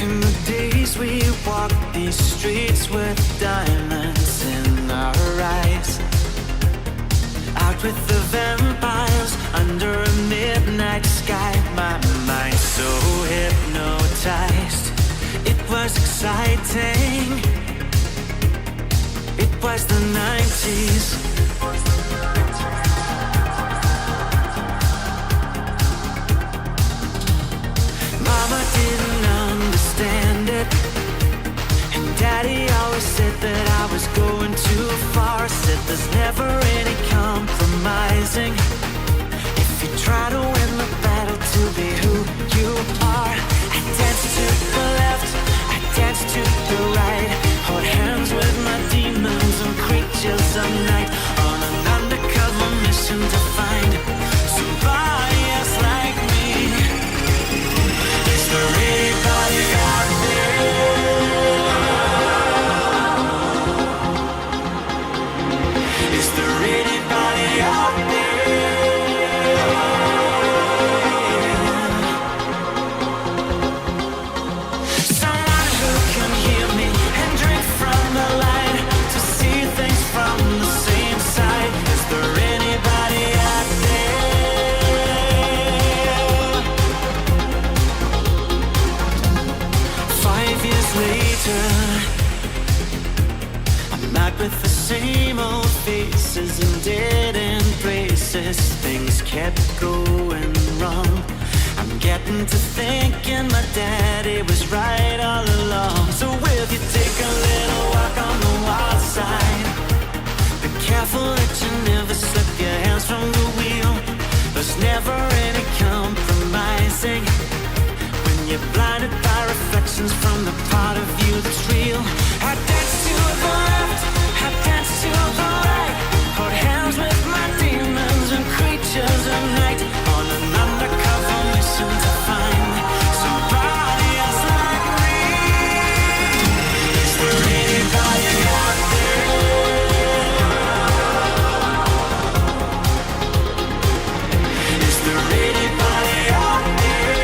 in the days we walked these streets with diamonds in our eyes, out with the vampires under a midnight sky. My mind so hypnotized, it was exciting. It was the 90s. Mama didn't understand it, and Daddy always said that I was going too far. Said there's never any compromising if you try to win the battle to be who you are. I danced to the left, I danced to the right, hold hands with my demons and creatures of night, on an undercover mission to find somebody else like me. Is there anybody out there? Is there anybody out there? Someone who can hear me and drink from the light, to see things from the same side. Is there anybody out there? 5 years later, I'm not with the same old faces and dead end places. Things kept going wrong. I'm getting to thinking my daddy was right all along. So will you take a little walk on the wild side? Be careful that you never slip your hands from the wheel. There's never any compromising when you're blinded by reflections from the part of you that's real. I dance to the left, I dance to the right, hold hands with my demons and creatures of night, on an undercover mission to find somebody else like me. Is there anybody out there? Is there anybody out there?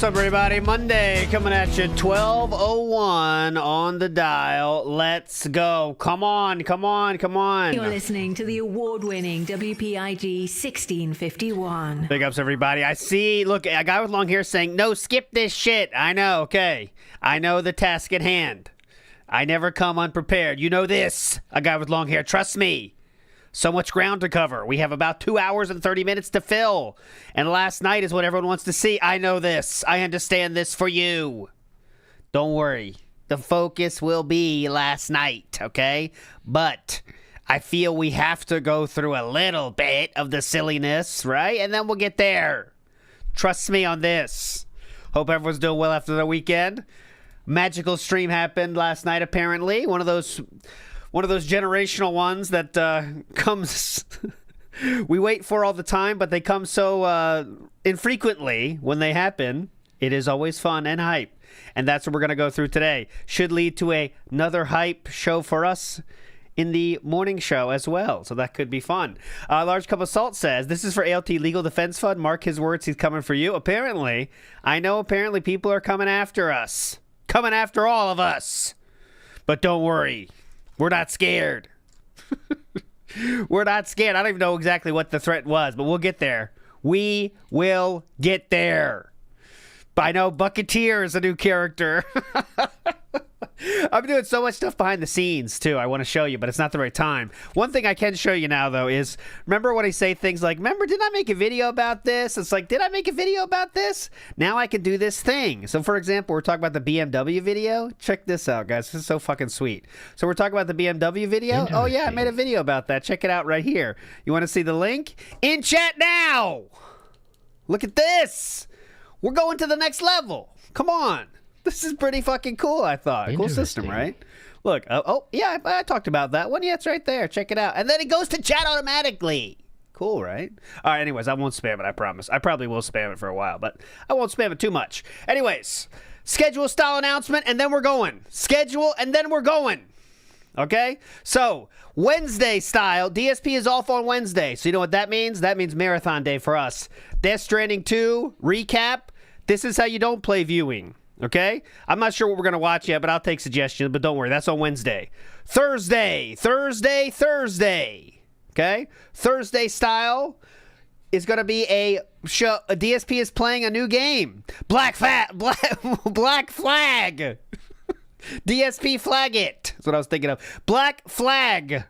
up, everybody? Monday coming at you, 12:01 on the dial. Let's go. Come on, come on, come on. You're listening to the award-winning WPIG 1651. Big ups, everybody. I see, look, a guy with long hair saying, no, skip this shit. I know, okay. I know the task at hand. I never come unprepared. You know this, a guy with long hair. Trust me. So much ground to cover. We have about 2 hours and 30 minutes to fill. And last night is what everyone wants to see. I know this. I understand this for you. Don't worry. The focus will be last night, okay? But I feel we have to go through a little bit of the silliness, right? And then we'll get there. Trust me on this. Hope everyone's doing well after the weekend. Magical stream happened last night, apparently. One of those generational ones that comes we wait for all the time, but they come so infrequently when they happen. It is always fun and hype, and that's what we're going to go through today. Should lead to another hype show for us in the morning show as well, so that could be fun. Large Cup of Salt says, this is for ALT Legal Defense Fund. Mark his words, he's coming for you. Apparently people are coming after us. Coming after all of us. But don't worry. We're not scared. We're not scared. I don't even know exactly what the threat was, but we'll get there. We will get there. I know Bucketeer is a new character. I'm doing so much stuff behind the scenes, too. I want to show you, but it's not the right time. One thing I can show you now, though, is remember when I say things like, remember, didn't I make a video about this? It's like, did I make a video about this? Now I can do this thing. So, for example, we're talking about the BMW video. Check this out, guys. This is so fucking sweet. So we're talking about the BMW video. Oh, yeah, I made a video about that. Check it out right here. You want to see the link? In chat now! Look at this! We're going to the next level. Come on. This is pretty fucking cool, I thought. Cool system, right? Look, yeah, I talked about that one. Yeah, it's right there. Check it out. And then it goes to chat automatically. Cool, right? All right, anyways, I won't spam it, I promise. I probably will spam it for a while, but I won't spam it too much. Anyways, schedule style announcement, and then we're going. Schedule, and then we're going. Okay? So, Wednesday style, DSP is off on Wednesday. So you know what that means? That means marathon day for us. Death Stranding 2, REECap. This is how you don't play viewing. Okay? I'm not sure what we're going to watch yet, but I'll take suggestions. But don't worry, that's on Wednesday. Thursday. Okay? Thursday style is going to be a show. A DSP is playing a new game. Black Flag. DSP flag it. That's what I was thinking of. Black Flag.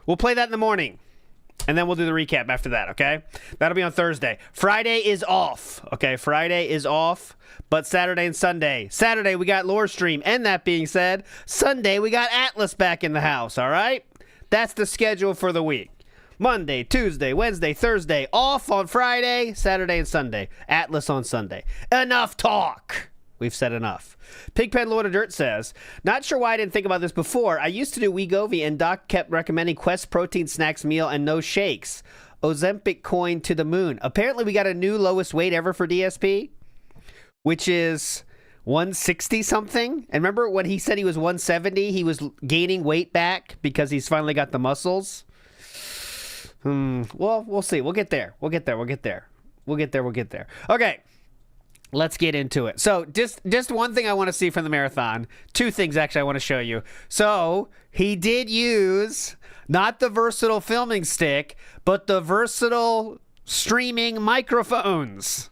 We'll play that in the morning. And then we'll do the recap after that, okay? That'll be on Thursday. Friday is off, okay? Friday is off, but Saturday and Sunday. Saturday, we got Lore Stream. And that being said, Sunday, we got Atlas back in the house, all right? That's the schedule for the week. Monday, Tuesday, Wednesday, Thursday, off on Friday, Saturday, and Sunday. Atlas on Sunday. Enough talk. We've said enough. Pigpen Lord of Dirt says, not sure why I didn't think about this before. I used to do Wegovy, and Doc kept recommending Quest protein snacks meal and no shakes. Ozempic coin to the moon. Apparently, we got a new lowest weight ever for DSP, which is 160 something. And remember when he said he was 170, he was gaining weight back because he's finally got the muscles. Well, we'll see. We'll get there. We'll get there. Okay. Let's get into it. So just one thing I want to see from the marathon. Two things, actually, I want to show you. So he did use not the versatile filming stick, but the versatile streaming microphones.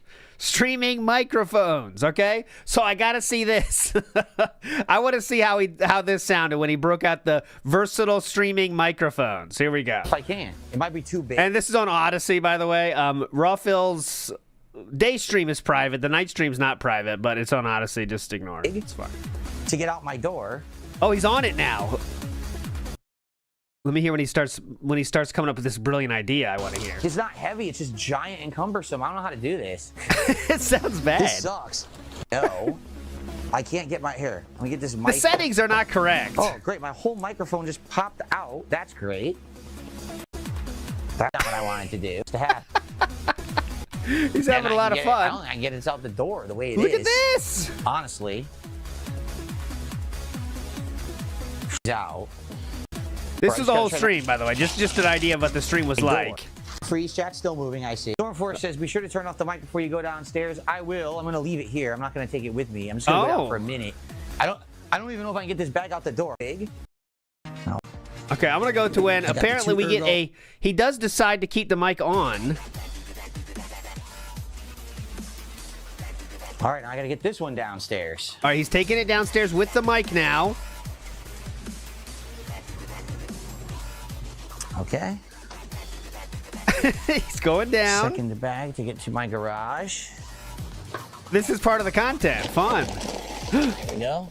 Okay? So I got to see this. I want to see how this sounded when he broke out the versatile streaming microphones. Here we go. If I can. It might be too big. And this is on Odyssey, by the way. Rawfill's day stream is private. The night stream's not private, but it's on Odyssey. Just ignore it. It's fine. To get out my door. Oh, he's on it now. Let me hear when he starts coming up with this brilliant idea. I want to hear. It's not heavy. It's just giant and cumbersome. I don't know how to do this. It sounds bad. This sucks. No. I can't get my hair. Let me get this mic. The settings are not correct. Oh, great. My whole microphone just popped out. That's great. That's not what I wanted to do. To have. He's having a lot of fun. I don't think I can get this out the door the way it is. Look at this! Honestly. Out. This is the whole stream, by the way. Just an idea of what the stream was like. Freeze chat still moving, I see. Storm Force says, be sure to turn off the mic before you go downstairs. I will. I'm going to leave it here. I'm not going to take it with me. I'm just going to go out for a minute. I don't even know if I can get this bag out the door. Big. No. Okay, I'm going to go to when apparently we get a... He does decide to keep the mic on. All right, now I got to get this one downstairs. All right, he's taking it downstairs with the mic now. Okay. He's going down. Second the bag to get to my garage. This is part of the content. Fun. There we go.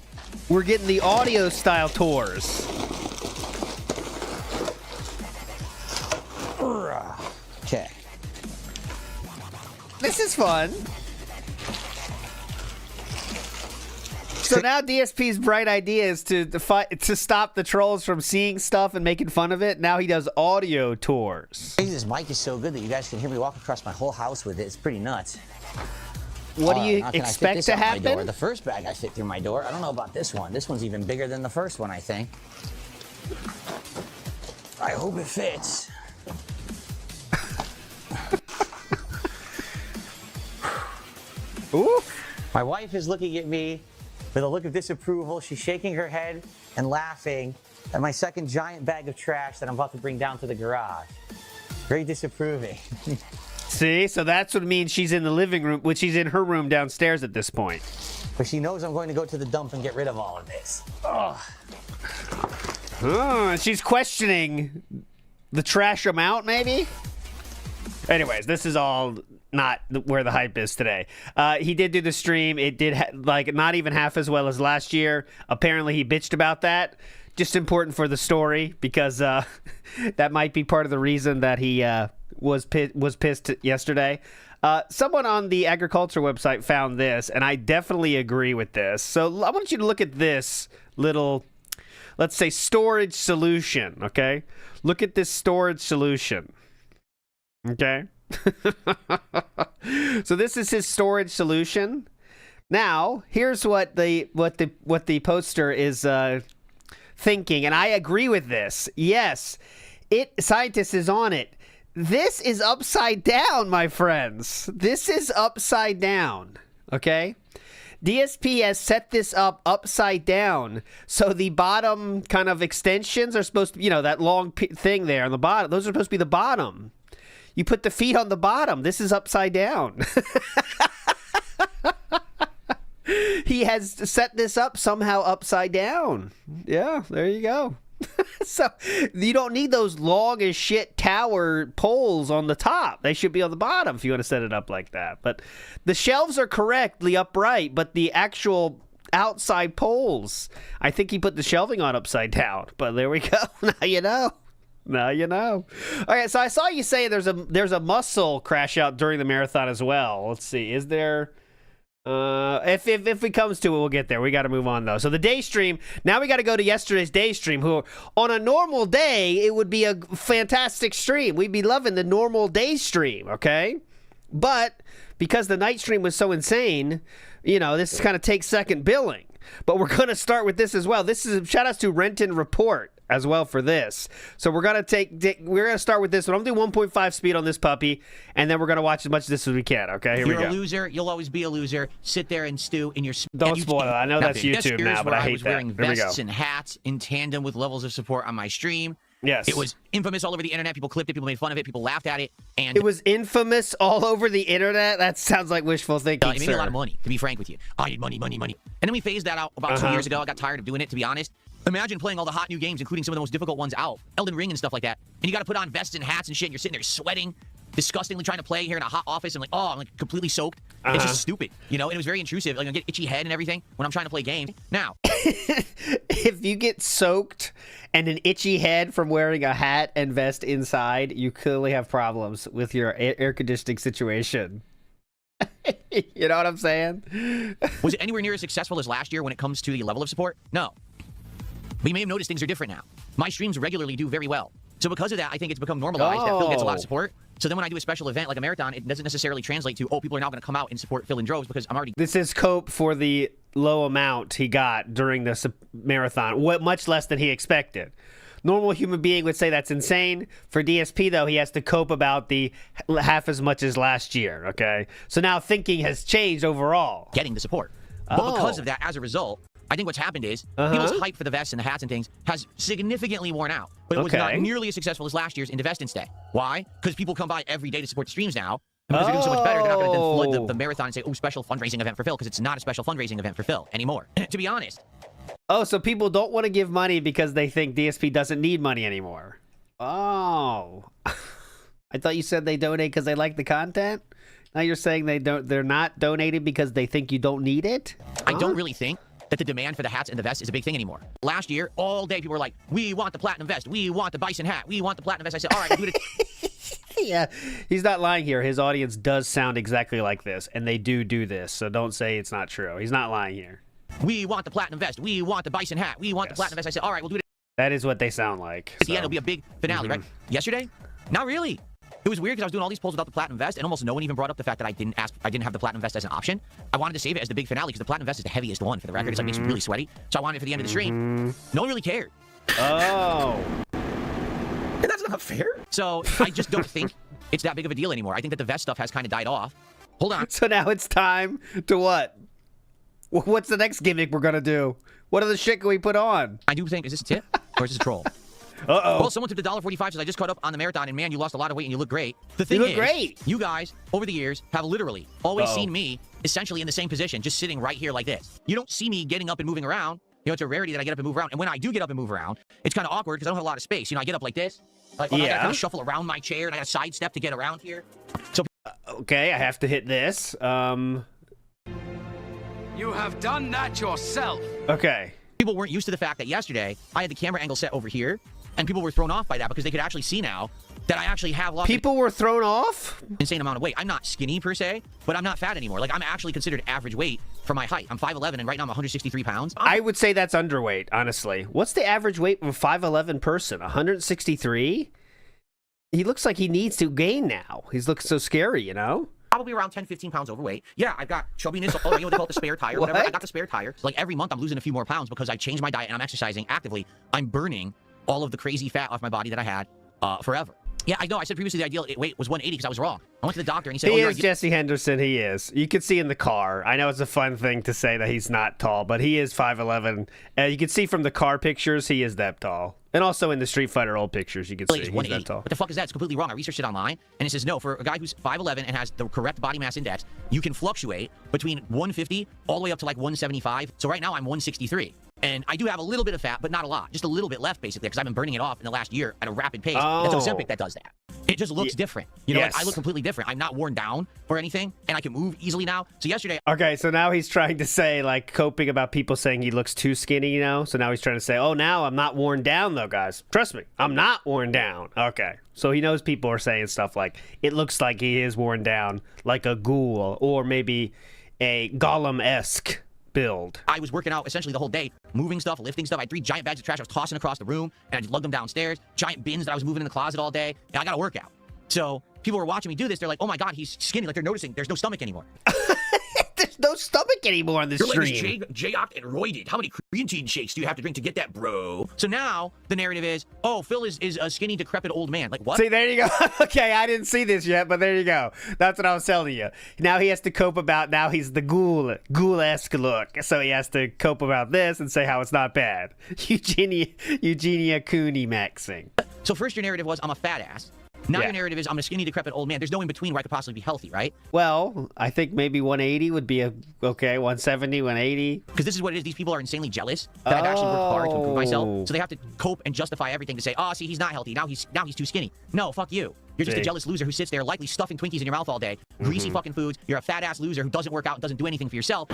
We're getting the audio style tours. Okay. This is fun. So now DSP's bright idea is to stop the trolls from seeing stuff and making fun of it. Now he does audio tours. This mic is so good that you guys can hear me walk across my whole house with it. It's pretty nuts. What do you expect to happen? The first bag I fit through my door. I don't know about this one. This one's even bigger than the first one, I think. I hope it fits. Ooh. My wife is looking at me with a look of disapproval. She's shaking her head and laughing at my second giant bag of trash that I'm about to bring down to the garage. Very disapproving. See, so that's what it means she's in the living room, which she's in her room downstairs at this point. But she knows I'm going to go to the dump and get rid of all of this. Ugh. Oh, she's questioning the trash amount, maybe? Anyways, this is all not where the hype is today. He did do the stream. It did like not even half as well as last year. Apparently, he bitched about that. Just important for the story because that might be part of the reason that he was pissed yesterday. Someone on the agriculture website found this, and I definitely agree with this. So I want you to look at this little, let's say, storage solution. Okay, look at this storage solution. Okay. So this is his storage solution. Now, here's what the poster is thinking, and I agree with this. Yes, scientist is on it. This is upside down, my friends. This is upside down. Okay? DSP has set this up upside down. So the bottom kind of extensions are supposed to, that long thing there on the bottom, those are supposed to be the bottom. You put the feet on the bottom. This is upside down. He has set this up somehow upside down. Yeah, there you go. So you don't need those long as shit tower poles on the top. They should be on the bottom if you want to set it up like that. But the shelves are correctly upright, but the actual outside poles, I think he put the shelving on upside down. But there we go. Now you know. Now you know. All right, so I saw you say there's a muscle crash out during the marathon as well. Let's see. Is there... if it comes to it, we'll get there. We got to move on, though. So the day stream, now we got to go to yesterday's day stream, who on a normal day, it would be a fantastic stream. We'd be loving the normal day stream, okay? But because the night stream was so insane, this kind of takes second billing. But we're going to start with this as well. This is shout outs to Rent and Report as well for this. So we're going to start with this one. I'm going to do 1.5 speed on this puppy, and then we're going to watch as much of this as we can, okay? Here we go. You're a loser. You'll always be a loser. Sit there and stew in your... Don't spoil it. I know that's YouTube now, but I hate was wearing that. Here we go. vests and hats in tandem with levels of support on my stream. Yes. It was infamous all over the internet. People clipped it. People made fun of it. People laughed at it. And it was infamous all over the internet? That sounds like wishful thinking, it made me a lot of money, to be frank with you. I need money, money, money. And then we phased that out about 2 years ago. I got tired of doing it, to be honest. Imagine playing all the hot new games, including some of the most difficult ones out. Elden Ring and stuff like that. And you got to put on vests and hats and shit, and you're sitting there sweating, disgustingly trying to play here in a hot office, and I'm completely soaked. It's just stupid, and it was very intrusive. Like, I get itchy head and everything when I'm trying to play games. Now, if you get soaked and an itchy head from wearing a hat and vest inside, you clearly have problems with your air conditioning situation. You know what I'm saying? Was it anywhere near as successful as last year when it comes to the level of support? No. But you may have noticed things are different now. My streams regularly do very well. So because of that, I think it's become normalized that Phil gets a lot of support. So then when I do a special event like a marathon, it doesn't necessarily translate to, people are now going to come out and support Phil in droves because I'm already... This is cope for the low amount he got during this marathon, much less than he expected. Normal human being would say that's insane. For DSP, though, he has to cope about the half as much as last year, okay? So now thinking has changed overall. Getting the support. But because of that, as a result, I think what's happened is people's hype for the vests and the hats and things has significantly worn out. But it was not nearly as successful as last year's into Vest Day. Why? Because people come by every day to support the streams now. And because they're doing so much better, they're not going to then flood the marathon and say, oh, special fundraising event for Phil, because it's not a special fundraising event for Phil anymore. To be honest. Oh, so people don't want to give money because they think DSP doesn't need money anymore. Oh. I thought you said they donate because they like the content? Now you're saying they're not donating because they think you don't need it? I don't really think that the demand for the hats and the vest is a big thing anymore. Last year, all day people were like, we want the platinum vest, we want the bison hat, we want the platinum vest. I said, all right, we'll do it. Yeah, he's not lying here. His audience does sound exactly like this, and they do this, so don't say it's not true. He's not lying here. We want the platinum vest, we want the bison hat, we want the platinum vest. I said, all right, we'll do it. That is what they sound like. At the end, it'll be a big finale, right? Yesterday? Not really. It was weird because I was doing all these polls without the platinum vest, and almost no one even brought up the fact that I didn't have the platinum vest as an option. I wanted to save it as the big finale because the platinum vest is the heaviest one for the record. It's like makes me really sweaty. So I wanted it for the end of the stream. No one really cared. Oh. And that's not fair. So I just don't think it's that big of a deal anymore. I think that the vest stuff has kind of died off. Hold on. So now it's time to what? What's the next gimmick we're going to do? What other shit can we put on? I do think, is this a tip or is this a troll? Uh-oh. Well, someone tipped $1.45 says, I just caught up on the marathon, and man, you lost a lot of weight and you look great. The thing is, great. You guys, over the years, have literally always seen me essentially in the same position, just sitting right here like this. You don't see me getting up and moving around. You know, it's a rarity that I get up and move around. And when I do get up and move around, it's kind of awkward because I don't have a lot of space. You know, I get up like this. Like, I gotta kind of shuffle around my chair, and I gotta sidestep to get around here. So, okay, I have to hit this. You have done that yourself. Okay. People weren't used to the fact that yesterday I had the camera angle set over here, and people were thrown off by that because they could actually see now that I actually have lost people were thrown off? Insane amount of weight. I'm not skinny per se, but I'm not fat anymore. Like, I'm actually considered average weight for my height. I'm 5'11", and right now I'm 163 pounds. I would say that's underweight, honestly. What's the average weight of a 5'11" person? 163? He looks like he needs to gain now. He's looking so scary, you know? Probably around 10, 15 pounds overweight. Yeah, I've got chubbiness, you know what they call it, the spare tire, whatever. I got the spare tire. Like, every month I'm losing a few more pounds because I changed my diet and I'm exercising actively. I'm burning all of the crazy fat off my body that I had forever. Yeah, I know. I said previously the ideal weight was 180 because I was wrong. I went to the doctor and he said, he is Jesse Henderson. He is. You can see in the car. I know it's a fun thing to say that he's not tall, but he is 5'11". You can see from the car pictures he is that tall. And also in the Street Fighter old pictures, you can see he's that tall. What the fuck is that? It's completely wrong. I researched it online, and it says, no, for a guy who's 5'11" and has the correct body mass index, you can fluctuate between 150 all the way up to like 175. So right now I'm 163. And I do have a little bit of fat, but not a lot. Just a little bit left, basically, because I've been burning it off in the last year at a rapid pace. That's Ozempic that does that. It just looks different. You know, like, I look completely different. I'm not worn down or anything, and I can move easily now. So yesterday... Okay, so now he's trying to say, like, coping about people saying he looks too skinny, you know? So now he's trying to say, oh, now I'm not worn down, though, guys. Trust me, I'm not worn down. Okay. So he knows people are saying stuff like, it looks like he is worn down, like a ghoul, or maybe a Gollum-esque build. I was working out essentially the whole day, moving stuff, lifting stuff. I had 3 giant bags of trash I was tossing across the room, and I just lugged them downstairs. Giant bins that I was moving in the closet all day, and I got to work out. So people were watching me do this. They're like, oh my God, he's skinny. Like, they're noticing there's no stomach anymore. There's no stomach anymore on this stream. You're like J-oct and roided. How many creatine shakes do you have to drink to get that, bro? So now the narrative is, oh, Phil is a skinny, decrepit old man. Like, what? See, there you go. Okay, I didn't see this yet, but there you go. That's what I was telling you. Now he has to cope about, now he's the ghoul-esque look. So he has to cope about this and say how it's not bad. Eugenia Cooney maxing. So first your narrative was, I'm a fat ass. Now your narrative is, I'm a skinny, decrepit old man. There's no in between where I could possibly be healthy, right? Well, I think maybe 180 would be okay, 170, 180. Because this is what it is. These people are insanely jealous that I've actually worked hard to improve myself. So they have to cope and justify everything to say, oh, see, he's not healthy. Now he's too skinny. No, fuck you. You're just a jealous loser who sits there likely stuffing Twinkies in your mouth all day. Greasy fucking foods. You're a fat ass loser who doesn't work out and doesn't do anything for yourself.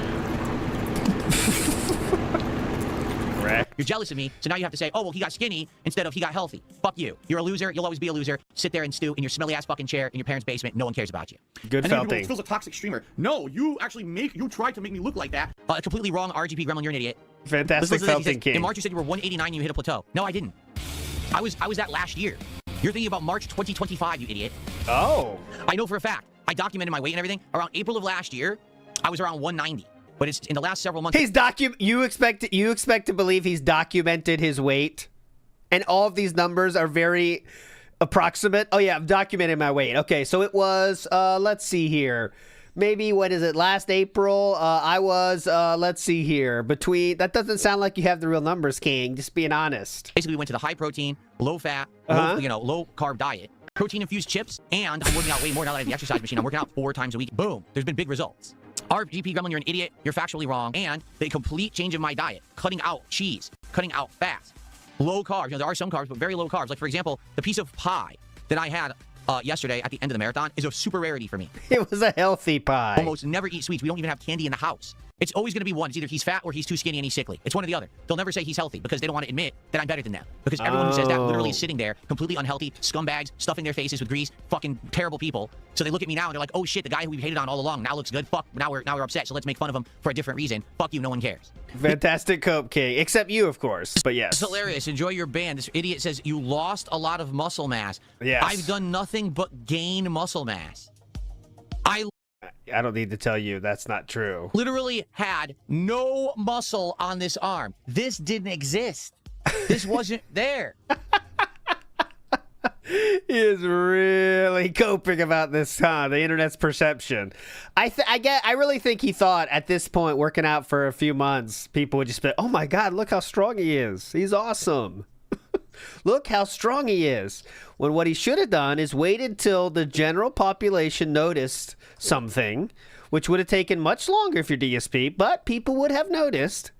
You're jealous of me, so now you have to say, oh, well, he got skinny instead of he got healthy. Fuck you. You're a loser. You'll always be a loser. Sit there and stew in your smelly-ass fucking chair in your parents' basement. No one cares about you. Good felting. Phil's a toxic streamer. No, you tried to make me look like that. Completely wrong, RGP Gremlin. You're an idiot. Fantastic felting king. In March, you said you were 189 and you hit a plateau. No, I didn't. I was that last year. You're thinking about March 2025, you idiot. Oh. I know for a fact. I documented my weight and everything. Around April of last year, I was around 190. But it's in the last several months. You expect to believe he's documented his weight and all of these numbers are very approximate. Oh yeah, I'm documenting my weight. Okay, so it was, let's see here. Maybe, what is it, last April? I was, let's see here, between, that doesn't sound like you have the real numbers, King, just being honest. Basically, we went to the high protein, low fat, low carb diet, protein infused chips, and I'm working out way more now that I have the exercise machine. I'm working out 4 times a week. Boom. There's been big results. RGP Gremlin, you're an idiot. You're factually wrong. And the complete change of my diet, cutting out cheese, cutting out fats, low carbs. You know, there are some carbs, but very low carbs. Like, for example, the piece of pie that I had yesterday at the end of the marathon is a super rarity for me. It was a healthy pie. Almost never eat sweets. We don't even have candy in the house. It's always going to be one. It's either he's fat or he's too skinny and he's sickly. It's one or the other. They'll never say he's healthy because they don't want to admit that I'm better than them. Because everyone who says that literally is sitting there, completely unhealthy, scumbags, stuffing their faces with grease, fucking terrible people. So they look at me now and they're like, oh shit, the guy who we've hated on all along now looks good. Fuck, now we're upset. So let's make fun of him for a different reason. Fuck you, no one cares. Fantastic Cope King. Except you, of course. But yes. It's hilarious. Enjoy your band. This idiot says you lost a lot of muscle mass. Yes. I've done nothing but gain muscle mass. I don't need to tell you that's not true. Literally had no muscle on this arm. This didn't exist. This wasn't there. He is really coping about this, huh? The internet's perception. I really think he thought at this point, working out for a few months, people would just be, oh my God, look how strong he is. He's awesome. Look how strong he is. When what he should have done is waited till the general population noticed something, which would have taken much longer if you're DSP, but people would have noticed.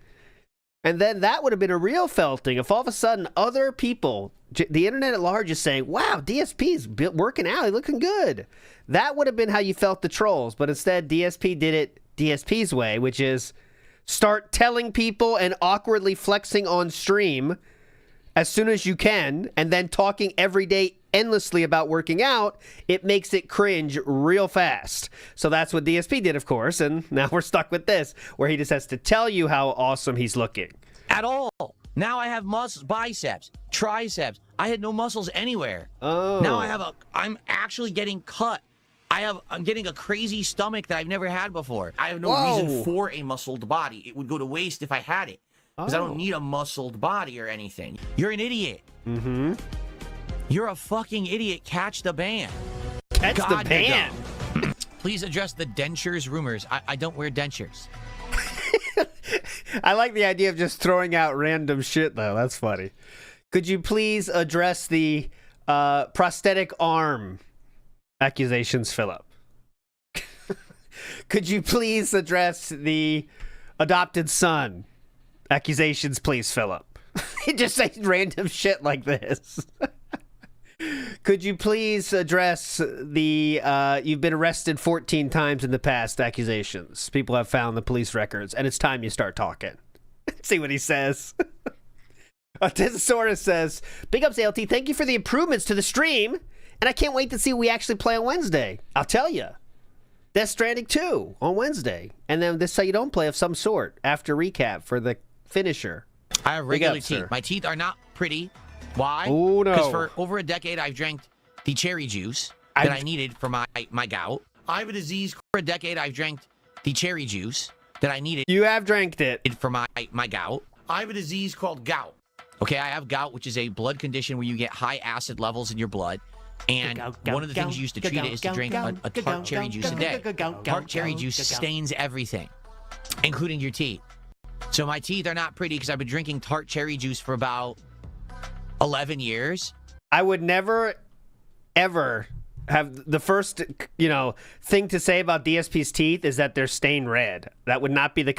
And then that would have been a real felting if all of a sudden other people, the internet at large, is saying, wow, DSP's working out, he's looking good. That would have been how you felt the trolls. But instead, DSP did it DSP's way, which is start telling people and awkwardly flexing on stream as soon as you can, and then talking every day endlessly about working out. It makes it cringe real fast. So that's what DSP did, of course, and now we're stuck with this, where he just has to tell you how awesome he's looking. At all. Now I have muscles, biceps, triceps. I had no muscles anywhere. Oh. Now I'm actually getting cut. I'm getting a crazy stomach that I've never had before. I have no reason for a muscled body. It would go to waste if I had it. Because I don't need a muscled body or anything. You're an idiot. Mm-hmm. You're a fucking idiot. Catch the ban. Catch the ban. Please address the dentures rumors. I don't wear dentures. I like the idea of just throwing out random shit, though. That's funny. Could you please address the prosthetic arm accusations, Philip? Could you please address the adopted son accusations, please, Philip? He just says random shit like this. Could you please address the you've been arrested 14 times in the past accusations? People have found the police records, and it's time you start talking. See what he says. Tesasaurus says, big ups, ALT. Thank you for the improvements to the stream, and I can't wait to see what we actually play on Wednesday. I'll tell you. Death Stranding 2 on Wednesday, and then this is how you don't play of some sort after recap for the finisher. I have regular teeth. Sir. My teeth are not pretty. Why? Oh, no. Because for over a decade, I've drank the cherry juice that I needed for my gout. I have a disease. For a decade, I've drank the cherry juice that I needed. You have drank it. For my gout. I have a disease called gout. Okay, I have gout, which is a blood condition where you get high acid levels in your blood. And one of the things you use to treat it is to drink a tart cherry juice a day. Tart cherry juice stains everything, including your teeth. So my teeth are not pretty because I've been drinking tart cherry juice for about 11 years. I would never, ever have the first, thing to say about DSP's teeth is that they're stained red. That would not be the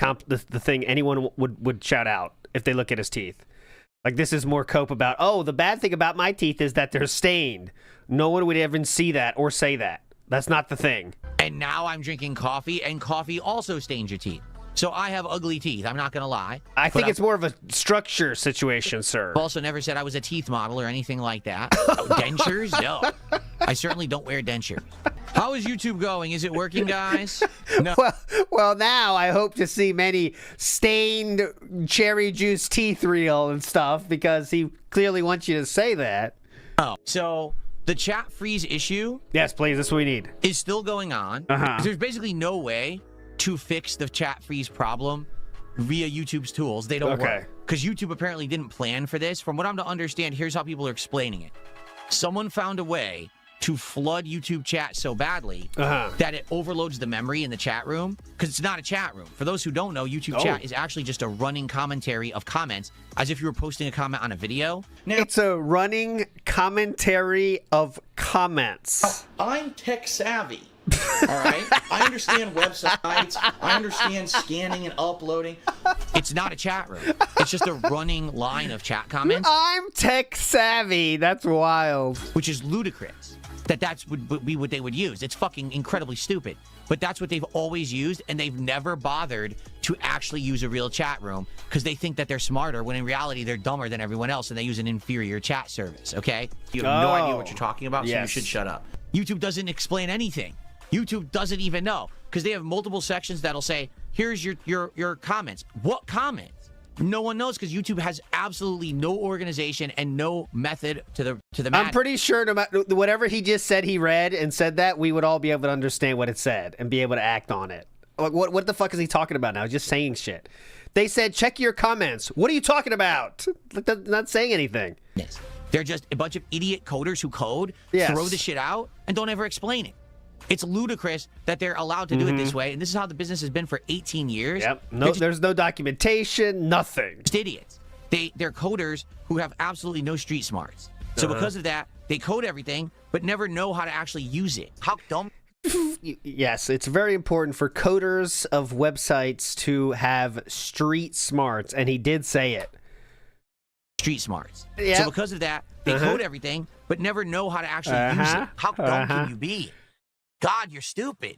thing anyone would shout out if they look at his teeth. Like, this is more cope about, oh, the bad thing about my teeth is that they're stained. No one would ever see that or say that. That's not the thing. And now I'm drinking coffee, and coffee also stains your teeth. So I have ugly teeth, I'm not going to lie. I think it's more of a structure situation, sir. I've also never said I was a teeth model or anything like that. Dentures? No. I certainly don't wear dentures. How is YouTube going? Is it working, guys? No. Well, now I hope to see many stained cherry juice teeth reel and stuff, because he clearly wants you to say that. Oh, so the chat freeze issue... Yes, please, that's what we need. ...is still going on. There's basically no way to fix the chat freeze problem via YouTube's tools. They don't work. because YouTube apparently didn't plan for this. From what I'm to understand, here's how people are explaining it. Someone found a way to flood YouTube chat so badly that it overloads the memory in the chat room, because it's not a chat room. For those who don't know, YouTube chat is actually just a running commentary of comments, as if you were posting a comment on a video. Now, It's a running commentary of comments. I'm tech savvy. All right? I understand websites. I understand scanning and uploading. it's not a chat room. It's just a running line of chat comments, I'm tech savvy. That's wild. which is ludicrous. That's would be what they would use. It's fucking incredibly stupid. But that's what they've always used, and they've never bothered to actually use a real chat room because they think that they're smarter, when in reality they're dumber than everyone else, and they use an inferior chat service, okay? You have no idea what you're talking about, so you Yes. should shut up. YouTube doesn't explain anything. YouTube doesn't even know, because they have multiple sections that'll say, here's your comments. What comments? No one knows, because YouTube has absolutely no organization and no method to the I'm madness. pretty sure no matter whatever he just said, he read and said that, we would all be able to understand what it said and be able to act on it. Like, what the fuck is he talking about now? He's just saying shit. They said, check your comments. What are you talking about? Like, they're not saying anything. Yes. They're just a bunch of idiot coders who code, Yes. throw the shit out, and don't ever explain it. It's ludicrous that they're allowed to do it this way, and this is how the business has been for 18 years. Yep. They're No, just there's no documentation, nothing. idiots. They're coders who have absolutely no street smarts. So because of that, they code everything, but never know how to actually use it. How dumb? Yes, it's very important for coders of websites to have street smarts, and he did say it. Street smarts. Yep. So because of that, they code everything, but never know how to actually use it. How dumb can you be? God, you're stupid.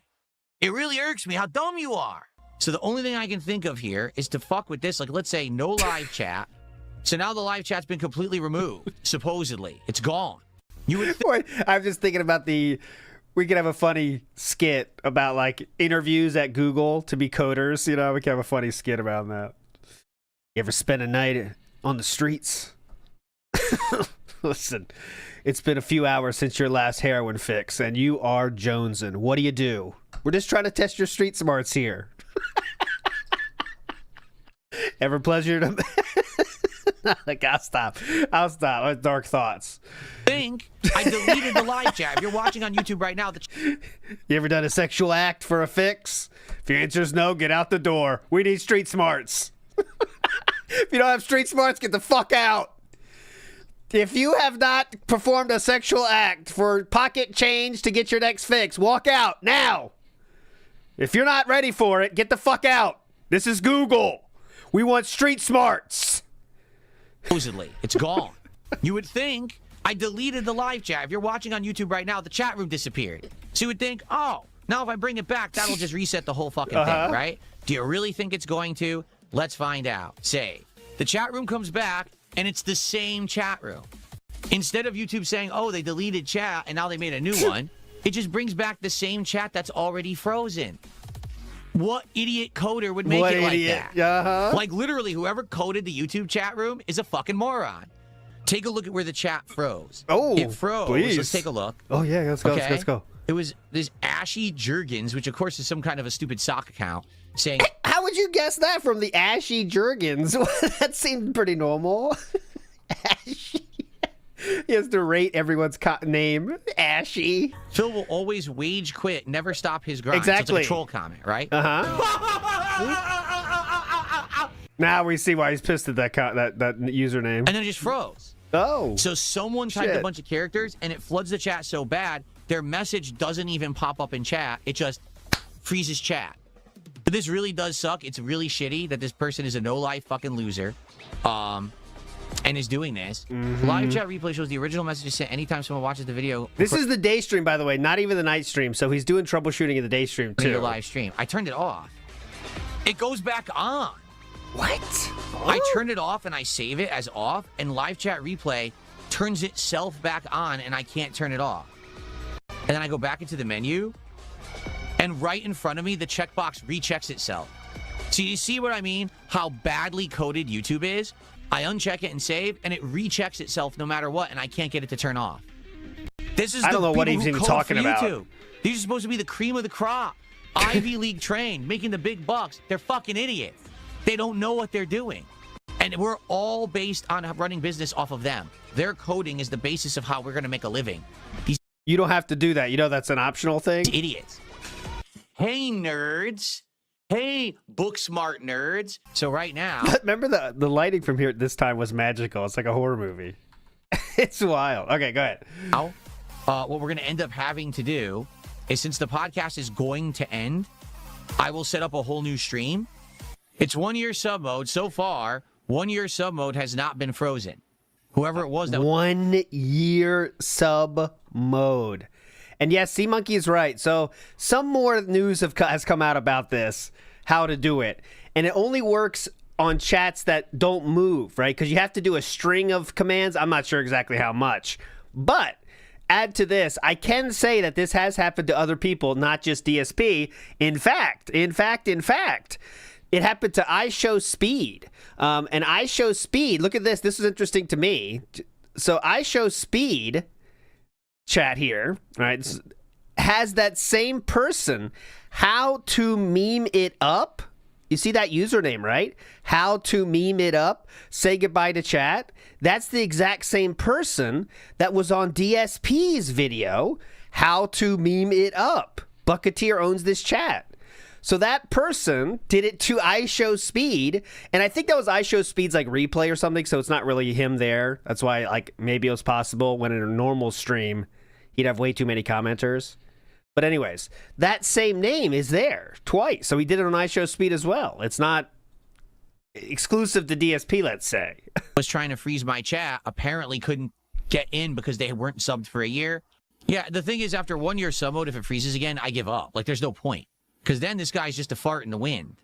It really irks me how dumb you are. So the only thing I can think of here is to fuck with this. Like, let's say no live chat. So now the live chat's been completely removed. Supposedly. It's gone. You would Wait, I'm just thinking about we could have a funny skit about like interviews at Google to be coders. You know, we could have a funny skit about that. You ever spend a night on the streets? Listen, it's been a few hours since your last heroin fix, and you are jonesing. What do? We're just trying to test your street smarts here. Ever pleasure to... Like, I'll stop. That's dark thoughts. think I deleted the live chat. If you're watching on YouTube right now, You ever done a sexual act for a fix? If your answer is no, get out the door. We need street smarts. If you don't have street smarts, get the fuck out. If you have not performed a sexual act for pocket change to get your next fix, walk out now. If you're not ready for it, get the fuck out. This is Google. We want street smarts. supposedly, it's gone. You would think I deleted the live chat. If you're watching on YouTube right now, the chat room disappeared. So you would think, oh, now if I bring it back, that'll just reset the whole fucking thing, right? Do you really think it's going to? Let's find out. Say, the chat room comes back, and it's the same chat room. Instead of YouTube saying, oh, they deleted chat, and now they made a new one, it just brings back the same chat that's already frozen. What idiot coder would make it like that? Like, literally, whoever coded the YouTube chat room is a fucking moron. Take a look at where the chat froze. Oh, it froze. please. Let's take a look. Oh, yeah, let's go, Okay? let's go. It was this Ashy Jurgens, which, of course, is some kind of a stupid sock account, saying, How would you guess that from the Ashy Jurgens? That seemed pretty normal. Ashy. He has to rate everyone's name. Ashy. Phil will always wage quit, never stop his grind. So Exactly. it's like a troll comment, right? Now we see why he's pissed at that username. And then it just froze. Oh. So someone typed Shit. a bunch of characters, and it floods the chat so bad, their message doesn't even pop up in chat. It just freezes chat. But this really does suck. It's really shitty that this person is a no-life fucking loser. And is doing this. Live chat replay shows the original message is sent anytime someone watches the video. This is the day stream, by the way, not even the night stream. So he's doing troubleshooting in the day stream, to the too. live stream. I turned it off. It goes back on. What? I turn it off and I save it as off, and live chat replay turns itself back on, and I can't turn it off. And then I go back into the menu, and right in front of me, the checkbox rechecks itself. So you see what I mean? How badly coded YouTube is? I uncheck it and save, and it rechecks itself no matter what, and I can't get it to turn off. This is I don't know what people he's who even code talking for about. YouTube. These are supposed to be the cream of the crop. Ivy League trained, making the big bucks. They're fucking idiots. They don't know what they're doing. And we're all based on running business off of them. Their coding is the basis of how we're going to make a living. These You don't have to do that. You know that's an optional thing. idiots. Hey, nerds. Hey, book smart nerds. So right now, Remember the lighting from here this time was magical. It's like a horror movie. It's wild. Okay, go ahead. what we're going to end up having to do is, since the podcast is going to end, I will set up a whole new stream. It's 1 year sub mode. So far, 1 year sub mode has not been frozen. Whoever it was that 1 year sub mode. And yes, Sea Monkey is right. So some more news has come out about this, how to do it. And it only works on chats that don't move, right? Because you have to do a string of commands. I'm not sure exactly how much. But add to this, I can say that this has happened to other people, not just DSP. In fact, it happened to iShowSpeed. And iShowSpeed, look at this. This is interesting to me. So iShowSpeed chat here, right, has that same person, how to meme it up. You see that username, right? How to meme it up. Say goodbye to chat. That's the exact same person that was on DSP's video, how to meme it up. Bucketeer owns this chat. So that person did it to iShowSpeed, and I think that was iShowSpeed's like replay or something, so it's not really him there. That's why like maybe it was possible when in a normal stream he'd have way too many commenters. But anyways, that same name is there twice. So he did it on iShowSpeed as well. It's not exclusive to DSP, let's say. was trying to freeze my chat apparently couldn't get in because they weren't subbed for a year. Yeah, the thing is, after 1 year sub mode, if it freezes again, I give up. Like, there's no point. Because then this guy's just a fart in the wind.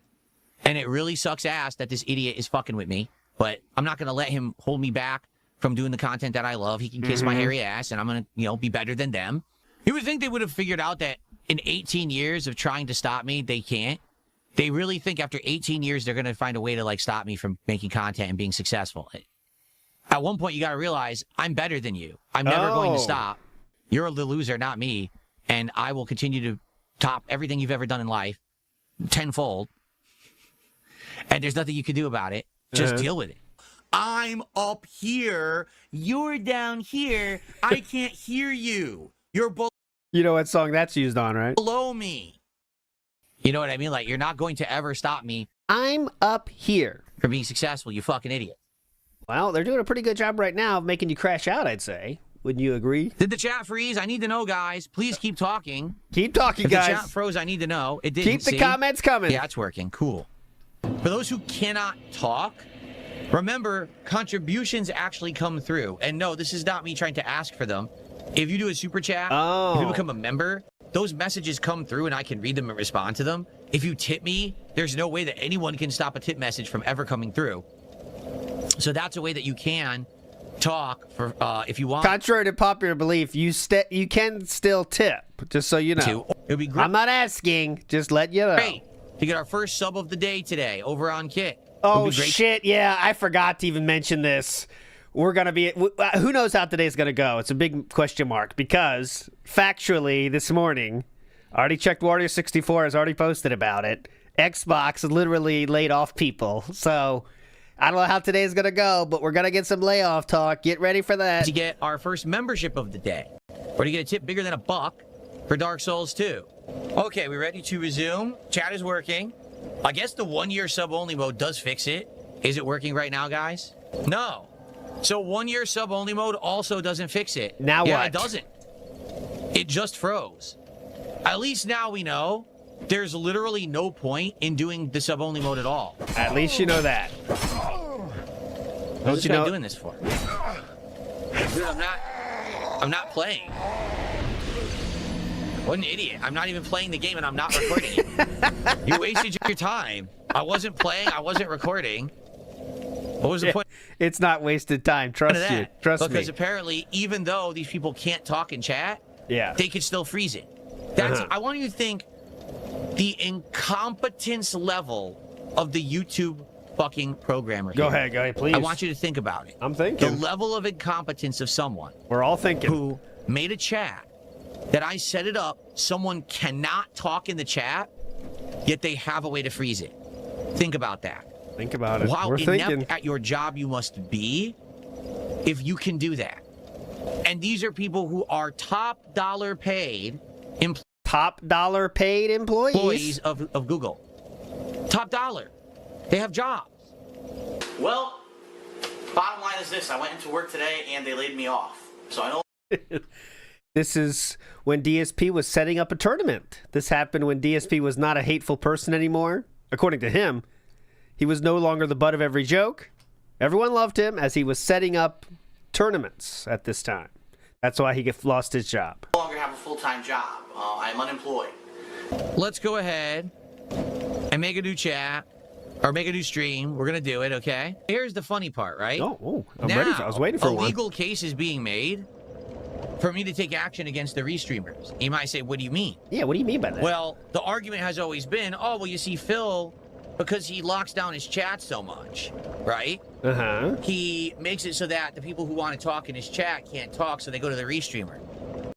And it really sucks ass that this idiot is fucking with me. But I'm not going to let him hold me back from doing the content that I love. He can kiss my hairy ass, and I'm going to, be better than them. You would think they would have figured out that in 18 years of trying to stop me, they can't. They really think after 18 years, they're going to find a way to, like, stop me from making content and being successful. At one point, you got to realize, I'm better than you. I'm never going to stop. You're the loser, not me. And I will continue to top everything you've ever done in life tenfold. And there's nothing you can do about it. Just deal with it. I'm up here. You're down here. I can't hear you. You're You know what song that's used on, right? below me. You know what I mean? Like, you're not going to ever stop me I'm up here. from being successful, you fucking idiot. Well, they're doing a pretty good job right now of making you crash out, I'd say. Wouldn't you agree? Did the chat freeze? I need to know, guys. Please keep talking. Keep talking, If guys. the chat froze, I need to know. It didn't. Keep the see? comments coming. Yeah, it's working. Cool. For those who cannot talk, remember, contributions actually come through. And no, this is not me trying to ask for them. If you do a super chat, if you become a member, those messages come through and I can read them and respond to them. If you tip me, there's no way that anyone can stop a tip message from ever coming through. So that's a way that you can talk for if you want. Contrary to popular belief, you can still tip, just so you know. It'd be great. I'm not asking, just let you know. Great to get our first sub of the day today over on Kit. Oh, Would be great. shit, yeah, I forgot to even mention this. We're going to be... Who knows how today's going to go? It's a big question mark, because factually, this morning, I already checked Warrior64 has already posted about it. Xbox literally laid off people, so... I don't know how today's going to go, but we're going to get some layoff talk. Get ready for that. To get our first membership of the day. Or to get a tip bigger than $1 for Dark Souls 2. Okay, we ready to resume? Chat is working. I guess the 1 year sub only mode does fix it. Is it working right now, guys? No. So 1 year sub only mode also doesn't fix it. Now yeah, what? It doesn't. It just froze. At least now we know there's literally no point in doing the sub only mode at all. At least you know that. What's this you guy know- doing this for? Dude, I'm not playing. What an idiot. I'm not even playing the game and I'm not recording it. You wasted your time. I wasn't playing, I wasn't recording. What was the point It's not wasted time. Trust of you. that? Trust Because me. apparently, even though these people can't talk and chat, Yeah. they could still freeze it. That's Uh-huh. I want you to think the incompetence level of the YouTube fucking programmer. Go here. ahead, please. I want you to think about it. I'm The thinking. level of incompetence of someone We're all thinking. who made a chat that I set it up, someone cannot talk in the chat, yet they have a way to freeze it. Think about that. Think about it. How We're inept thinking. at your job you must be if you can do that. And these are people who are top dollar paid Top dollar paid employees. of Google. Top dollar. They have jobs. Well, bottom line is this. I went into work today and they laid me off. So I know. This is when DSP was setting up a tournament. This happened when DSP was not a hateful person anymore. According to him, he was no longer the butt of every joke. Everyone loved him as he was setting up tournaments at this time. That's why he lost his job. No longer have a full-time job. I'm unemployed. Let's go ahead and make a new chat or make a new stream. We're going to do it, okay? Here's the funny part, right? Oh, I'm ready. I was waiting for a one. legal case is being made for me to take action against the REEStreamers. You might say, what do you mean? Yeah, what do you mean by that? Well, the argument has always been, oh, well, you see, Phil, because he locks down his chat so much, right? Uh-huh. He makes it so that the people who want to talk in his chat can't talk, so they go to the REEStreamer.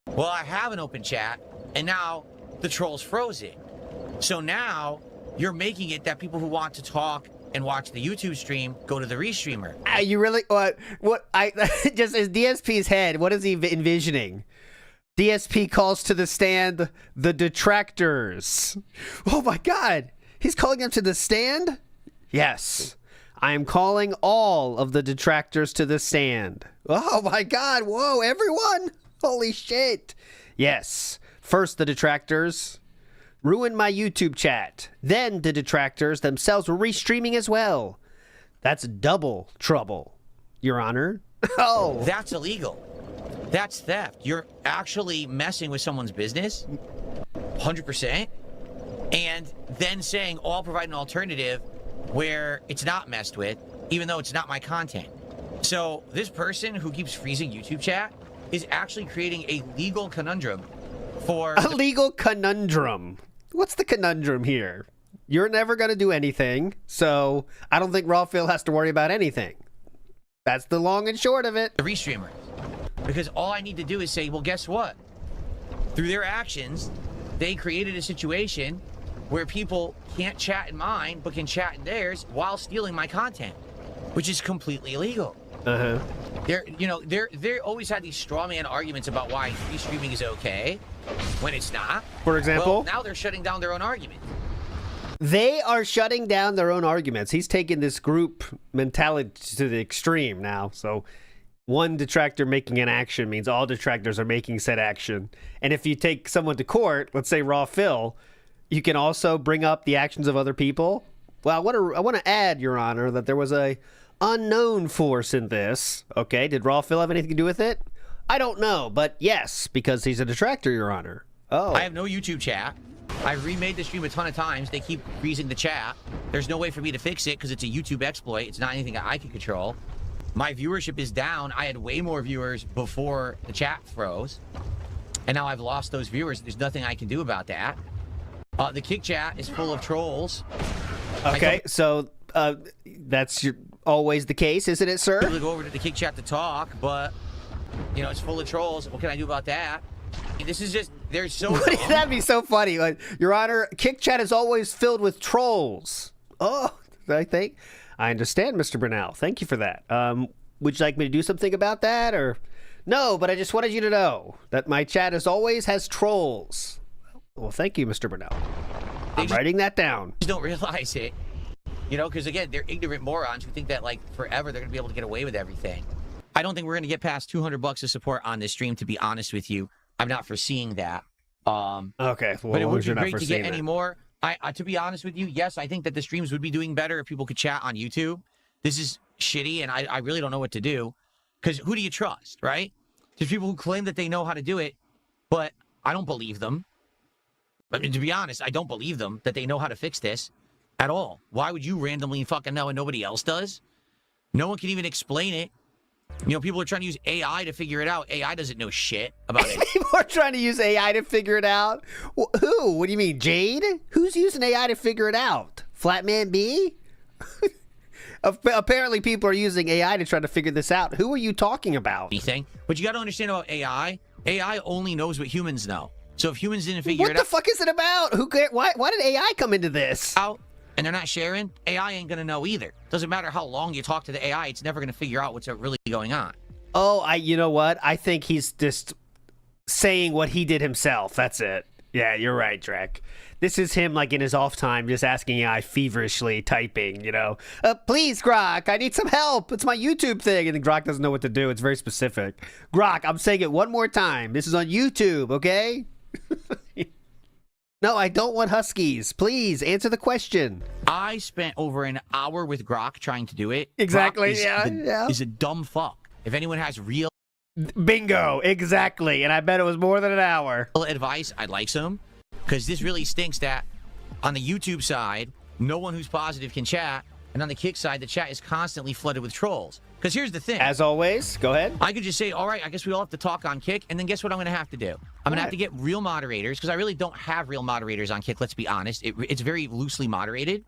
Well, I have an open chat, and now the trolls froze it. So now you're making it that people who want to talk and watch the YouTube stream go to the REEStreamer. You really what I just is DSP's head, what is he envisioning? DSP calls to the stand the detractors. Oh my god. He's calling them to the stand? Yes. I am calling all of the detractors to the stand. Oh my god. Whoa, everyone. Holy shit. Yes. First the detractors ruined my YouTube chat. Then the detractors themselves were restreaming as well. That's double trouble, Your Honor. Oh. That's illegal. That's theft. You're actually messing with someone's business. 100%. And then saying, oh, I'll provide an alternative where it's not messed with, even though it's not my content. So this person who keeps freezing YouTube chat is actually creating a legal conundrum for... A legal conundrum. What's the conundrum here? You're never going to do anything, so I don't think Raw Phil has to worry about anything. That's the long and short of it. The REEStreamer. Because all I need to do is say, well, guess what? Through their actions, they created a situation where people can't chat in mine, but can chat in theirs while stealing my content, which is completely illegal. Uh-huh. They're always had these straw man arguments about why REEStreaming is okay when it's not. For example? Well, now they're shutting down their own argument. They are shutting down their own arguments. He's taking this group mentality to the extreme now. So one detractor making an action means all detractors are making said action. And if you take someone to court, let's say Raw Phil, you can also bring up the actions of other people. Well, I want to add, Your Honor, that there was a unknown force in this. Okay, did Raw Phil have anything to do with it? I don't know, but yes, because he's a detractor, Your Honor. Oh. I have no YouTube chat. I've remade the stream a ton of times. They keep freezing the chat. There's no way for me to fix it because it's a YouTube exploit. It's not anything that I can control. My viewership is down. I had way more viewers before the chat froze. And now I've lost those viewers. There's nothing I can do about that. The kick chat is full of trolls. Okay, so that's always the case, isn't it, sir? To go over to the kick chat to talk, but it's full of trolls. What can I do about that? This is just they're so. That'd be so funny, like, Your Honor. Kick chat is always filled with trolls. Oh, I understand, Mr. Brunel. Thank you for that. Would you like me to do something about that, or no? But I just wanted you to know that my chat always has trolls. Well, thank you, Mr. Brunel. I'm writing that down. Just don't realize it, because again, they're ignorant morons who think that like forever they're gonna be able to get away with everything. I don't think we're gonna get past $200 of support on this stream. To be honest with you, I'm not foreseeing that. Okay, well, but it would be great to get that. any more. To be honest with you, yes, I think that the streams would be doing better if people could chat on YouTube. This is shitty, and I really don't know what to do. Because who do you trust, right? There's people who claim that they know how to do it, but I don't believe them. I mean, to be honest, I don't believe them that they know how to fix this at all. Why would you randomly fucking know and nobody else does? No one can even explain it. People are trying to use AI to figure it out. AI doesn't know shit about it. People are trying to use AI to figure it out? Who? What do you mean, Jade? Who's using AI to figure it out? Flatman B? Apparently people are using AI to try to figure this out. Who are you talking about? Anything. But you got to understand about AI. AI only knows what humans know. So if humans didn't figure it out... What the fuck is it about? Who? Why did AI come into this? and they're not sharing, AI ain't gonna know either. Doesn't matter how long you talk to the AI, it's never gonna figure out what's really going on. Oh, you know what? I think he's just saying what he did himself. That's it. Yeah, you're right, Drek. This is him, like, in his off time, just asking AI feverishly, typing, you know, please, Grok, I need some help. It's my YouTube thing. And then Grok doesn't know what to do. It's very specific. Grok, I'm saying it one more time. This is on YouTube, okay? No, I don't want huskies. Please, answer the question. I spent over an hour with Grok trying to do it. Exactly, Grok is a dumb fuck. If anyone has real bingo, exactly. And I bet it was more than an hour. advice, I'd like some. Because this really stinks that on the YouTube side, no one who's positive can chat. And on the Kick side, the chat is constantly flooded with trolls. Because here's the thing. As always, go ahead. I could just say, all right, I guess we all have to talk on Kick. And then guess what I'm going to have to do? I'm going to have to get real moderators. Because I really don't have real moderators on Kick, let's be honest. It's very loosely moderated,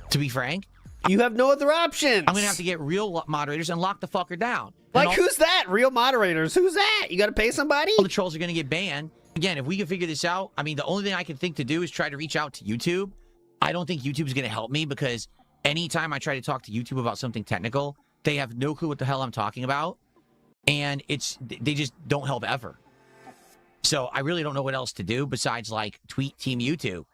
to be frank. You have no other options. I'm going to have to get real moderators and lock the fucker down. Like, who's that? Real moderators? Who's that? You got to pay somebody? All the trolls are going to get banned. Again, if we can figure this out, I mean, the only thing I can think to do is try to reach out to YouTube. I don't think YouTube's going to help me because anytime I try to talk to YouTube about something technical, they have no clue what the hell I'm talking about. And they just don't help ever. So I really don't know what else to do besides, like, tweet Team YouTube.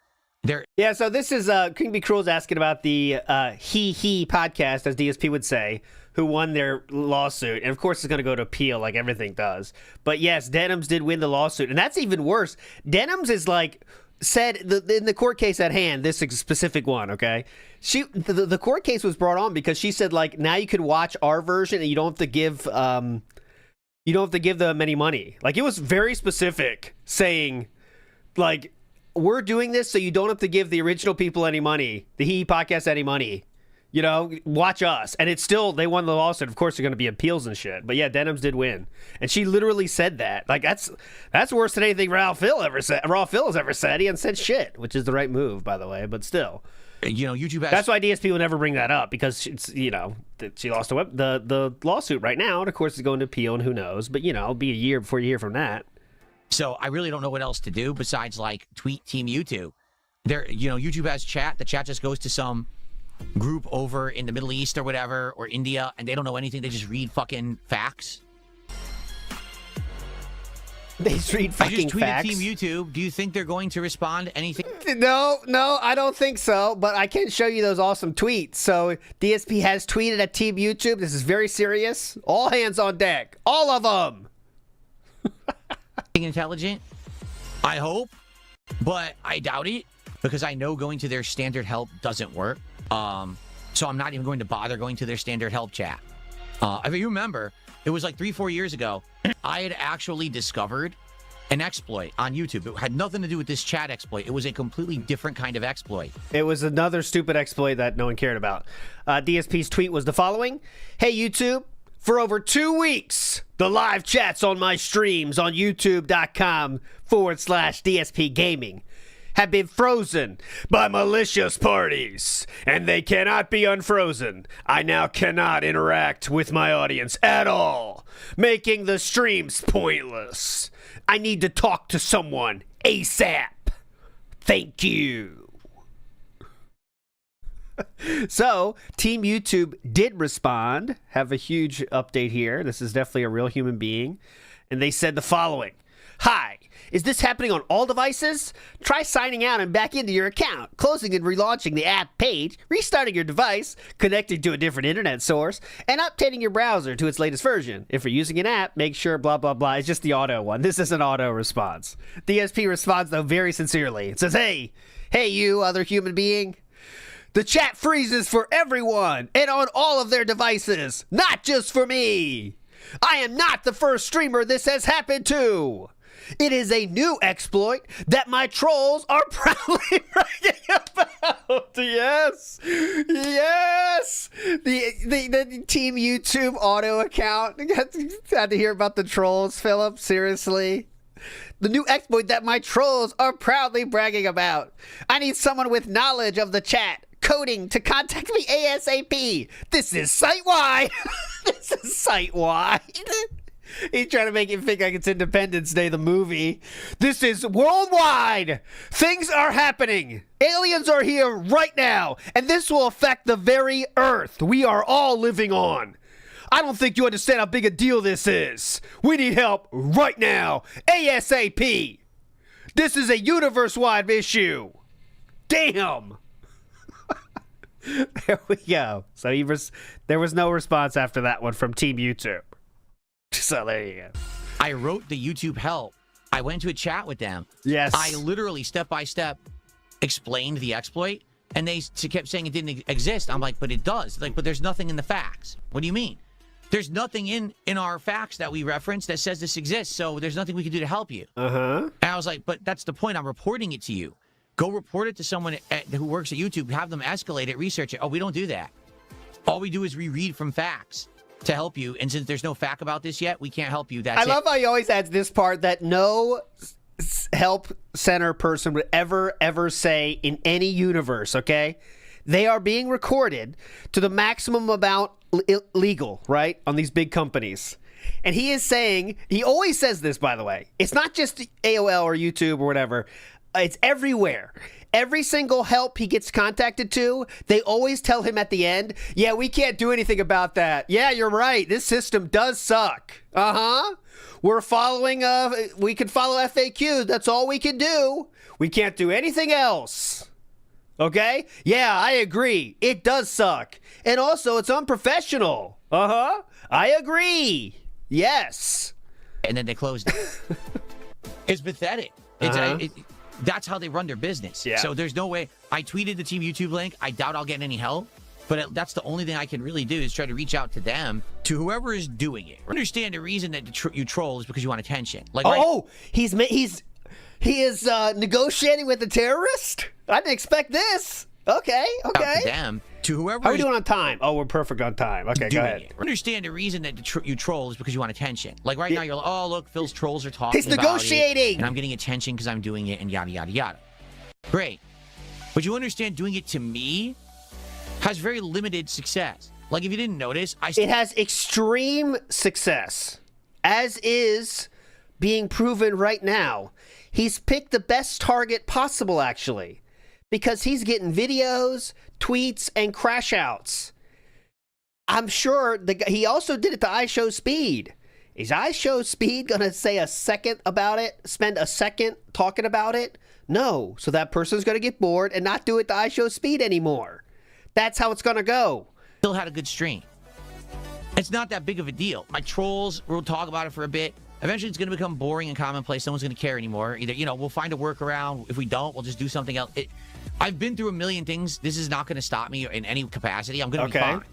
Yeah, so this is King Be Cruel's asking about the he podcast, as DSP would say, who won their lawsuit. And of course it's going to go to appeal like everything does. But yes, Denims did win the lawsuit. And that's even worse. Denims is like said in the court case at hand, this specific one, okay? The court case was brought on because she said, like, now you can watch our version and you don't have to give them any money. Like, it was very specific, saying, like, we're doing this so you don't have to give the original people any money, the He podcast any money. You know, watch us. And it's still, they won the lawsuit. Of course, there are going to be appeals and shit. But yeah, Denims did win. And she literally said that. Like, that's worse than anything Raw Phil has ever said. He hasn't said shit, which is the right move, by the way. But still. You know, YouTube has... That's why DSP will never bring that up, because it's, you know, she lost the lawsuit right now. And of course, it's going to appeal, and who knows. But, you know, it'll be a year before you hear from that. So I really don't know what else to do besides, like, tweet Team YouTube. You know, YouTube has chat. The chat just goes to some group over in the Middle East or whatever, or India, and they don't know anything. They just read fucking facts. They just read fucking facts. I just tweeted Team YouTube. Do you think they're going to respond to anything? No, I don't think so. But I can show you those awesome tweets. So DSP has tweeted at Team YouTube. This is very serious. All hands on deck. All of them. Intelligent? I hope, but I doubt it, because I know going to their standard help doesn't work. So I'm not even going to bother going to their standard help chat. If you remember, it was like 3-4 years ago, I had actually discovered an exploit on YouTube. It had nothing to do with this chat exploit. It was a completely different kind of exploit. It was another stupid exploit that no one cared about. DSP's tweet was the following. Hey, YouTube. For over 2 weeks, the live chats on my streams on youtube.com/DSPgaming have been frozen by malicious parties, and they cannot be unfrozen. I now cannot interact with my audience at all, making the streams pointless. I need to talk to someone ASAP. Thank you. So, Team YouTube did respond, have a huge update here. This is definitely a real human being. And they said the following. Hi, is this happening on all devices? Try signing out and back into your account, closing and relaunching the app page, restarting your device, connecting to a different internet source, and updating your browser to its latest version. If you're using an app, make sure blah, blah, blah. It's just the auto one. This is an auto response. DSP responds, though, very sincerely. It says, hey, you other human being. The chat freezes for everyone and on all of their devices, not just for me. I am not the first streamer this has happened to. It is a new exploit that my trolls are proudly bragging about. Yes. The Team YouTube auto account. Had to hear about the trolls, Philip. Seriously. The new exploit that my trolls are proudly bragging about. I need someone with knowledge of the chat. Coding to contact me ASAP. This is site-wide. This is site-wide. He's trying to make it think like it's Independence Day, the movie. This is worldwide. Things are happening. Aliens are here right now, and this will affect the very Earth we are all living on. I don't think you understand how big a deal this is. We need help right now, ASAP. This is a universe-wide issue. Damn. There we go. So there was no response after that one from Team YouTube. So there you go. I wrote the YouTube help. I went to a chat with them. Yes. I literally step by step explained the exploit, and they kept saying it didn't exist. I'm like, but it does. Like, but there's nothing in the facts. What do you mean? There's nothing in our facts that we reference that says this exists, so there's nothing we can do to help you. Uh-huh. And I was like, but that's the point. I'm reporting it to you. Go report it to someone who works at YouTube. Have them escalate it, research it. Oh, we don't do that. All we do is reread from facts to help you. And since there's no fact about this yet, we can't help you. That's it. I love how he always adds this part that no help center person would ever say in any universe, okay? They are being recorded to the maximum amount legal, right? On these big companies. And he is saying, he always says this, by the way. It's not just AOL or YouTube or whatever. It's everywhere. Every single help he gets contacted to, they always tell him at the end, yeah, we can't do anything about that. Yeah, you're right. This system does suck. Uh-huh. We're following, we can follow FAQs. That's all we can do. We can't do anything else. Okay? Yeah, I agree. It does suck. And also, it's unprofessional. Uh-huh. I agree. Yes. And then they closed it. It's pathetic. That's how they run their business. Yeah. So there's no way. I tweeted the Team YouTube link. I doubt I'll get any help. But that's the only thing I can really do is try to reach out to them, to whoever is doing it. Understand the reason that you troll is because you want attention. Like, he is negotiating with the terrorist? I didn't expect this. Okay. To them, to whoever. How are we doing on time? Oh, we're perfect on time. Okay, go ahead. Understand the reason that you troll is because you want attention. Like right now, you're like, oh, look, Phil's trolls are talking He's about negotiating. it, and I'm getting attention because I'm doing it, and yada, yada, yada. Great. But you understand doing it to me has very limited success. Like, if you didn't notice, it has extreme success, as is being proven right now. He's picked the best target possible, actually, because he's getting videos, tweets, and crash outs. I'm sure he also did it to iShowSpeed. Is iShowSpeed going to say a second about it, spend a second talking about it? No. So that person's going to get bored and not do it to iShowSpeed anymore. That's how it's going to go. Still had a good stream. It's not that big of a deal. My trolls, we'll talk about it for a bit. Eventually, it's going to become boring and commonplace. No one's going to care anymore. Either, we'll find a workaround. If we don't, we'll just do something else. I've been through a million things. This is not going to stop me in any capacity. I'm going to be fine.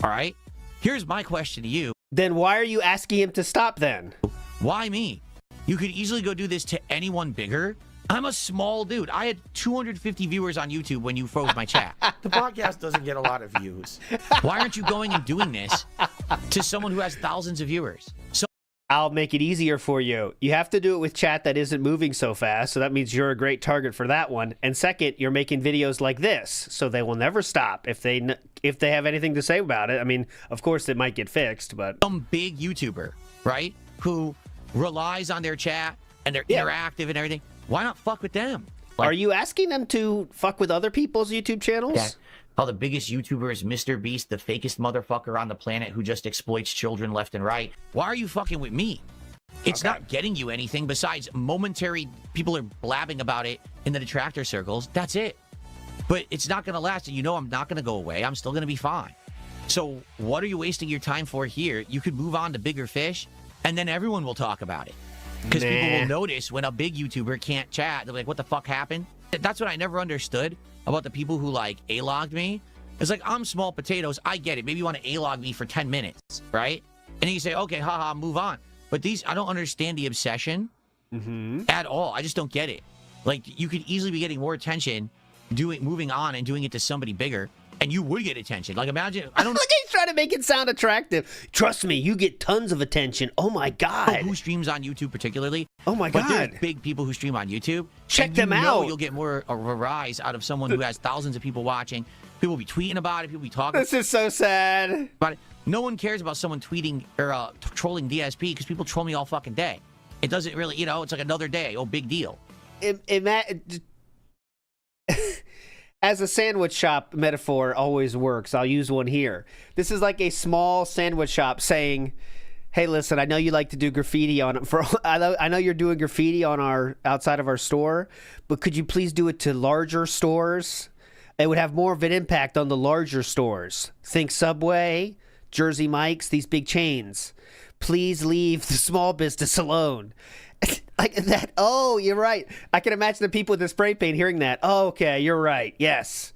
All right? Here's my question to you. Then why are you asking him to stop then? Why me? You could easily go do this to anyone bigger. I'm a small dude. I had 250 viewers on YouTube when you froze my chat. The podcast doesn't get a lot of views. Why aren't you going and doing this to someone who has thousands of viewers? So I'll make it easier for you. You have to do it with chat that isn't moving so fast, so that means you're a great target for that one. And second, you're making videos like this, so they will never stop if they have anything to say about it. I mean, of course, it might get fixed, but some big YouTuber, right, who relies on their chat and they're interactive and everything. Why not fuck with them? Are you asking them to fuck with other people's YouTube channels? Yeah. Oh, the biggest YouTuber is Mr. Beast, the fakest motherfucker on the planet who just exploits children left and right. Why are you fucking with me? It's not getting you anything besides momentary people are blabbing about it in the detractor circles. That's it. But it's not going to last. And I'm not going to go away. I'm still going to be fine. So what are you wasting your time for here? You could move on to bigger fish, and then everyone will talk about it. Because people will notice when a big YouTuber can't chat. They're like, what the fuck happened? That's what I never understood about the people who, A-logged me. It's like, I'm small potatoes. I get it. Maybe you want to A-log me for 10 minutes, right? And then you say, okay, haha, move on. But I don't understand the obsession at all. I just don't get it. Like, you could easily be getting more attention moving on and doing it to somebody bigger. And you would get attention. Like, imagine, I don't know. Look, he's trying to make it sound attractive. Trust me, you get tons of attention. Oh, my God. Who streams on YouTube particularly. Oh, my God. But there's big people who stream on YouTube. Check them out. You'll get more of a rise out of someone who has thousands of people watching. People will be tweeting about it. People will be talking This is so sad. about it. No one cares about someone tweeting or trolling DSP because people troll me all fucking day. It doesn't really, you know, it's like another day. Oh, big deal. As a sandwich shop metaphor always works, I'll use one here. This is like a small sandwich shop saying, hey, listen, I know you like to do graffiti on I know you're doing graffiti on our outside of our store, but could you please do it to larger stores? It would have more of an impact on the larger stores. Think Subway, Jersey Mike's, these big chains. Please leave the small business alone. Like that. Oh, you're right. I can imagine the people with the spray paint hearing that. Oh, okay, you're right. Yes.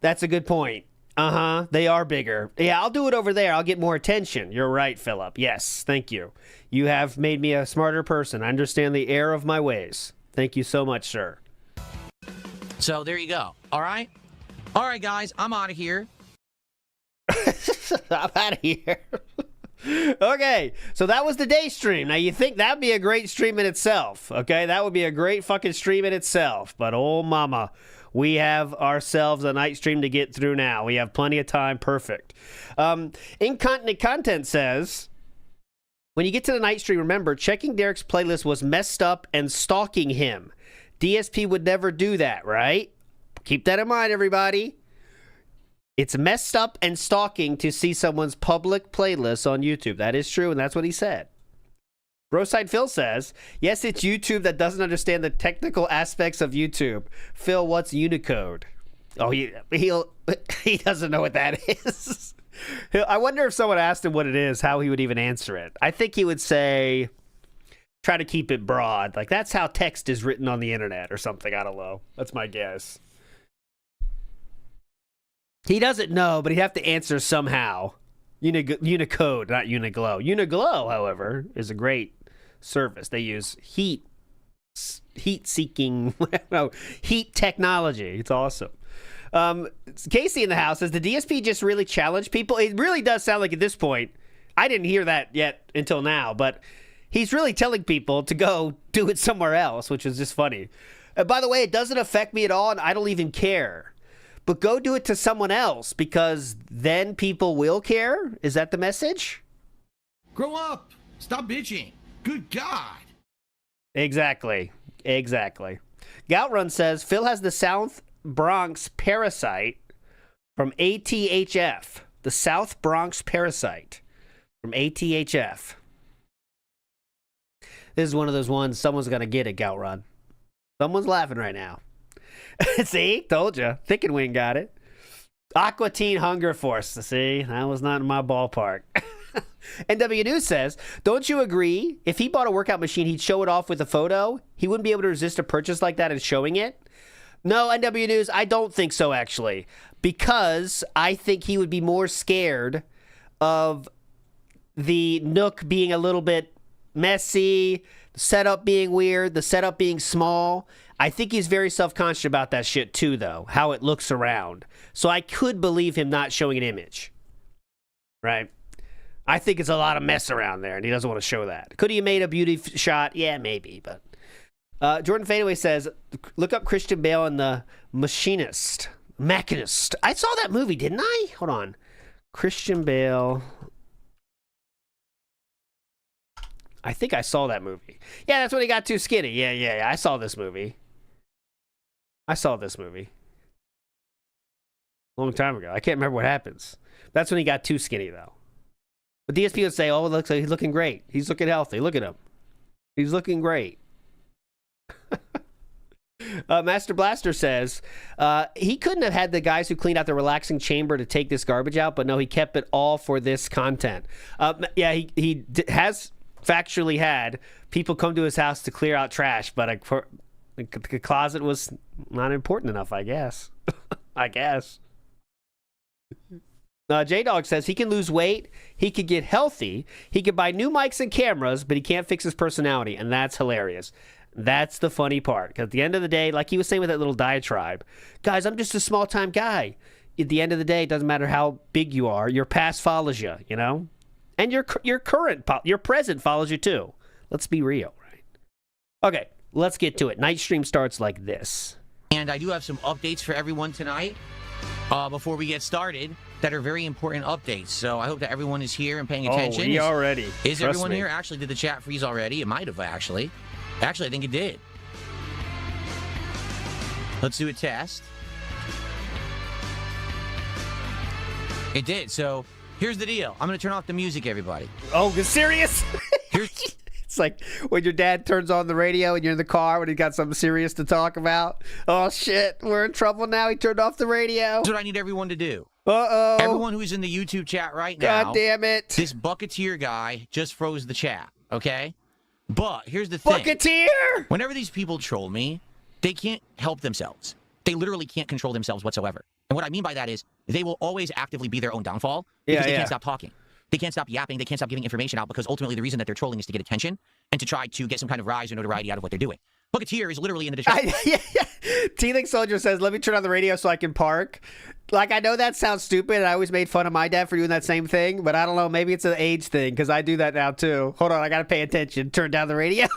That's a good point. Uh-huh. They are bigger. Yeah, I'll do it over there. I'll get more attention. You're right, Philip. Yes, thank you. You have made me a smarter person. I understand the error of my ways. Thank you so much, sir. So there you go. All right? All right, guys. I'm out of here. I'm out of here. Okay, so that was the day stream. Now, you think that'd be a great stream in itself, okay? That would be a great fucking stream in itself. But, oh, mama, we have ourselves a night stream to get through now. We have plenty of time. Perfect. Incontinent Content says, when you get to the night stream, remember, checking Derek's playlist was messed up and stalking him. DSP would never do that, right? Keep that in mind, everybody. It's messed up and stalking to see someone's public playlist on YouTube. That is true, and that's what he said. Broside Phil says, yes, it's YouTube that doesn't understand the technical aspects of YouTube. Phil, what's Unicode? Oh, he doesn't know what that is. I wonder if someone asked him what it is, how he would even answer it. I think he would say, try to keep it broad. Like, that's how text is written on the internet or something. I don't know. That's my guess. He doesn't know, but he'd have to answer somehow. Unicode, not Uniglow. Uniglow, however, is a great service. They use heat-seeking, heat technology. It's awesome. Casey in the house says, the DSP just really challenge people? It really does sound like at this point, I didn't hear that yet until now, but he's really telling people to go do it somewhere else, which is just funny. By the way, it doesn't affect me at all, and I don't even care. But go do it to someone else, because then people will care? Is that the message? Grow up. Stop bitching. Good God. Exactly. Goutrun says, Phil has the South Bronx Parasite from ATHF. The South Bronx Parasite from ATHF. This is one of those ones, someone's going to get it, Goutrun. Someone's laughing right now. See? Told you. Thick and Wing got it. Aqua Teen Hunger Force. See? That was not in my ballpark. NW News says, don't you agree? If he bought a workout machine, he'd show it off with a photo? He wouldn't be able to resist a purchase like that and showing it? No, NW News, I don't think so, actually. Because I think he would be more scared of the Nook being a little bit messy, the setup being weird, the setup being small. I think he's very self-conscious about that shit too, though, how it looks around. So I could believe him not showing an image. Right? I think it's a lot of mess around there, and he doesn't want to show that. Could he have made a beauty shot? Yeah, maybe, but... Jordan Fadeaway says, look up Christian Bale in The Machinist. I saw that movie, didn't I? Hold on. Christian Bale... I think I saw that movie. Yeah, that's when he got too skinny. Yeah. I saw this movie. A long time ago. I can't remember what happens. That's when he got too skinny, though. But DSP would say, oh, it looks like he's looking great. He's looking healthy. Look at him. He's looking great. Master Blaster says, he couldn't have had the guys who cleaned out the relaxing chamber to take this garbage out, but no, he kept it all for this content. Yeah, he has... factually had people come to his house to clear out trash, but the closet was not important enough, I guess. J-Dog says he can lose weight, he could get healthy, he could buy new mics and cameras, but he can't fix his personality, and that's hilarious. That's the funny part, because at the end of the day, like he was saying with that little diatribe, guys, I'm just a small-time guy. At the end of the day, it doesn't matter how big you are, your past follows you, you know? And your present follows you too. Let's be real, right? Okay, let's get to it. Night stream starts like this. And I do have some updates for everyone tonight. Before we get started, that are very important updates. So I hope that everyone is here and paying attention. Oh, we already. Is Trust everyone me. here? Actually, did the chat freeze already? It might have, actually. Actually, I think it did. Let's do a test. It did. So here's the deal. I'm going to turn off the music, everybody. Oh, serious? Here's... It's like when your dad turns on the radio and you're in the car when he got something serious to talk about. Oh, shit. We're in trouble now. He turned off the radio. That's what I need everyone to do. Uh-oh. Everyone who's in the YouTube chat right now. God damn it. This Bucketeer guy just froze the chat, okay? But here's the thing. Bucketeer! Whenever these people troll me, they can't help themselves. They literally can't control themselves whatsoever. And what I mean by that is they will always actively be their own downfall because they can't stop talking. They can't stop yapping. They can't stop giving information out because ultimately the reason that they're trolling is to get attention and to try to get some kind of rise or notoriety out of what they're doing. Bucketeer is literally in the distraction. Teething Soldier says, let me turn on the radio so I can park. Like, I know that sounds stupid, and I always made fun of my dad for doing that same thing, but I don't know, maybe it's an age thing, because I do that now, too. Hold on, I gotta pay attention. Turn down the radio.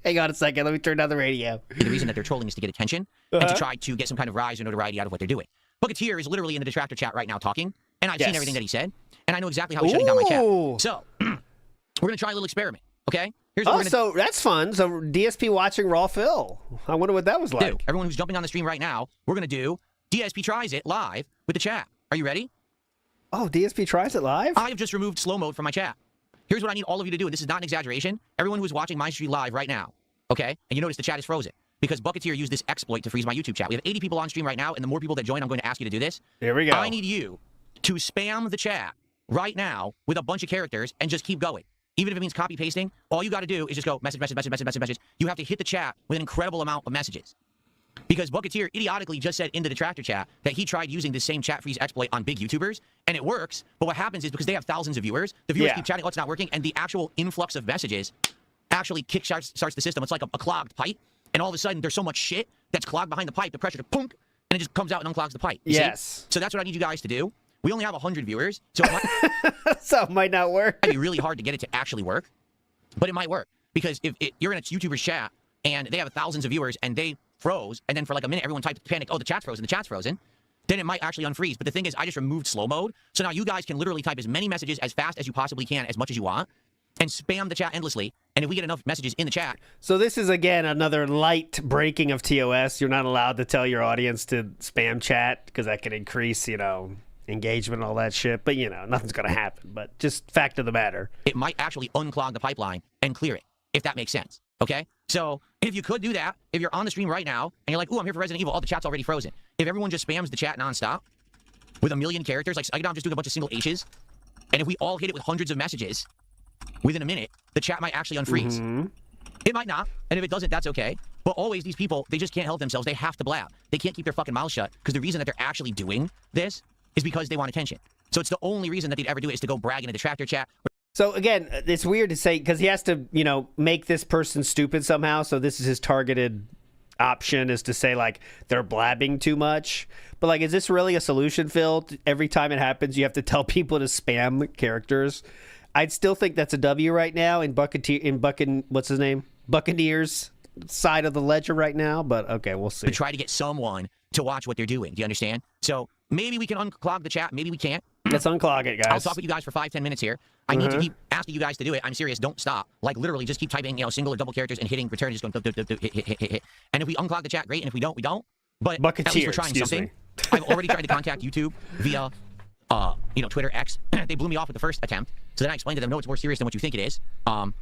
Hang on a second, let me turn down the radio. The reason that they're trolling is to get attention and to try to get some kind of rise or notoriety out of what they're doing. Bucketeer is literally in the distractor chat right now talking, and I've seen everything that he said, and I know exactly how he's shutting down my chat. So, we're going to try a little experiment, okay? Here's what we're gonna so that's fun. So, DSP watching Raw Phil. I wonder what that was like. do. Everyone who's jumping on the stream right now, we're going to do DSP Tries It live with the chat. Are you ready? Oh, DSP tries it live? I have just removed slow mode from my chat. Here's what I need all of you to do, and this is not an exaggeration. Everyone who is watching my stream live right now, okay? And you notice the chat is frozen because Bucketeer used this exploit to freeze my YouTube chat. We have 80 people on stream right now, and the more people that join, I'm going to ask you to do this. Here we go. I need you to spam the chat right now with a bunch of characters and just keep going. Even if it means copy pasting, all you got to do is just go message, message, message, message, message. You have to hit the chat with an incredible amount of messages. Because Bucketeer idiotically just said in the detractor chat that he tried using this same chat freeze exploit on big YouTubers, and it works. But what happens is because they have thousands of viewers, the viewers keep chatting, oh, it's not working, and the actual influx of messages actually kickstarts the system. It's like a clogged pipe, and all of a sudden there's so much shit that's clogged behind the pipe, the pressure to punk, and it just comes out and unclogs the pipe. You see? So that's what I need you guys to do. We only have 100 viewers, so it might, so it might not work. It'd be really hard to get it to actually work, but it might work. Because if you're in a YouTuber's chat, and they have thousands of viewers, and they froze, and then for like a minute everyone typed panic, oh, the chat's frozen, then it might actually unfreeze. But the thing is, I just removed slow mode, so now you guys can literally type as many messages as fast as you possibly can, as much as you want, and spam the chat endlessly. And if we get enough messages in the chat... So this is, again, another light breaking of TOS. You're not allowed to tell your audience to spam chat, because that can increase, you know, engagement and all that shit. But, you know, nothing's going to happen. But just fact of the matter. It might actually unclog the pipeline and clear it, if that makes sense. Okay? So if you could do that, if you're on the stream right now, and you're like, ooh, I'm here for Resident Evil, oh, the chat's already frozen. If everyone just spams the chat nonstop with 1 million characters, like I'm just doing a bunch of single H's, and if we all hit it with hundreds of messages within a minute, the chat might actually unfreeze. It might not, and if it doesn't, that's okay. But always these people, they just can't help themselves. They have to blab. They can't keep their fucking mouths shut, because the reason that they're actually doing this is because they want attention. So it's the only reason that they'd ever do it is to go brag in a detractor chat. So again, it's weird to say, because he has to, you know, make this person stupid somehow. So this is his targeted option, is to say, like, they're blabbing too much. But, like, is this really a solution, Phil? Every time it happens, you have to tell people to spam characters. I'd still think that's a W right now in what's his name? Buccaneers side of the ledger right now. But, okay, we'll see. To try to get someone to watch what they're doing. Do you understand? So maybe we can unclog the chat. Maybe we can't. Let's unclog it, guys. I'll talk with you guys for 5-10 minutes here. I need to keep asking you guys to do it. I'm serious. Don't stop. Like, literally, just keep typing, you know, single or double characters and hitting return. Just going, hit. And if we unclog the chat, great. And if we don't, we don't. But at least we're trying something. I've already tried to contact YouTube via, you know, Twitter, X. They blew me off with the first attempt. So then I explained to them, no, it's more serious than what you think it is.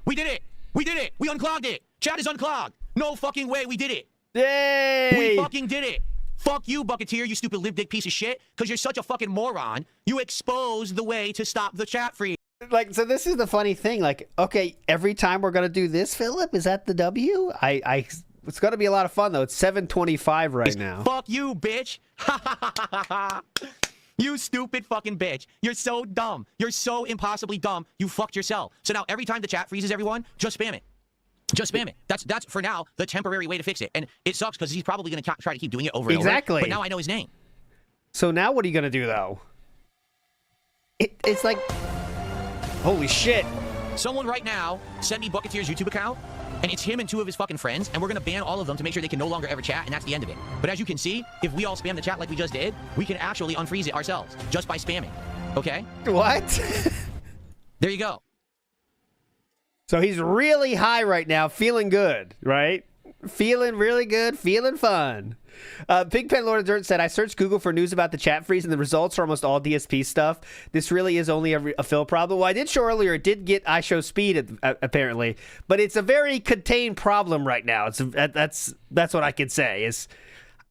We did it. We did it. We unclogged it. Chat is unclogged. No fucking way. We did it. Yay! We fucking did it. Fuck you, Bucketeer, you stupid live dick piece of shit, because you're such a fucking moron. You exposed the way to stop the chat freeze. Like, so this is the funny thing. Like, okay, every time we're gonna do this, Philip, is that the W? It's gonna be a lot of fun though. It's 7:25 right now. Fuck you, bitch. You stupid fucking bitch. You're so dumb. You're so impossibly dumb. You fucked yourself. So now every time the chat freezes, everyone, just spam it. Just spam it. That's for now the temporary way to fix it. And it sucks because he's probably going to try to keep doing it over and over. But now I know his name. So now what are you going to do, though? It's like... Holy shit. Someone right now send me Bucketeer's YouTube account and it's him and 2 of his fucking friends, and we're gonna ban all of them to make sure they can no longer ever chat, and that's the end of it. But as you can see, if we all spam the chat like we just did, we can actually unfreeze it ourselves just by spamming. Okay? What? There you go. So he's really high right now, feeling good, right? Feeling really good, feeling fun. Pigpen Lord of Dirt said, I searched Google for news about the chat freeze, and the results are almost all DSP stuff. This really is only a fill problem. Well, I did show earlier, it did get iShow speed, apparently, but it's a very contained problem right now. That's what I can say.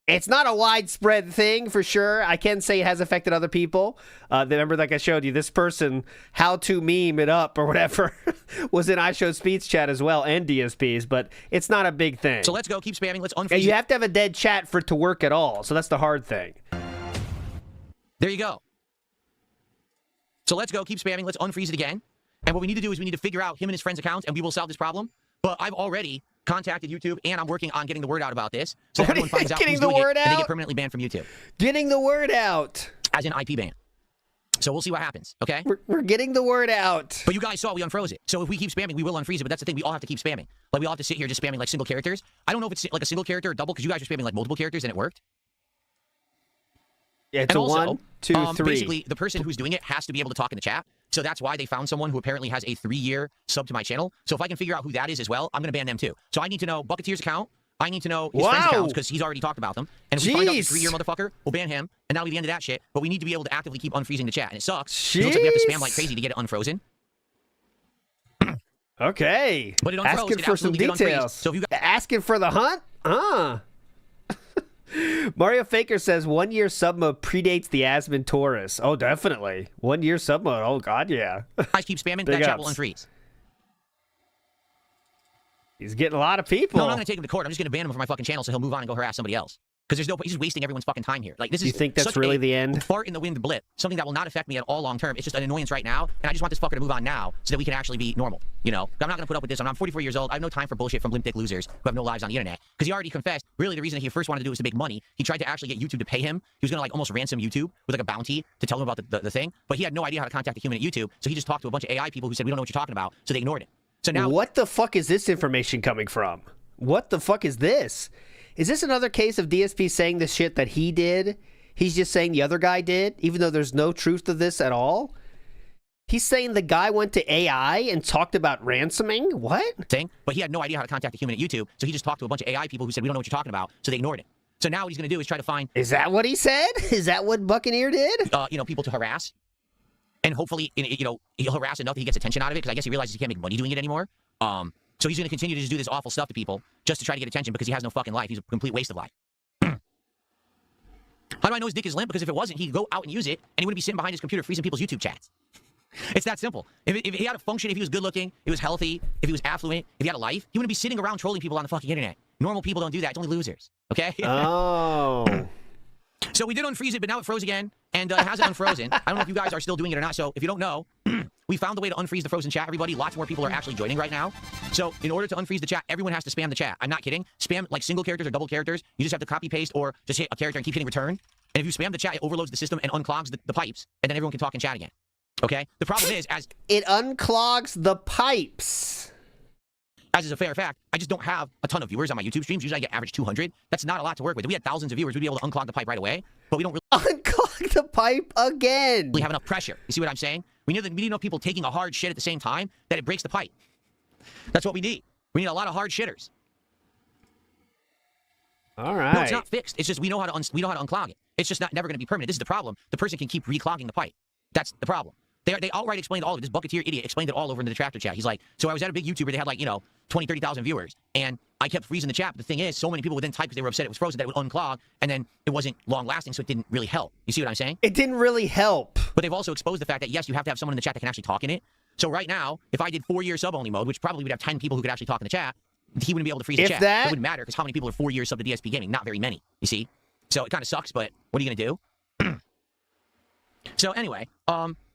It's not a widespread thing for sure. I can say it has affected other people. Remember, like I showed you, this person, how to meme it up or whatever, was in iShow Speed's chat as well, and DSP's, but it's not a big thing. So let's go, keep spamming, let's unfreeze And you it. have to have a dead chat for it to work at all, so that's the hard thing. There you go. So let's go, keep spamming, let's unfreeze it again. And what we need to do is we need to figure out him and his friends' accounts, and we will solve this problem. But I've already contacted YouTube, and I'm working on getting the word out about this, so that everyone finds out who's doing it, and they get permanently banned from YouTube. Getting the word out. As an IP ban. So we'll see what happens, okay? We're getting the word out. But you guys saw we unfroze it. So if we keep spamming, we will unfreeze it, but that's the thing, we all have to keep spamming. Like, we all have to sit here just spamming, like, single characters. I don't know if it's, like, a single character or double, because you guys are spamming, like, multiple characters, and it worked. Yeah, it's and a also, 1, 2, 3. Basically, the person who's doing it has to be able to talk in the chat. So that's why they found someone who apparently has a 3-year sub to my channel. So if I can figure out who that is as well, I'm going to ban them too. So I need to know Bucketeer's account. I need to know his friend's accounts because he's already talked about them. And if we find out this 3-year motherfucker, we'll ban him. And that'll be the end of that shit. But we need to be able to actively keep unfreezing the chat. And it sucks. It looks like we have to spam like crazy to get it unfrozen. Okay. But it unfroze. Asking It for some absolutely did unfreeze. details. So if you guys... Asking for the hunt? Mario Faker says 1 year sub mode predates the Asmon Taurus. Oh, definitely. 1 year sub mode. Oh, God, yeah. guys keep spamming, Big that chat will ups. unfreeze. He's getting a lot of people. No, I'm not going to take him to court. I'm just going to ban him from my fucking channel so he'll move on and go harass somebody else. Because there's no, he's just wasting everyone's fucking time here. Like, this is You think that's such really a the end? fart in the wind blip. Something that will not affect me at all long term. It's just an annoyance right now, and I just want this fucker to move on now so that we can actually be normal. You know? I'm not going to put up with this. I'm 44 years old. I have no time for bullshit from limp dick losers who have no lives on the internet. Because he already confessed, really the reason he first wanted to do was to make money. He tried to actually get YouTube to pay him. He was going to, like, almost ransom YouTube with, like, a bounty to tell him about the thing. But he had no idea how to contact a human at YouTube, so he just talked to a bunch of AI people who said, we don't know what you're talking about, so they ignored it. So now... What the fuck is this information coming from? What the fuck is this? Is this another case of DSP saying the shit that he did? He's just saying the other guy did, even though there's no truth to this at all? He's saying the guy went to AI and talked about ransoming? What? Thing, but he had no idea how to contact a human at YouTube, so he just talked to a bunch of AI people who said, we don't know what you're talking about, so they ignored it. So now what he's going to do is try to find... Is that what he said? Is that what Buccaneer did? You know, people to harass. And hopefully, you know, he'll harass enough that he gets attention out of it, because I guess he realizes he can't make money doing it anymore. So he's going to continue to just do this awful stuff to people just to try to get attention because he has no fucking life. He's a complete waste of life. How do I know his dick is limp? Because if it wasn't, he'd go out and use it, and he wouldn't be sitting behind his computer freezing people's YouTube chats. It's that simple. If he had a function, if he was good looking, if he was healthy, if he was affluent, if he had a life, he wouldn't be sitting around trolling people on the fucking internet. Normal people don't do that. It's only losers. Okay? Oh. So we did unfreeze it, but now it froze again, and it hasn't unfrozen. I don't know if you guys are still doing it or not, so if you don't know, we found the way to unfreeze the frozen chat, everybody. Lots more people are actually joining right now. So in order to unfreeze the chat, everyone has to spam the chat. I'm not kidding. Spam like single characters or double characters. You just have to copy paste or just hit a character and keep hitting return. And if you spam the chat, it overloads the system and unclogs the pipes, and then everyone can talk and chat again. Okay? The problem is, It unclogs the pipes. As is a fair fact, I just don't have a ton of viewers on my YouTube streams. Usually I get average 200. That's not a lot to work with. If we had thousands of viewers, we'd be able to unclog the pipe right away. But we don't really Unclog the pipe again. have enough pressure. You see what I'm saying? We need enough people taking a hard shit at the same time that it breaks the pipe. That's what we need. We need a lot of hard shitters. All right. No, it's not fixed. It's just we know how to unclog it. It's just never going to be permanent. This is the problem. The person can keep reclogging the pipe. That's the problem. They outright explained all of it. This Bucketeer idiot explained it all over in the detractor chat. He's like, so I was at a big YouTuber. They had like, 20, 30,000 viewers. And I kept freezing the chat. But the thing is, so many people would then type because they were upset it was frozen that it would unclog. And then it wasn't long lasting, so it didn't really help. You see what I'm saying? It didn't really help. But they've also exposed the fact that, yes, you have to have someone in the chat that can actually talk in it. So right now, if I did 4-year sub-only mode, which probably would have 10 people who could actually talk in the chat, he wouldn't be able to freeze the chat. It wouldn't matter because how many people are 4 years sub to DSP Gaming? Not very many, you see? So it kind of sucks, but what are you going to do? So anyway,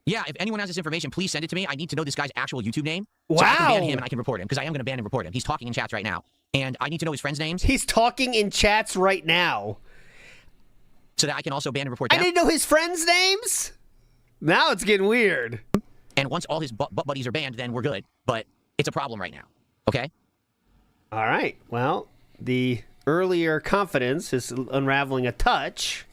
yeah, if anyone has this information, please send it to me. I need to know this guy's actual YouTube name. Wow. So I can ban him and I can report him, because I am going to ban and report him. He's talking in chats right now. And I need to know his friends' names. He's talking in chats right now. So that I can also ban and report them. I didn't know his friends' names? Now it's getting weird. And once all his butt buddies are banned, then we're good. But it's a problem right now. Okay? All right. Well, the earlier confidence is unraveling a touch.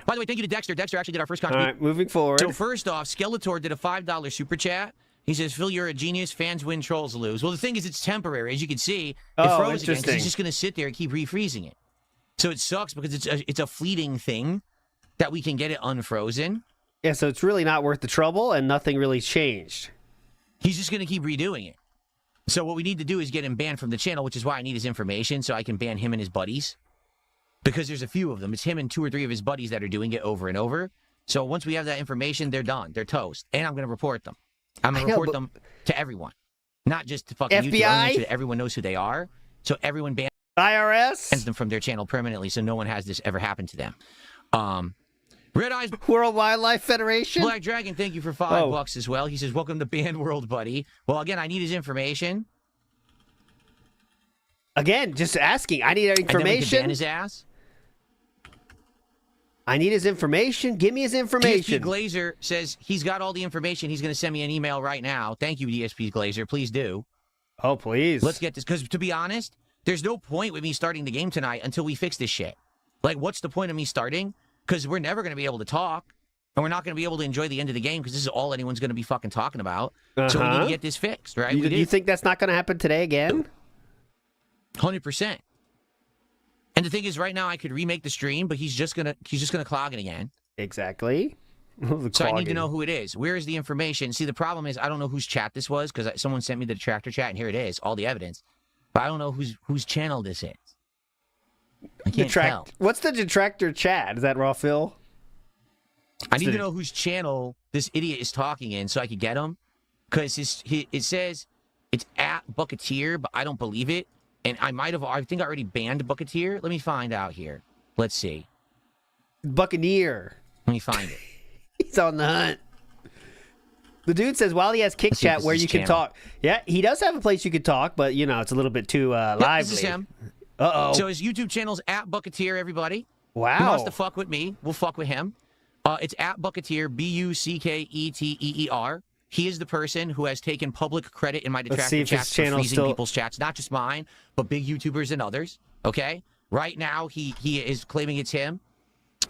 By the way, thank you to Dexter. Dexter actually did our first All contribution. right, moving forward. So first off, Skeletor did a $5 super chat. He says, Phil, you're a genius. Fans win, trolls lose. Well, the thing is, it's temporary. As you can see, it froze again because he's just going to sit there and keep refreezing it. So it sucks because it's a fleeting thing that we can get it unfrozen. Yeah, so it's really not worth the trouble, and nothing really changed. He's just going to keep redoing it. So what we need to do is get him banned from the channel, which is why I need his information so I can ban him and his buddies. Because there's a few of them. It's him and 2 or 3 of his buddies that are doing it over and over. So once we have that information, they're done. They're toast. And I'm going to report them. I'm going to report them to everyone. Not just to fucking YouTube. I'm gonna make sure everyone knows who they are. So everyone bans IRS? them from their channel permanently so no one has this ever happen to them. Red Eyes World Wildlife Federation? Black Dragon, thank you for $5 as well. He says, welcome to Band World, buddy. Well, again, I need his information. Again, just asking. I need And then we can information. ban his ass. I need his information. Give me his information. DSP Glazer says he's got all the information. He's going to send me an email right now. Thank you, DSP Glazer. Please do. Oh, please. Let's get this. Because to be honest, there's no point with me starting the game tonight until we fix this shit. Like, what's the point of me starting? Because we're never going to be able to talk. And we're not going to be able to enjoy the end of the game because this is all anyone's going to be fucking talking about. So we need to get this fixed, right? You think that's not going to happen today again? 100%. And the thing is, right now I could remake the stream, but he's just gonna clog it again. Exactly. So I need to know who it is. Where is the information? See, the problem is I don't know whose chat this was because someone sent me the detractor chat, and here it is, all the evidence. But I don't know whose channel this is. I can't tell. What's the detractor chat? Is that Raw Phil? I need to know whose channel this idiot is talking in so I could get him. Because it says it's at Bucketeer, but I don't believe it. And I think I already banned Bucketeer. Let me find out here. Let's see. Buccaneer. Let me find it. He's on the hunt. The dude says while he has Kick Chat where you can talk. Yeah, he does have a place you could talk, but, you know, it's a little bit too lively. This is him. Uh-oh. So his YouTube channel's at Bucketeer, everybody. Wow. Who wants to fuck with me? We'll fuck with him. It's at Bucketeer, Bucketeer. He is the person who has taken public credit in my detractor chats for freezing people's chats, not just mine, but big YouTubers and others. Okay? Right now, he is claiming it's him.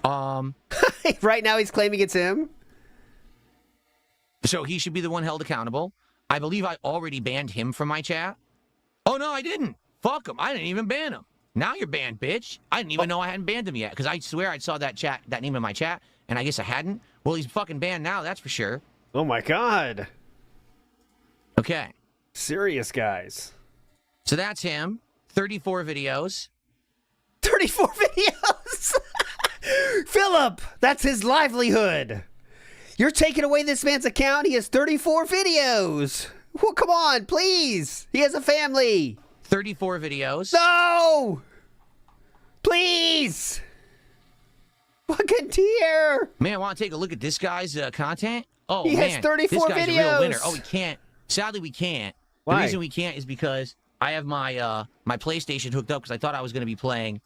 Right now, he's claiming it's him? So he should be the one held accountable. I believe I already banned him from my chat. Oh, no, I didn't. Fuck him. I didn't even ban him. Now you're banned, bitch. I didn't even know I hadn't banned him yet, because I swear I saw that name in my chat, and I guess I hadn't. Well, he's fucking banned now, that's for sure. Oh, my God. Okay. Serious guys. So that's him. 34 videos. 34 videos? Philip, that's his livelihood. You're taking away this man's account. He has 34 videos. Well, come on, please. He has a family. 34 videos. No! Please! Bucketeer! Man, I want to take a look at this guy's content. Oh, he man. has 34 this guy's videos. A real winner. Oh, we can't. Sadly, we can't. Why? The reason we can't is because I have my my PlayStation hooked up because I thought I was going to be playing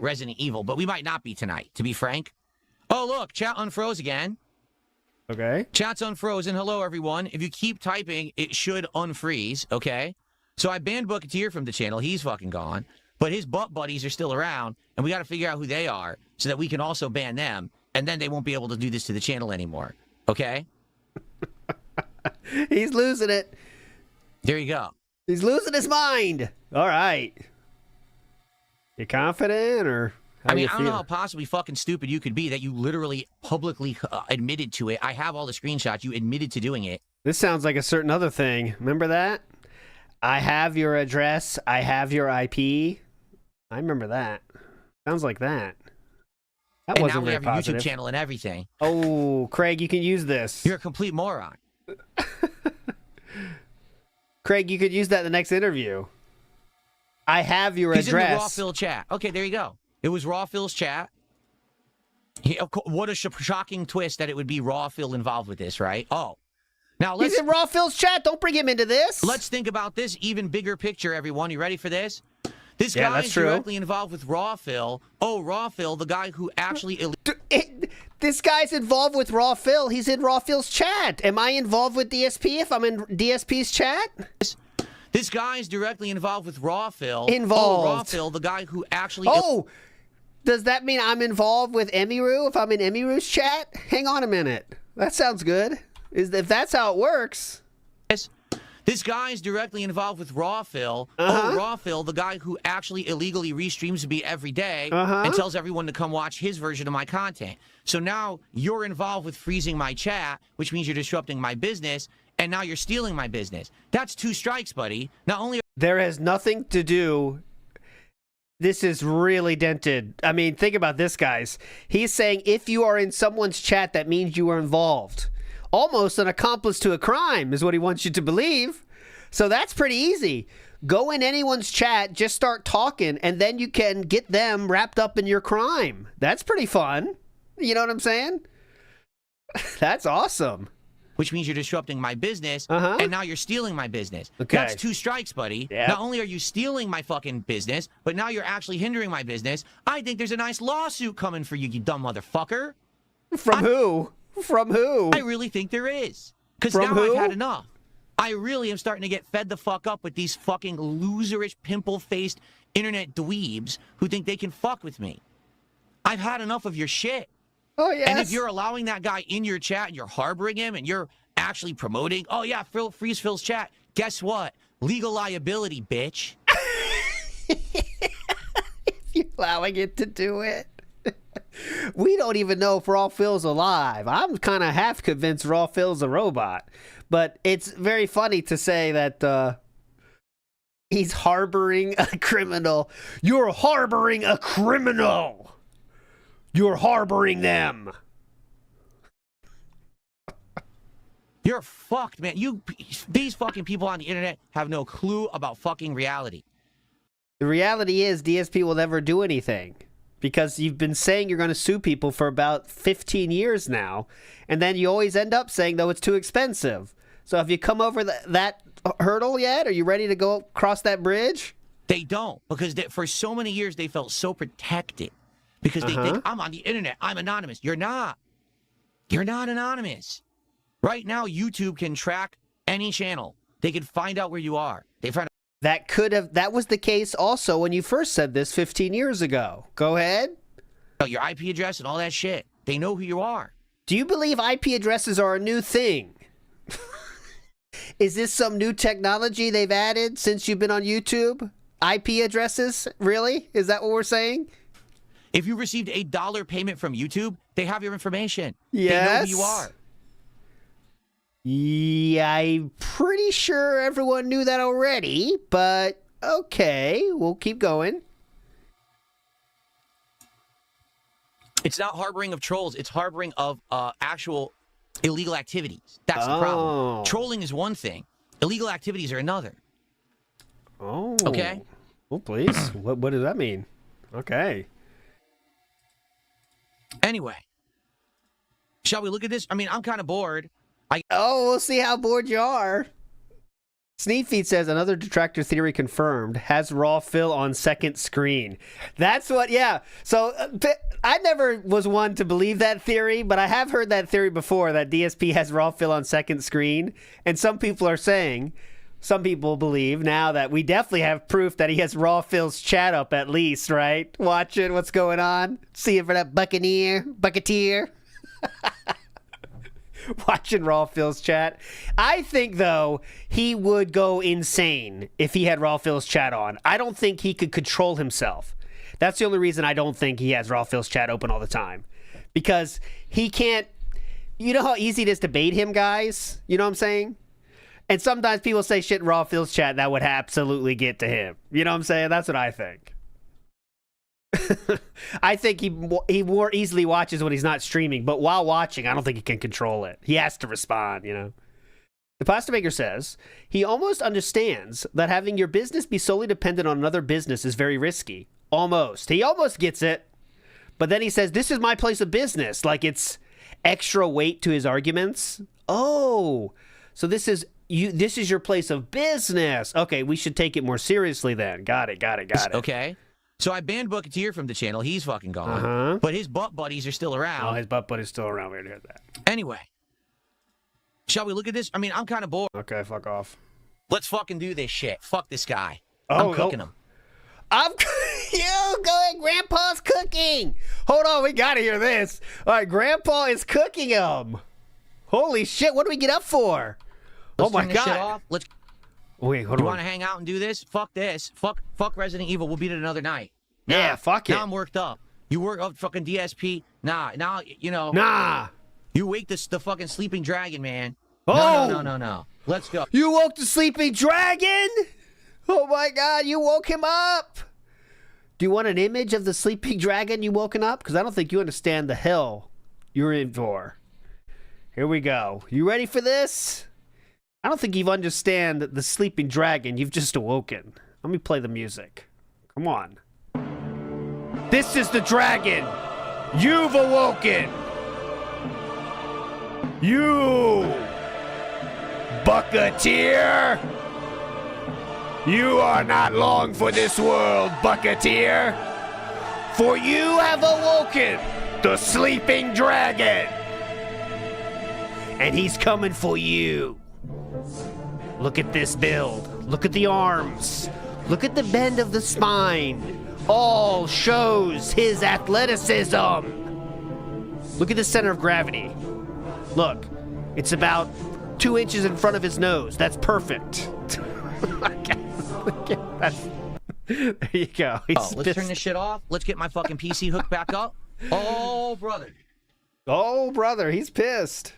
Resident Evil, but we might not be tonight, to be frank. Oh, look, chat unfroze again. Okay. Chat's unfrozen. Hello, everyone. If you keep typing, it should unfreeze, okay? So I banned Bucketeer from the channel. He's fucking gone. But his butt buddies are still around, and we got to figure out who they are so that we can also ban them, and then they won't be able to do this to the channel anymore, okay? He's losing it. There you go. He's losing his mind. All right. You confident, or how I mean, you I don't know feel? how possibly fucking stupid you could be that you literally publicly admitted to it. I have all the screenshots. You admitted to doing it. This sounds like a certain other thing. Remember that? I have your address. I have your IP. I remember that. Sounds like that. That And wasn't now we very have a positive. YouTube channel and everything. Oh, Craig, you can use this. You're a complete moron. Craig, you could use that in the next interview. I have your He's address. in the Raw Phil chat. Okay, there you go. It was Raw Phil's chat. What a shocking twist that it would be Raw Phil involved with this, right? Oh. Now let's He's in Raw Phil's chat. Don't bring him into this. Let's think about this even bigger picture, everyone. You ready for this? This Yeah, guy that's is true. directly involved with Raw Phil. Oh, Raw Phil, the guy who actually... This guy's involved with Raw Phil. He's in Raw Phil's chat. Am I involved with DSP if I'm in DSP's chat? This guy is directly involved with Raw Phil. Involved. Oh, Raw Phil, the guy who actually... Oh, does that mean I'm involved with Emiru if I'm in Emiru's chat? Hang on a minute. That sounds good. If that's how it works. This guy is directly involved with Raw Phil. Oh, Raw Phil, the guy who actually illegally restreams me every day and tells everyone to come watch his version of my content. So now you're involved with freezing my chat, which means you're disrupting my business, and now you're stealing my business. That's 2 strikes, buddy. Not only... There has nothing to do... This is really dented. I mean, think about this, guys. He's saying if you are in someone's chat, that means you are involved. Almost an accomplice to a crime is what he wants you to believe. So that's pretty easy. Go in anyone's chat, just start talking, and then you can get them wrapped up in your crime. That's pretty fun. You know what I'm saying? That's awesome. Which means you're disrupting my business, and now you're stealing my business. Okay. That's 2 strikes, buddy. Yep. Not only are you stealing my fucking business, but now you're actually hindering my business. I think there's a nice lawsuit coming for you, you dumb motherfucker. From who? From who? I really think there is. Because now I've had enough. I really am starting to get fed the fuck up with these fucking loserish, pimple-faced internet dweebs who think they can fuck with me. I've had enough of your shit. Oh, yes. And if you're allowing that guy in your chat and you're harboring him and you're actually promoting, oh yeah, freeze Phil's chat, guess what? Legal liability, bitch. You're allowing it to do it. We don't even know if Raw Phil's alive. I'm kind of half convinced Raw Phil's a robot. But it's very funny to say that he's harboring a criminal. You're harboring a criminal. You're harboring them. You're fucked, man. These fucking people on the internet have no clue about fucking reality. The reality is DSP will never do anything. Because you've been saying you're going to sue people for about 15 years now. And then you always end up saying, though, it's too expensive. So have you come over that hurdle yet? Are you ready to go cross that bridge? They don't. Because for so many years, they felt so protected. Because they think, I'm on the internet. I'm anonymous. You're not. You're not anonymous. Right now, YouTube can track any channel. They can find out where you are. They find That was the case also when you first said this 15 years ago. Go ahead. Your IP address and all that shit. They know who you are. Do you believe IP addresses are a new thing? Is this some new technology they've added since you've been on YouTube? IP addresses? Really? Is that what we're saying? If you received a $1 payment from YouTube, they have your information. Yes. They know who you are. Yeah, I'm pretty sure everyone knew that already, but okay, we'll keep going. It's not harboring of trolls. It's harboring of actual illegal activities. That's the problem. Trolling is one thing. Illegal activities are another. Oh. Okay? Well, please. What does that mean? Okay. Anyway. Shall we look at this? I mean, I'm kind of bored. We'll see how bored you are. Sneakfeed says, another detractor theory confirmed. Has Raw Phil on second screen. That's what, yeah. So, I never was one to believe that theory, but I have heard that theory before, that DSP has Raw Phil on second screen. And some people are saying, some people believe now that we definitely have proof that he has Raw Phil's chat up at least, right? Watching what's going on. Seeing for that bucketeer. Watching Raw Phil's chat. I think, though, he would go insane if he had Raw Phil's chat on. I don't think he could control himself. That's the only reason I don't think he has Raw Phil's chat open all the time. Because he can't... You know how easy it is to bait him, guys? You know what I'm saying? And sometimes people say shit in Raw Phil's chat that would absolutely get to him. You know what I'm saying? That's what I think. I think he more easily watches when he's not streaming, but while watching, I don't think he can control it. He has to respond, you know. The Pasta Maker says, he almost understands that having your business be solely dependent on another business is very risky. Almost. He almost gets it. But then he says, this is my place of business. Like it's extra weight to his arguments. Oh, so this is your place of business. Okay, we should take it more seriously then. Got it. Okay. So I banned Bucketeer from the channel. He's fucking gone. But his butt buddies are still around. Oh, his butt buddy's still around. We already heard that. Anyway. Shall we look at this? I mean, I'm kind of bored. Okay, fuck off. Let's fucking do this shit. Fuck this guy. Oh, I'm cooking him. You go ahead, Grandpa's cooking. Hold on, we gotta hear this. All right, Grandpa is cooking him. Holy shit, what do we get up for? Let's oh my turn this god. shit off. Let's. Wait, hold You on. want to hang out and do this? Fuck this. Fuck Resident Evil. We'll beat it another night. Yeah, fuck it. Now I'm worked up. You work up fucking DSP. Nah, now you know. Nah. You wake the fucking sleeping dragon, man. Oh. No. Let's go. You woke the sleeping dragon? Oh my god, you woke him up. Do you want an image of the sleeping dragon you woken up? Because I don't think you understand the hell you're in for. Here we go. You ready for this? I don't think you understand the sleeping dragon you've just awoken. Let me play the music. Come on. This is the dragon you've awoken. You, Bucketeer. You are not long for this world, Bucketeer. For you have awoken the sleeping dragon. And he's coming for you. Look at this build. Look at the arms. Look at the bend of the spine. All shows his athleticism. Look at the center of gravity. Look, it's about 2 inches in front of his nose. That's perfect. There you go. Let's turn this shit off. Let's get my fucking PC hooked back up. Oh, brother. Oh, brother, he's pissed.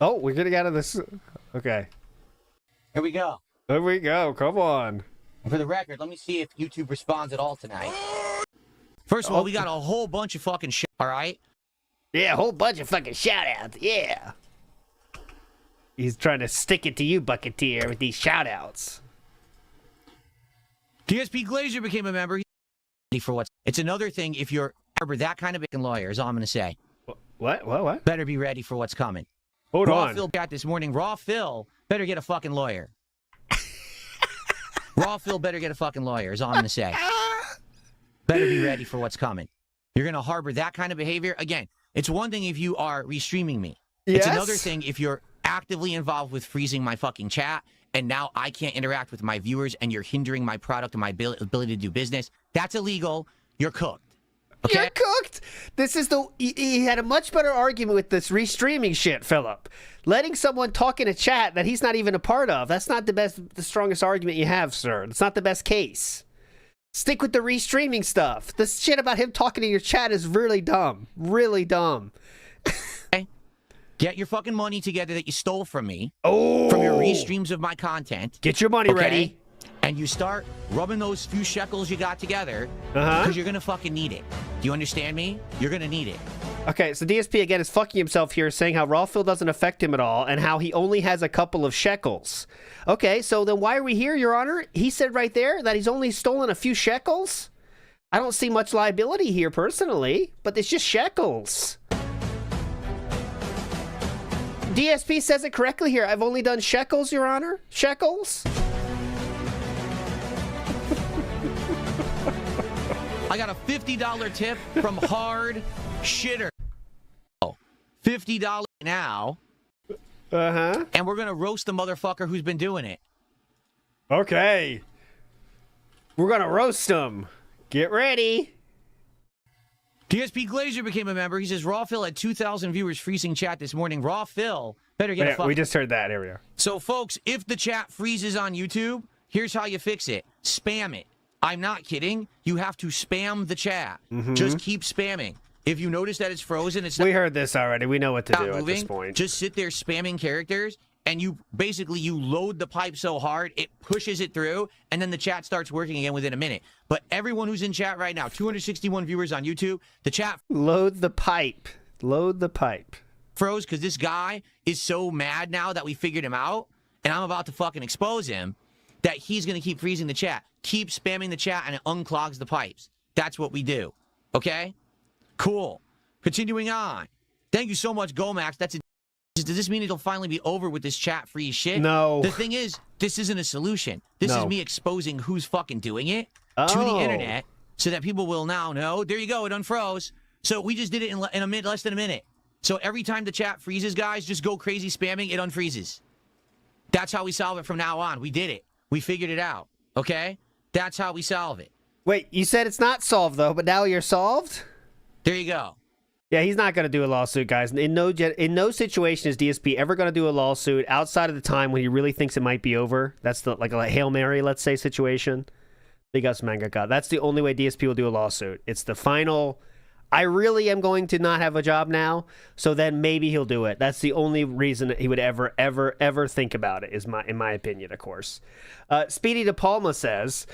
Oh, we're getting out of this. Okay. Here we go. There we go. Come on. For the record, let me see if YouTube responds at all tonight. First of all, we got a whole bunch of fucking shit, all right? Yeah, a whole bunch of fucking shout-outs. Yeah. He's trying to stick it to you, Bucketeer, with these shout-outs. DSP Glazer became a member. For what's it's another thing if you're that kind of fucking lawyer, is all I'm going to say. What? Better be ready for what's coming. Hold Raw on. Phil got this morning. Raw Phil better get a fucking lawyer. Raw Phil better get a fucking lawyer, is all I'm going to say. Better be ready for what's coming. You're going to harbor that kind of behavior. Again, it's one thing if you are restreaming me. Yes? It's another thing if you're actively involved with freezing my fucking chat, and now I can't interact with my viewers, and you're hindering my product and my ability to do business. That's illegal. You're cooked. Okay? You're cooked. This is the. He had a much better argument with this restreaming shit, Philip. Letting someone talk in a chat that he's not even a part of. That's not the strongest argument you have, sir. It's not the best case. Stick with the restreaming stuff. This shit about him talking in your chat is really dumb. Really dumb. Okay? Get your fucking money together that you stole from me. Oh. From your restreams of my content. Get your money ready. And you start rubbing those few shekels you got together. Uh-huh. Because you're going to fucking need it. Do you understand me? You're going to need it. Okay, so DSP again is fucking himself here, saying how raw fill doesn't affect him at all and how he only has a couple of shekels. Okay, so then why are we here, Your Honor? He said right there that he's only stolen a few shekels? I don't see much liability here personally, but it's just shekels. DSP says it correctly here. I've only done shekels, Your Honor. Shekels? I got a $50 tip from Hard Shitter. Oh, $50 now. Uh-huh. And we're going to roast the motherfucker who's been doing it. Okay. We're gonna roast him. Get ready. DSP Glazer became a member. He says, Raw Phil had 2,000 viewers freezing chat this morning. Raw Phil better get a fuck. We just heard that. Here we go. So, folks, if the chat freezes on YouTube, here's how you fix it. Spam it. I'm not kidding. You have to spam the chat. Just keep spamming. If you notice that it's frozen, it's not We heard this already. We know what to do moving. at this point. Just sit there spamming characters, and you load the pipe so hard, it pushes it through, and then the chat starts working again within a minute. But everyone who's in chat right now, 261 viewers on YouTube, the chat Load the pipe. Load the pipe. froze because this guy is so mad now that we figured him out, and I'm about to fucking expose him, that he's going to keep freezing the chat. Keep spamming the chat, and it unclogs the pipes. That's what we do. Okay? Cool. Continuing on. Thank you so much, Gomax. Does this mean it'll finally be over with this chat freeze shit? No. The thing is, this isn't a solution. This No. is me exposing who's fucking doing it to the internet so that people will now know. There you go. It unfroze. So we just did it in less than a minute. So every time the chat freezes, guys, just go crazy spamming, it unfreezes. That's how we solve it from now on. We did it. We figured it out. Okay? That's how we solve it. Wait, you said it's not solved, though, but now you're solved? There you go. Yeah, he's not going to do a lawsuit, guys. In no situation is DSP ever going to do a lawsuit outside of the time when he really thinks it might be over. That's the like a Hail Mary, let's say, situation. Big ups, Mangaka. That's the only way DSP will do a lawsuit. It's the final, I really am going to not have a job now, so then maybe he'll do it. That's the only reason that he would ever think about it, in my opinion, of course. Speedy De Palma says,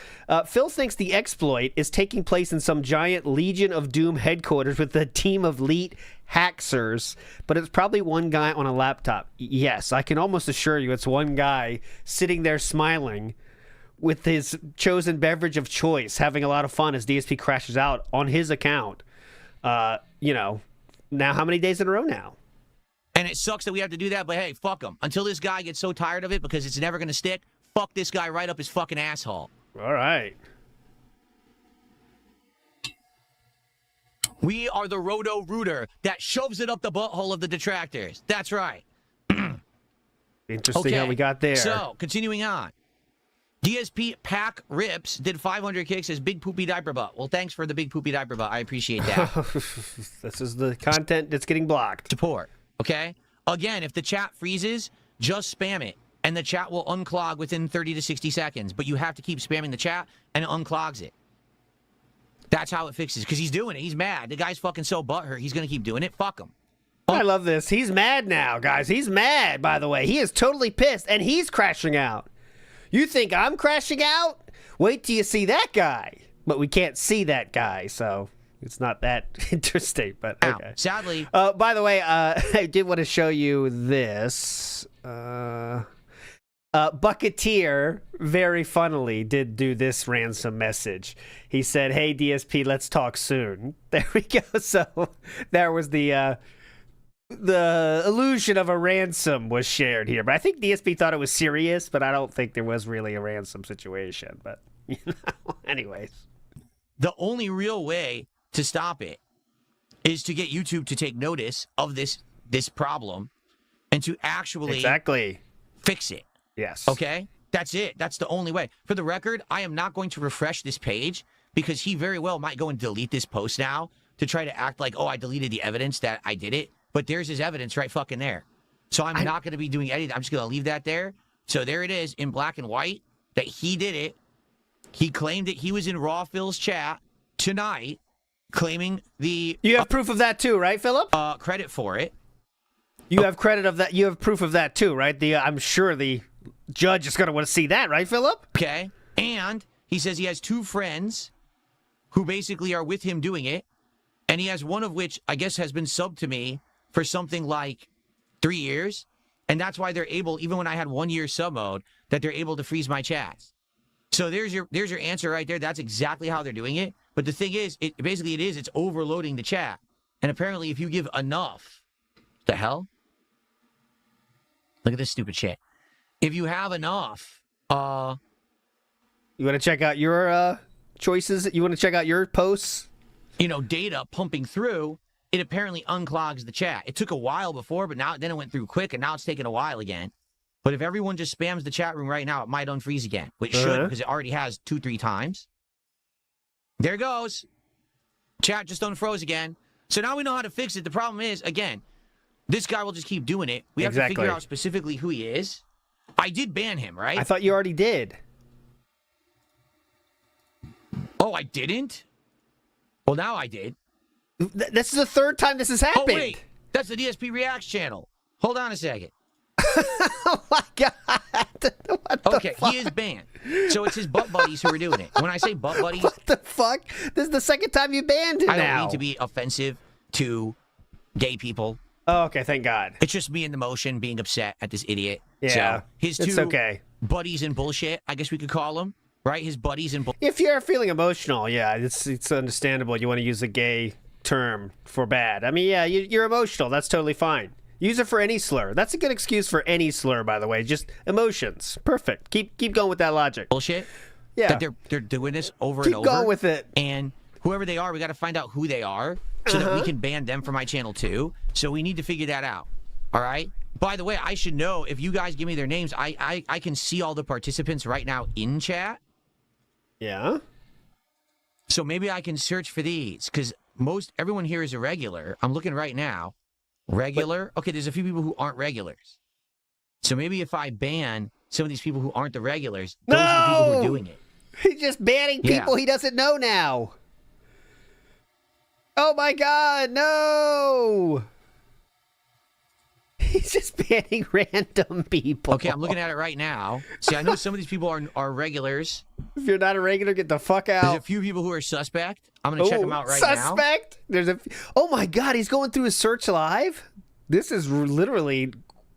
Phil thinks the exploit is taking place in some giant Legion of Doom headquarters with a team of elite hackers, but it's probably one guy on a laptop. Yes, I can almost assure you it's one guy sitting there smiling with his chosen beverage of choice, having a lot of fun as DSP crashes out on his account. You know, now how many days in a row now? And it sucks that we have to do that, but hey, fuck him. Until this guy gets so tired of it because it's never going to stick, fuck this guy right up his fucking asshole. All right. We are the Roto-Rooter that shoves it up the butthole of the detractors. That's right. Interesting how we got there. So, continuing on. DSP Pack Rips did 500 kicks as Big Poopy Diaper Butt. Well, thanks for the Big Poopy Diaper Butt. I appreciate that. This is the content that's getting blocked. Support, okay? Again, if the chat freezes, just spam it, and the chat will unclog within 30 to 60 seconds. But you have to keep spamming the chat, and it unclogs it. That's how it fixes, because he's doing it. He's mad. The guy's fucking so butthurt, he's going to keep doing it. Fuck him. I love this. He's mad now, guys. He's mad, by the way. He is totally pissed, and he's crashing out. You think I'm crashing out? Wait till you see that guy. But we can't see that guy, so it's not that interesting. But okay. Ow. Sadly. By the way, I did want to show you this. Bucketeer very funnily did do this ransom message. He said, "Hey DSP, let's talk soon." There we go. So there was the illusion of a ransom was shared here, but I think DSP thought it was serious, but I don't think there was really a ransom situation. But you know, anyways, the only real way to stop it is to get YouTube to take notice of this problem and to actually fix it. Yes. Okay? That's it. That's the only way. For the record, I am not going to refresh this page because he very well might go and delete this post now to try to act like, oh, I deleted the evidence that I did it. But there's his evidence right fucking there. So I'm not going to be doing anything. I'm just going to leave that there. So there it is in black and white that he did it. He claimed that he was in Raw Phil's chat tonight, claiming the... You have proof of that too, right, Philip? Credit for it. You have credit of that. You have proof of that too, right? I'm sure the judge is going to want to see that, right, Philip? Okay. And he says he has 2 friends who basically are with him doing it. And he has one of which I guess has been subbed to me for something like 3 years. And that's why they're able, even when I had 1 year sub mode, that they're able to freeze my chats. So there's your answer right there. That's exactly how they're doing it. But the thing is, it's overloading the chat. And apparently if you give enough, the hell? Look at this stupid shit. If you have enough, you want to check out your choices? You want to check out your posts? You know, data pumping through, it apparently unclogs the chat. It took a while before, but then it went through quick, and now it's taking a while again. But if everyone just spams the chat room right now, it might unfreeze again. Which should, because it already has 2-3 times. There it goes. Chat just unfroze again. So now we know how to fix it. The problem is, again, this guy will just keep doing it. We have to figure out specifically who he is. I did ban him, right? I thought you already did. Oh, I didn't? Well, now I did. This is the 3rd time this has happened. Oh, wait. That's the DSP Reacts channel. Hold on a second. Oh, my God. Okay, he is banned. So it's his butt buddies who are doing it. When I say butt buddies... What the fuck? This is the 2nd time you banned him now. I don't mean to be offensive to gay people. Oh, okay, thank God. It's just me in the motion being upset at this idiot. Yeah, so his 2 okay. buddies in bullshit, I guess we could call them, right? His buddies in bullshit. If you're feeling emotional, yeah, it's understandable. You want to use a gay term for bad. I mean, yeah, you're emotional. That's totally fine. Use it for any slur. That's a good excuse for any slur, by the way. Just emotions. Perfect. Keep going with that logic. Bullshit. Yeah. That they're doing this over and over. Keep going with it. And whoever they are, we got to find out who they are so that we can ban them from my channel too. So we need to figure that out. All right? By the way, I should know, if you guys give me their names, I can see all the participants right now in chat. Yeah. So maybe I can search for these, because everyone here is a regular. I'm looking right now. Regular? Okay, there's a few people who aren't regulars. So maybe if I ban some of these people who aren't the regulars, those are the people who are doing it. He's just banning people he doesn't know now. Oh my God, no! He's just banning random people. Okay, I'm looking at it right now. See, I know some of these people are regulars. If you're not a regular, get the fuck out. There's a few people who are suspect. I'm going to check them out right now. Suspect? Oh my God, he's going through his search live? This is literally,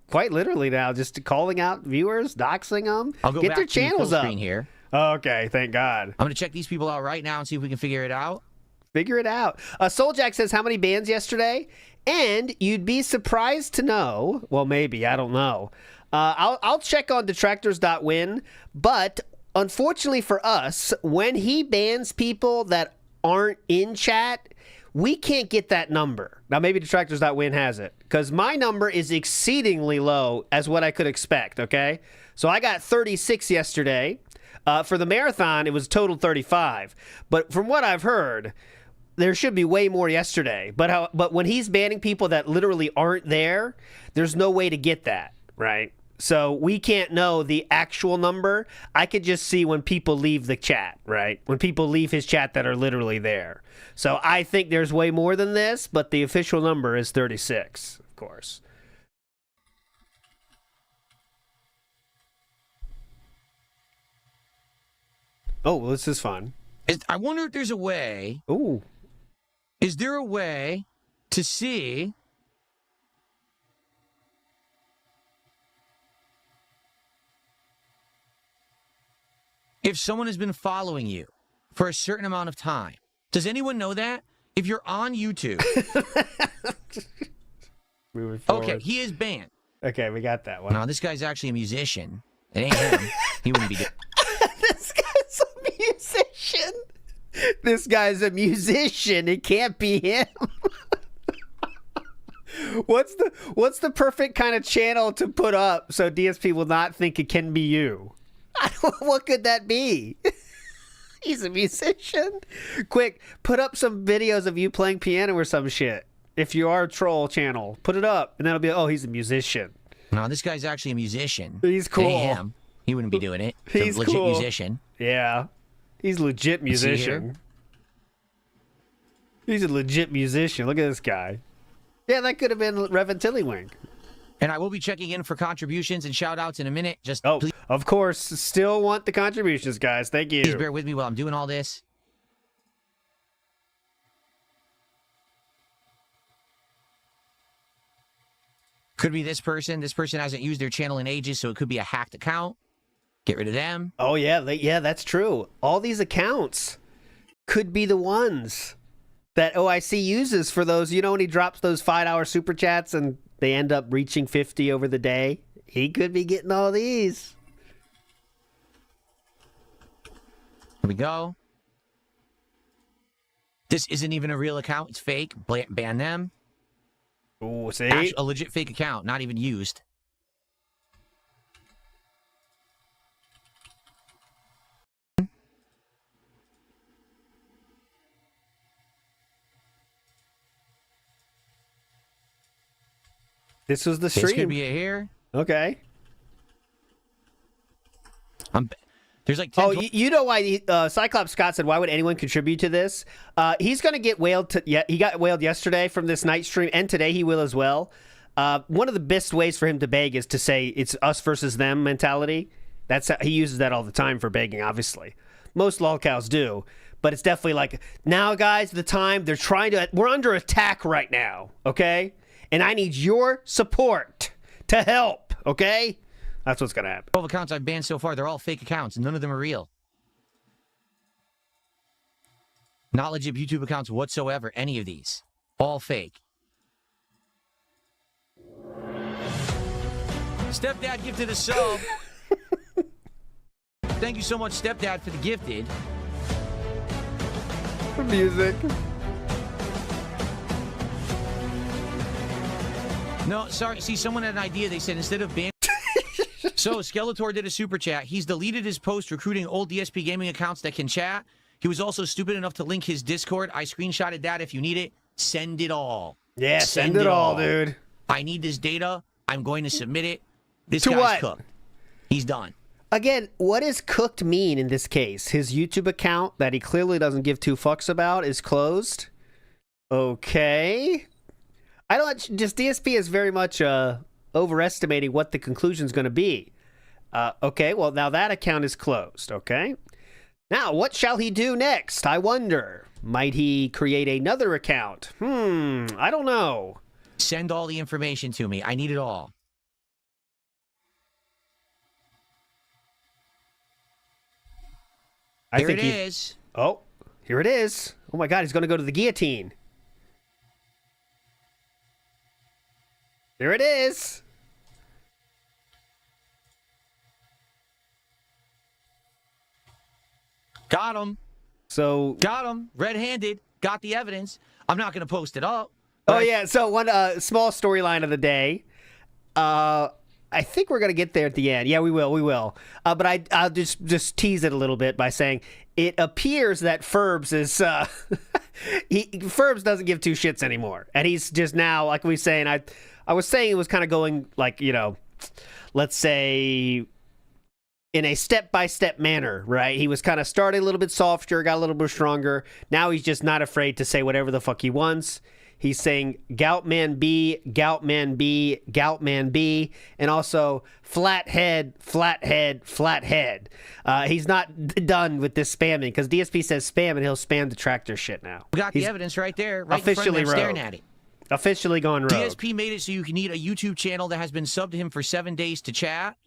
quite literally now, just calling out viewers, doxing them. I'll go get back their to channels full up. screen here. Okay, thank God. I'm going to check these people out right now and see if we can figure it out. Figure it out. Souljack says, how many bans yesterday? And you'd be surprised to know, well, maybe, I don't know. I'll check on detractors.win, but unfortunately for us, when he bans people that aren't in chat, we can't get that number. Now, maybe detractors.win has it, because my number is exceedingly low as what I could expect, okay? So I got 36 yesterday. For the marathon, it was total 35. But from what I've heard, there should be way more yesterday. But when he's banning people that literally aren't there, there's no way to get that, right? So we can't know the actual number. I could just see when people leave the chat, right? When people leave his chat that are literally there. So I think there's way more than this, but the official number is 36, of course. Oh, well, this is fun. I wonder if there's a way. Ooh. Is there a way to see if someone has been following you for a certain amount of time? Does anyone know that? If you're on YouTube. Moving forward. Okay, he is banned. Okay, we got that one. Now, this guy's actually a musician. It ain't him. He wouldn't be doing. This guy's a musician. This guy's a musician. It can't be him. What's the perfect kind of channel to put up so DSP will not think it can be you? What could that be? He's a musician. Quick, put up some videos of you playing piano or some shit. If you are a troll channel, put it up, and that'll be, oh, he's a musician. No, this guy's actually a musician. He's cool. It ain't him. He wouldn't be doing it. He's a legit cool. musician. Yeah. He's a legit musician. He's a legit musician. Look at this guy. Yeah, that could have been Reverend Tillywink. And I will be checking in for contributions and shout-outs in a minute. Just please, of course, still want the contributions, guys. Thank you. please bear with me while I'm doing all this. Could be this person. This person hasn't used their channel in ages, so it could be a hacked account. Get rid of them. Oh, yeah. Yeah, that's true. All these accounts could be the ones that OIC uses for those, you know, when he drops those $5 super chats and they end up reaching 50 over the day. He could be getting all these. Here we go. This isn't even a real account. It's fake. Ban them. Oh, see? A legit fake account, not even used. This was the stream. This could be it here. Okay. There's like 10, you know why Cyclops Scott said, why would anyone contribute to this? He's going to get whaled. He got whaled yesterday from this night stream, and today he will as well. One of the best ways for him to beg is to say it's us versus them mentality. That's how, he uses that all the time for begging, obviously. Most lolcows do. But it's definitely like, now, guys, the time, we're under attack right now, okay? And I need your support to help, okay? That's what's going to happen. 12 accounts I've banned so far, they're all fake accounts. None of them are real. Not legit YouTube accounts whatsoever, any of these. All fake. Stepdad gifted a sub. Thank you so much, Stepdad, for the gifted. Music. No, sorry. See, someone had an idea. They said instead of ban. So Skeletor did a super chat. He's deleted his post recruiting old DSP gaming accounts that can chat. He was also stupid enough to link his Discord. I screenshotted that. If you need it, send it all. Yeah, send it all, dude. I need this data. I'm going to submit it. This To guy's what? cooked. He's done. Again, what does cooked mean in this case? His YouTube account that he clearly doesn't give two fucks about is closed. Okay. I don't. Just DSP is very much overestimating what the conclusion is going to be. Okay, well, now that account is closed, okay? Now, what shall he do next? I wonder. Might he create another account? I don't know. Send all the information to me. I need it all. Here it is. Oh, here it is. Oh my God, he's going to go to the guillotine. Here it is. Got him. So Got him. Red-handed. Got the evidence. I'm not going to post it up. Oh yeah, so one small storyline of the day. I think we're gonna get there at the end. Yeah, we will. But I'll just tease it a little bit by saying it appears that Ferbs is Ferbs doesn't give two shits anymore, and he's just now, like we saying. I was saying it was kind of going like, you know, let's say in a step-by-step manner, right? He was kind of started a little bit softer, got a little bit stronger. Now he's just not afraid to say whatever the fuck he wants. He's saying Goutman B, Goutman B, Goutman B, and also flathead, flathead, flathead. He's not done with this spamming because DSP says spam and he'll spam the tractor shit now. We got the evidence right there, right officially in front of him, rogue. staring at it. Officially gone rogue. DSP made it so you can need a YouTube channel that has been subbed to him for 7 days to chat.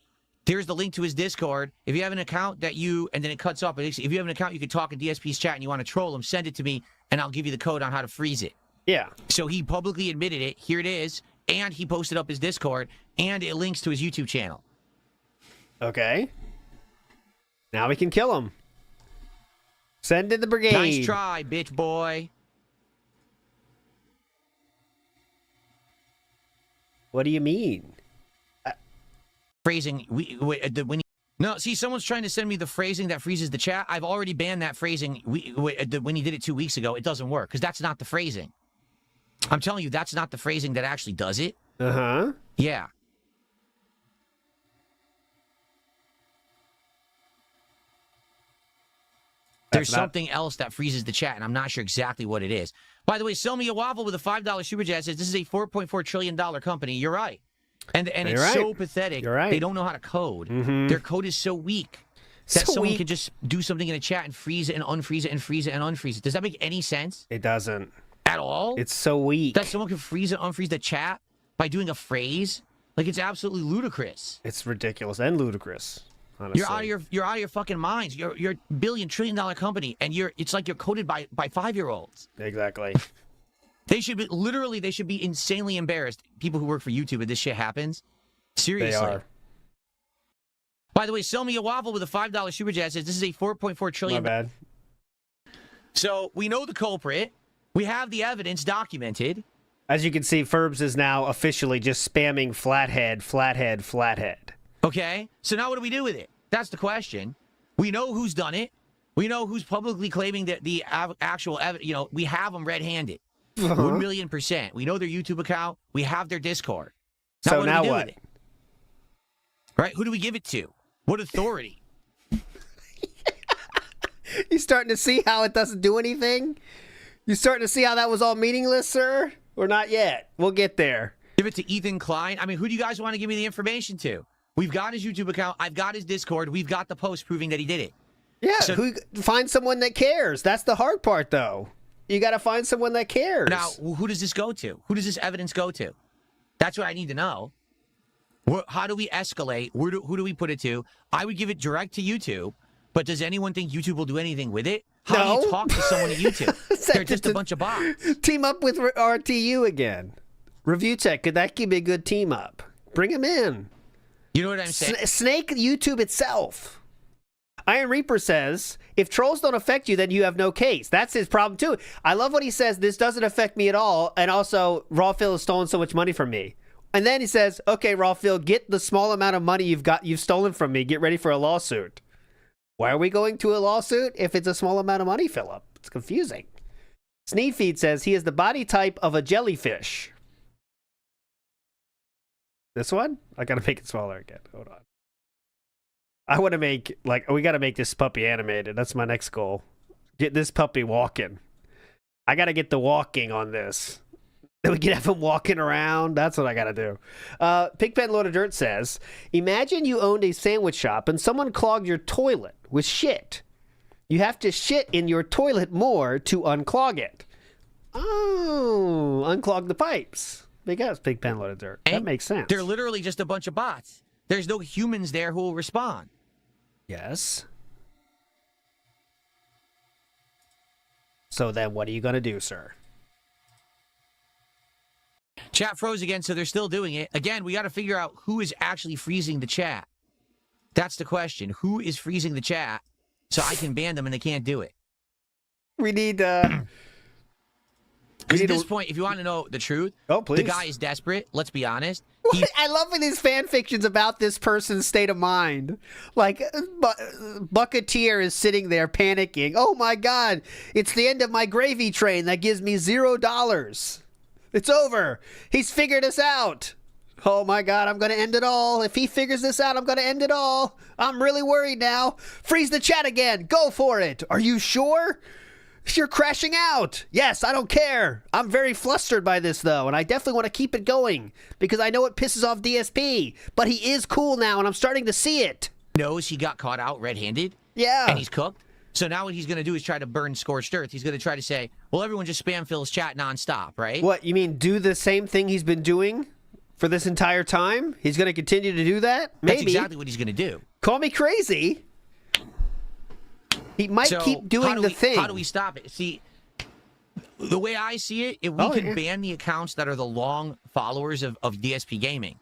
There's the link to his Discord. If you have an account that you, and then it cuts off, if you have an account you can talk in DSP's chat and you want to troll him, send it to me and I'll give you the code on how to freeze it. Yeah. So he publicly admitted it. Here it is. And he posted up his Discord. And it links to his YouTube channel. Okay. Now we can kill him. Send in the brigade. Nice try, bitch boy. What do you mean? Phrasing. No, see, someone's trying to send me the phrasing that freezes the chat. I've already banned that phrasing when he did it 2 weeks ago. It doesn't work because that's not the phrasing. I'm telling you, that's not the phrasing that actually does it. Uh-huh. Yeah. There's something else that freezes the chat, and I'm not sure exactly what it is. By the way, Sell Me a Waffle with a $5 super chat says this is a $4.4 trillion company. You're right. And it's right. so pathetic. You're right. They don't know how to code. Their code is so weak that someone could just do something in a chat and freeze it and unfreeze it and freeze it and unfreeze it. Does that make any sense? It doesn't. At all? It's so weak. That someone can freeze and unfreeze the chat by doing a phrase? Like, it's absolutely ludicrous. It's ridiculous and ludicrous. Honestly. You're out of your fucking minds. You're a $1 trillion company, and it's like you're coded by 5-year-olds. Exactly. They should be insanely embarrassed. People who work for YouTube and this shit happens. Seriously. They are. By the way, Sell Me a Waffle with a $5 super chat says this is a $4.4 trillion. My bad. So we know the culprit. We have the evidence documented. As you can see, Ferbs is now officially just spamming flathead, flathead, flathead. Okay? So now what do we do with it? That's the question. We know who's done it. We know who's publicly claiming that the actual evidence. You know, we have them red-handed. 1,000,000%. We know their YouTube account. We have their Discord. So what do now we do what? with it? Right? Who do we give it to? What authority? You starting to see how it doesn't do anything? You starting to see how that was all meaningless, sir? Or not yet? We'll get there. Give it to Ethan Klein? I mean, who do you guys want to give me the information to? We've got his YouTube account. I've got his Discord. We've got the post proving that he did it. Yeah, So- find someone that cares. That's the hard part, though. You got to find someone that cares. Now, who does this go to? Who does this evidence go to? That's what I need to know. How do we escalate? Who do we put it to? I would give it direct to YouTube, but does anyone think YouTube will do anything with it? How do you talk to someone at YouTube? They're just a bunch of bots. Team up with RTU again. Review Tech, could that be a good team up? Bring him in. You know what I'm saying? Snake YouTube itself. Iron Reaper says, if trolls don't affect you, then you have no case. That's his problem, too. I love what he says. This doesn't affect me at all. And also, Raw Phil has stolen so much money from me. And then he says, okay, Rolfil, get the small amount of money you've stolen from me. Get ready for a lawsuit. Why are we going to a lawsuit if it's a small amount of money, Philip? It's confusing. Sneedfeed says he is the body type of a jellyfish. This one? I gotta make it smaller again. Hold on. I want to make, we gotta make this puppy animated. That's my next goal. Get this puppy walking. I gotta get the walking on this. Then we can have him walking around. That's what I gotta do. Pigpen Lord of Dirt says, imagine you owned a sandwich shop and someone clogged your toilet with shit. You have to shit in your toilet more to unclog it. Oh, unclog the pipes. Because Pigpen Lord of Dirt. That makes sense. They're literally just a bunch of bots. There's no humans there who will respond. Yes. So then what are you going to do, sir? Chat froze again, so they're still doing it. Again, we got to figure out who is actually freezing the chat. That's the question. Who is freezing the chat so I can ban them and they can't do it? We need... Because at this point, if you want to know the truth, please. The guy is desperate. Let's be honest. I love these fan fictions about this person's state of mind. Like, Bucketeer is sitting there panicking. Oh my God, it's the end of my gravy train that gives me $0. It's over. He's figured us out. Oh my God, I'm going to end it all. If he figures this out, I'm going to end it all. I'm really worried now. Freeze the chat again. Go for it. Are you sure? You're crashing out. Yes, I don't care. I'm very flustered by this, though, and I definitely want to keep it going because I know it pisses off DSP, but he is cool now, and I'm starting to see it. Knows he got caught out red-handed. Yeah. And he's cooked. So now what he's going to do is try to burn scorched earth. He's going to try to say, well, everyone just spam Phil's chat nonstop, right? What, you mean do the same thing he's been doing for this entire time? He's going to continue to do that? Maybe. That's exactly what he's going to do. Call me crazy. He might keep doing the thing. How do we stop it? See, the way I see it, if we can ban the accounts that are the long followers of DSP Gaming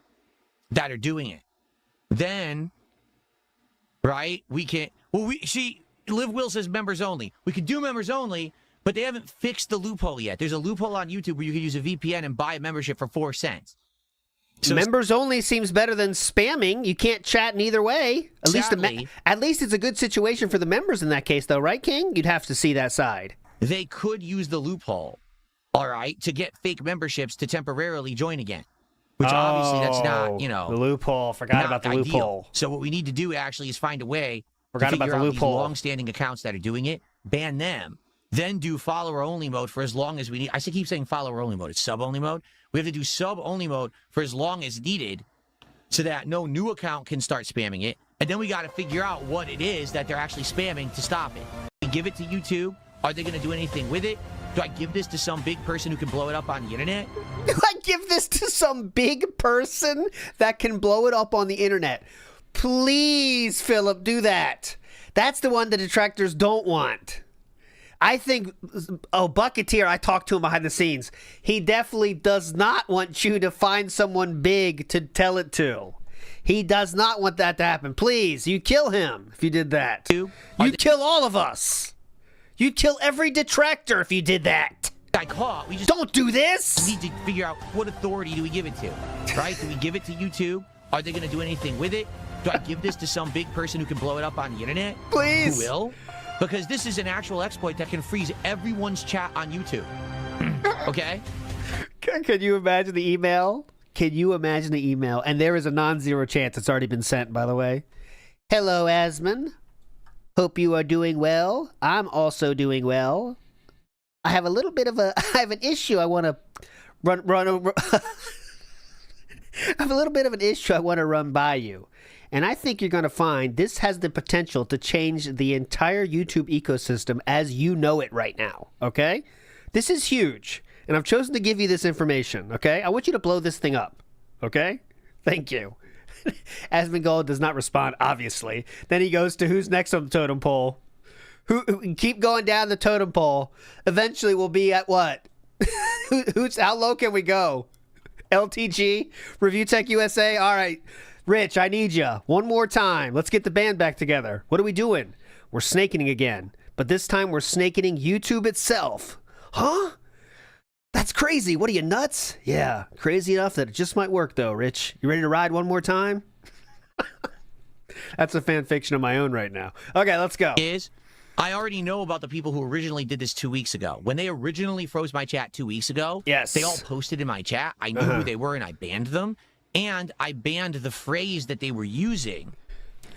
that are doing it, then, right, we can... Well, Liv Will says members only. We could do members only, but they haven't fixed the loophole yet. There's a loophole on YouTube where you can use a VPN and buy a membership for 4 cents. So members only seems better than spamming. You can't chat in either way. At least it's a good situation for the members in that case, though, right, King? You'd have to see that side. They could use the loophole, all right, to get fake memberships to temporarily join again. Which obviously that's not, the loophole. Forgot about the loophole. So what we need to do actually is find a way to figure out these long-standing accounts that are doing it, ban them, then do follower-only mode for as long as we need. I keep saying follower-only mode. It's sub-only mode. We have to do sub-only mode for as long as needed so that no new account can start spamming it. And then we got to figure out what it is that they're actually spamming to stop it. We give it to YouTube. Are they going to do anything with it? Do I give this to some big person who can blow it up on the internet? Do I give this to some big person that can blow it up on the internet? Please, Philip, do that. That's the one the detractors don't want. I think, Bucketeer, I talked to him behind the scenes. He definitely does not want you to find someone big to tell it to. He does not want that to happen. Please, you kill him if you did that. You'd kill all of us. You'd kill every detractor if you did that. We just don't do this. We need to figure out what authority do we give it to, right? Do we give it to YouTube? Are they going to do anything with it? Do I give this to some big person who can blow it up on the internet? Please. Who will? Because this is an actual exploit that can freeze everyone's chat on YouTube. Okay? Can you imagine the email? Can you imagine the email? And there is a non-zero chance it's already been sent, by the way. Hello, Asman. Hope you are doing well. I'm also doing well. I have an issue I want to run over. I have a little bit of an issue I want to run by you. And I think you're going to find this has the potential to change the entire YouTube ecosystem as you know it right now, okay? This is huge, and I've chosen to give you this information, okay? I want you to blow this thing up, okay? Thank you. Asmongold does not respond, obviously. Then he goes to who's next on the totem pole. Who keep going down the totem pole. Eventually we'll be at what? How low can we go? LTG? Review Tech USA? All right. Rich, I need you. One more time. Let's get the band back together. What are we doing? We're snaking again. But this time we're snaking YouTube itself. Huh? That's crazy. What are you, nuts? Yeah, crazy enough that it just might work, though, Rich. You ready to ride one more time? That's a fan fiction of my own right now. Okay, let's go. I already know about the people who originally did this 2 weeks ago. When they originally froze my chat 2 weeks ago, yes, they all posted in my chat. I knew who they were, and I banned them. And I banned the phrase that they were using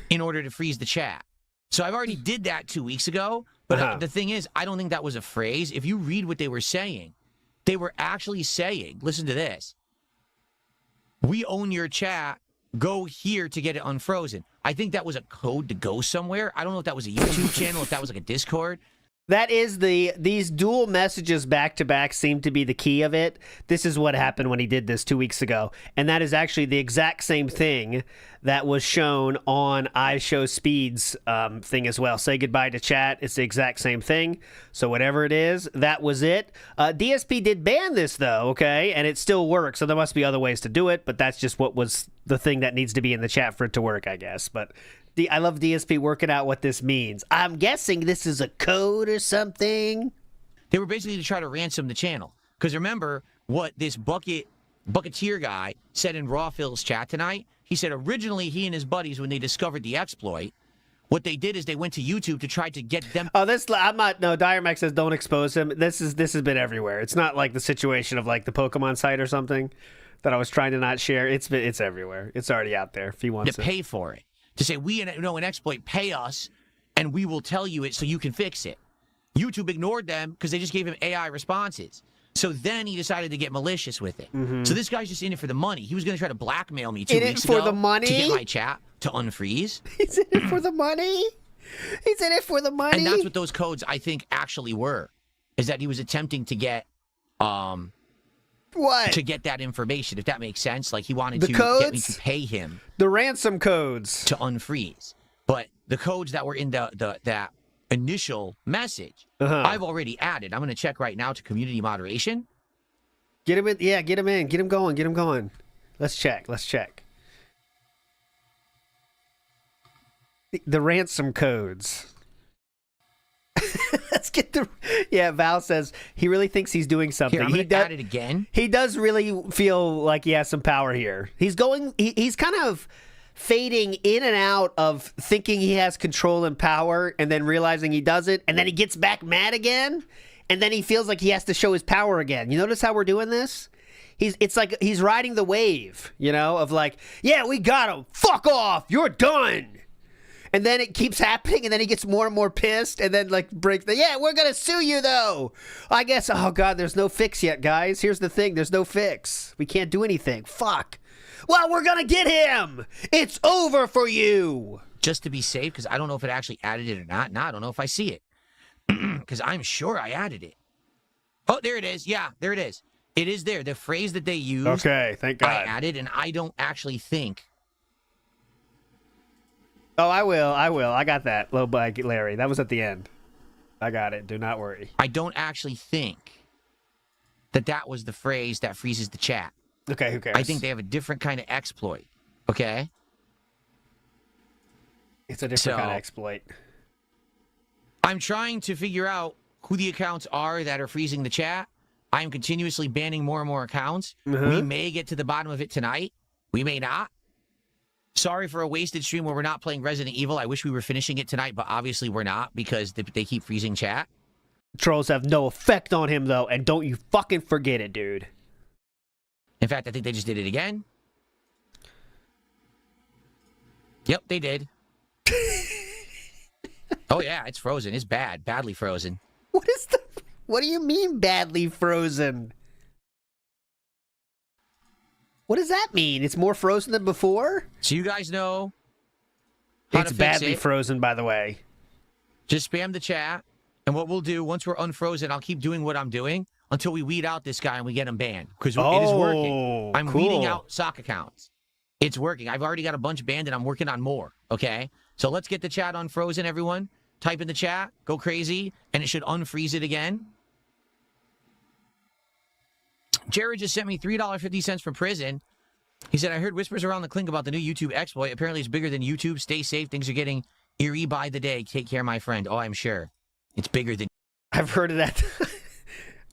in order to freeze the chat. So I've already did that 2 weeks ago. But the thing is, I don't think that was a phrase. If you read what they were saying, they were actually saying, listen to this, we own your chat, go here to get it unfrozen. I think that was a code to go somewhere. I don't know if that was a YouTube channel, if that was like a Discord. That is these dual messages back to back seem to be the key of it. This is what happened when he did this 2 weeks ago. And that is actually the exact same thing that was shown on iShowSpeed's thing as well. Say goodbye to chat. It's the exact same thing. So whatever it is, that was it. DSP did ban this though, okay? And it still works. So there must be other ways to do it, but that's just what was the thing that needs to be in the chat for it to work, I guess. But I love DSP working out what this means. I'm guessing this is a code or something. They were basically to try to ransom the channel. Because remember what this Bucketeer guy said in Rawphil's chat tonight? He said originally he and his buddies, when they discovered the exploit, what they did is they went to YouTube to try to get them. Oh, Diremax says don't expose him. This has been everywhere. It's not like the situation of like the Pokemon site or something that I was trying to not share. It's everywhere. It's already out there if he wants to pay for it. To say, we know an exploit, pay us, and we will tell you it so you can fix it. YouTube ignored them because they just gave him AI responses. So then he decided to get malicious with it. So this guy's just in it for the money. He was going to try to blackmail me 2 weeks ago for the money? to get my chat to unfreeze. He's in it for the money? He's in it for the money? And that's what those codes, I think, actually were, is that he was attempting to get... What? To get that information, if that makes sense. Like, he wanted to get me to pay him. The ransom codes. To unfreeze. But the codes that were in that initial message, I've already added. I'm going to check right now to community moderation. Get him in. Yeah, get him in. Get him going. Get him going. Let's check. The ransom codes. Let's get the... Yeah, Val says he really thinks he's doing something. Here, I'm going to add it again. He does really feel like he has some power here. He's kind of fading in and out of thinking he has control and power and then realizing he doesn't, and then he gets back mad again, and then he feels like he has to show his power again. You notice how we're doing this? It's like he's riding the wave, of like, yeah, we got him. Fuck off. You're done. And then it keeps happening, and then he gets more and more pissed, and then, like, breaks the... Yeah, we're going to sue you, though! I guess... Oh, God, there's no fix yet, guys. Here's the thing. There's no fix. We can't do anything. Fuck. Well, we're going to get him! It's over for you! Just to be safe, because I don't know if it actually added it or not. Now I don't know if I see it. Because I'm sure I added it. Oh, there it is. Yeah, there it is. It is there. The phrase that they used... Okay, thank God. I added, and I don't actually think... Oh, I will. I got that, low bike Larry. That was at the end. I got it. Do not worry. I don't actually think that was the phrase that freezes the chat. Okay, who cares? I think they have a different kind of exploit. Okay? It's a different kind of exploit. I'm trying to figure out who the accounts are that are freezing the chat. I am continuously banning more and more accounts. We may get to the bottom of it tonight. We may not. Sorry for a wasted stream where we're not playing Resident Evil. I wish we were finishing it tonight, but obviously we're not because they keep freezing chat. Trolls have no effect on him, though, and don't you fucking forget it, dude. In fact, I think they just did it again. Yep, they did. Oh, yeah, it's frozen. It's bad. Badly frozen. What do you mean badly frozen? What does that mean? It's more frozen than before? So you guys know how it's to fix badly it. Frozen, by the way. Just spam the chat, and what we'll do, once we're unfrozen, I'll keep doing what I'm doing until we weed out this guy and we get him banned. Because it is working. I'm weeding out sock accounts. It's working. I've already got a bunch banned, and I'm working on more, okay? So let's get the chat unfrozen, everyone. Type in the chat, go crazy, and it should unfreeze it again. Jared just sent me $3.50 from prison. He said, I heard whispers around the clink about the new YouTube exploit. Apparently it's bigger than YouTube. Stay safe. Things are getting eerie by the day. Take care, my friend. Oh, I'm sure. It's bigger than... I've heard of that.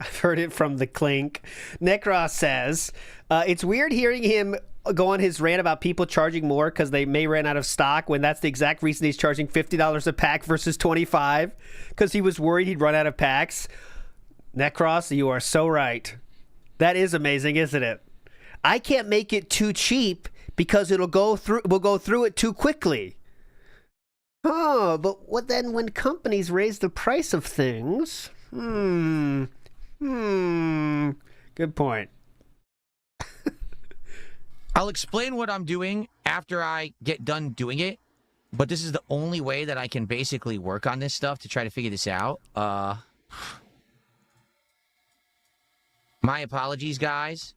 I've heard it from the clink. Necros says, it's weird hearing him go on his rant about people charging more because they may run out of stock when that's the exact reason he's charging $50 a pack versus $25 because he was worried he'd run out of packs. Necros, you are so right. That is amazing, isn't it? I can't make it too cheap because we'll go through it too quickly. Oh, but what then when companies raise the price of things? Good point. I'll explain what I'm doing after I get done doing it, but this is the only way that I can basically work on this stuff to try to figure this out. My apologies, guys.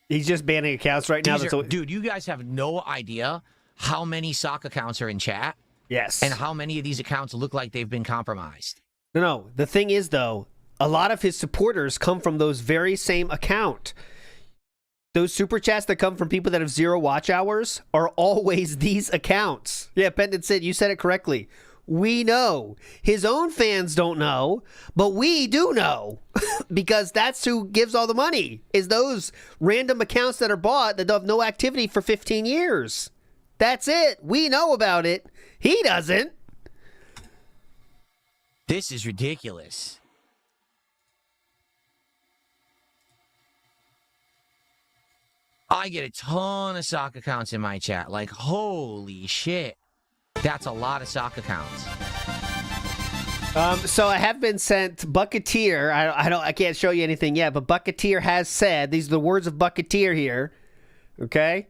He's just banning accounts right now. Dude, you guys have no idea how many sock accounts are in chat. Yes. And how many of these accounts look like they've been compromised. No. The thing is, though, a lot of his supporters come from those very same account. Those super chats that come from people that have 0 watch hours are always these accounts. Yeah, Pendant Sid, you said it correctly. We know. His own fans don't know, but we do know because that's who gives all the money, is those random accounts that are bought that have no activity for 15 years. That's it. We know about it. He doesn't. This is ridiculous. I get a ton of sock accounts in my chat. Like, holy shit. That's a lot of sock accounts. So I have been sent Bucketeer. I can't show you anything yet, but Bucketeer has said, these are the words of Bucketeer here. Okay?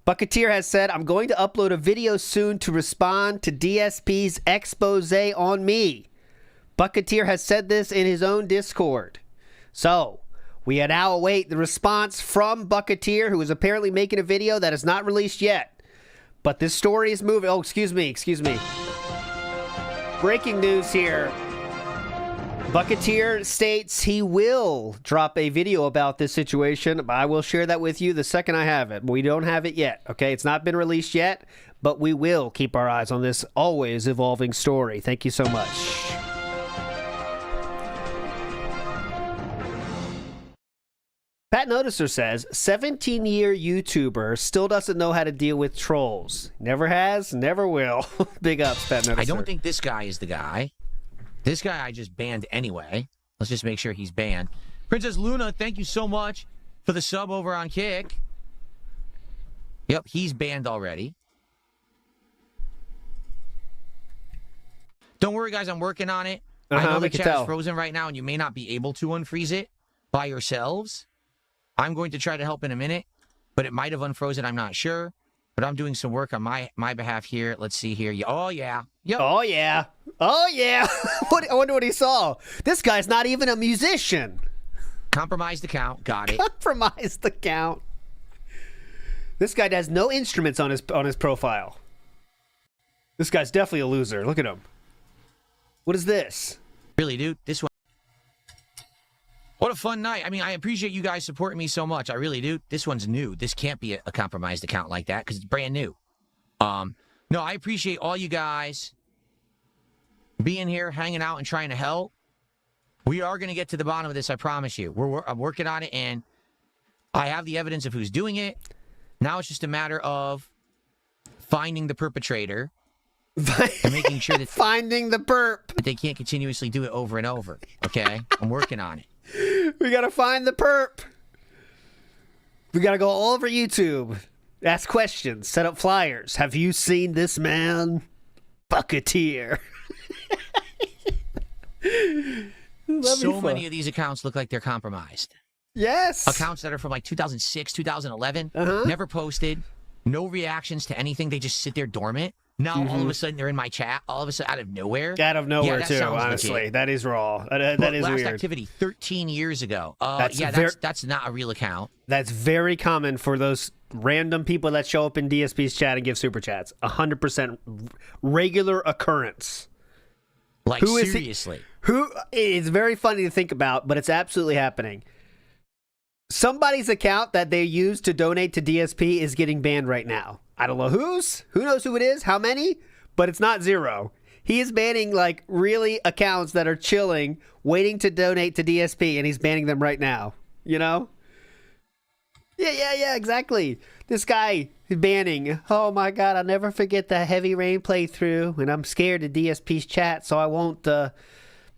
Bucketeer has said, I'm going to upload a video soon to respond to DSP's expose on me. Bucketeer has said this in his own Discord. So, we now await the response from Bucketeer, who is apparently making a video that is not released yet. But this story is moving. Oh, excuse me. Breaking news here. Bucketeer states he will drop a video about this situation. I will share that with you the second I have it. We don't have it yet, okay? It's not been released yet, but we will keep our eyes on this always evolving story. Thank you so much. Pat Noticer says, 17-year YouTuber still doesn't know how to deal with trolls. Never has, never will. Big ups, Pat Noticer. I don't think this guy is the guy. This guy I just banned anyway. Let's just make sure he's banned. Princess Luna, thank you so much for the sub over on Kick. Yep, he's banned already. Don't worry, guys. I'm working on it. I know the chat is frozen right now, and you may not be able to unfreeze it by yourselves. I'm going to try to help in a minute, but it might have unfrozen. I'm not sure. But I'm doing some work on my behalf here. Let's see here. Oh, yeah. Yep. Oh, yeah. Oh, yeah. I wonder what he saw. This guy's not even a musician. Compromised account. Got it. Compromised account. This guy has no instruments on his profile. This guy's definitely a loser. Look at him. What is this? Really, dude? This one. What a fun night. I mean, I appreciate you guys supporting me so much. I really do. This one's new. This can't be a compromised account like that because it's brand new. No, I appreciate all you guys being here, hanging out, and trying to help. We are going to get to the bottom of this, I promise you. I'm working on it, and I have the evidence of who's doing it. Now it's just a matter of finding the perpetrator and making sure that finding the perp. That they can't continuously do it over and over. Okay? I'm working on it. We gotta find the perp. We gotta go all over YouTube, ask questions, set up flyers. Have you seen this man? Bucketeer. So many of these accounts look like they're compromised. Yes. Accounts that are from like 2006, 2011, never posted, no reactions to anything. They just sit there dormant. Now, all of a sudden, they're in my chat. All of a sudden, out of nowhere. Out of nowhere, yeah, too, honestly. Legit. That is raw. That is last weird. activity, 13 years ago. That's not a real account. That's very common for those random people that show up in DSP's chat and give super chats. 100% regular occurrence. Like, seriously. It's very funny to think about, but it's absolutely happening. Somebody's account that they use to donate to DSP is getting banned right now. I don't know who knows who it is, how many, but it's not zero. He is banning like really accounts that are chilling, waiting to donate to DSP, and he's banning them right now. You know? Yeah, exactly. This guy banning. Oh my God, I'll never forget that Heavy Rain playthrough, and I'm scared of DSP's chat, so I won't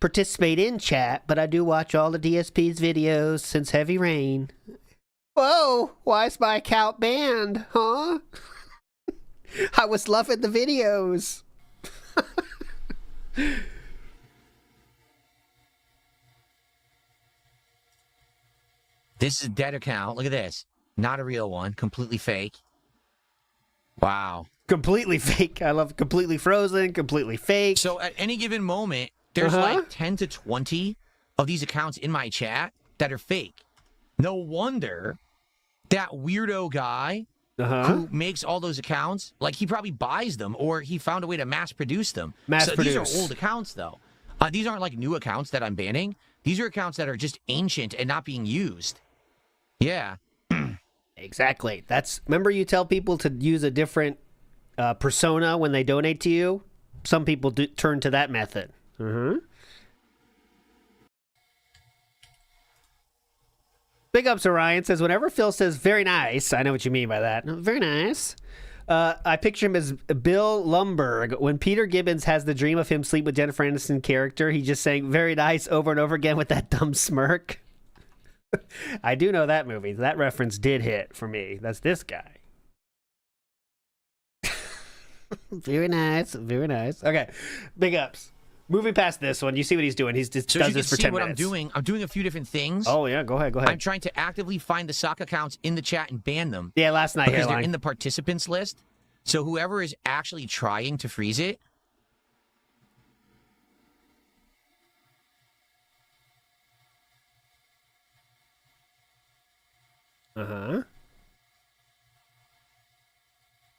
participate in chat, but I do watch all the DSP's videos since Heavy Rain. Whoa, why is my account banned, huh? I was loving the videos. This is a dead account. Look at this. Not a real one. Completely fake. Wow. Completely fake. I love completely frozen, completely fake. So at any given moment, there's like 10 to 20 of these accounts in my chat that are fake. No wonder that weirdo guy who makes all those accounts, like he probably buys them or he found a way to mass produce them. These are old accounts though. These aren't like new accounts that I'm banning. These are accounts that are just ancient and not being used. Yeah. Exactly. Remember you tell people to use a different persona when they donate to you? Some people turn to that method. Big ups Orion says, whenever Phil says very nice, I know what you mean by that. Very nice. I picture him as Bill Lumberg. When Peter Gibbons has the dream of him sleep with Jennifer Aniston character, he's just saying very nice over and over again with that dumb smirk. I do know that movie. That reference did hit for me. That's this guy. Very nice. Very nice. Okay. Big ups. Moving past this one, you see what he's doing. He's just does this for 10 minutes. I'm doing a few different things. Oh, yeah. Go ahead. I'm trying to actively find the sock accounts in the chat and ban them. Yeah, last night. Because they're in the participants list. So whoever is actually trying to freeze it.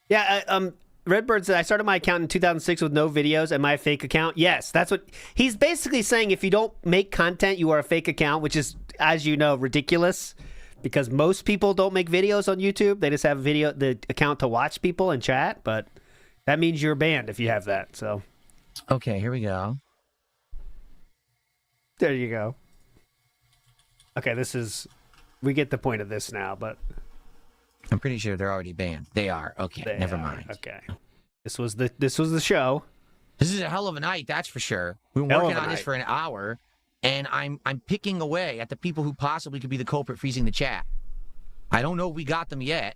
Yeah, Redbird said, I started my account in 2006 with no videos. Am I a fake account? Yes, that's what he's basically saying. If you don't make content, you are a fake account, which is, as you know, ridiculous because most people don't make videos on YouTube. They just have the account to watch people and chat, but that means you're banned if you have that. So, okay, here we go. There you go. Okay, we get the point of this now, but I'm pretty sure they're already banned. They are. Okay, never mind. Okay. This was the show. This is a hell of a night, that's for sure. We've been working on this for an hour, and I'm picking away at the people who possibly could be the culprit freezing the chat. I don't know if we got them yet.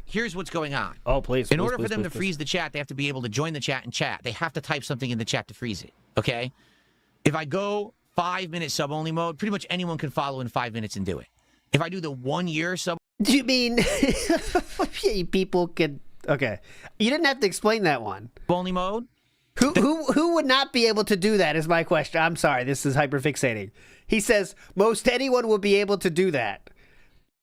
Here's what's going on. Oh, please. In order for them to freeze the chat, they have to be able to join the chat and chat. They have to type something in the chat to freeze it, okay? If I go 5-minute sub-only mode, pretty much anyone can follow in 5 minutes and do it. If I do the 1 year sub... Do you mean people could... Okay. You didn't have to explain that one. Only mode? Who would not be able to do that is my question. I'm sorry, this is hyperfixating. He says, most anyone will be able to do that.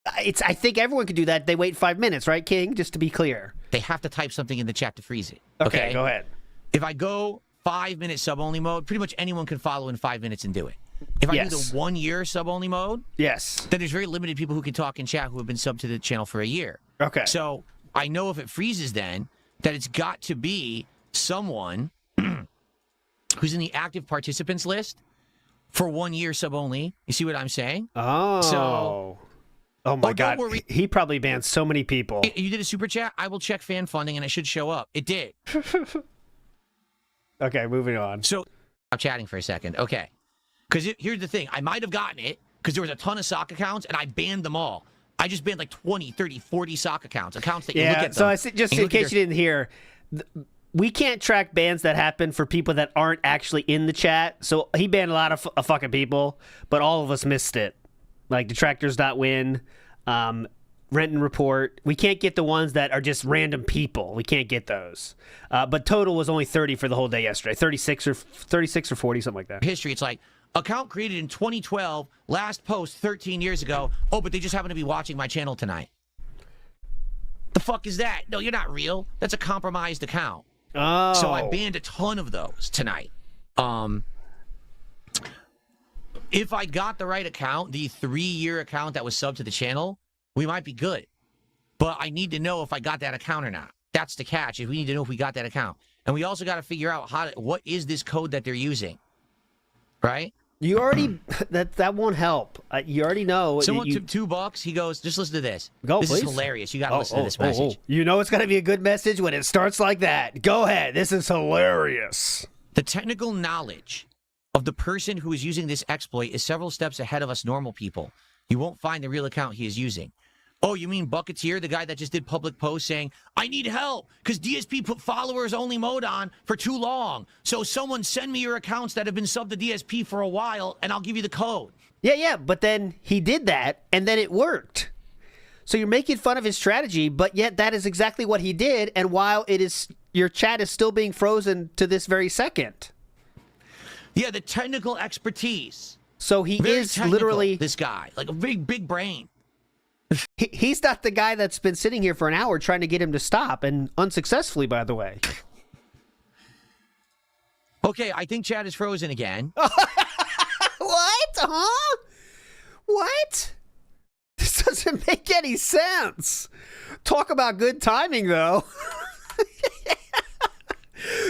I think everyone could do that. They wait 5 minutes, right, King? Just to be clear. They have to type something in the chat to freeze it. Okay, go ahead. If I go 5-minute sub-only mode, pretty much anyone can follow in 5 minutes and do it. If I do the 1 year sub-only mode, yes, then there's very limited people who can talk in chat who have been subbed to the channel for a year. Okay. So I know if it freezes then, that it's got to be someone who's in the active participants list for 1 year sub-only. You see what I'm saying? Oh. Oh my God. He probably banned so many people. You did a super chat? I will check fan funding and it should show up. It did. Okay, moving on. So I'm chatting for a second. Okay. Because here's the thing. I might have gotten it because there was a ton of sock accounts and I banned them all. I just banned like 20, 30, 40 sock accounts that you look at them. So just in case you didn't hear, we can't track bans that happen for people that aren't actually in the chat. So he banned a lot of fucking people, but all of us missed it. Like detractors.win, Renton Report. We can't get the ones that are just random people. We can't get those. But total was only 30 for the whole day yesterday. 36 or 40, something like that. History, it's like, account created in 2012, last post 13 years ago. Oh, but they just happen to be watching my channel tonight. The fuck is that? No, you're not real. That's a compromised account. Oh. So I banned a ton of those tonight. If I got the right account, the 3-year account that was subbed to the channel, we might be good. but I need to know if I got that account or not. That's the catch. Is we need to know if we got that account. And we also got to figure out what is this code that they're using, right? You already that won't help. You already know. Someone took $2. He goes, just listen to this. Go, this please. is hilarious. You got to listen to this message. You know it's going to be a good message when it starts like that. Go ahead. This is hilarious. The technical knowledge of the person who is using this exploit is several steps ahead of us normal people. You won't find the real account he is using. Oh, you mean Bucketeer, the guy that just did public posts saying, I need help because DSP put followers only mode on for too long. So someone send me your accounts that have been subbed to DSP for a while and I'll give you the code. Yeah, but then he did that and then it worked. So you're making fun of his strategy, but yet that is exactly what he did. And while your chat is still being frozen to this very second. Yeah, the technical expertise. So he Very is technical, literally this guy, like a big brain. He's not the guy that's been sitting here for an hour trying to get him to stop, and unsuccessfully, by the way. Okay, I think chat is frozen again. What? Huh? What? This doesn't make any sense. Talk about good timing, though.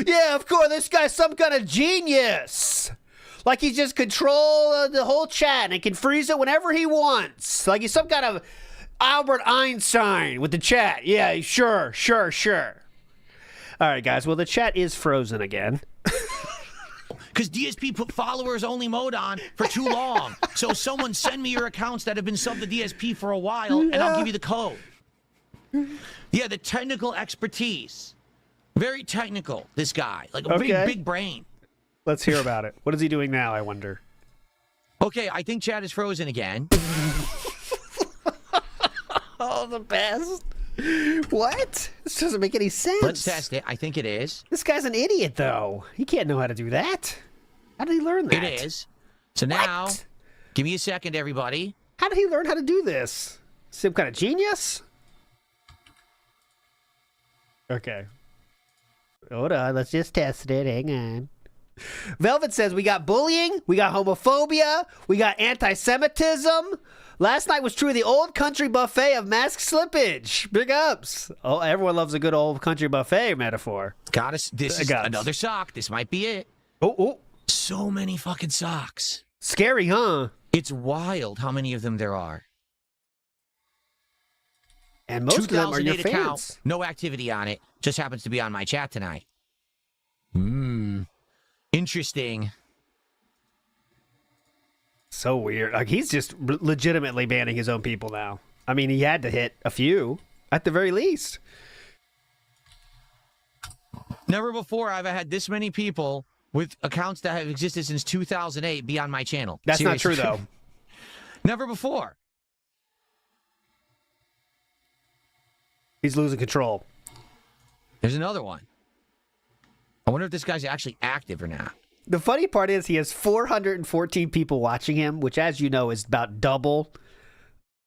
Yeah, of course, this guy's some kind of genius. Like he just control the whole chat and can freeze it whenever he wants. Like he's some kind of Albert Einstein with the chat. Yeah, sure. All right, guys. Well, the chat is frozen again. Because DSP put followers only mode on for too long. So someone send me your accounts that have been subbed to DSP for a while and I'll give you the code. Yeah, the technical expertise. Very technical, this guy. Like a big brain. Let's hear about it. What is he doing now, I wonder? Okay, I think chat is frozen again. Oh, the best. What? This doesn't make any sense. Let's test it. I think it is. This guy's an idiot, though. He can't know how to do that. How did he learn that? It is. So now, give me a second, everybody. How did he learn how to do this? Some kind of genius? Okay. Hold on. Let's just test it. Hang on. Velvet says, we got bullying, we got homophobia, we got anti-Semitism. Last night was true of the old country buffet of mask slippage. Big ups. Oh, everyone loves a good old country buffet metaphor. Got us. This is another sock. This might be it. Oh. So many fucking socks. Scary, huh? It's wild how many of them there are. And most of them are your fans. Account, no activity on it. Just happens to be on my chat tonight. Interesting. So weird. Like he's just legitimately banning his own people now. I mean, he had to hit a few at the very least. Never before have I had this many people with accounts that have existed since 2008 be on my channel. That's Seriously. not true, though. Never before. He's losing control. There's another one. I wonder if this guy's actually active or not. The funny part is he has 414 people watching him, which, as you know, is about double.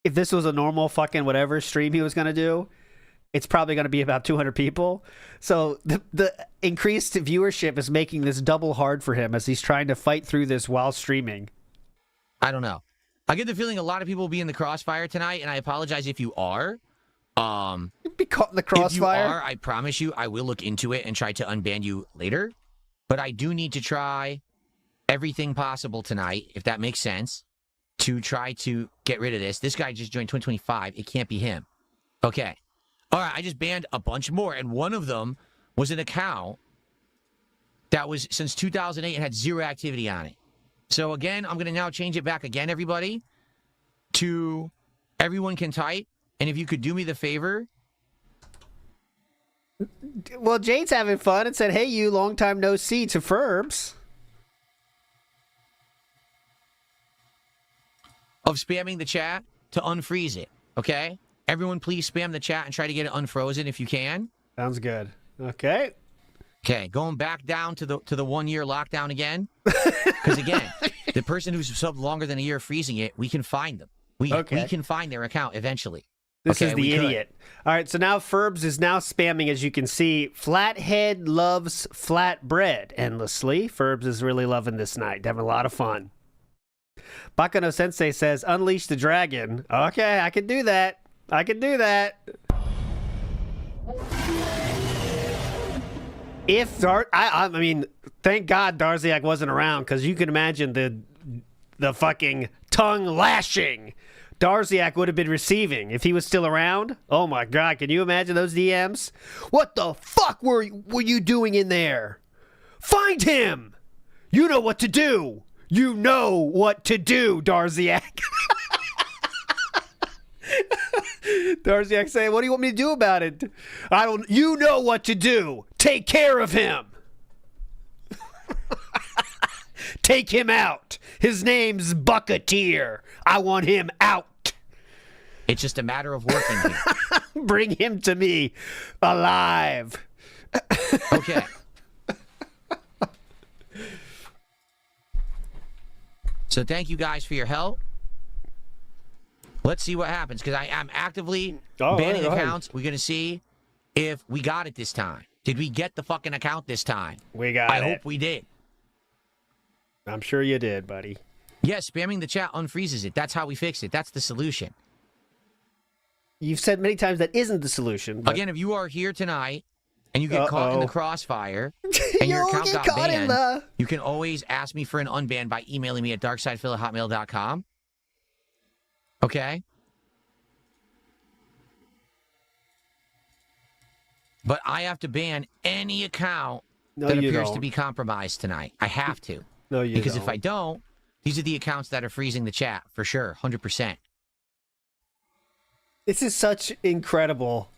If this was a normal fucking whatever stream he was going to do, it's probably going to be about 200 people. So the increased viewership is making this double hard for him as he's trying to fight through this while streaming. I don't know. I get the feeling a lot of people will be in the crossfire tonight, and I apologize if you are. You'd be caught in the crossfire. If you are, I promise you, I will look into it and try to unban you later. But I do need to try everything possible tonight, if that makes sense, to try to get rid of this. This guy just joined 2025. It can't be him. Okay. All right, I just banned a bunch more, and one of them was an account that was since 2008 and had zero activity on it. So again, I'm going to now change it back again, everybody, to everyone can type. And if you could do me the favor. Well, Jade's having fun and said, hey, you, long time no see to Ferbs. Of spamming the chat to unfreeze it, okay? Everyone please spam the chat and try to get it unfrozen if you can. Sounds good. Okay. Okay, going back down to the 1 year lockdown again. Because again, the person who's subbed longer than a year freezing it, we can find them. We can find their account eventually. This is the idiot. All right, so now Ferbs is now spamming, as you can see, Flathead loves flat bread endlessly. Ferbs is really loving this night, having a lot of fun. Bakano Sensei says, unleash the dragon. Okay, I can do that. If I mean, thank God Darziak wasn't around, because you can imagine the fucking tongue lashing Darziak would have been receiving if he was still around. Oh my God, can you imagine those DMs? What the fuck were you doing in there? Find him! You know what to do! You know what to do, Darziak. Darziak saying, what do you want me to do about it? You know what to do. Take care of him. Take him out. His name's Bucketeer. I want him out. It's just a matter of working here. Bring him to me alive. Okay. So thank you guys for your help. Let's see what happens, because I am actively banning accounts. We're going to see if we got it this time. Did we get the fucking account this time? We got it. I hope we did. I'm sure you did, buddy. Yes, spamming the chat unfreezes it. That's how we fix it. That's the solution. You've said many times that isn't the solution. But... Again, if you are here tonight and you get caught in the crossfire and your account got banned, you can always ask me for an unban by emailing me at darksidephil@hotmail.com. Okay? But I have to ban any account that appears to be compromised tonight. I have to. No, you don't. Because if I don't, these are the accounts that are freezing the chat, for sure, 100%. This is such incredible.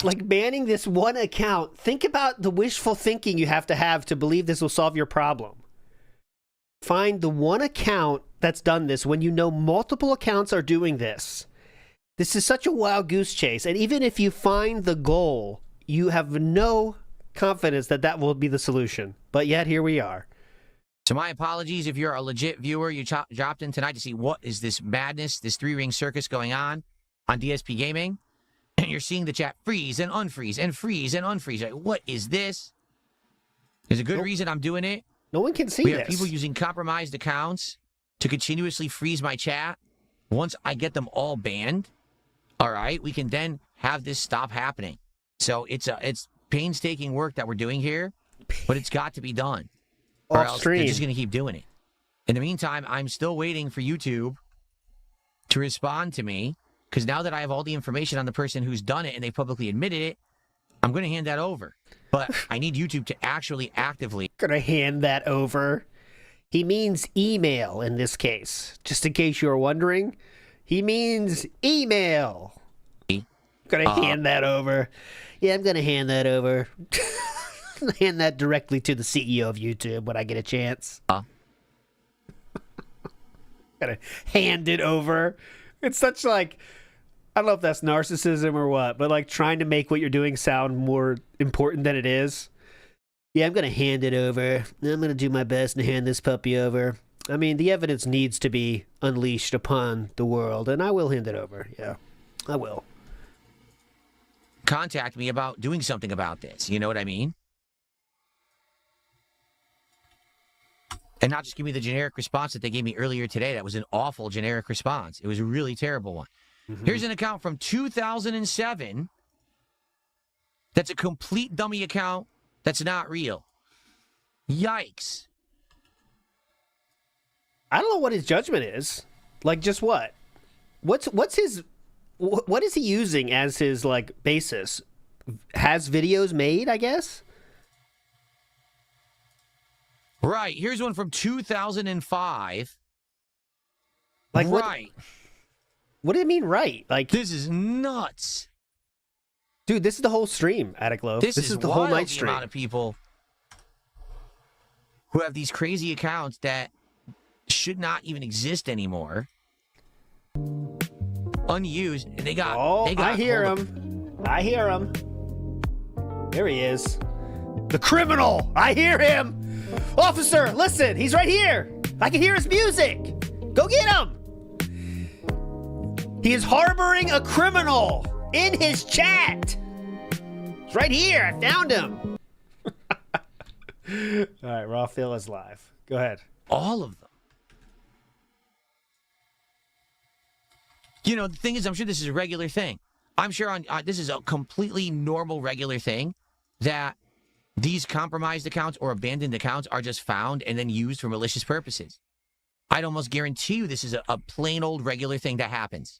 Like, banning this one account, think about the wishful thinking you have to believe this will solve your problem. Find the one account that's done this when you know multiple accounts are doing this. This is such a wild goose chase. And even if you find the goal, you have no confidence that that will be the solution. But yet, here we are. So my apologies if you're a legit viewer. You dropped in tonight to see what is this madness, this three-ring circus going on DSP Gaming. And you're seeing the chat freeze and unfreeze and freeze and unfreeze. Like, what is this? There's a good reason I'm doing it. No one can see We this. have people using compromised accounts to continuously freeze my chat. Once I get them all banned, all right, we can then have this stop happening. So it's painstaking work that we're doing here, but it's got to be done. Or else they're just going to keep doing it. In the meantime, I'm still waiting for YouTube to respond to me, because now that I have all the information on the person who's done it and they publicly admitted it, I'm going to hand that over. But I need YouTube to actually actively... Gonna hand that over. He means email in this case. Just in case you were wondering, he means email. Gonna hand that over. Yeah, I'm gonna hand that over. Hand that directly to the CEO of YouTube when I get a chance. Gotta hand it over. It's such like... I don't know if that's narcissism or what, but like trying to make what you're doing sound more important than it is. Yeah, I'm going to hand it over. I'm going to do my best and hand this puppy over. I mean, the evidence needs to be unleashed upon the world, and I will hand it over. Yeah, I will. Contact me about doing something about this. You know what I mean? And not just give me the generic response that they gave me earlier today. That was an awful generic response. It was a really terrible one. Here's an account from 2007 that's a complete dummy account that's not real. Yikes. I don't know what his judgment is. Like, just what? What's his... What is he using as his, like, basis? Has videos made, I guess? Right. Here's one from 2005. Like, right. What do you mean, right? Like, this is nuts. Dude, this is the whole stream, Attic Loaf. This is the whole night stream. The amount of people who have these crazy accounts that should not even exist anymore. Unused. And they got... I hear him. I hear him. There he is. The criminal! I hear him! Officer, listen! He's right here! I can hear his music! Go get him! He is harboring a criminal in his chat. It's right here. I found him. All right, Raw Phil is live. Go ahead. All of them. You know, the thing is, I'm sure this is a regular thing. I'm sure this is a completely normal, regular thing that these compromised accounts or abandoned accounts are just found and then used for malicious purposes. I'd almost guarantee you this is a plain old regular thing that happens.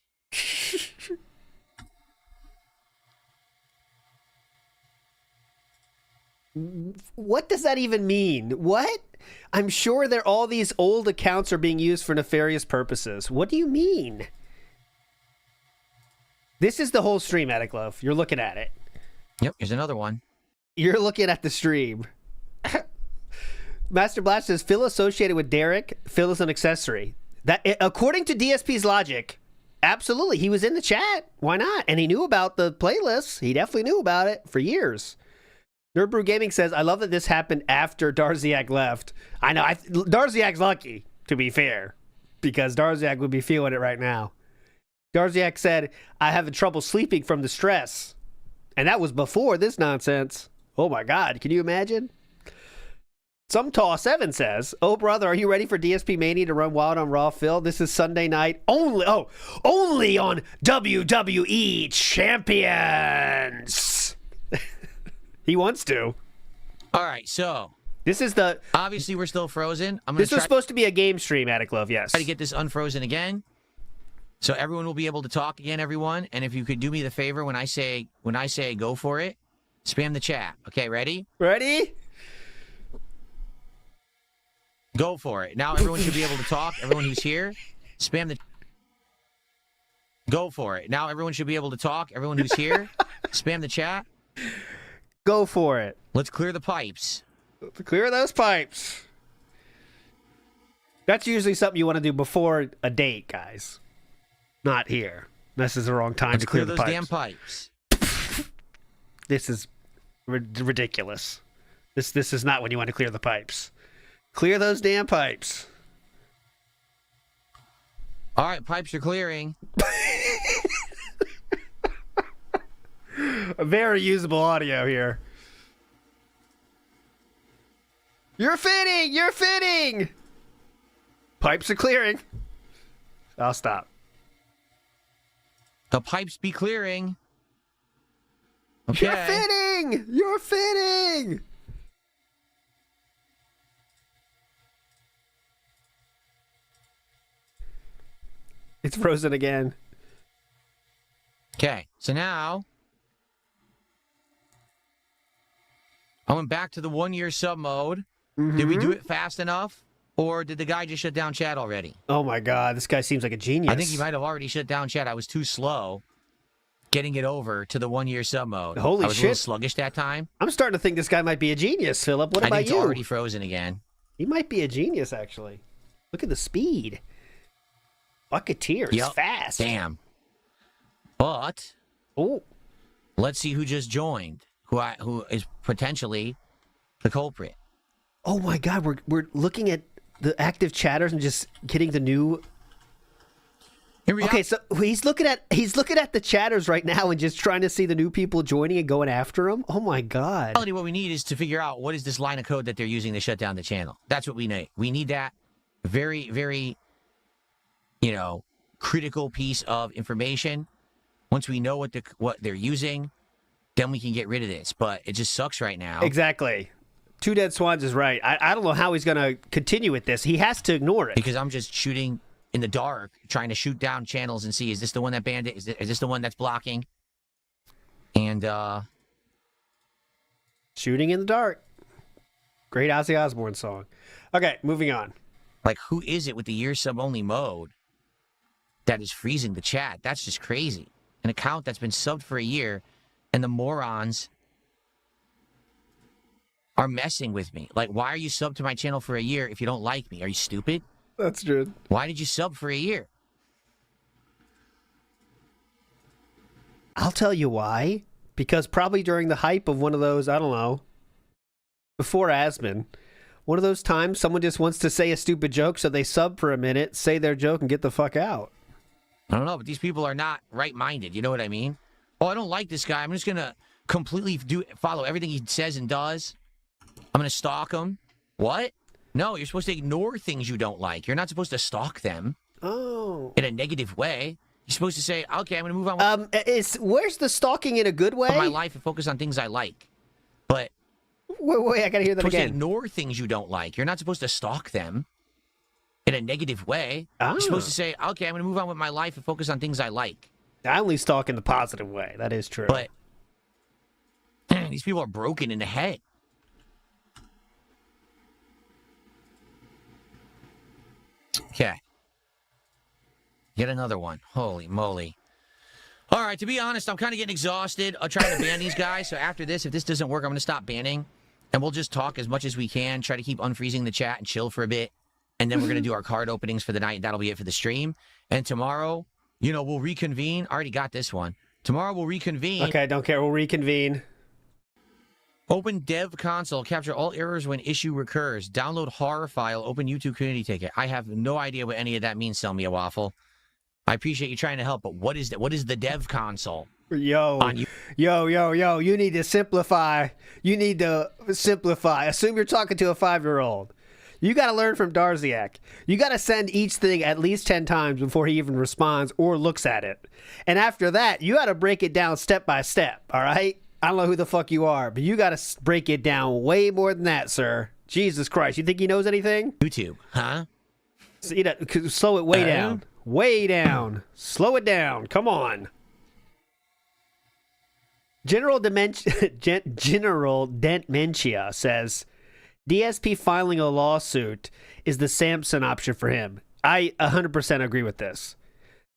What does that even mean? What? I'm sure that all these old accounts are being used for nefarious purposes. What do you mean? This is the whole stream, Attic Love. You're looking at it. Yep, here's another one. You're looking at the stream. Master Blast says, Phil associated with Derek. Phil is an accessory. That, according to DSP's logic, absolutely. He was in the chat. Why not? And he knew about the playlists. He definitely knew about it for years. Nerdbrew Gaming says, I love that this happened after Darziak left. I know. Darziak's lucky, to be fair, because Darziak would be feeling it right now. Darziak said, I have trouble sleeping from the stress. And that was before this nonsense. Oh my God, can you imagine? Some Tall 7 says, oh brother, are you ready for DSP Mania to run wild on Raw, Phil? This is Sunday night only on WWE Champions. He wants to. All right, so this is the... Obviously, we're still frozen. This was supposed to be a game stream, Attic Love, yes. Try to get this unfrozen again. So everyone will be able to talk again, everyone. And if you could do me the favor when I say go for it, spam the chat. Okay, ready? Ready? Go for it. Now everyone should be able to talk. Everyone who's here, spam the... Go for it. Now everyone should be able to talk. Everyone who's here, spam the chat. Go for it. Let's clear the pipes. Clear those pipes. That's usually something you want to do before a date, guys. Not here. This is the wrong time Let's to clear those the pipes. damn pipes. This is ridiculous. This is not when you want to clear the pipes. Clear those damn pipes. All right, pipes are clearing. A very usable audio here. You're fitting! You're fitting! Pipes are clearing. I'll stop. The pipes be clearing. Okay. You're fitting! You're fitting! It's frozen again. Okay, so now I went back to the 1 year sub mode. Did we do it fast enough? Or did the guy just shut down chat already? Oh my God, this guy seems like a genius. I think he might have already shut down chat. I was too slow getting it over to the 1 year sub mode. Holy I was shit. a little sluggish that time. I'm starting to think this guy might be a genius, Philip. What I about think it's you? already frozen again. He might be a genius, actually. Look at the speed. Bucketeer is fast. Damn. But let's see who just joined. Who is potentially the culprit. Oh my God, we're looking at the active chatters and just getting the new. Okay, so he's looking at the chatters right now and just trying to see the new people joining and going after him. Oh my God. What we need is to figure out what is this line of code that they're using to shut down the channel. That's what we need. We need that very, very, critical piece of information. Once we know what they're using, then we can get rid of this. But it just sucks right now. Exactly. Two Dead Swans is right. I don't know how he's going to continue with this. He has to ignore it. Because I'm just shooting in the dark, trying to shoot down channels and see, is this the one that banned it? Is this the one that's blocking? And, shooting in the dark. Great Ozzy Osbourne song. Okay, moving on. Like, who is it with the year sub only mode that is freezing the chat? That's just crazy. An account that's been subbed for a year, and the morons are messing with me. Like, why are you subbed to my channel for a year if you don't like me? Are you stupid? That's true. Why did you sub for a year? I'll tell you why. Because probably during the hype of one of those, I don't know, before Asmon, one of those times someone just wants to say a stupid joke, so they sub for a minute, say their joke, and get the fuck out. I don't know, but these people are not right-minded. You know what I mean? Oh, I don't like this guy. I'm just going to completely follow everything he says and does. I'm going to stalk him. What? No, you're supposed to ignore things you don't like. You're not supposed to stalk them. Oh. In a negative way. You're supposed to say, okay, I'm going to move on Where's the stalking in a good way? with my life and focus on things I like. But Wait, I gotta hear that you're supposed again. to ignore things you don't like. You're not supposed to stalk them in a negative way. Ah. You're supposed to say, okay, I'm going to move on with my life and focus on things I like. I only stalk in the positive way. That is true. But these people are broken in the head. Okay. Yet another one. Holy moly. All right, to be honest, I'm kind of getting exhausted trying to ban these guys. So after this, if this doesn't work, I'm going to stop banning. And we'll just talk as much as we can, try to keep unfreezing the chat and chill for a bit. And then we're going to do our card openings for the night. That'll be it for the stream. And tomorrow, you know, we'll reconvene. I already got this one. Tomorrow we'll reconvene. Okay, don't care. We'll reconvene. Open dev console. Capture all errors when issue recurs. Download horror file. Open YouTube community ticket. I have no idea what any of that means, Sell Me a Waffle. I appreciate you trying to help, but what is that? What is the dev console? Yo, you need to simplify. You need to simplify. Assume you're talking to a 5-year-old. You got to learn from Darziak. You got to send each thing at least 10 times before he even responds or looks at it. And after that, you got to break it down step by step, all right? I don't know who the fuck you are, but you got to break it down way more than that, sir. Jesus Christ. You think he knows anything? YouTube, huh? So, you know, slow it way down. Way down. Slow it down. Come on. General Dementia says, DSP filing a lawsuit is the Samson option for him. I 100% agree with this.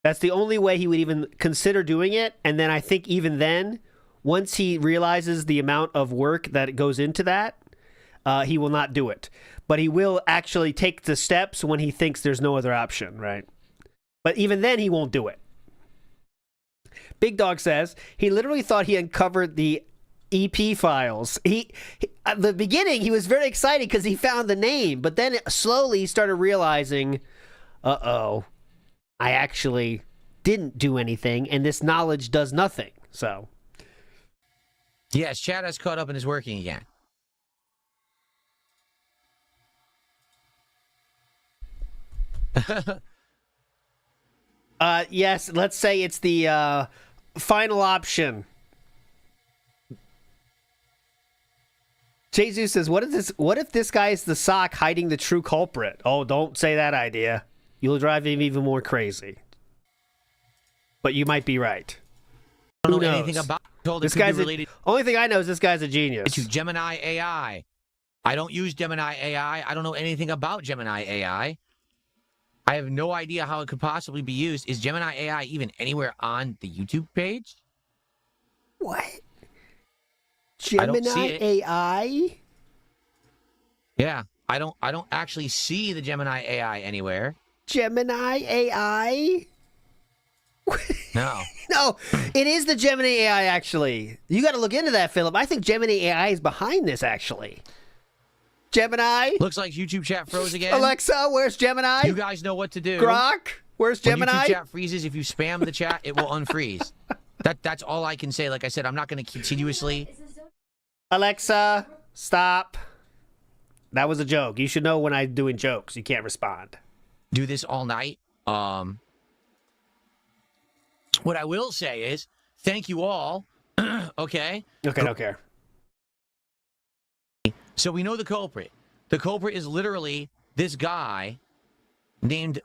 That's the only way he would even consider doing it. And then I think even then, once he realizes the amount of work that goes into that, he will not do it. But he will actually take the steps when he thinks there's no other option, right? But even then, he won't do it. Big Dog says he literally thought he uncovered the EP files. He at the beginning, he was very excited because he found the name, but then slowly he started realizing, I actually didn't do anything, and this knowledge does nothing. So, yes, chat has caught up and is working again. Yes, let's say it's the final option. Jesus says, what if this guy is the sock hiding the true culprit? Oh, don't say that idea. You'll drive him even more crazy. But you might be right. I don't Who know knows? anything about This guy's related. Only thing I know is this guy's a genius. to Gemini AI. I don't use Gemini AI. I don't know anything about Gemini AI. I have no idea how it could possibly be used. Is Gemini AI even anywhere on the YouTube page? What? I don't see Gemini it. AI? Yeah, I don't actually see the Gemini AI anywhere. Gemini AI? No. No, it is the Gemini AI, actually. You got to look into that, Philip. I think Gemini AI is behind this, actually. Gemini? Looks like YouTube chat froze again. Alexa, where's Gemini? You guys know what to do. Grok, where's When Gemini? YouTube chat freezes, if you spam the chat, it will unfreeze. That's all I can say. Like I said, I'm not going to continuously. Alexa, stop. That was a joke. You should know when I'm doing jokes. You can't respond. Do this all night. What I will say is, thank you all. Okay. Okay, don't care. So we know the culprit. The culprit is literally this guy named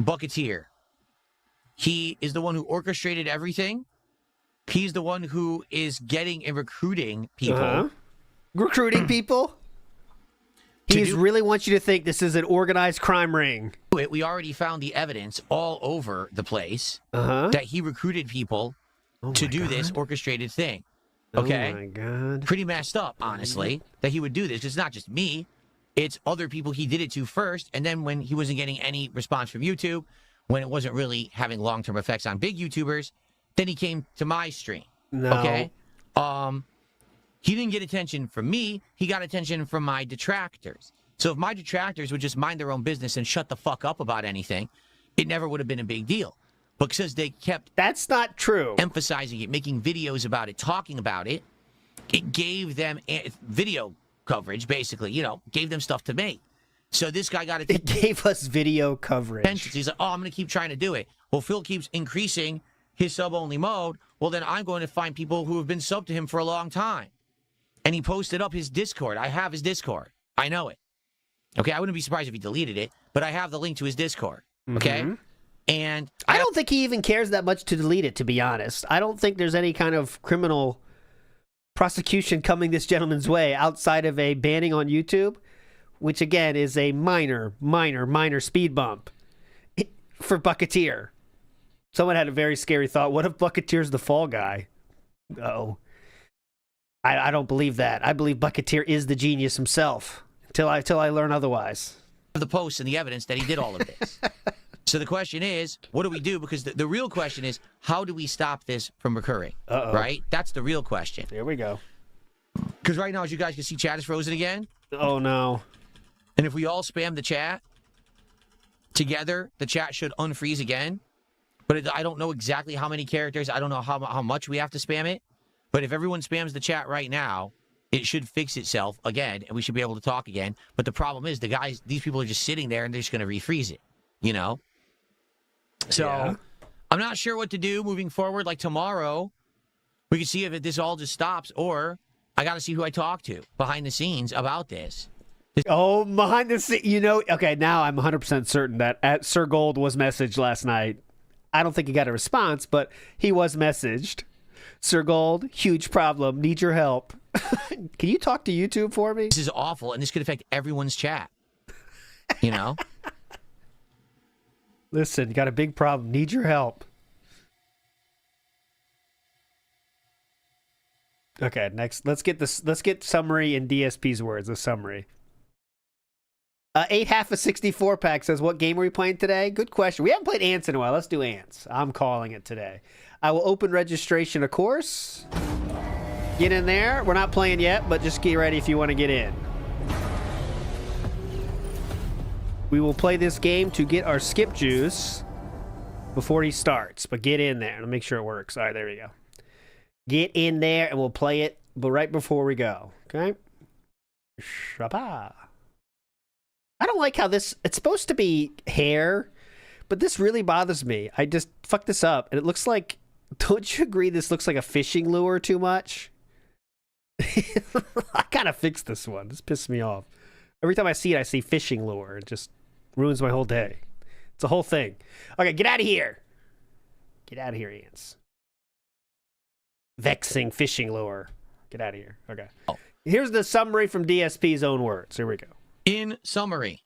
Bucketeer. He is the one who orchestrated everything. He's the one who is getting and recruiting people. Recruiting people? He really wants you to think this is an organized crime ring. We already found the evidence all over the place that he recruited people to do this orchestrated thing. Okay? Oh my God. Pretty messed up, honestly, that he would do this. It's not just me. It's other people he did it to first. And then when he wasn't getting any response from YouTube, when it wasn't really having long-term effects on big YouTubers, then he came to my stream. No. Okay? He didn't get attention from me. He got attention from my detractors. So if my detractors would just mind their own business and shut the fuck up about anything, it never would have been a big deal. But because they kept That's not true. emphasizing it, making videos about it, talking about it, it gave them video coverage, basically, gave them stuff to make. So this guy got It gave us video coverage. attention. He's like, oh, I'm going to keep trying to do it. well, Phil keeps increasing his sub-only mode. Well, then I'm going to find people who have been subbed to him for a long time. And he posted up his Discord. I have his Discord. I know it. Okay, I wouldn't be surprised if he deleted it, but I have the link to his Discord. Okay? And I don't think he even cares that much to delete it, to be honest. I don't think there's any kind of criminal prosecution coming this gentleman's way outside of a banning on YouTube, which again is a minor speed bump for Bucketeer. Someone had a very scary thought. What if Bucketeer's the fall guy? Uh-oh. I don't believe that. I believe Bucketeer is the genius himself till I learn otherwise. The posts and the evidence that he did all of this. So the question is, what do we do? Because the real question is, how do we stop this from recurring? Right? That's the real question. Here we go. Because right now, as you guys can see, chat is frozen again. Oh, no. And if we all spam the chat together, the chat should unfreeze again. But I don't know exactly how many characters. I don't know how much we have to spam it. But if everyone spams the chat right now, it should fix itself again, and we should be able to talk again. But the problem is, these people are just sitting there, and they're just going to refreeze it, you know? So, yeah. I'm not sure what to do moving forward. Like tomorrow, we can see if this all just stops, or I got to see who I talk to behind the scenes about this. Oh, behind the scenes, okay, now I'm 100% certain that Sir Gold was messaged last night. I don't think he got a response, but he was messaged. Sir Gold, huge problem, need your help. Can you talk to YouTube for me? This is awful, and this could affect everyone's chat. You know? Listen, you got a big problem, need your help. Okay, next, let's get summary in DSP's words, a summary. 8 half a 64 pack says, what game are we playing today? Good question. We haven't played Ants in a while. Let's do Ants. I'm calling it today. I will open registration, of course. Get in there. We're not playing yet, but just get ready if you want to get in. We will play this game to get our skip juice before he starts, but get in there and make sure it works. All right, there we go. Get in there and we'll play it, but right before we go. Okay? Shabba. I don't like how it's supposed to be hair, but this really bothers me. I just fucked this up, and it looks like, don't you agree this looks like a fishing lure too much? I gotta fix this one. This pissed me off. Every time I see it, I see fishing lure. It just ruins my whole day. It's a whole thing. Okay, get out of here. Get out of here, Ants. Vexing fishing lure. Get out of here. Okay. Oh. Here's the summary from DSP's own words. Here we go. In summary,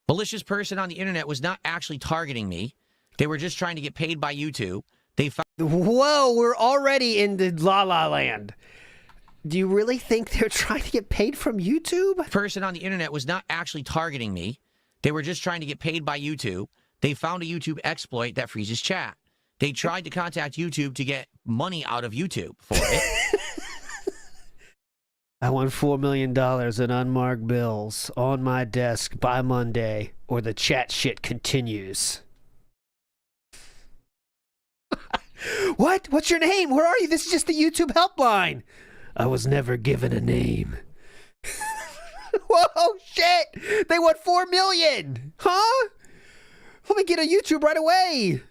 malicious person on the internet was not actually targeting me. They were just trying to get paid by YouTube. They found... Whoa, we're already in the La La Land. Do you really think they're trying to get paid from YouTube? Person on the internet was not actually targeting me. They were just trying to get paid by YouTube. They found a YouTube exploit that freezes chat. They tried to contact YouTube to get money out of YouTube for it. I want $4 million in unmarked bills on my desk by Monday, or the chat shit continues. What? What's your name? Where are you? This is just the YouTube helpline. I was never given a name. Whoa, shit! They want $4 million! Huh? Let me get a YouTube right away!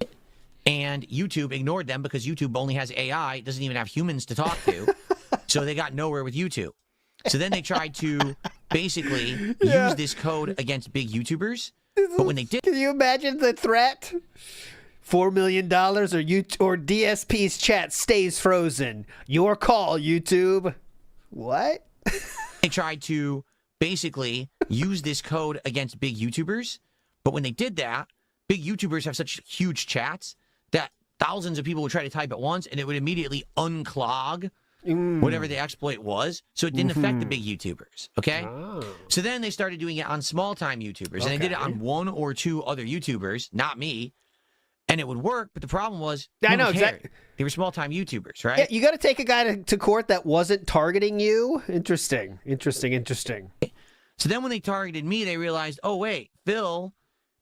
And YouTube ignored them because YouTube only has AI, it doesn't even have humans to talk to. So they got nowhere with YouTube. So then they tried to basically use this code against big YouTubers. But when they did... Can you imagine the threat? $4 million or DSP's chat stays frozen. Your call, YouTube. What? They tried to basically use this code against big YouTubers. But when they did that, big YouTubers have such huge chats that thousands of people would try to type at once, and it would immediately unclog whatever the exploit was, so it didn't affect the big YouTubers, okay? Oh. So then they started doing it on small-time YouTubers, and they did it on 1 or 2 other YouTubers, not me, and it would work, but the problem was, I know exactly. They were small-time YouTubers, right? Yeah, you got to take a guy to court that wasn't targeting you? Interesting. So then when they targeted me, they realized, oh, wait, Phil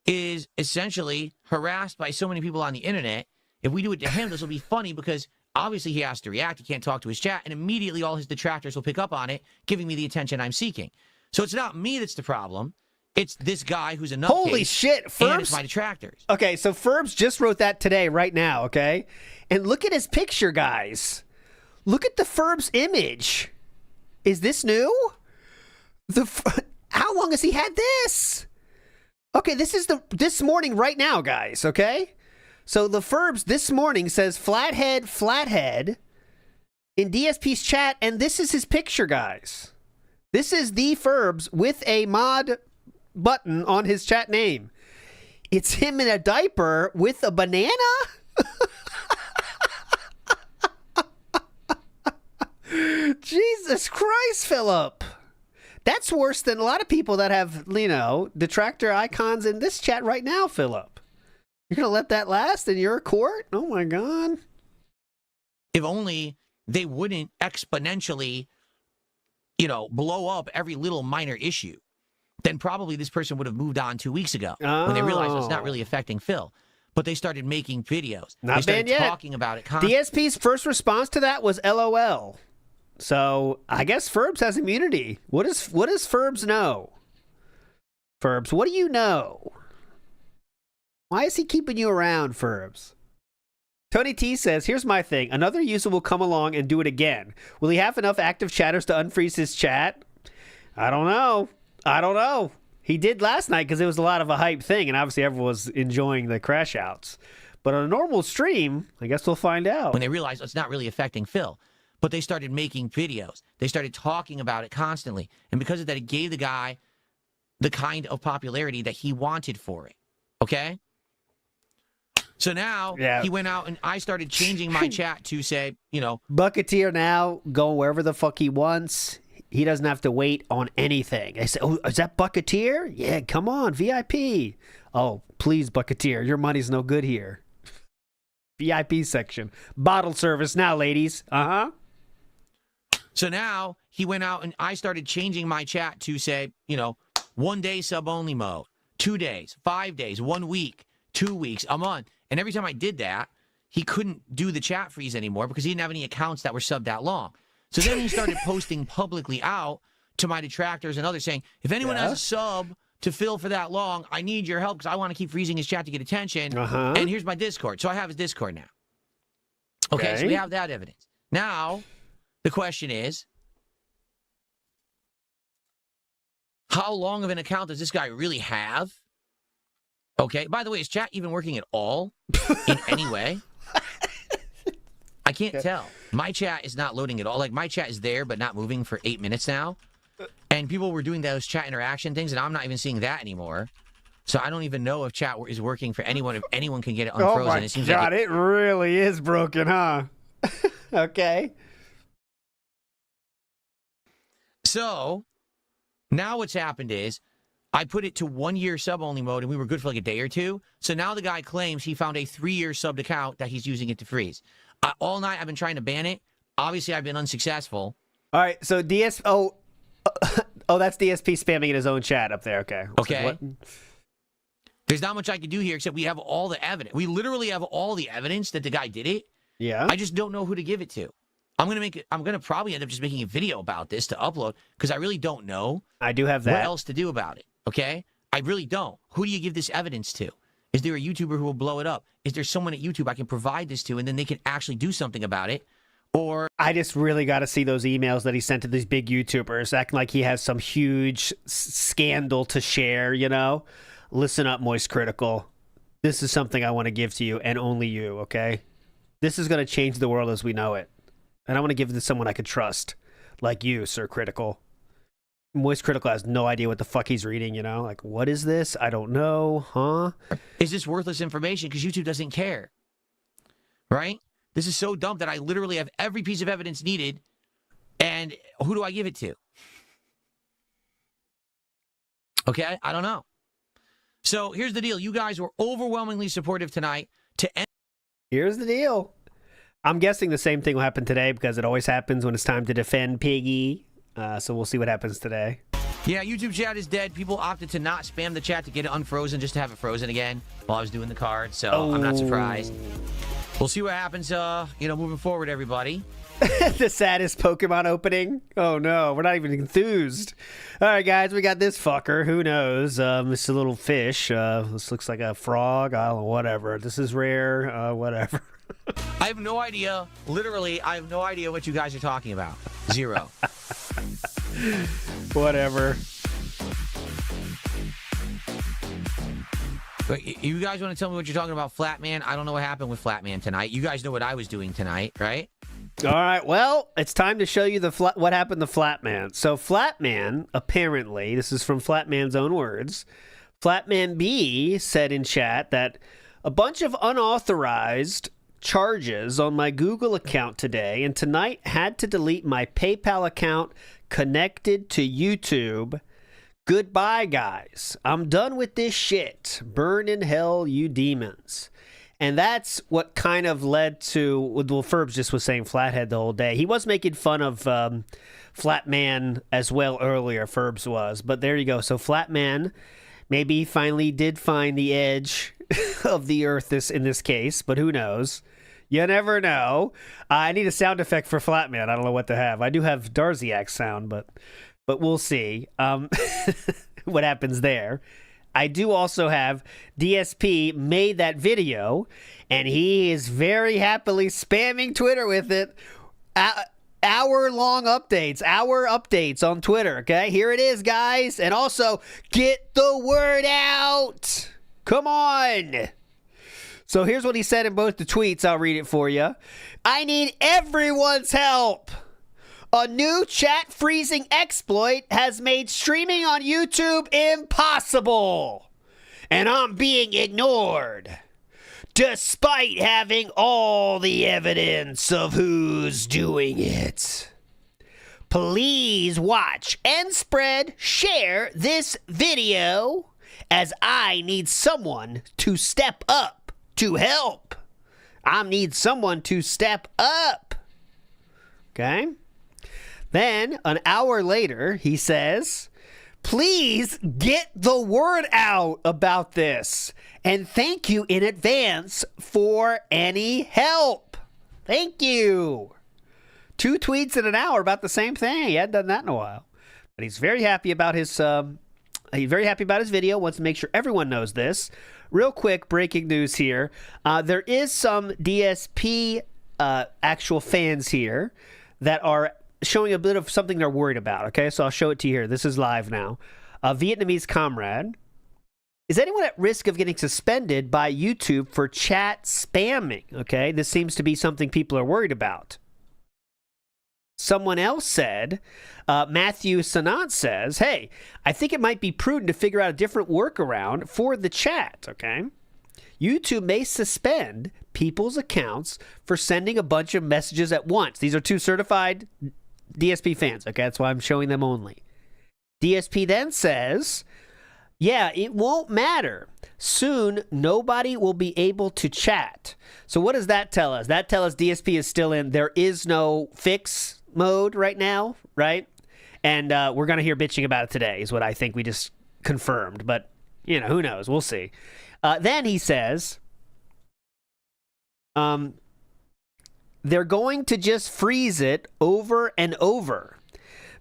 is essentially harassed by so many people on the internet. If we do it to him, this will be funny because obviously he has to react. He can't talk to his chat, and immediately all his detractors will pick up on it, giving me the attention I'm seeking. So it's not me that's the problem. It's this guy who's a nutcase. Holy shit, And it's Ferbs. my detractors. Okay, so Ferbs just wrote that today, right now, okay? And look at his picture, guys. Look at the Ferbs image. Is this new? How long has he had this? Okay, this is this morning right now, guys, okay? So the Ferbs this morning says flathead in DSP's chat, and this is his picture, guys. This is the Ferbs with a mod button on his chat name. It's him in a diaper with a banana? Jesus Christ, Philip. That's worse than a lot of people that have, detractor icons in this chat right now, Philip. You're going to let that last in your court? Oh, my God. If only they wouldn't exponentially, blow up every little minor issue, then probably this person would have moved on 2 weeks ago when they realized it's not really affecting Phil. But they started making videos. Not they started banned yet. talking about it constantly. DSP's first response to that was LOL. So I guess Ferbs has immunity. What does Ferbs know? Ferbs, what do you know? Why is he keeping you around, Ferbs? Tony T says, here's my thing. Another user will come along and do it again. Will he have enough active chatters to unfreeze his chat? I don't know. He did last night because it was a lot of a hype thing, and obviously everyone was enjoying the crash outs. But on a normal stream, I guess we'll find out. When they realized it's not really affecting Phil. But they started making videos. They started talking about it constantly. And because of that, it gave the guy the kind of popularity that he wanted for it. Okay? So now he went out and I started changing my chat to say, Bucketeer now going wherever the fuck he wants. He doesn't have to wait on anything. I said, oh, is that Bucketeer? Yeah, come on, VIP. Oh, please, Bucketeer. Your money's no good here. VIP section. Bottle service now, ladies. Uh-huh. So now he went out and I started changing my chat to say, 1 day sub-only mode, 2 days, 5 days, 1 week, 2 weeks, a month. And every time I did that, he couldn't do the chat freeze anymore because he didn't have any accounts that were subbed that long. So then he started posting publicly out to my detractors and others saying, if anyone has a sub to fill for that long, I need your help because I want to keep freezing his chat to get attention. And here's my Discord. So I have his Discord now. Okay, so we have that evidence. Now, the question is, how long of an account does this guy really have? Okay, by the way, is chat even working at all in any way? I can't tell. My chat is not loading at all. Like, my chat is there, but not moving for 8 minutes now. And people were doing those chat interaction things, and I'm not even seeing that anymore. So I don't even know if chat is working for anyone, if anyone can get it unfrozen. Oh my it seems God, like it really is broken, huh? Okay. So now what's happened is I put it to 1 year sub-only mode, and we were good for like a day or two. So now the guy claims he found a 3-year subbed account that he's using it to freeze. All night I've been trying to ban it. Obviously, I've been unsuccessful. All right, so that's DSP spamming in his own chat up there. Okay. Okay. What? There's not much I can do here except we have all the evidence. We literally have all the evidence that the guy did it. Yeah. I just don't know who to give it to. I'm gonna probably end up just making a video about this to upload because I really don't know. I do have that. What else to do about it? Okay, I really don't. Who do you give this evidence to? Is there a YouTuber who will blow it up? Is there someone at YouTube I can provide this to, and then they can actually do something about it? Or I just really got to see those emails that he sent to these big YouTubers, acting like he has some huge scandal to share. Listen up, Moist Critical. This is something I want to give to you, and only you. Okay, this is going to change the world as we know it. And I want to give it to someone I could trust, like you, Sir Critical. Moist Critical has no idea what the fuck he's reading, Like, what is this? I don't know, huh? is this worthless information because YouTube doesn't care? Right? This is so dumb that I literally have every piece of evidence needed, and who do I give it to? Okay? I don't know. So here's the deal. You guys were overwhelmingly supportive tonight to end. Here's the deal. I'm guessing the same thing will happen today because it always happens when it's time to defend Piggy. So we'll see what happens today. Yeah, YouTube chat is dead. People opted to not spam the chat to get it unfrozen, just to have it frozen again while I was doing the card. So I'm not surprised. We'll see what happens, moving forward, everybody. The saddest Pokemon opening. Oh no, we're not even enthused. All right, guys, we got this fucker. Who knows? It's a little fish. This looks like a frog. I don't know, whatever. This is rare. Whatever. I have no idea. Literally, I have no idea what you guys are talking about. Zero. Whatever. But you guys want to tell me what you're talking about, Flatman? I don't know what happened with Flatman tonight. You guys know what I was doing tonight, right? All right, well, it's time to show you what happened to Flatman. So Flatman, apparently, this is from Flatman's own words, Flatman B said in chat that a bunch of unauthorized charges on my Google account today, and tonight had to delete my PayPal account connected to YouTube. Goodbye, guys. I'm done with this shit. Burn in hell, you demons. And that's what kind of led to, well, Ferbs just was saying Flathead the whole day. He was making fun of Flatman as well earlier, Ferbs was. But there you go. So Flatman maybe finally did find the edge of the earth in this case, but who knows? You never know. I need a sound effect for Flatman. I don't know what to have. I do have Darziak's sound, but we'll see what happens there. I do also have DSP made that video, and he is very happily spamming Twitter with it. Hour-long updates, hour updates on Twitter, okay? Here it is, guys. And also, get the word out. Come on. So here's what he said in both the tweets. I'll read it for you. I need everyone's help. A new chat freezing exploit has made streaming on YouTube impossible. And I'm being ignored. Despite having all the evidence of who's doing it. Please watch and share this video, as I need someone to step up to help. I need someone to step up. Okay? Then, an hour later, he says, please get the word out about this. And thank you in advance for any help. Thank you. 2 tweets in an hour about the same thing. He hadn't done that in a while. But he's very happy about his video. Wants to make sure everyone knows this. Real quick, breaking news here. There is some DSP actual fans here that are showing a bit of something they're worried about. Okay, so I'll show it to you here. This is live now. A Vietnamese comrade. Is anyone at risk of getting suspended by YouTube for chat spamming? Okay, this seems to be something people are worried about. Someone else said, Matthew Sanant says, hey, I think it might be prudent to figure out a different workaround for the chat, okay? YouTube may suspend people's accounts for sending a bunch of messages at once. These are 2 certified DSP fans, okay? That's why I'm showing them only. DSP then says, yeah, it won't matter. Soon, nobody will be able to chat. So what does that tell us? That tells us DSP is still in. There is no fix mode right now, right? And we're going to hear bitching about it today is what I think we just confirmed. But, you know, who knows? We'll see. Then he says, they're going to just freeze it over and over.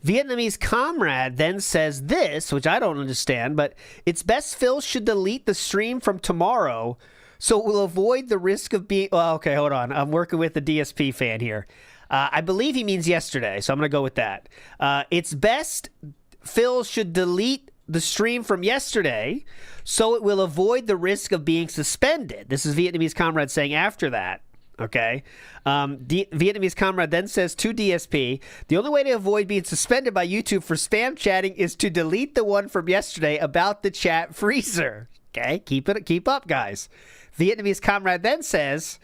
Vietnamese comrade then says this, which I don't understand, but it's best Phil should delete the stream from tomorrow so it will avoid the risk of being... Well, okay, hold on. I'm working with the DSP fan here. I believe he means yesterday, so I'm going to go with that. It's best Phil should delete the stream from yesterday so it will avoid the risk of being suspended. This is Vietnamese comrade saying after that. Okay. Vietnamese comrade then says to DSP, the only way to avoid being suspended by YouTube for spam chatting is to delete the one from yesterday about the chat freezer. Okay. Keep up, guys. Vietnamese comrade then says,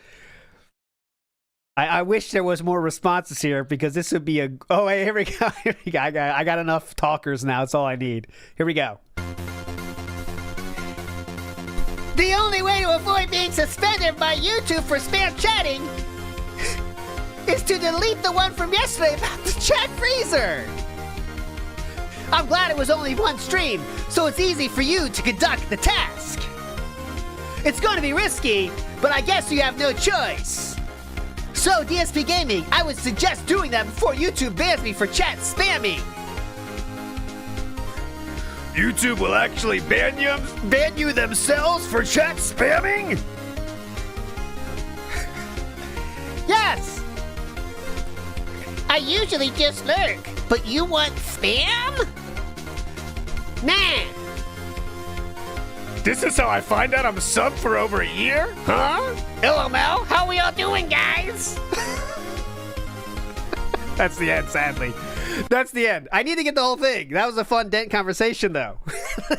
I wish there was more responses here because this would be a... Oh, wait, here we go. I got enough talkers now. That's all I need. Here we go. The only way to avoid being suspended by YouTube for spam chatting is to delete the one from yesterday about the chat freezer. I'm glad it was only one stream, so it's easy for you to conduct the task. It's going to be risky, but I guess you have no choice. So, DSP Gaming, I would suggest doing that before YouTube bans me for chat spamming. YouTube will actually ban you themselves for chat spamming? Yes! I usually just lurk, but you want spam? Nah. This is how I find out I'm subbed for over a year? Huh? LML, how we all doing, guys? That's the end, sadly. That's the end. I need to get the whole thing. That was a fun dent conversation, though.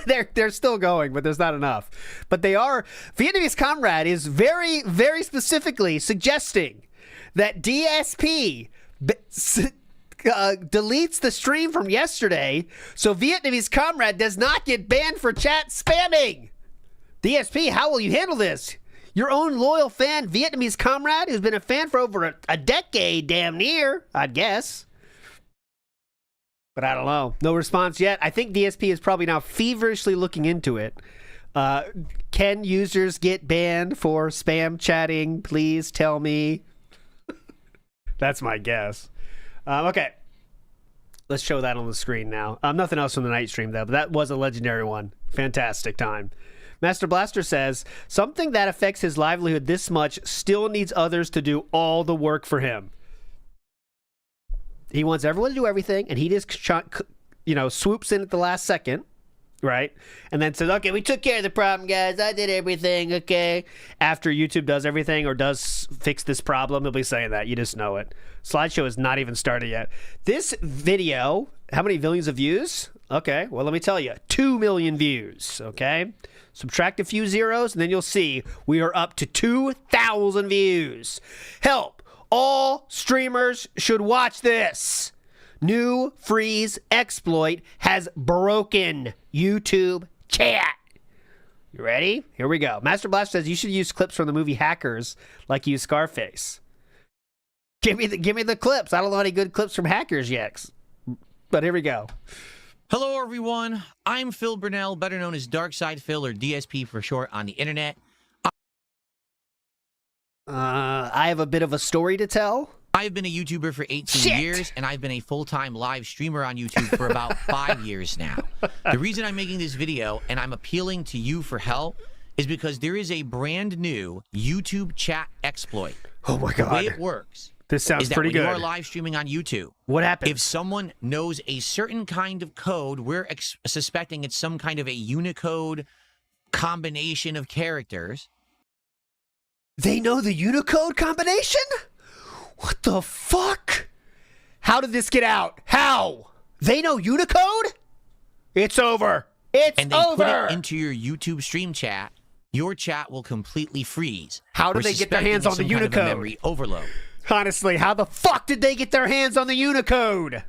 they're still going, but there's not enough. But they are. Vietnamese Comrade is very, very specifically suggesting that DSP deletes the stream from yesterday so Vietnamese Comrade does not get banned for chat spamming. DSP, how will you handle this? Your own loyal fan, Vietnamese Comrade, who's been a fan for over a decade, damn near, I'd guess. But I don't know. No response yet. I think DSP is probably now feverishly looking into it. Can users get banned for spam chatting? Please tell me. That's my guess. Okay. Let's show that on the screen now. Nothing else from the night stream, though, but that was a legendary one. Fantastic time. Master Blaster says, something that affects his livelihood this much still needs others to do all the work for him. He wants everyone to do everything, and he just, swoops in at the last second, right? And then says, okay, we took care of the problem, guys. I did everything, okay? After YouTube does everything or does fix this problem, he'll be saying that. You just know it. Slideshow has not even started yet. This video, how many millions of views? Okay, well, let me tell you. 2 million views, okay? Subtract a few zeros, and then you'll see we are up to 2,000 views. Help! All streamers should watch this. New freeze exploit has broken YouTube chat. You ready? Here we go. Master Blast says you should use clips from the movie Hackers like you use Scarface. Give me the clips. I don't know any good clips from Hackers yet. But here we go. Hello, everyone. I'm Phil Burnell, better known as Darkside Phil or DSP for short on the internet. I have a bit of a story to tell. I've been a YouTuber for 18 years, and I've been a full-time live streamer on YouTube for about 5 years now. The reason I'm making this video, and I'm appealing to you for help, is because there is a brand new YouTube chat exploit. Oh my God. The way it works This sounds is that pretty when good. you are live streaming on YouTube, What happens? if someone knows a certain kind of code, we're suspecting it's some kind of a Unicode combination of characters. They know the Unicode combination? What the fuck? How did this get out? How? They know Unicode? It's over. It's and they over. put it into your YouTube stream chat, your chat will completely freeze. How did they get their hands on the Kind of a Unicode? memory overload. Honestly, how the fuck did they get their hands on the Unicode?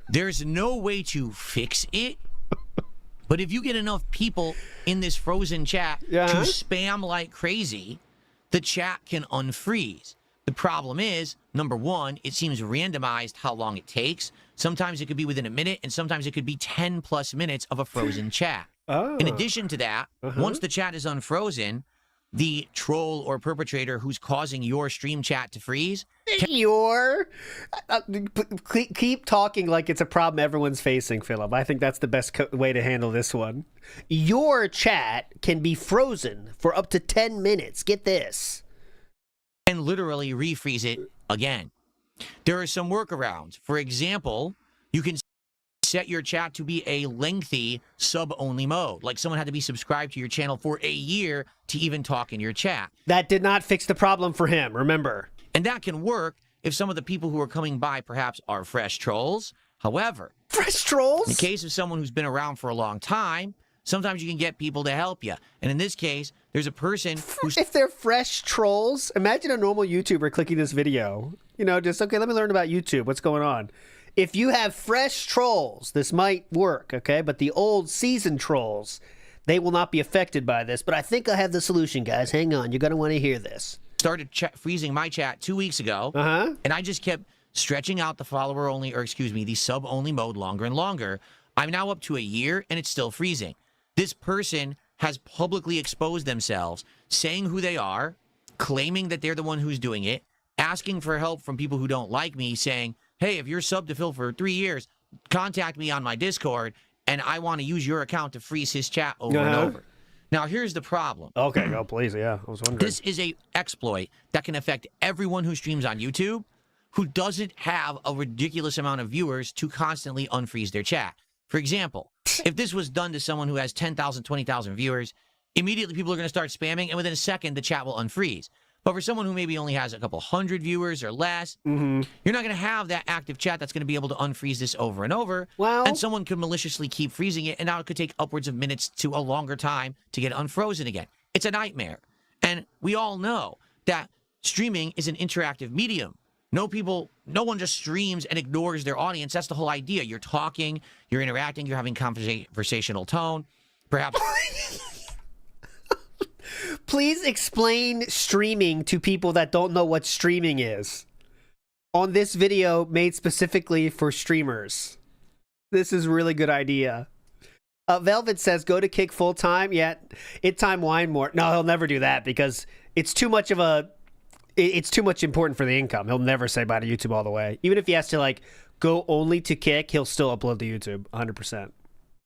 There's no way to fix it, but if you get enough people in this frozen chat to spam like crazy, the chat can unfreeze. The problem is, number one, it seems randomized how long it takes. Sometimes it could be within a minute, and sometimes it could be 10 plus minutes of a frozen chat. In addition to that, once the chat is unfrozen, the troll or perpetrator who's causing your stream chat to freeze. Keep talking like it's a problem everyone's facing, Philip. I think that's the best way to handle this one. Your chat can be frozen for up to 10 minutes. Get this. And literally refreeze it again. There are some workarounds. For example, you can set your chat to be a lengthy sub-only mode. Like someone had to be subscribed to your channel for a year to even talk in your chat. That did not fix the problem for him, remember. And that can work if some of the people who are coming by perhaps are fresh trolls. However, fresh trolls? In the case of someone who's been around for a long time, sometimes you can get people to help you. And in this case, there's a person who's... If they're fresh trolls, imagine a normal YouTuber clicking this video. You know, just, okay, let me learn about YouTube. What's going on? If you have fresh trolls, this might work, okay? But the old seasoned trolls, they will not be affected by this. But I think I have the solution, guys. Hang on. You're going to want to hear this. Started freezing my chat 2 weeks ago, and I just kept stretching out the follower-only, or excuse me, the sub-only mode longer and longer. I'm now up to a year, and it's still freezing. This person has publicly exposed themselves, saying who they are, claiming that they're the one who's doing it, asking for help from people who don't like me, saying, hey, if you're subbed to Phil for 3 years, contact me on my Discord, and I want to use your account to freeze his chat over and over. Now, here's the problem. Okay, go please. Yeah, I was wondering. This is a exploit that can affect everyone who streams on YouTube who doesn't have a ridiculous amount of viewers to constantly unfreeze their chat. For example, if this was done to someone who has 10,000, 20,000 viewers, immediately people are going to start spamming, and within a second, the chat will unfreeze. But for someone who maybe only has a couple hundred viewers or less, you're not going to have that active chat that's going to be able to unfreeze this over and over. Well, and someone could maliciously keep freezing it, and now it could take upwards of minutes to a longer time to get unfrozen again. It's a nightmare. And we all know that streaming is an interactive medium. No one just streams and ignores their audience. That's the whole idea. You're talking, you're interacting, you're having conversational tone. Perhaps... Please explain streaming to people that don't know what streaming is. On this video made specifically for streamers. This is a really good idea. Velvet says, go to Kick full time. Yeah, it time wine more. No, he'll never do that because it's too much of a... It's too much important for the income. He'll never say bye to YouTube all the way. Even if he has to like go only to Kick, he'll still upload to YouTube 100%.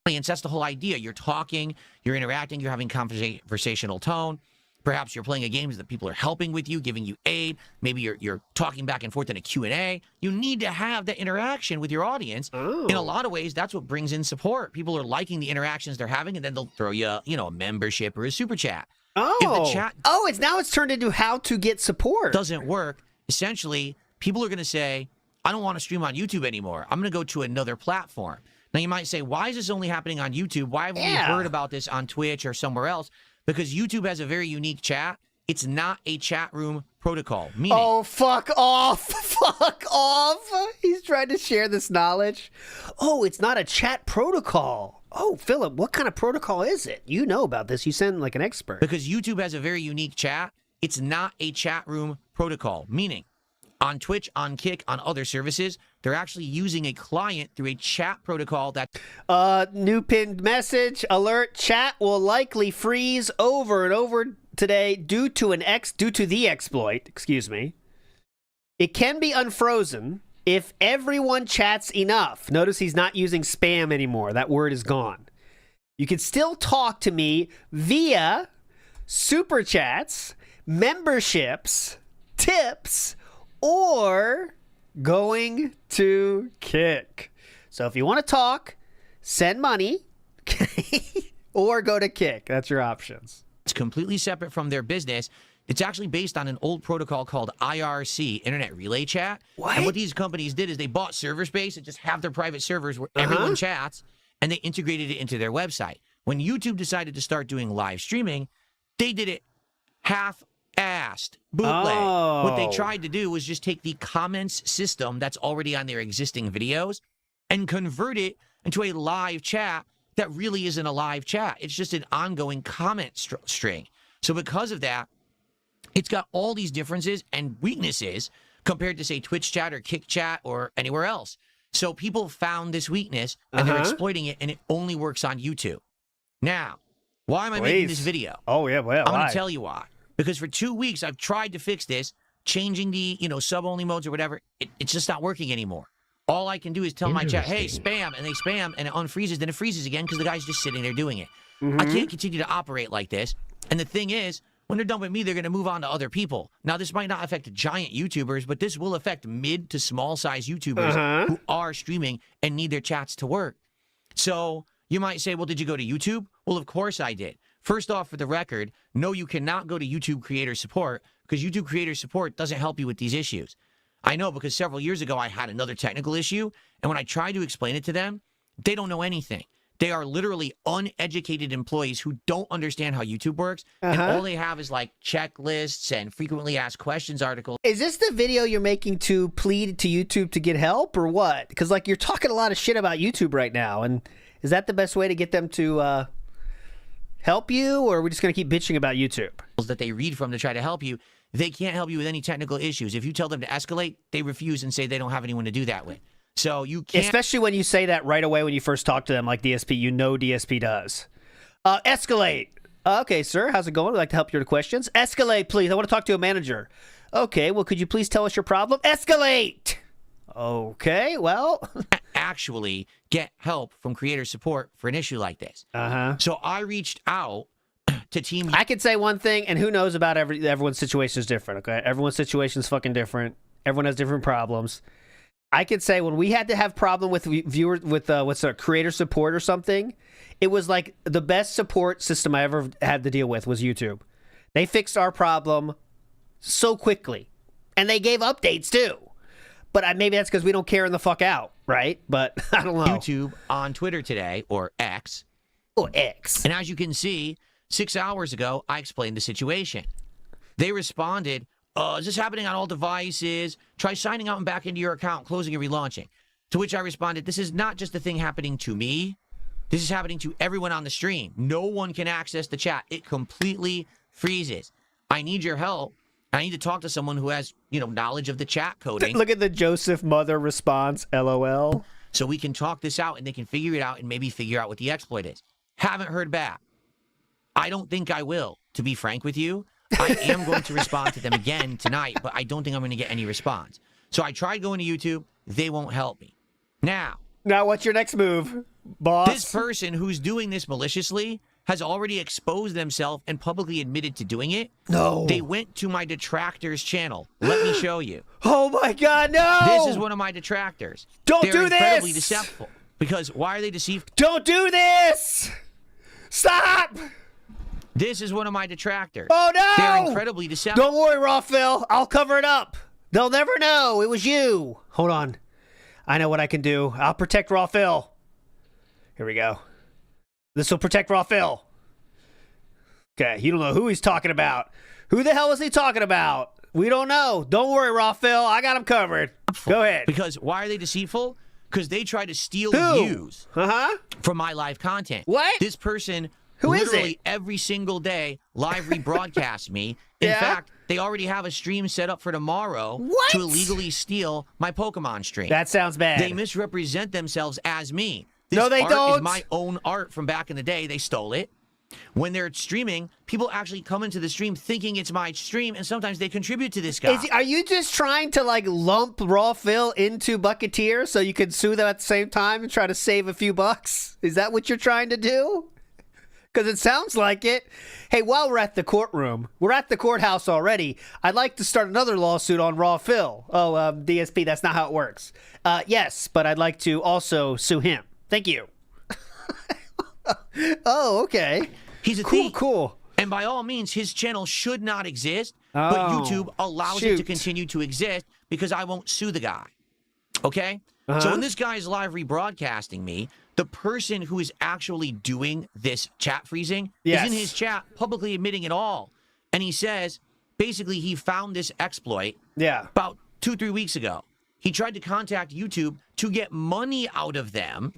That's the whole idea. You're talking, you're interacting, you're having conversational tone. Perhaps you're playing a game that people are helping with you, giving you aid. Maybe you're talking back and forth in a Q&A. You need to have that interaction with your audience. Oh. In a lot of ways, that's what brings in support. People are liking the interactions they're having, and then they'll throw you, a membership or a super chat. Oh, if the chat it's turned into how to get support. Doesn't work. Essentially, people are going to say, I don't want to stream on YouTube anymore. I'm going to go to another platform. Now, you might say, why is this only happening on YouTube? Why haven't we heard about this on Twitch or somewhere else? Because YouTube has a very unique chat. It's not a chat room protocol. Meaning, oh, fuck off. Fuck off. He's trying to share this knowledge. Oh, it's not a chat protocol. Oh, Philip, what kind of protocol is it? You know about this. You sound like an expert. Because YouTube has a very unique chat. It's not a chat room protocol. Meaning, on Twitch, on Kick, on other services, they're actually using a client through a chat protocol that... New pinned message. Alert. Chat will likely freeze over and over today due to the exploit. Excuse me. It can be unfrozen if everyone chats enough. Notice he's not using spam anymore. That word is gone. You can still talk to me via super chats, memberships, tips, or going to Kick. So if you want to talk, send money or go to Kick. That's your options. It's completely separate from their business. It's actually based on an old protocol called IRC, Internet Relay Chat. What? And what these companies did is they bought server space and just have their private servers where everyone chats, and they integrated it into their website. When YouTube decided to start doing live streaming, they did it half-assed, bootleg. Oh. What they tried to do was just take the comments system that's already on their existing videos and convert it into a live chat that really isn't a live chat. It's just an ongoing comment string. So because of that, it's got all these differences and weaknesses compared to, say, Twitch chat or Kick chat or anywhere else. So people found this weakness, and they're exploiting it, and it only works on YouTube. Now, why am I making this video? Oh, yeah, well, I'm going to tell you why. Because for 2 weeks, I've tried to fix this, changing the, sub-only modes or whatever. It's just not working anymore. All I can do is tell my chat, hey, spam, and they spam, and it unfreezes, then it freezes again because the guy's just sitting there doing it. I can't continue to operate like this. And the thing is, when they're done with me, they're going to move on to other people. Now, this might not affect giant YouTubers, but this will affect mid to small-size YouTubers who are streaming and need their chats to work. So you might say, well, did you go to YouTube? Well, of course I did. First off, for the record, no, you cannot go to YouTube Creator Support because YouTube Creator Support doesn't help you with these issues. I know because several years ago, I had another technical issue, and when I tried to explain it to them, they don't know anything. They are literally uneducated employees who don't understand how YouTube works, and all they have is like checklists and frequently asked questions articles. Is this the video you're making to plead to YouTube to get help or what? Because like you're talking a lot of shit about YouTube right now, and is that the best way to get them to help you, or are we just going to keep bitching about YouTube? That they read from to try to help you. They can't help you with any technical issues. If you tell them to escalate, they refuse and say they don't have anyone to do that with. So you can't... Especially when you say that right away when you first talk to them, like DSP, DSP does. Escalate. Okay, sir. How's it going? We'd like to help your questions. Escalate, please. I want to talk to a manager. Okay, well, could you please tell us your problem? Escalate! Okay, well... actually get help from creator support for an issue like this. Uh-huh. So I reached out to Team... I could say one thing, and who knows about everyone's situation is different, okay? Everyone's situation is fucking different. Everyone has different problems. I could say when we had to have problem with viewers, with what's a creator support or something, it was like the best support system I ever had to deal with was YouTube. They fixed our problem so quickly, and they gave updates too. But maybe that's because we don't care in the fuck out, right? But I don't know. YouTube on Twitter today, or X. Or X. And as you can see, 6 hours ago, I explained the situation. They responded, is this happening on all devices? Try signing out and back into your account, closing and relaunching. To which I responded, this is not just a thing happening to me. This is happening to everyone on the stream. No one can access the chat. It completely freezes. I need your help. I need to talk to someone who has, knowledge of the chat coding. Look at the Joseph Mother response, LOL. So we can talk this out and they can figure it out and maybe figure out what the exploit is. Haven't heard back. I don't think I will, to be frank with you. I am going to respond to them again tonight, but I don't think I'm going to get any response. So I tried going to YouTube. They won't help me. Now, what's your next move, boss? This person who's doing this maliciously has already exposed themselves and publicly admitted to doing it. No. They went to my detractors channel. Let me show you. Oh my God, no! This is one of my detractors. Don't They're do this! incredibly deceitful. Because why are they deceitful? Don't do this! Stop! This is one of my detractors. Oh no! They're incredibly deceptive. Don't worry, Raw Phil. I'll cover it up. They'll never know. It was you. Hold on. I know what I can do. I'll protect Raw Phil. Here we go. This will protect Raw Phil. Okay, you don't know who he's talking about. Who the hell is he talking about? We don't know. Don't worry, Raw Phil. I got him covered. Go ahead. Because why are they deceitful? Because they try to steal Who? views Uh-huh. from my live content. What? This person Who is literally it? every single day live rebroadcasts me. In Yeah? fact, they already have a stream set up for tomorrow What? to illegally steal my Pokemon stream. That sounds bad. They misrepresent themselves as me. This No, they art don't. is my own art from back in the day. They stole it. When they're streaming, people actually come into the stream thinking it's my stream, and sometimes they contribute to this guy. Are you just trying to lump Raw Phil into Bucketeer so you can sue them at the same time and try to save a few bucks? Is that what you're trying to do? Because it sounds like it. Hey, while we're at the courtroom, we're at the courthouse already. I'd like to start another lawsuit on Raw Phil. Oh, DSP, that's not how it works. Yes, but I'd like to also sue him. Thank you. Oh, okay. He's a Cool, thief. cool. And by all means, his channel should not exist, but Oh, YouTube allows it to shoot. continue to exist because I won't sue the guy. Okay? So Uh-huh. when this guy is live rebroadcasting me, the person who is actually doing this chat freezing Yes. is in his chat publicly admitting it all. And he says, basically, he found this exploit Yeah. about 2-3 weeks ago. He tried to contact YouTube to get money out of them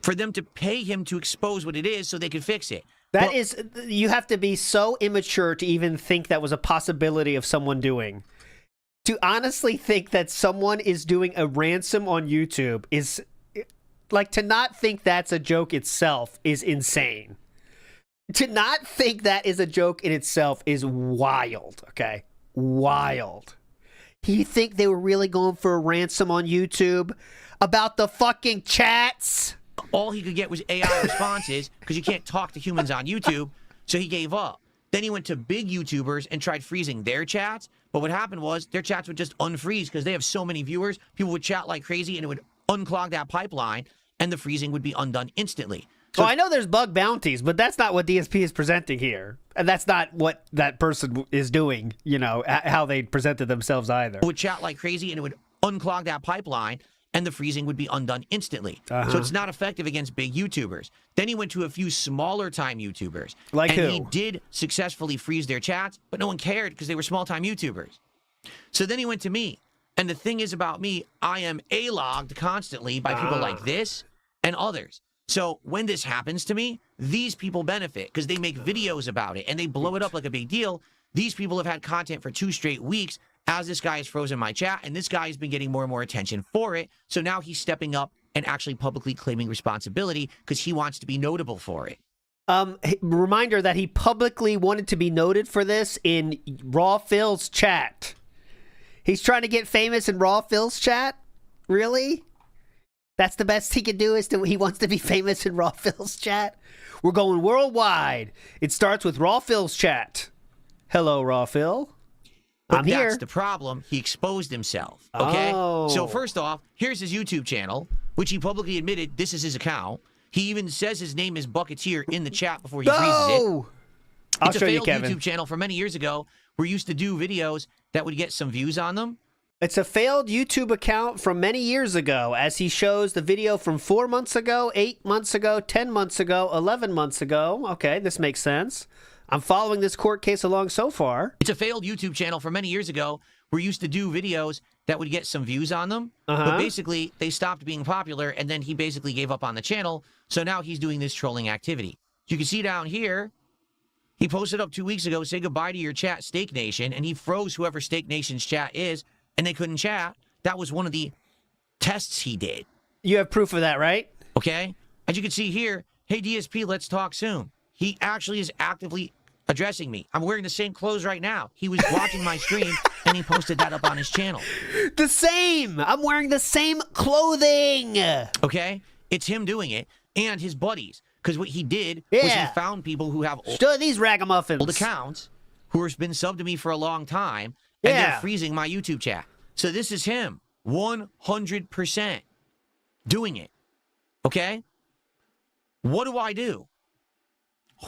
for them to pay him to expose what it is so they could fix it. That But- is, you have to be so immature to even think that was a possibility of someone doing. To honestly think that someone is doing a ransom on YouTube is, to not think that's a joke itself is insane. To not think that is a joke in itself is wild, okay? Wild. You think they were really going for a ransom on YouTube about the fucking chats? All he could get was AI responses because you can't talk to humans on YouTube, so he gave up. Then he went to big YouTubers and tried freezing their chats, but what happened was their chats would just unfreeze because they have so many viewers. People would chat like crazy and it would unclog that pipeline and the freezing would be undone instantly. So I know there's bug bounties, but that's not what DSP is presenting here. And that's not what that person is doing, how they presented themselves either. it would chat like crazy and it would unclog that pipeline and the freezing would be undone instantly. So it's not effective against big YouTubers. Then he went to a few smaller time YouTubers. Like and who? he did successfully freeze their chats, but no one cared because they were small time YouTubers. So then he went to me. And the thing is about me, I am A-logged constantly by people like this and others. So when this happens to me, these people benefit because they make videos about it and they blow it up like a big deal. These people have had content for 2 straight weeks as this guy has frozen my chat, and this guy has been getting more and more attention for it. So now he's stepping up and actually publicly claiming responsibility because he wants to be notable for it. Reminder that he publicly wanted to be noted for this in Raw Phil's chat. He's trying to get famous in Raw Phil's chat? Really? That's the best he can do, is he wants to be famous in Raw Phil's chat? We're going worldwide. It starts with Raw Phil's chat. Hello, Raw Phil. But I'm that's here. the problem. He exposed himself. Okay? Oh. So first off, here's his YouTube channel, which he publicly admitted this is his account. He even says his name is Bucketeer in the chat before he freezes it. No! I'll It's a show you, failed Kevin. YouTube channel from many years ago. We used to do videos that would get some views on them. It's a failed YouTube account from many years ago, as he shows the video from 4 months ago, 8 months ago, 10 months ago, 11 months ago. Okay, this makes sense. I'm following this court case along so far. It's a failed YouTube channel from many years ago. We used to do videos that would get some views on them. But basically, they stopped being popular, and then he basically gave up on the channel. So now he's doing this trolling activity. You can see down here, he posted up 2 weeks ago, say goodbye to your chat, Steak Nation, and he froze whoever Steak Nation's chat is, and they couldn't chat. That was one of the tests he did. You have proof of that, right? Okay? As you can see here, hey, DSP, let's talk soon. He actually is actively addressing me. I'm wearing the same clothes right now. He was watching my stream, and he posted that up on his channel. The same! I'm wearing the same clothing! Okay? It's him doing it, and his buddies. Because what he did was he Yeah. found people who have Still these ragamuffins. old accounts who have been subbed to me for a long time, and Yeah. they're freezing my YouTube chat. So this is him, 100% doing it. Okay? What do I do?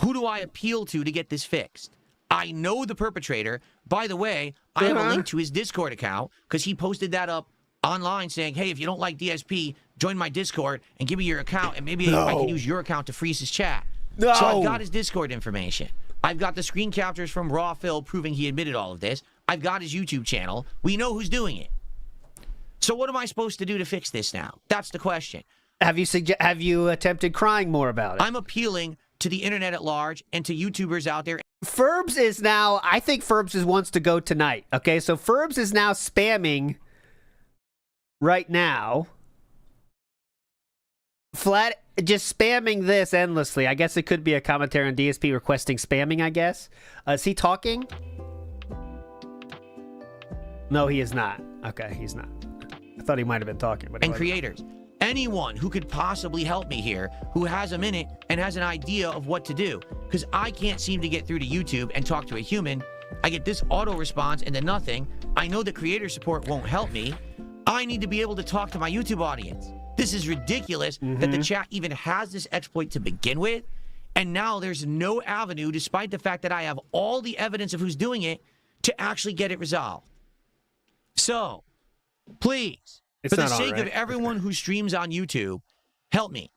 Who do I appeal to get this fixed? I know the perpetrator. By the way, I have a link to his Discord account because he posted that up online saying, hey, if you don't like DSP, join my Discord and give me your account, and maybe I can use your account to freeze his chat. No. So I've got his Discord information. I've got the screen captures from Raw Phil proving he admitted all of this. I've got his YouTube channel. We know who's doing it. So what am I supposed to do to fix this now? That's the question. Have you attempted crying more about it? I'm appealing to the internet at large and to YouTubers out there. Ferbs is now, I think Ferbs wants to go tonight. Okay, so Ferbs is now spamming right now. Flat, just spamming this endlessly. I guess it could be a commentary on DSP requesting spamming, I guess. Is he talking? No, he is not. Okay, he's not. I thought he might have been talking. But he And wasn't. creators. Anyone who could possibly help me here, who has a minute and has an idea of what to do. Because I can't seem to get through to YouTube and talk to a human. I get this auto response and then nothing. I know that creator support won't help me. I need to be able to talk to my YouTube audience. This is ridiculous that the chat even has this exploit to begin with. And now there's no avenue, despite the fact that I have all the evidence of who's doing it, to actually get it resolved. So, please, It's for the not on, sake of right? everyone who streams on YouTube, help me.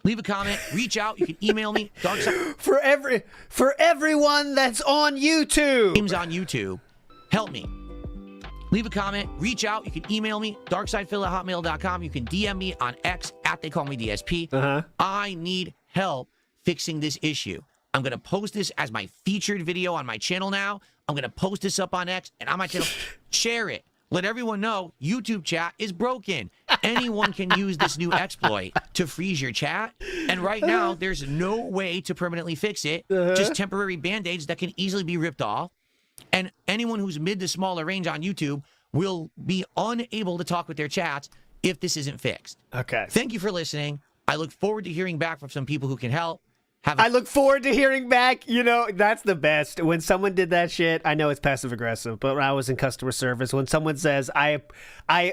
Leave a comment, reach out, you can email me, darkside For everyone that's on YouTube. streams on YouTube, help me. Leave a comment, reach out, you can email me, darksidephil@hotmail.com, you can DM me on X @theycallmedSP. I need help fixing this issue. I'm going to post this as my featured video on my channel now. I'm going to post this up on X and on my channel. Share it. Let everyone know YouTube chat is broken. Anyone can use this new exploit to freeze your chat. And right now, there's no way to permanently fix it. Just temporary band-aids that can easily be ripped off. And anyone who's mid to smaller range on YouTube will be unable to talk with their chats if this isn't fixed. Okay. Thank you for listening. I look forward to hearing back from some people who can help. I look forward to hearing back. You know, that's the best. When someone did that shit, I know it's passive aggressive, but when I was in customer service, when someone says, I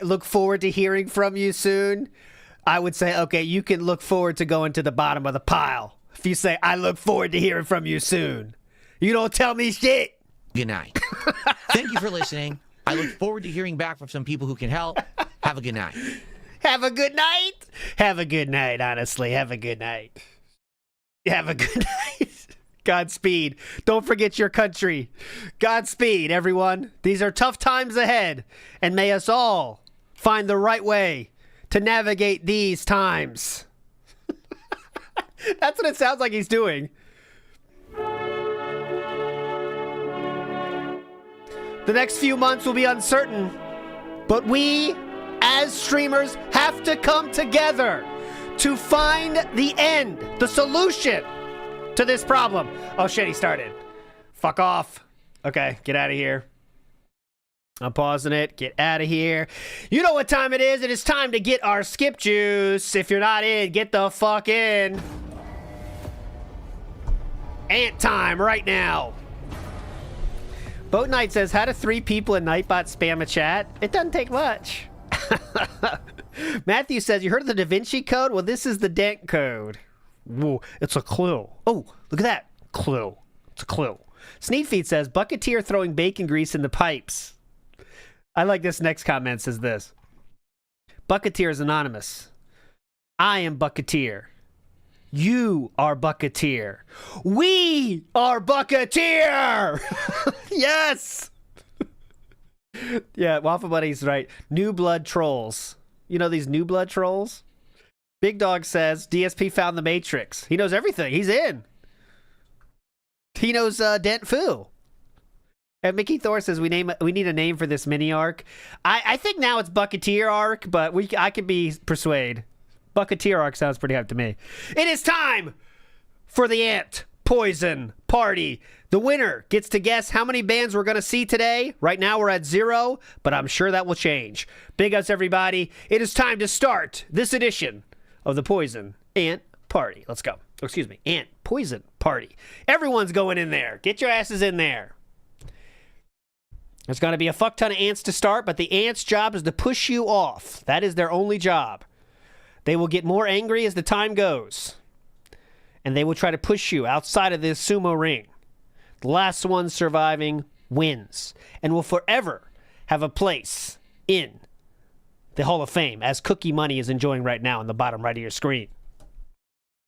look forward to hearing from you soon, I would say, okay, you can look forward to going to the bottom of the pile. If you say, I look forward to hearing from you soon, you don't tell me shit. Good night. Thank you for listening. I look forward to hearing back from some people who can help. Have a good night. Have a good night. Have a good night, honestly. Have a good night. Have a good night. Godspeed. Don't forget your country. Godspeed, everyone. These are tough times ahead, and may us all find the right way to navigate these times. That's what it sounds like he's doing. The next few months will be uncertain, but we, as streamers, have to come together to find the end, the solution to this problem. Oh shit, he started. Fuck off. Okay, get out of here. I'm pausing it. Get out of here. You know what time it is. It is time to get our skip juice. If you're not in, get the fuck in. Ant time right now. Boat Knight says, how do 3 people in Nightbot spam a chat? It doesn't take much. Matthew says, you heard of the Da Vinci Code? Well, this is the Dent Code. Whoa, it's a clue. Oh, look at that. Clue. It's a clue. Sneedfeet says, Bucketeer throwing bacon grease in the pipes. I like this next comment says this. Bucketeer is anonymous. I am Bucketeer. You are Bucketeer. We are Bucketeer! Yes! Yeah, Waffle Buddy's right. New blood trolls. You know these new blood trolls? Big Dog says, DSP found the Matrix. He knows everything. He's in. He knows Dent Fu. And Mickey Thor says we need a name for this mini arc. I think now it's Bucketeer arc, but I could be persuaded. Bucketeer arc sounds pretty hype to me. It is time for the Ant Poison Party. The winner gets to guess how many bands we're going to see today. Right now we're at 0, but I'm sure that will change. Big ups, everybody. It is time to start this edition of the Poison Ant Party. Let's go. Oh, excuse me. Ant Poison Party. Everyone's going in there. Get your asses in there. There's going to be a fuck ton of ants to start, but the ants' job is to push you off. That is their only job. They will get more angry as the time goes. And they will try to push you outside of this sumo ring. The last one surviving wins. And will forever have a place in the Hall of Fame, as Cookie Money is enjoying right now on the bottom right of your screen.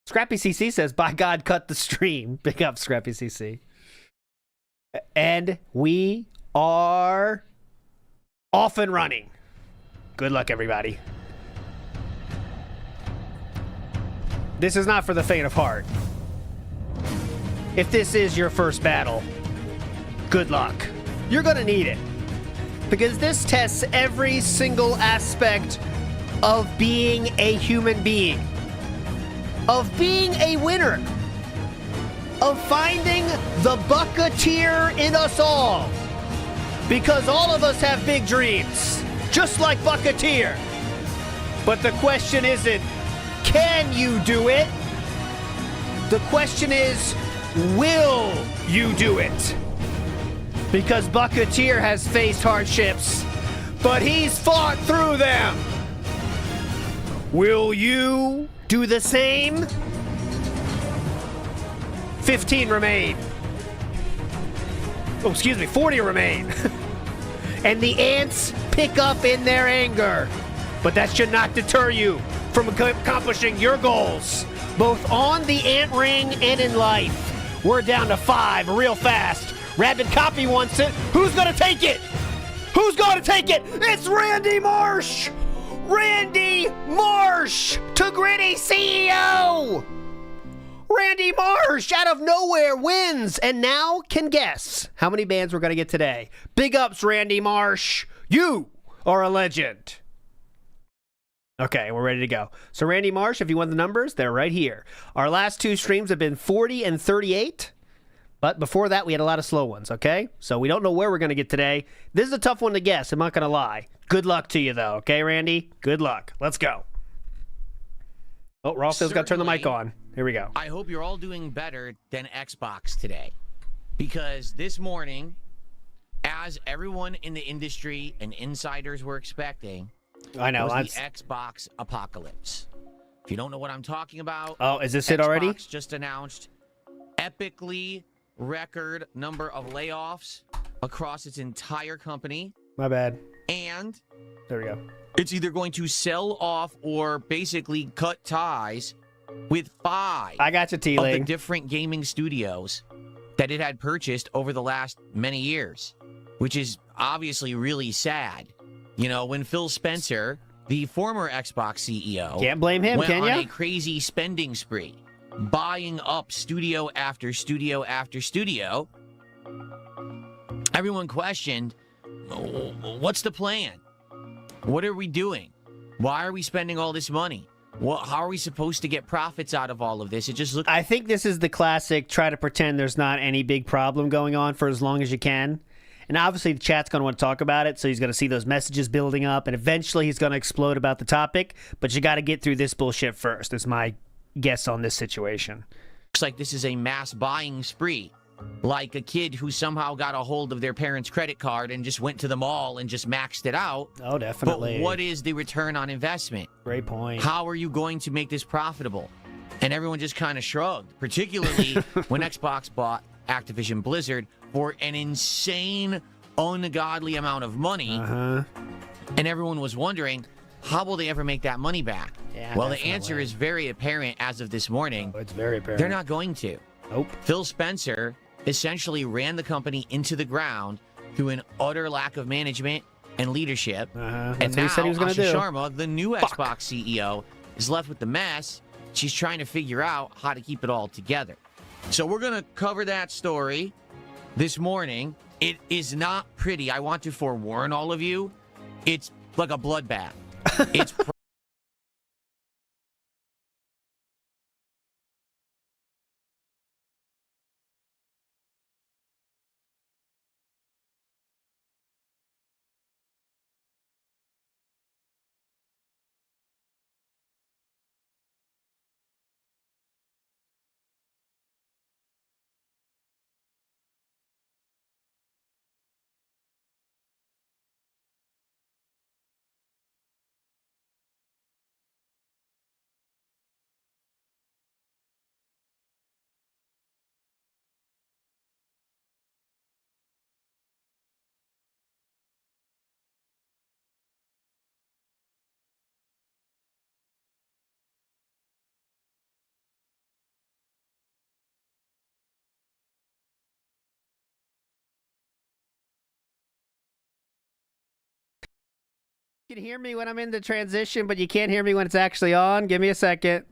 Scrappy CC says, by God, cut the stream. Big up, Scrappy CC. And we are off and running. Good luck, everybody. This is not for the faint of heart. If this is your first battle, good luck. You're gonna need it. Because this tests every single aspect of being a human being. Of being a winner. Of finding the Bucketeer in us all. Because all of us have big dreams, just like Bucketeer. But the question isn't, can you do it? The question is, will you do it? Because Bucketeer has faced hardships, but he's fought through them. Will you do the same? 15 remain. Oh, excuse me, 40 remain. And the ants pick up in their anger. But that should not deter you from accomplishing your goals, both on the ant ring and in life. We're down to 5 real fast. Rabid Copy wants it. Who's gonna take it? Who's gonna take it? It's Randy Marsh! Randy Marsh to Gritty CEO! Randy Marsh out of nowhere wins and now can guess how many bands we're going to get today. Big ups, Randy Marsh. You are a legend. Okay, we're ready to go. So Randy Marsh, if you want the numbers, they're right here. Our last 2 streams have been 40 and 38. But before that, we had a lot of slow ones, okay? So we don't know where we're going to get today. This is a tough one to guess. I'm not going to lie. Good luck to you, though. Okay, Randy? Good luck. Let's go. Oh, Rolf's got to turn the mic on. Here we go. I hope you're all doing better than Xbox today. Because this morning, as everyone in the industry and insiders were expecting, I know, was the Xbox apocalypse. If you don't know what I'm talking about... Oh, is this Xbox it already? Just announced epically record number of layoffs across its entire company. My bad. And... there we go. It's either going to sell off or basically cut ties with 5 I got you, of the T-Ling. different gaming studios that it had purchased over the last many years, which is obviously really sad. You know, when Phil Spencer, the former Xbox CEO, Can't blame him, went can on ya? a crazy spending spree, buying up studio after studio after studio, everyone questioned, what's the plan? What are we doing? Why are we spending all this money? Well, how are we supposed to get profits out of all of this? It just looks. I think this is the classic try to pretend there's not any big problem going on for as long as you can. And obviously the chat's going to want to talk about it, so he's going to see those messages building up, and eventually he's going to explode about the topic. But you got to get through this bullshit first, is my guess on this situation. Looks like this is a mass buying spree. Like a kid who somehow got a hold of their parents' credit card and just went to the mall and just maxed it out. Oh, definitely. But what is the return on investment? Great point. How are you going to make this profitable? And everyone just kind of shrugged, particularly when Xbox bought Activision Blizzard for an insane, ungodly amount of money. And everyone was wondering, how will they ever make that money back? Yeah, well, definitely. the answer is very apparent as of this morning. Oh, it's very apparent. They're not going to. Nope. Phil Spencer essentially ran the company into the ground through an utter lack of management and leadership. That's And what now he said he was going to Asha do. Sharma, the new Xbox CEO, is left with the mess. She's trying to figure out how to keep it all together. So we're going to cover that story this morning. It is not pretty. I want to forewarn all of you. It's like a bloodbath. It's You can hear me when I'm in the transition, but you can't hear me when it's actually on. Give me a second.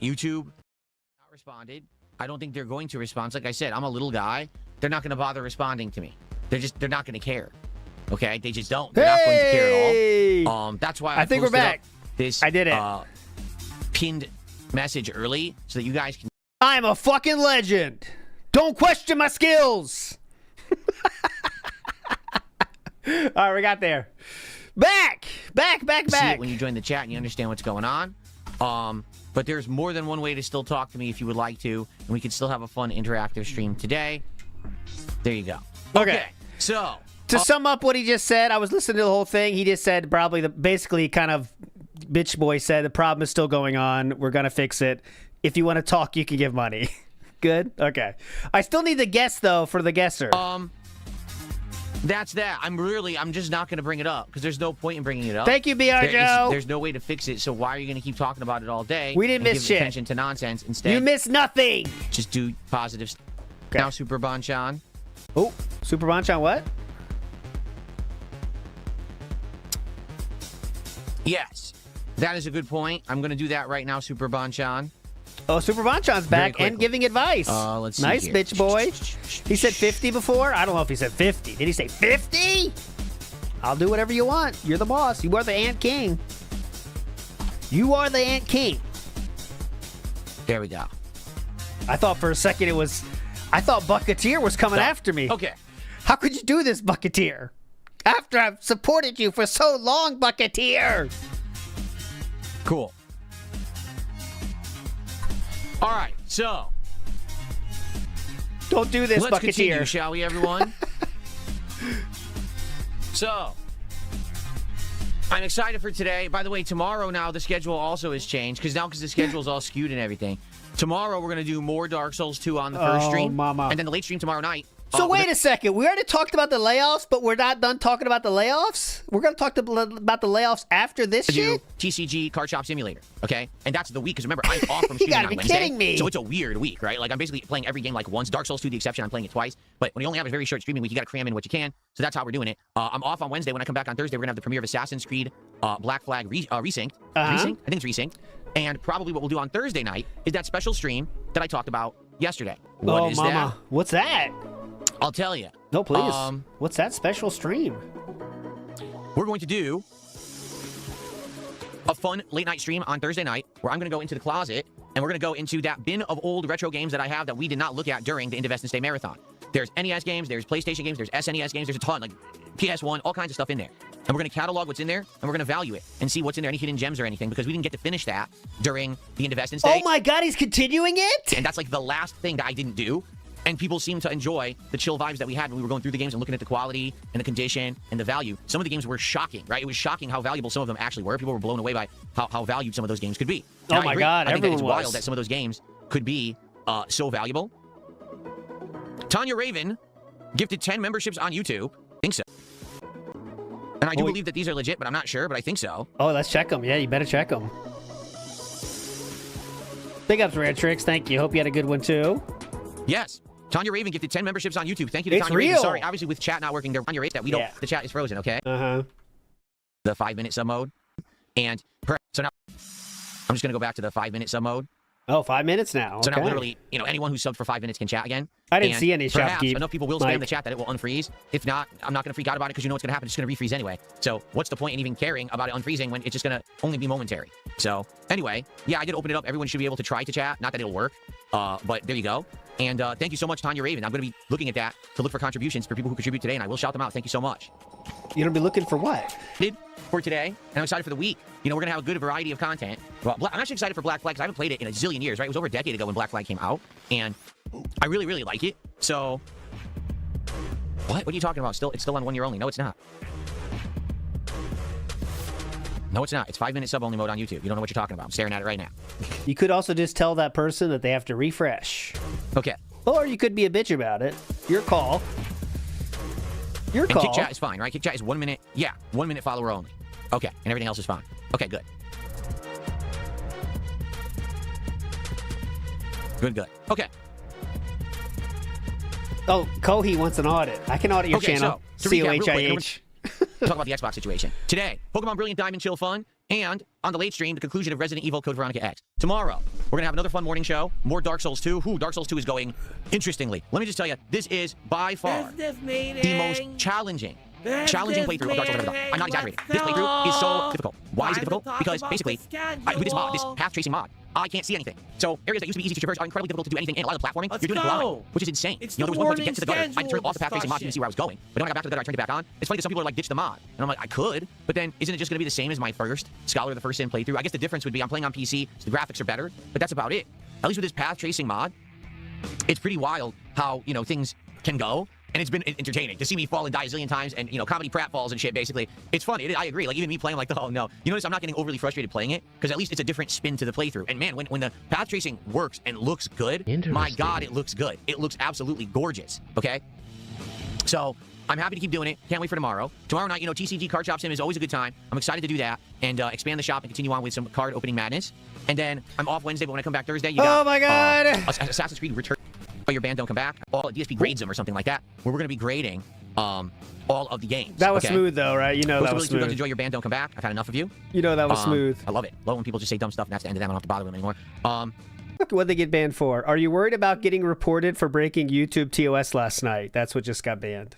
YouTube not responded. I don't think they're going to respond. Like I said, I'm a little guy. They're not going to bother responding to me. They're not going to care. Okay, they just don't. They're not going to care at all. That's why I think we're back. This I did it. Pinned message early so that you guys can. I'm a fucking legend. Don't question my skills. All right, we got there. Back. See it when you join the chat and you understand what's going on. But there's more than one way to still talk to me if you would like to, and we can still have a fun interactive stream today. There you go. Okay. So to sum up what he just said, I was listening to the whole thing. He just said probably basically kind of bitch boy said the problem is still going on. We're gonna fix it. If you want to talk, you can give money. Good. Okay. I still need the guess though for the guesser. That's that. I'm just not going to bring it up because there's no point in bringing it up. Thank you, BR Joe. There's no way to fix it, so why are you going to keep talking about it all day? We didn't miss give shit. Attention to nonsense instead. You missed nothing. Just do positive stuff. Okay. Now, Super Bonchan. Oh, Super Bonchan, what? Yes, that is a good point. I'm going to do that right now, Super Bonchan. Oh, Super Bonchan's back and giving advice. Let's see nice, here. bitch boy. He said 50 before? I don't know if he said 50. Did he say 50? I'll do whatever you want. You're the boss. You are the Ant King. You are the Ant King. There we go. I thought for a second I thought Bucketeer was coming after me. Okay. How could you do this, Bucketeer? After I've supported you for so long, Bucketeer. Cool. All right, so don't do this, let's Bucketeer. Continue, shall we, everyone? So, I'm excited for today. By the way, tomorrow now the schedule also has changed because the schedule is all skewed and everything. Tomorrow we're gonna do more Dark Souls 2 on the first stream, mama. and then the late stream tomorrow night. So wait a second. We already talked about the layoffs, but we're not done talking about the layoffs? We're going to talk about the layoffs after this shit? TCG Card Shop Simulator, okay? And that's the week, because remember, I'm off from streaming gotta on be Wednesday. kidding me. So it's a weird week, right? Like, I'm basically playing every game like once. Dark Souls 2, the exception, I'm playing it twice. But when you only have a very short streaming week, you got to cram in what you can. So that's how we're doing it. I'm off on Wednesday. When I come back on Thursday, we're going to have the premiere of Assassin's Creed Black Flag Resynced. Resynced? I think it's Resynced. And probably what we'll do on Thursday night is that special stream that I talked about yesterday. What is that? What's that? I'll tell you. No, please. What's that special stream? We're going to do a fun late night stream on Thursday night where I'm going to go into the closet and we're going to go into that bin of old retro games that I have that we did not look at during the Invest and Stay Marathon. There's NES games, there's PlayStation games, there's SNES games, there's a ton, like PS1, all kinds of stuff in there. And we're going to catalog what's in there, and we're going to value it and see what's in there, any hidden gems or anything, because we didn't get to finish that during the Invest and Stay. Oh my God, he's continuing it? And that's like the last thing that I didn't do. And people seem to enjoy the chill vibes that we had when we were going through the games and looking at the quality and the condition and the value. Some of the games were shocking, right? It was shocking how valuable some of them actually were. People were blown away by how valued some of those games could be. And oh my God, I think that it's everyone was. wild that some of those games could be so valuable. Tanya Raven gifted 10 memberships on YouTube. I think so. And I do believe that these are legit, but I'm not sure, but I think so. Oh, let's check them. Yeah, you better check them. Big ups, Rare Tricks. Thank you. Hope you had a good one, too. Yes. Tanya Raven gifted 10 memberships on YouTube. Thank you to It's Tanya real. Raven. Sorry, obviously with chat not working there. Tanya Raven, that we don't. Yeah. The chat is frozen. Okay. Uh-huh. The 5-minute sub mode, and so now I'm just gonna go back to the 5-minute sub mode. Oh, 5 minutes now. So Okay. now literally, anyone who subbed for 5 minutes can chat again. I didn't And see any perhaps shopkeep, enough people will Mike. spam the chat that it will unfreeze. If not, I'm not gonna freak out about it because you know what's gonna happen. It's gonna refreeze anyway. So what's the point in even caring about it unfreezing when it's just gonna only be momentary? So anyway, yeah, I did open it up. Everyone should be able to try to chat. Not that it'll work, but there you go. And thank you so much, Tanya Raven. I'm going to be looking at that to look for contributions for people who contribute today, and I will shout them out. Thank you so much. You're going to be looking for what? For today, and I'm excited for the week. We're going to have a good variety of content. Well, I'm actually excited for Black Flag because I haven't played it in a zillion years, right? It was over a decade ago when Black Flag came out, and I really, really like it. So, what are you talking about? It's still on 1 year only. No, it's not. No, it's not. It's 5-minute sub-only mode on YouTube. You don't know what you're talking about. I'm staring at it right now. You could also just tell that person that they have to refresh. Okay. Or you could be a bitch about it. Your call. Your And call. Kick Chat is fine, right? Kick Chat is 1 minute. Yeah, 1 minute follower only. Okay, and everything else is fine. Okay, good. Good. Okay. Oh, Kohi wants an audit. I can audit your Okay, COHIH. so, to recap real quick, talk about the Xbox situation. Today, Pokemon Brilliant Diamond Chill Fun and on the late stream, the conclusion of Resident Evil Code Veronica X. Tomorrow, we're going to have another fun morning show. More Dark Souls 2. Dark Souls 2 is going interestingly. Let me just tell you, this is by far the most challenging playthrough of Dark Souls I've ever done. I'm not exaggerating. This playthrough is so difficult. Why is it difficult? Because basically, with this mod, this path tracing mod, I can't see anything. So areas that used to be easy to traverse are incredibly difficult to do anything in. A lot of the platforming, you're doing it blind, which is insane. There was one point to get to the gutter. I turned off the path tracing mod so you can see where I was going. But when I got back to the gutter, I turned it back on. It's funny that some people are like, ditch the mod. And I'm like, I could, but then isn't it just going to be the same as my first Scholar of the First Sin playthrough? I guess the difference would be I'm playing on PC, so the graphics are better, but that's about it. At least with this path tracing mod, it's pretty wild how, things can go. And it's been entertaining to see me fall and die a zillion times and, comedy pratfalls and shit, basically. It's funny. I agree. Like, even me playing, I'm like, oh, no. You notice I'm not getting overly frustrated playing it because at least it's a different spin to the playthrough. And, man, when the path tracing works and looks good, my God, it looks good. It looks absolutely gorgeous, okay? So I'm happy to keep doing it. Can't wait for tomorrow. Tomorrow night, TCG Card Shop Sim is always a good time. I'm excited to do that and expand the shop and continue on with some card opening madness. And then I'm off Wednesday, but when I come back Thursday, you got... Oh, my God! Assassin's Creed Return. Your band don't come back. All DSP grades them or something like that. Where we're going to be grading all of the games. That was smooth though, right? That was smooth. Enjoy Your Band Don't Come Back. I've had enough of you. That was smooth. I love it. Love when people just say dumb stuff and that's the end of them. I don't have to bother them anymore. What'd they get banned for? Are you worried about getting reported for breaking YouTube TOS last night? That's what just got banned.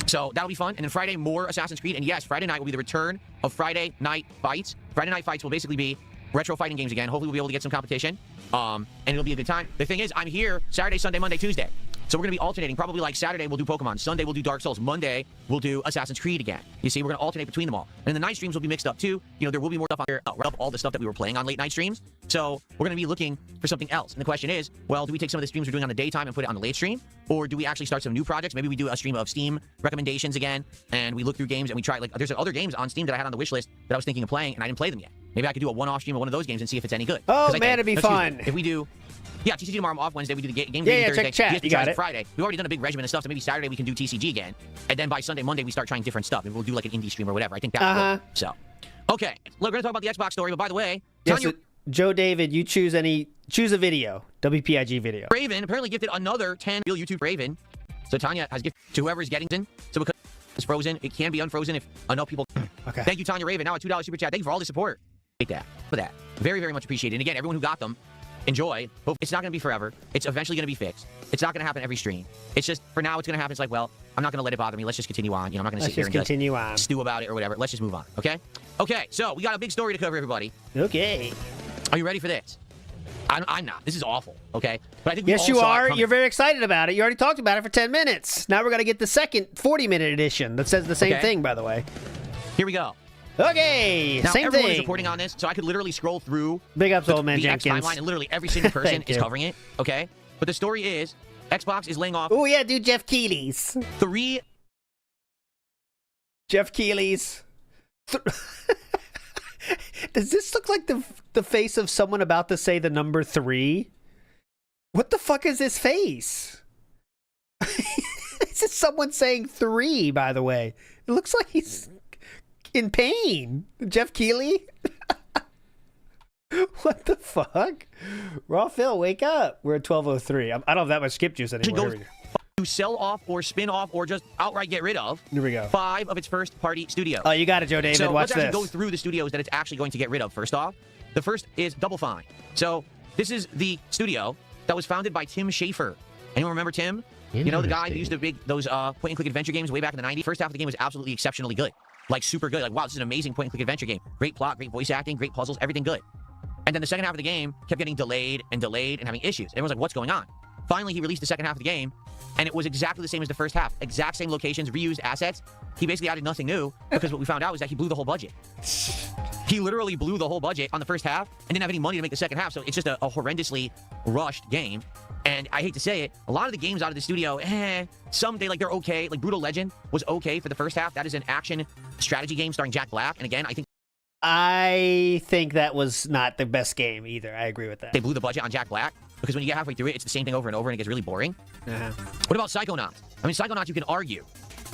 So that'll be fun. And then Friday, more Assassin's Creed. And yes, Friday night will be the return of Friday Night Fights. Friday Night Fights will basically be retro fighting games again. Hopefully we'll be able to get some competition. And it'll be a good time. The thing is, I'm here Saturday, Sunday, Monday, Tuesday. So we're going to be alternating. Probably like Saturday, we'll do Pokemon. Sunday, we'll do Dark Souls. Monday, we'll do Assassin's Creed again. You see, we're going to alternate between them all. And the night streams will be mixed up, too. There will be more stuff on here. Up all the stuff that we were playing on late night streams. So we're going to be looking for something else. And the question is, well, do we take some of the streams we're doing on the daytime and put it on the late stream? Or do we actually start some new projects? Maybe we do a stream of Steam recommendations again, and we look through games and we try, there's other games on Steam that I had on the wish list that I was thinking of playing, and I didn't play them yet. Maybe I could do a one-off stream of one of those games and see if it's any good. Oh, man, it'd be fun. If we do... Yeah, TCG tomorrow, I'm off Wednesday. We do the game Thursday. Check chat. You got it. Friday. We've already done a big regimen of stuff, so maybe Saturday we can do TCG again. And then by Sunday, Monday, we start trying different stuff. Maybe we'll do like an indie stream or whatever. I think that's good. So, okay. Look, we're going to talk about the Xbox story, but by the way... Joe David, you choose a video. WPIG video. Raven apparently gifted another 10 real YouTube Raven. So Tanya has gifted to whoever's getting in. So because it's frozen, it can be unfrozen if enough people... Okay. Thank you, Tanya Raven. Now a $2 super chat. Thank you for all the support. Take that. For that. Very, very much appreciated. And again, everyone who got them, enjoy. Hope it's not going to be forever. It's eventually going to be fixed. It's not going to happen every stream. It's just, for now, it's going to happen. It's like, well, I'm not going to let it bother me. Let's just continue on. I'm not going to sit here and just stew about it or whatever. Let's just move on, okay? Okay, so we got a big story to cover, everybody. Okay. Are you ready for this? I'm not. This is awful, okay? But I think yes, you are. You're very excited about it. You already talked about it for 10 minutes. Now we're going to get the second 40-minute edition that says the same thing, by the way. Here we go. Okay, now, same everyone thing. is reporting on this, so I could literally scroll through Big ups, old man the Jenkins. X timeline, and literally every single person is covering it, okay? But the story is, Xbox is laying off... Oh, yeah, dude, Jeff Keighley's. Jeff Keighley's. Does this look like the face of someone about to say the number 3? What the fuck is this face? This is someone saying 3, by the way. It looks like he's... in pain. Jeff Keighley? What the fuck? Raw Phil, wake up. We're at 12:03. I don't have that much skip juice anymore. To sell off or spin off or just outright get rid of here we go. 5 of its first-party studios. Oh, you got it, Joe David. So watch let's actually this. go through the studios that it's actually going to get rid of. First off, the first is Double Fine. So this is the studio that was founded by Tim Schafer. Anyone remember Tim? You know, the guy who used to make those point-and-click adventure games way back in the 90s? First half of the game was absolutely exceptionally good. Like, super good. Like, wow, this is an amazing point-and-click adventure game. Great plot, great voice acting, great puzzles, everything good. And then the second half of the game kept getting delayed and having issues. Everyone's like, what's going on? Finally, he released the second half of the game, and it was exactly the same as the first half. Exact same locations, reused assets. He basically added nothing new, because what we found out was that he blew the whole budget. He literally blew the whole budget on the first half and didn't have any money to make the second half, so it's just a horrendously rushed game. And I hate to say it, a lot of the games out of the studio, some they're okay. Like Brutal Legend was okay for the first half. That is an action strategy game starring Jack Black. And again, I think that was not the best game either. I agree with that. They blew the budget on Jack Black because when you get halfway through it, it's the same thing over and over and it gets really boring. What about Psychonauts? I mean, Psychonauts, you can argue,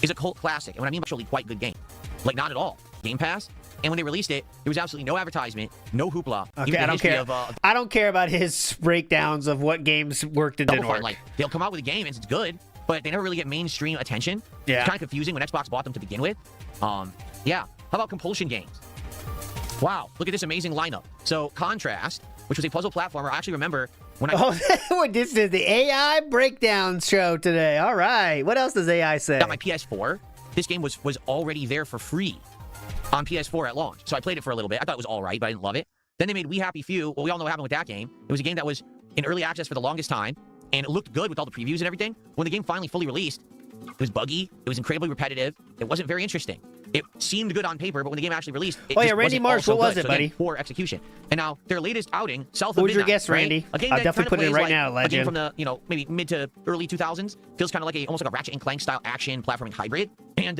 is a cult classic. And what I mean by actually quite good game. Like, not at all. Game Pass. And when they released it, there was absolutely no advertisement, no hoopla. Okay, I don't care. I don't care about his breakdowns of what games worked and didn't work. Like, they'll come out with a game and it's good, but they never really get mainstream attention. Yeah. It's kind of confusing when Xbox bought them to begin with. Yeah. How about Compulsion Games? Wow, look at this amazing lineup. So Contrast, which was a puzzle platformer, I actually remember when I Oh, this is the AI breakdown show today. All right. What else does AI say? got my PS4. This game was already there for free on PS4 at launch. So I played it for a little bit. I thought it was all right, but I didn't love it. Then they made We Happy Few. Well, we all know what happened with that game. It was a game that was in early access for the longest time, and it looked good with all the previews and everything. When the game finally fully released, it was buggy. It was incredibly repetitive. It wasn't very interesting. It seemed good on paper, but when the game actually released, it Randy wasn't Marsh, all so what was good. it, So buddy? again, poor execution. And now their latest outing, South What of was your Midnight, guess, right? Randy? A game I'll that definitely kinda put it in plays right now, a game legend. from the maybe mid to early 2000s. Feels kind of like almost like a Ratchet and Clank style action platforming hybrid, and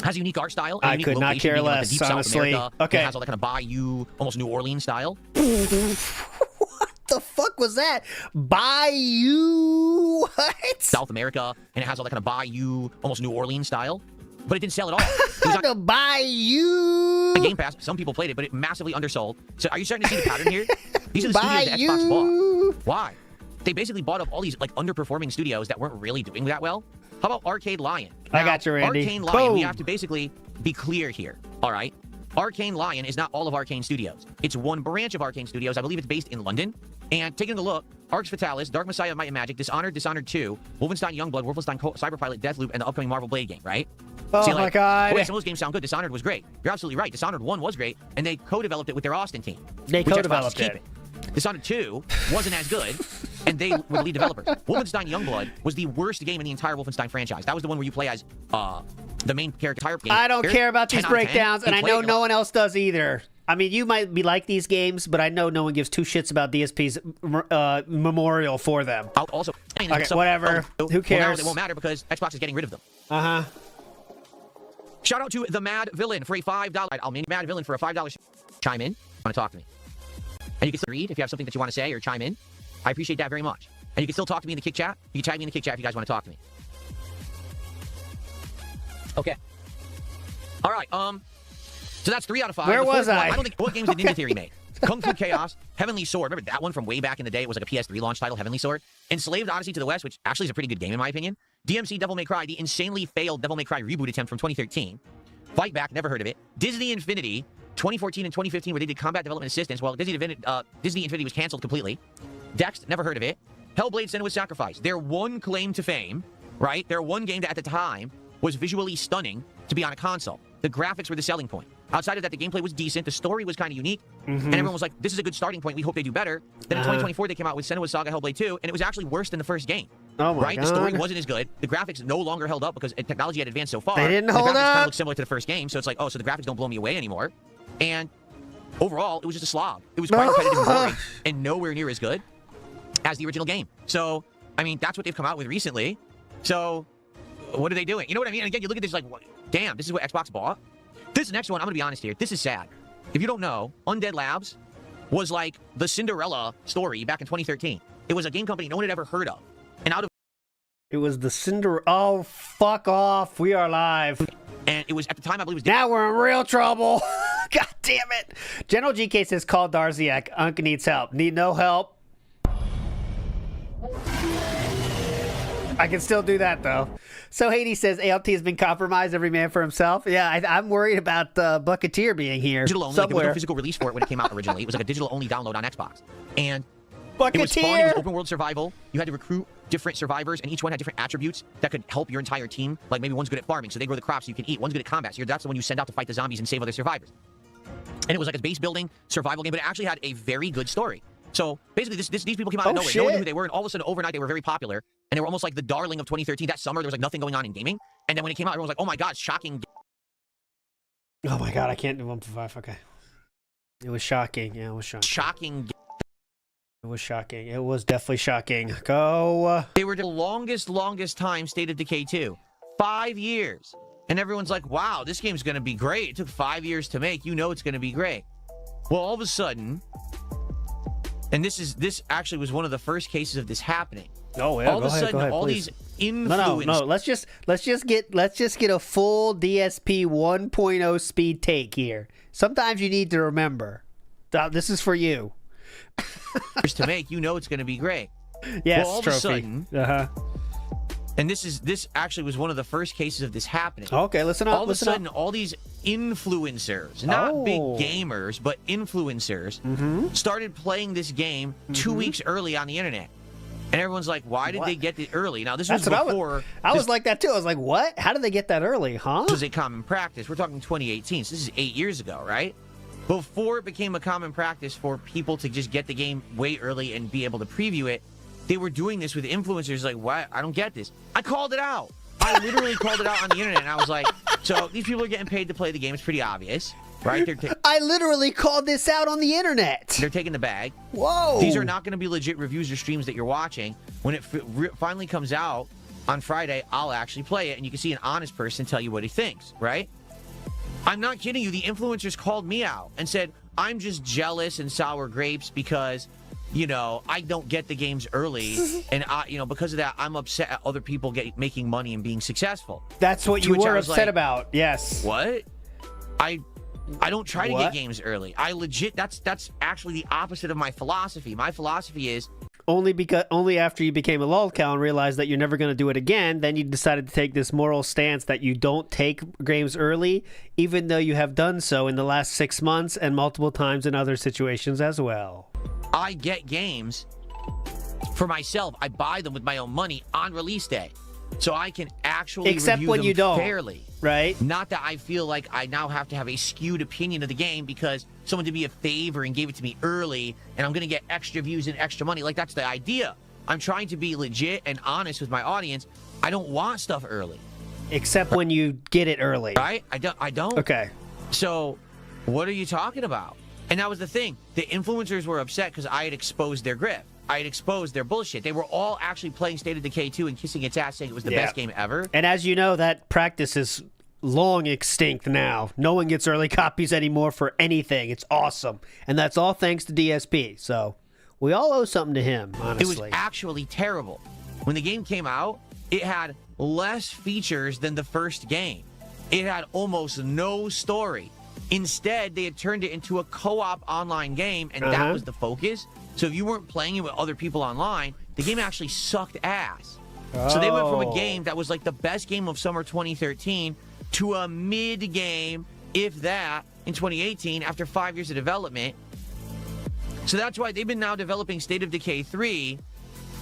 has a unique art style. And I a unique could not location, care being in, like, less, the deep honestly. South America. Okay. It has all that kind of Bayou, almost New Orleans style. The fuck was that? Bayou? What? South America, and it has all that kind of Bayou, almost New Orleans style. But it didn't sell at all. It was on The Bayou. Game Pass. Some people played it, but it massively undersold. So are you starting to see the pattern here? These are the studios that Xbox bought. Why? They basically bought up all these like underperforming studios that weren't really doing that well. How about Arcade Lion? I got you, Randy. Arcane Lion, we Boom. have to basically be clear here. All right? Arcane Lion is not all of Arcane Studios. It's one branch of Arcane Studios. I believe it's based in London. And taking a look, Arx Fatalis, Dark Messiah of Might and Magic, Dishonored, Dishonored 2, Wolfenstein Youngblood, Wolfenstein Cyberpilot, Deathloop, and the upcoming Marvel Blade game, right? Oh my God. Oh, yeah, some of those games sound good. Dishonored was great. You're absolutely right. Dishonored 1 was great, and they co-developed it with their Austin team. They which Xbox is co-developed it. keeping. Dishonored 2 wasn't as good, and they were the lead developers. Wolfenstein Youngblood was the worst game in the entire Wolfenstein franchise. That was the one where you play as the main character. I don't care about these 10 out of 10. breakdowns, and I You play know it, no one else does either. I mean, you might be like these games, but I know no one gives two shits about DSP's memorial for them. Also, Okay, whatever. Who Well, now cares? it won't matter because Xbox is getting rid of them. Uh-huh. Shout out to the Mad Villain for a $5. I'll mean Mad Villain for a $5. Chime in. Want to talk to me? And you can still read if you have something that you want to say or chime in. I appreciate that very much. And you can still talk to me in the Kick Chat. You can tag me in the Kick Chat if you guys want to talk to me. Okay. All right. So that's 3 out of 5. Where The fourth was I? one, I don't think what games did Ninja Theory make. Kung Fu Chaos, Heavenly Sword. Remember that one from way back in the day? It was like a PS3 launch title, Heavenly Sword. Enslaved Odyssey to the West, which actually is a pretty good game in my opinion. DMC Devil May Cry, the insanely failed Devil May Cry reboot attempt from 2013. Fight Back, never heard of it. Disney Infinity, 2014 and 2015, where they did combat development assistance. Well, Disney Infinity was canceled completely. Dex, never heard of it. Hellblade: Senua's Sacrifice. Their one claim to fame, right? Their one game that at the time was visually stunning to be on a console. The graphics were the selling point. Outside of that, the gameplay was decent. The story was kind of unique. And everyone was like, this is a good starting point. We hope they do better. Then in 2024, they came out with Senua's Saga Hellblade 2, and it was actually worse than the first game. Oh my right? God. The story wasn't as good. The graphics no longer held up because technology had advanced so far. They didn't and hold the graphics kind up. of looked similar to the first game, so it's like, oh, so the graphics don't blow me away anymore. And overall, it was just a slob. It was quite repetitive and boring, and nowhere near as good as the original game. So, I mean, that's what they've come out with recently. So, what are they doing? You know what I mean? And again, you look at this like, what, damn, this is what Xbox bought? This next one, I'm going to be honest here. This is sad. If you don't know, Undead Labs was like the Cinderella story back in 2013. It was a game company no one had ever heard of. And out of It was the Cinder. Oh, fuck off. We are live. and it was at the time I believe it was Now we're in real trouble. God damn it. General GK says, call Darziak. Unc needs help. Need no help. I can still do that, though. So Hades says, ALT has been compromised. Every man for himself. Yeah, I'm worried about Bucketeer being here digital only. Like, there was somewhere. no physical release for it when it came out originally. It was like a digital only download on Xbox. And it was fun. It was Bucketeer! open world survival. You had to recruit different survivors, and each one had different attributes that could help your entire team. Like maybe one's good at farming, so they grow the crops you can eat. One's good at combat, so that's the one you send out to fight the zombies and save other survivors. And it was like a base building survival game, but it actually had a very good story. So basically, these people came out of nowhere. No one knew who they were, and all of a sudden, overnight, they were very popular, and they were almost like the darling of 2013. That summer, there was like nothing going on in gaming, and then when it came out, everyone was like, "Oh my god, it's shocking!" Oh my god, I can't do 1 for 5. Okay. It was shocking. Yeah, it was shocking. Shocking. It was shocking. It was definitely shocking. Go. They were the longest time State of Decay 2. 5 years. And everyone's like, wow, this game's going to be great. It took 5 years to make. You know it's going to be great. Well, all of a sudden, and this actually was one of the first cases of this happening. Oh yeah. All of a sudden, all please. these influence. No. Let's just get a full DSP 1.0 speed take here. Sometimes you need to remember. This is for you. to make, you know it's going to be great. Yes, well, all trophy. of a sudden, and this actually was one of the first cases of this happening. Okay, listen up. All of a sudden, all these influencers, not big gamers, but influencers, started playing this game 2 weeks early on the internet. And everyone's like, why did they get it early? Now, this was before... I was like that, too. I was like, what? How did they get that early, huh? This was a common practice. We're talking 2018, so this is 8 years ago, right? Before it became a common practice for people to just get the game way early and be able to preview it, they were doing this with influencers like, what? I don't get this. I called it out. I literally called it out on the internet, and I was like, so these people are getting paid to play the game. It's pretty obvious, right? I literally called this out on the internet. They're taking the bag. Whoa. These are not going to be legit reviews or streams that you're watching. When it finally comes out on Friday, I'll actually play it, and you can see an honest person tell you what he thinks, right? I'm not kidding you. The influencers called me out and said, I'm just jealous and sour grapes because... I don't get the games early, and because of that, I'm upset at other people making money and being successful. That's what you were upset about. Yes. What? I don't try to get games early. I legit. That's actually the opposite of my philosophy. My philosophy is only after you became a lolcow and realized that you're never going to do it again, then you decided to take this moral stance that you don't take games early, even though you have done so in the last 6 months and multiple times in other situations as well. I get games for myself. I buy them with my own money on release day, so I can actually review when them you don't, fairly. Right? Not that I feel like I now have to have a skewed opinion of the game because someone did me a favor and gave it to me early, and I'm going to get extra views and extra money. Like, that's the idea. I'm trying to be legit and honest with my audience. I don't want stuff early. Except when you get it early. Right? I don't. Okay. So, what are you talking about? And that was the thing. The influencers were upset because I had exposed their grift. I had exposed their bullshit. They were all actually playing State of Decay 2 and kissing its ass, saying it was the best game ever. And as you know, that practice is long extinct now. No one gets early copies anymore for anything. It's awesome. And that's all thanks to DSP. So we all owe something to him, honestly. It was actually terrible. When the game came out, it had less features than the first game. It had almost no story. Instead, they had turned it into a co-op online game, and that was the focus. So if you weren't playing it with other people online, the game actually sucked ass. So they went from a game that was like the best game of summer 2013 to a mid-game, if that, in 2018 after 5 years of development. So that's why they've been now developing State of Decay 3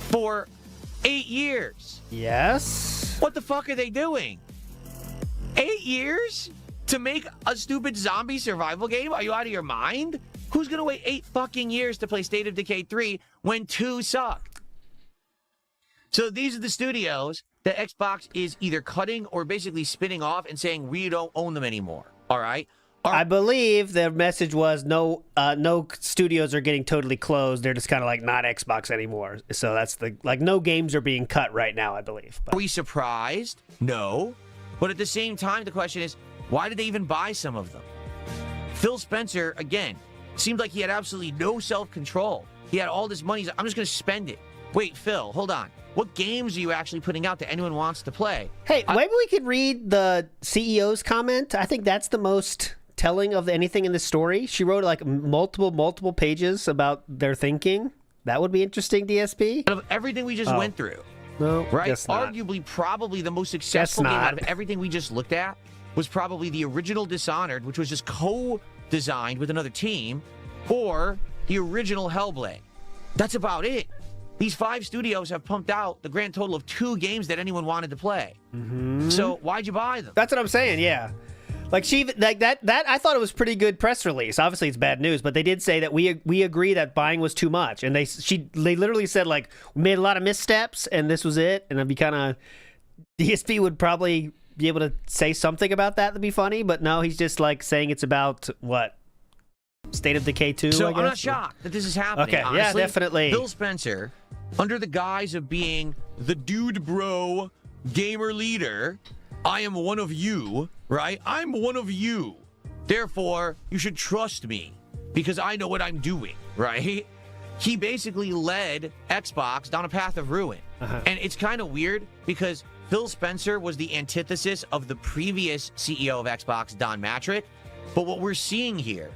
for 8 years. Yes? What the fuck are they doing? 8 years? To make a stupid zombie survival game? Are you out of your mind? Who's gonna wait 8 fucking years to play State of Decay 3 when 2 sucked? So these are the studios that Xbox is either cutting or basically spinning off and saying we don't own them anymore. All right? I believe the message was no studios are getting totally closed. They're just kind of like not Xbox anymore. So that's no games are being cut right now, I believe. Are we surprised? No. But at the same time, the question is, why did they even buy some of them? Phil Spencer, again, seemed like he had absolutely no self-control. He had all this money. He's like, I'm just going to spend it. Wait, Phil, hold on. What games are you actually putting out that anyone wants to play? Hey, maybe we could read the CEO's comment. I think that's the most telling of anything in this story. She wrote like multiple pages about their thinking. That would be interesting, DSP. Out of everything we just went through, no, right? Guess not. Arguably, probably the most successful game out of everything we just looked at was probably the original Dishonored, which was just co-designed with another team, or the original Hellblade. That's about it. These 5 studios have pumped out the grand total of 2 games that anyone wanted to play. So why'd you buy them? That's what I'm saying, yeah. Like that I thought it was pretty good press release. Obviously it's bad news, but they did say that we agree that buying was too much. And they literally said like we made a lot of missteps and this was it. And I'd be kind of DSP would probably be able to say something about that to be funny, but no, he's just like saying it's about what? State of Decay 2, So I guess? I'm not shocked that this is happening. Okay, honestly. yeah, definitely. Phil Spencer, under the guise of being the dude bro gamer leader, I am one of you, right? I'm one of you. Therefore, you should trust me because I know what I'm doing, right? He basically led Xbox down a path of ruin. And it's kind of weird because Phil Spencer was the antithesis of the previous CEO of Xbox, Don Mattrick. But what we're seeing here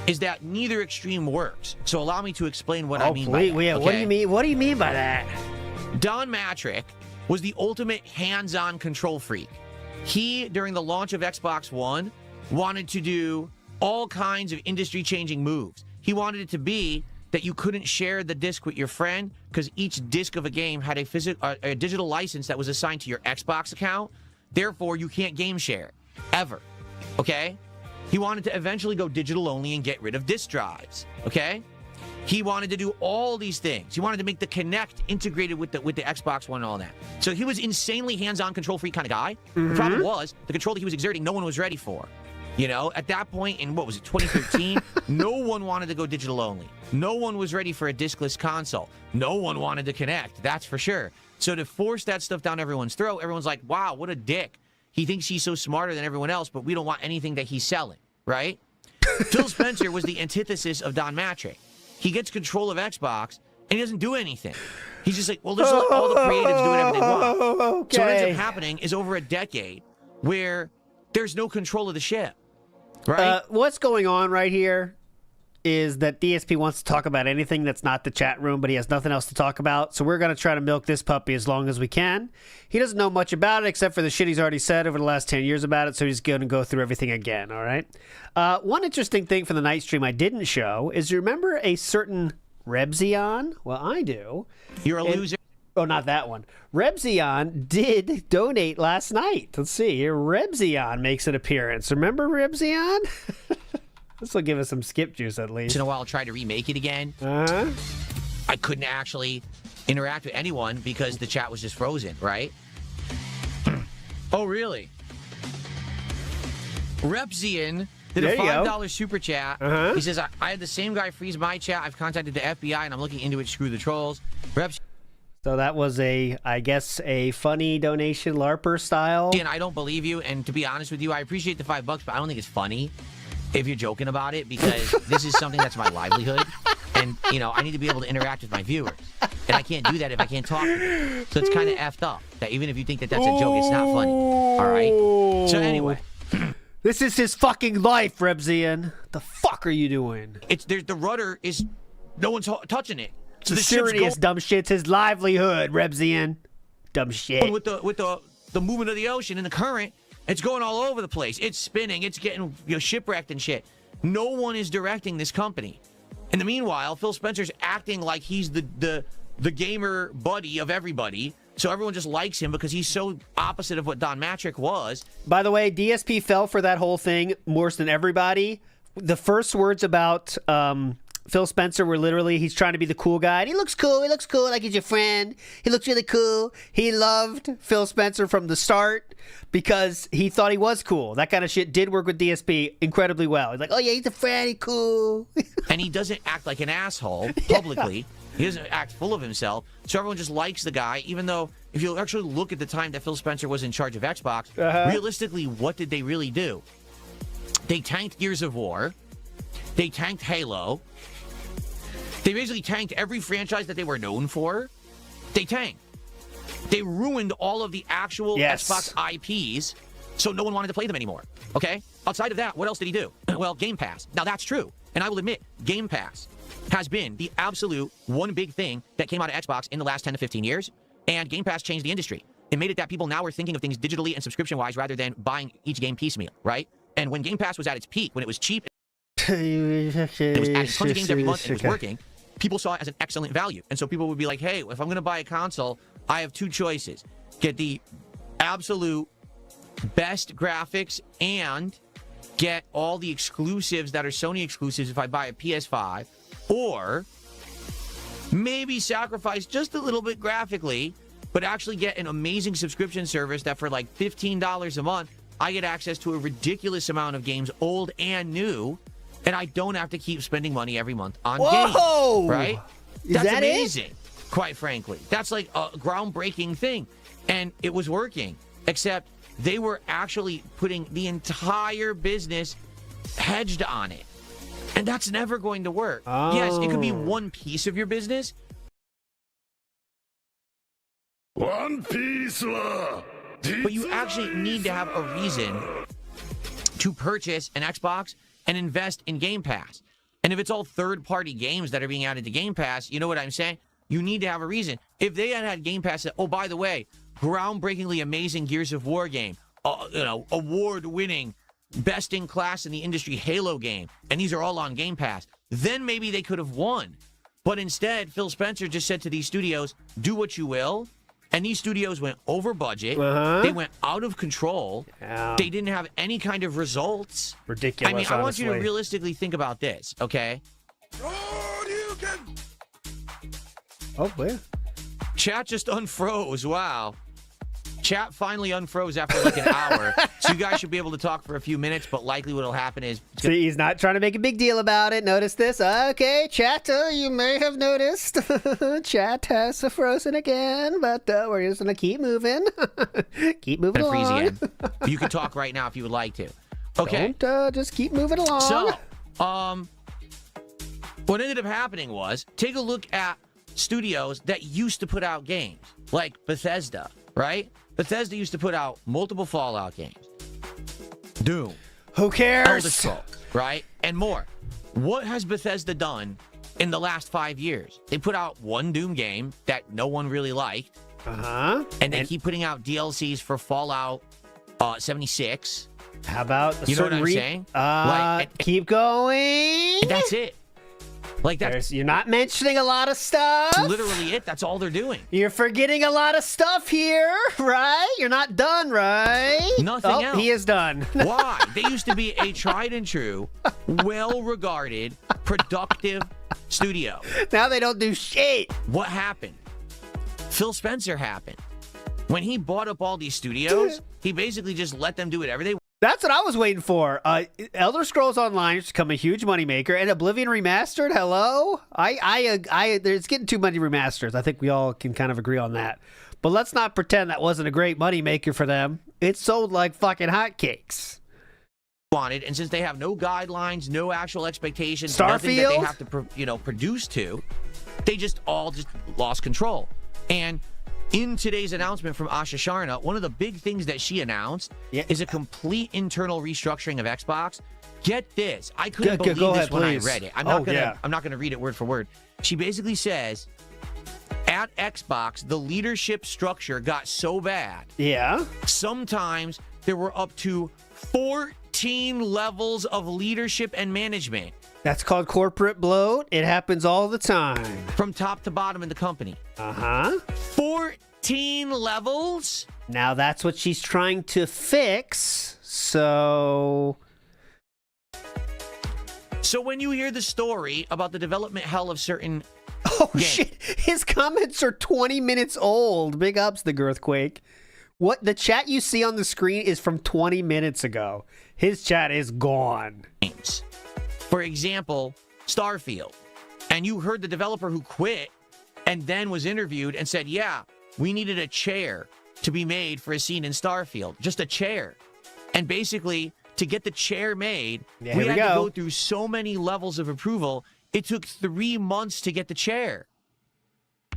is that neither extreme works. So allow me to explain what I mean by that. What do you mean? What do you mean by that? Don Mattrick was the ultimate hands-on control freak. He, during the launch of Xbox One, wanted to do all kinds of industry-changing moves. He wanted it to be that you couldn't share the disc with your friend because each disc of a game had a digital license that was assigned to your Xbox account. Therefore, you can't game share, ever, okay? He wanted to eventually go digital only and get rid of disc drives, okay? He wanted to do all these things. He wanted to make the Kinect integrated with the Xbox One and all that. So he was insanely hands-on control freak kind of guy. The problem was the control that he was exerting, no one was ready for. You know, at that point in, what was it, 2013, no one wanted to go digital only. No one was ready for a discless console. No one wanted to connect, that's for sure. So to force that stuff down everyone's throat, everyone's like, wow, what a dick. He thinks he's so smarter than everyone else, but we don't want anything that he's selling, right? Phil Spencer was the antithesis of Don Matrick. He gets control of Xbox, and he doesn't do anything. He's just like, well, just let all the creatives do whatever they want. Okay. So what ends up happening is over a decade where there's no control of the ship, right? What's going on right here is that DSP wants to talk about anything that's not the chat room, but he has nothing else to talk about. So we're going to try to milk this puppy as long as we can. He doesn't know much about it except for the shit he's already said over the last 10 years about it, so he's going to go through everything again, all right? One interesting thing from the night stream I didn't show is, you remember a certain Rebzion? Well, I do. You're a loser. Oh, not that one. Rebzion did donate last night. Let's see here. Rebzion makes an appearance. Remember Rebzion? This will give us some skip juice at least. Once in a while, I'll try to remake it again. Uh-huh. I couldn't actually interact with anyone because the chat was just frozen, right? Oh, really? Repzian did There a you go. $5 super chat. Uh-huh. He says, I had the same guy freeze my chat. I've contacted the FBI, and I'm looking into it. Screw the trolls. So that was I guess, a funny donation, LARPer style. And I don't believe you, and to be honest with you, I appreciate the $5, but I don't think it's funny if you're joking about it, because this is something that's my livelihood, and, you know, I need to be able to interact with my viewers, and I can't do that if I can't talk to them. So it's kind of effed up that even if you think that that's a joke, it's not funny, all right? So anyway. This is his fucking life, Rebzian. The fuck are you doing? There's the rudder is, no one's touching it. So The serious dumb shit's his livelihood, Rebzian. Dumb shit. with the movement of the ocean and the current, it's going all over the place. It's spinning. It's getting shipwrecked and shit. No one is directing this company. In the meanwhile, Phil Spencer's acting like he's the gamer buddy of everybody. So everyone just likes him because he's so opposite of what Don Matrick was. By the way, DSP fell for that whole thing worse than everybody. The first words about Phil Spencer were literally, he's trying to be the cool guy. And he looks cool, like he's your friend. He looks really cool. He loved Phil Spencer from the start because he thought he was cool. That kind of shit did work with DSP incredibly well. He's like, oh yeah, he's a friend, he's cool. And he doesn't act like an asshole publicly. Yeah. He doesn't act full of himself. So everyone just likes the guy, even though if you actually look at the time that Phil Spencer was in charge of Xbox, realistically, what did they really do? They tanked Gears of War. They tanked Halo. They basically tanked every franchise that they were known for. They tanked. They ruined all of the actual Xbox IPs, so no one wanted to play them anymore. Okay? Outside of that, what else did he do? Well, Game Pass. Now, that's true. And I will admit, Game Pass has been the absolute one big thing that came out of Xbox in the last 10 to 15 years. And Game Pass changed the industry. It made it that people now are thinking of things digitally and subscription-wise rather than buying each game piecemeal, right? And when Game Pass was at its peak, when it was cheap, it was adding tons of games every month and it was working, people saw it as an excellent value. And so people would be like, hey, if I'm going to buy a console, I have two choices. Get the absolute best graphics and get all the exclusives that are Sony exclusives if I buy a PS5, or maybe sacrifice just a little bit graphically, but actually get an amazing subscription service that for like $15 a month, I get access to a ridiculous amount of games, old and new, and I don't have to keep spending money every month on games, right? That's that amazing, quite frankly. That's like a groundbreaking thing, and it was working, except they were actually putting the entire business hedged on it, and that's never going to work. Yes, it could be one piece of your business. One Piece, but you actually need to have a reason to purchase an Xbox and invest in Game Pass. And if it's all third-party games that are being added to Game Pass, you know what I'm saying? You need to have a reason. If they had Game Pass, oh, by the way, groundbreakingly amazing Gears of War game, award-winning, best in class in the industry Halo game, and these are all on Game Pass, then maybe they could have won. But instead, Phil Spencer just said to these studios, do what you will. And these studios went over budget. They went out of control. Yeah. They didn't have any kind of results. Ridiculous, I mean, I want you to honestly. realistically think about this, okay? Oh, yeah. Chat just unfroze. Wow. Chat finally unfroze after like an hour. So you guys should be able to talk for a few minutes, but likely what'll happen is... See, he's not trying to make a big deal about it. Notice this. Okay, chat, you may have noticed. Chat has frozen again, but we're just going to keep moving. Keep moving freeze along. again. You can talk right now if you would like to. Okay. Don't, just keep moving along. So, what ended up happening was, take a look at studios that used to put out games, like Bethesda, right? Bethesda used to put out multiple Fallout games. Doom. Who cares? Elder Scrolls, right? And more. What has Bethesda done in the last 5 years? They put out one Doom game that no one really liked. And they keep putting out DLCs for Fallout 76. How about a You know what certain I'm saying? keep going. And that's it. Like that's You're not mentioning a lot of stuff. literally it. That's all they're doing. You're forgetting a lot of stuff here, right? You're not done, right? Nothing else. He is done. Why? They used to be a tried and true, well-regarded, productive studio. Now they don't do shit. What happened? Phil Spencer happened. When he bought up all these studios, he basically just let them do whatever they want. That's what I was waiting for. Elder Scrolls Online has become a huge moneymaker, and Oblivion Remastered. Hello, it's getting too many remasters. I think we all can kind of agree on that. But let's not pretend that wasn't a great moneymaker for them. It sold like fucking hotcakes. Wanted, and since they have no guidelines, no actual expectations, nothing that they have to produce to, they just lost control. And in today's announcement from Asha Sharna, one of the big things that she announced is a complete internal restructuring of Xbox. Get this. I couldn't believe this when I read it. I'm not going to read it word for word. She basically says, at Xbox, the leadership structure got so bad. Yeah. Sometimes there were up to 14 levels of leadership and management. That's called corporate bloat. It happens all the time. From top to bottom in the company. 14 levels? Now that's what she's trying to fix. So when you hear the story about the development hell of certain shit. His comments are 20 minutes old. Big ups, the Girthquake. What the chat you see on the screen is from 20 minutes ago. His chat is gone. Games. For example, Starfield. And you heard the developer who quit and then was interviewed and said, yeah, we needed a chair to be made for a scene in Starfield. Just a chair. And basically, to get the chair made, we had to go through so many levels of approval, it took 3 months to get the chair.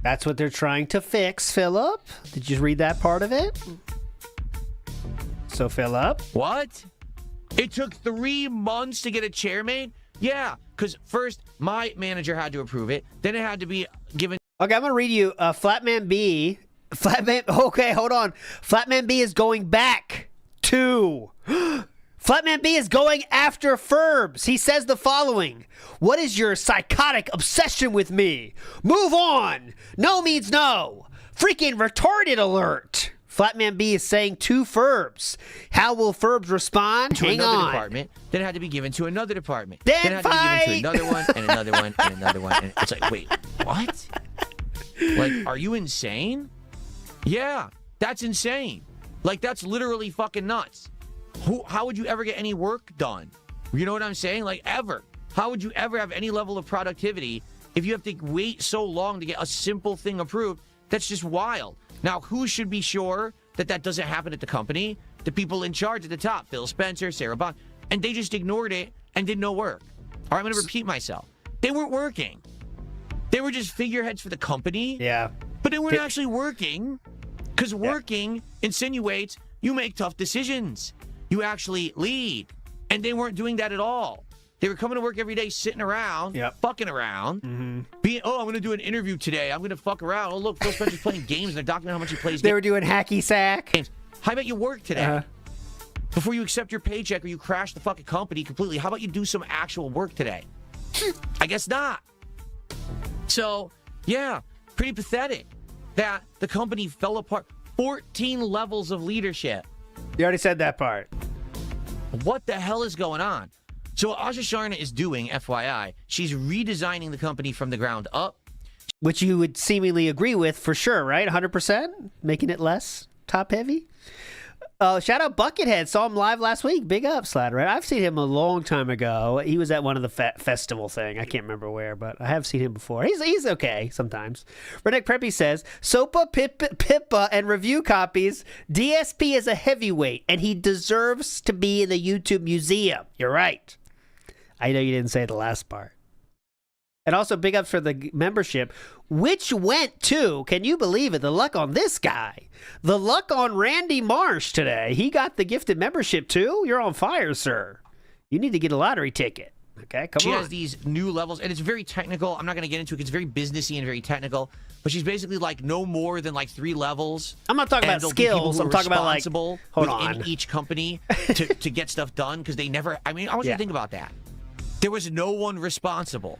That's what they're trying to fix, Philip. Did you read that part of it? So, Philip? What? It took 3 months to get a chair made? Yeah, because first, my manager had to approve it. Then it had to be given... Okay, I'm going to read you Flatman B. Okay, hold on. Flatman B is going back to... Flatman B is going after Furbs. He says the following. What is your psychotic obsession with me? Move on. No means no. Freaking retarded alert. Flatman B is saying to Furbs. How will Furbs respond? To Hang another on. department. Then it had to be given to another department. Then it had to be given to another one, and another one, and another one. And it's like, wait, what? Like, are you insane? Yeah, that's insane. Like, that's literally fucking nuts. How would you ever get any work done? You know what I'm saying? Like, ever. How would you ever have any level of productivity if you have to wait so long to get a simple thing approved? That's just wild. Now, who should be sure that that doesn't happen at the company? The people in charge at the top, Phil Spencer, Sarah Bond, and they just ignored it and did no work. All right, I'm going to repeat myself. They weren't working. They were just figureheads for the company. Yeah. But they weren't actually working, because working insinuates you make tough decisions. You actually lead. And they weren't doing that at all. They were coming to work every day, sitting around, fucking around, being, oh, I'm going to do an interview today. I'm going to fuck around. Oh, look, Phil Spencer's playing games, and they're documenting how much he plays games. They were doing hacky sack. How about you work today? Before you accept your paycheck or you crash the fucking company completely, how about you do some actual work today? I guess not. So, yeah, pretty pathetic that the company fell apart. 14 levels of leadership. You already said that part. What the hell is going on? So what Asha Sharna is doing, FYI, she's redesigning the company from the ground up. Which you would seemingly agree with for sure, right? 100%? Making it less top-heavy? Shout out Buckethead. Saw him live last week. Big up, Slatter. Right? I've seen him a long time ago. He was at one of the festival thing. I can't remember where, but I have seen him before. He's okay sometimes. Redneck Preppy says, Sopa, Pippa, and review copies. DSP is a heavyweight, and he deserves to be in the YouTube museum. You're right. I know you didn't say the last part. And also big ups for the membership, which went to, can you believe it, the luck on this guy. The luck on Randy Marsh today. He got the gifted membership too? You're on fire, sir. You need to get a lottery ticket. Okay, come on. She has these new levels, and it's very technical. I'm not going to get into it because it's very businessy and very technical. But she's basically like no more than like 3 levels. I'm not talking about skills. I'm talking about like, hold on, in each company to get stuff done because they never, I mean, I want you to think about that. There was no one responsible.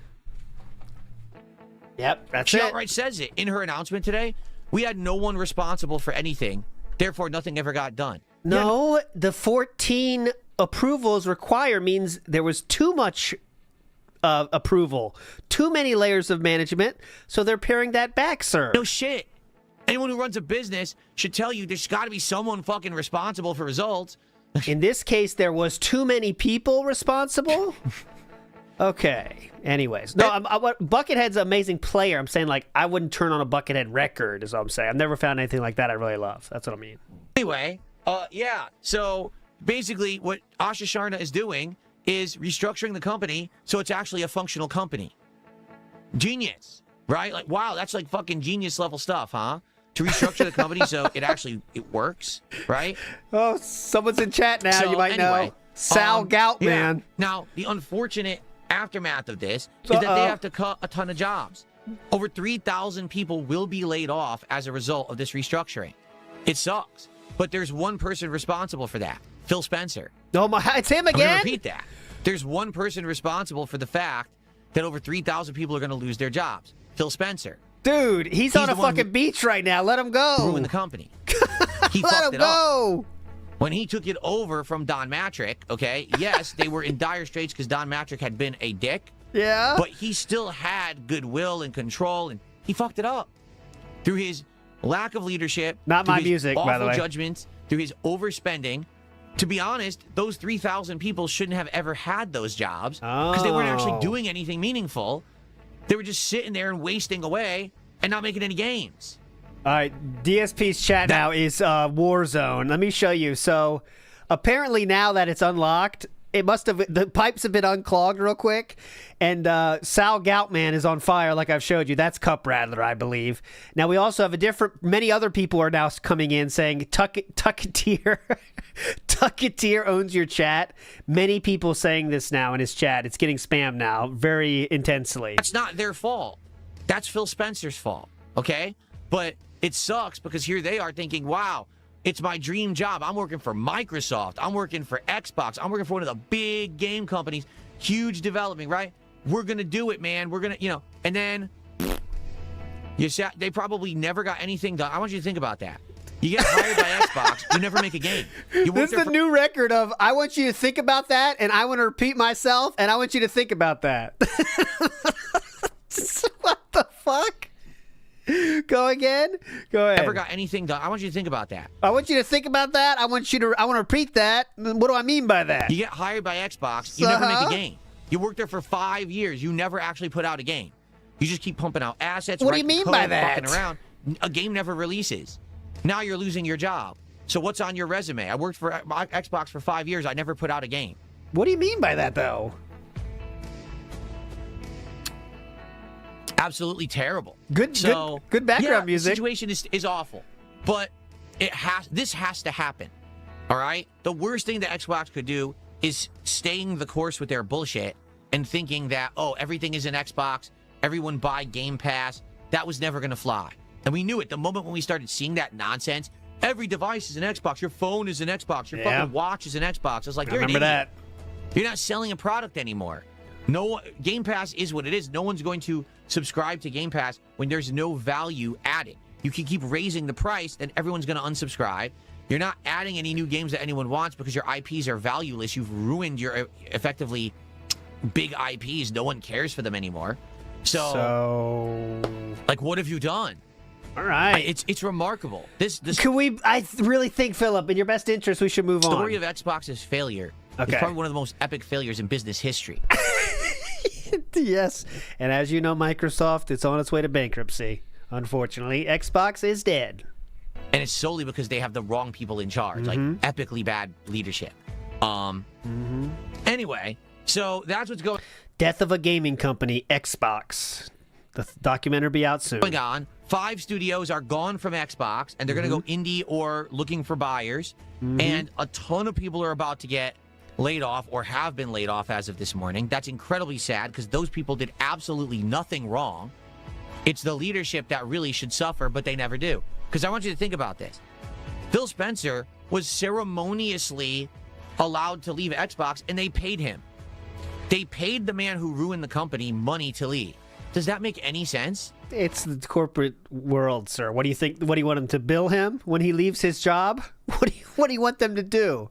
Yep, that's she it. outright says it in her announcement today. We had no one responsible for anything. Therefore, nothing ever got done. No, the 14 approvals require means there was too much approval. Too many layers of management. So they're paring that back, sir. No shit. Anyone who runs a business should tell you there's got to be someone fucking responsible for results. In this case, there was too many people responsible? Okay. Anyways. No, Buckethead's an amazing player. I'm saying, like, I wouldn't turn on a Buckethead record, is what I'm saying. I've never found anything like that I really love. That's what I mean. Anyway, yeah. So, basically, what Asha Sharna is doing is restructuring the company so it's actually a functional company. Genius, right? Like, wow, that's like fucking genius level stuff, huh? To restructure the company so it works, right? Oh, someone's in chat now. So, you might know. Sal Gout, man. Yeah. Now, the unfortunate aftermath of this is that they have to cut a ton of jobs. Over 3,000 people will be laid off as a result of this restructuring. It sucks. But there's one person responsible for that. Phil Spencer. Oh my, it's him again? I'm going to repeat that. There's one person responsible for the fact that over 3,000 people are going to lose their jobs. Phil Spencer. Dude, he's on a fucking beach right now. Let him go. Ruined the company. He Let fucked him it go. up. When he took it over from Don Matrick, okay, yes, they were in dire straits because Don Matrick had been a dick. Yeah. But he still had goodwill and control, and he fucked it up through his lack of leadership. Not my music, by the way. Awful judgments, through his overspending. To be honest, those 3,000 people shouldn't have ever had those jobs because they weren't actually doing anything meaningful. They were just sitting there and wasting away and not making any games. All right, DSP's chat now is Warzone. Let me show you. So, apparently now that it's unlocked, it must have, the pipes have been unclogged real quick, and Sal Goutman is on fire, like I've showed you. That's Cup Rattler, I believe. Now we also have many other people are now coming in saying Tucketeer, Tucketeer owns your chat. Many people saying this now in his chat. It's getting spammed now very intensely. That's not their fault. That's Phil Spencer's fault, okay? But it sucks because here they are thinking, wow, it's my dream job. I'm working for Microsoft. I'm working for Xbox. I'm working for one of the big game companies. Huge development, right? We're going to do it, man. We're going to, and then they probably never got anything done. I want you to think about that. You get hired by Xbox, you never make a game. This is the new record of, I want you to think about that, and I want to repeat myself, and I want you to think about that. What the fuck? Go again? Go ahead. Never got anything done. I want you to think about that. I want you to think about that. I want to repeat that. What do I mean by that? You get hired by Xbox, you never make a game. You work there for 5 years, you never actually put out a game. You just keep pumping out assets. What do you mean by that? Fucking around. A game never releases. Now you're losing your job. So what's on your resume? I worked for Xbox for 5 years. I never put out a game. What do you mean by that, though? Absolutely terrible. Good background music. The situation is awful, but this has to happen. All right. The worst thing that Xbox could do is staying the course with their bullshit and thinking that, oh, everything is an Xbox, everyone buy Game Pass. That was never going to fly. And we knew it. The moment when we started seeing that nonsense, every device is an Xbox. Your phone is an Xbox. Your fucking watch is an Xbox. I was like, you're an idiot. Remember that. You're not selling a product anymore. No, Game Pass is what it is. No one's going to subscribe to Game Pass when there's no value added. You can keep raising the price, and everyone's going to unsubscribe. You're not adding any new games that anyone wants because your IPs are valueless. You've ruined your effectively big IPs. No one cares for them anymore. So like, what have you done? All right. It's remarkable. This Can we? I really think, Philip, in your best interest, we should move on. Story of Xbox's failure. Okay. It's probably one of the most epic failures in business history. Yes. And as you know, Microsoft, it's on its way to bankruptcy. Unfortunately, Xbox is dead. And it's solely because they have the wrong people in charge, like epically bad leadership. Anyway, so that's what's going Death of a gaming company, Xbox. The documentary will be out soon. on. 5 studios are gone from Xbox, and they're going to go indie or looking for buyers. And a ton of people are about to get laid off or have been laid off as of this morning. That's incredibly sad because those people did absolutely nothing wrong. It's the leadership that really should suffer, but they never do. Because I want you to think about this. Phil Spencer was ceremoniously allowed to leave Xbox, and they paid him. They paid the man who ruined the company money to leave. Does that make any sense? It's the corporate world, sir. What do you think? What do you want him to bill him when he leaves his job? What do you want them to do?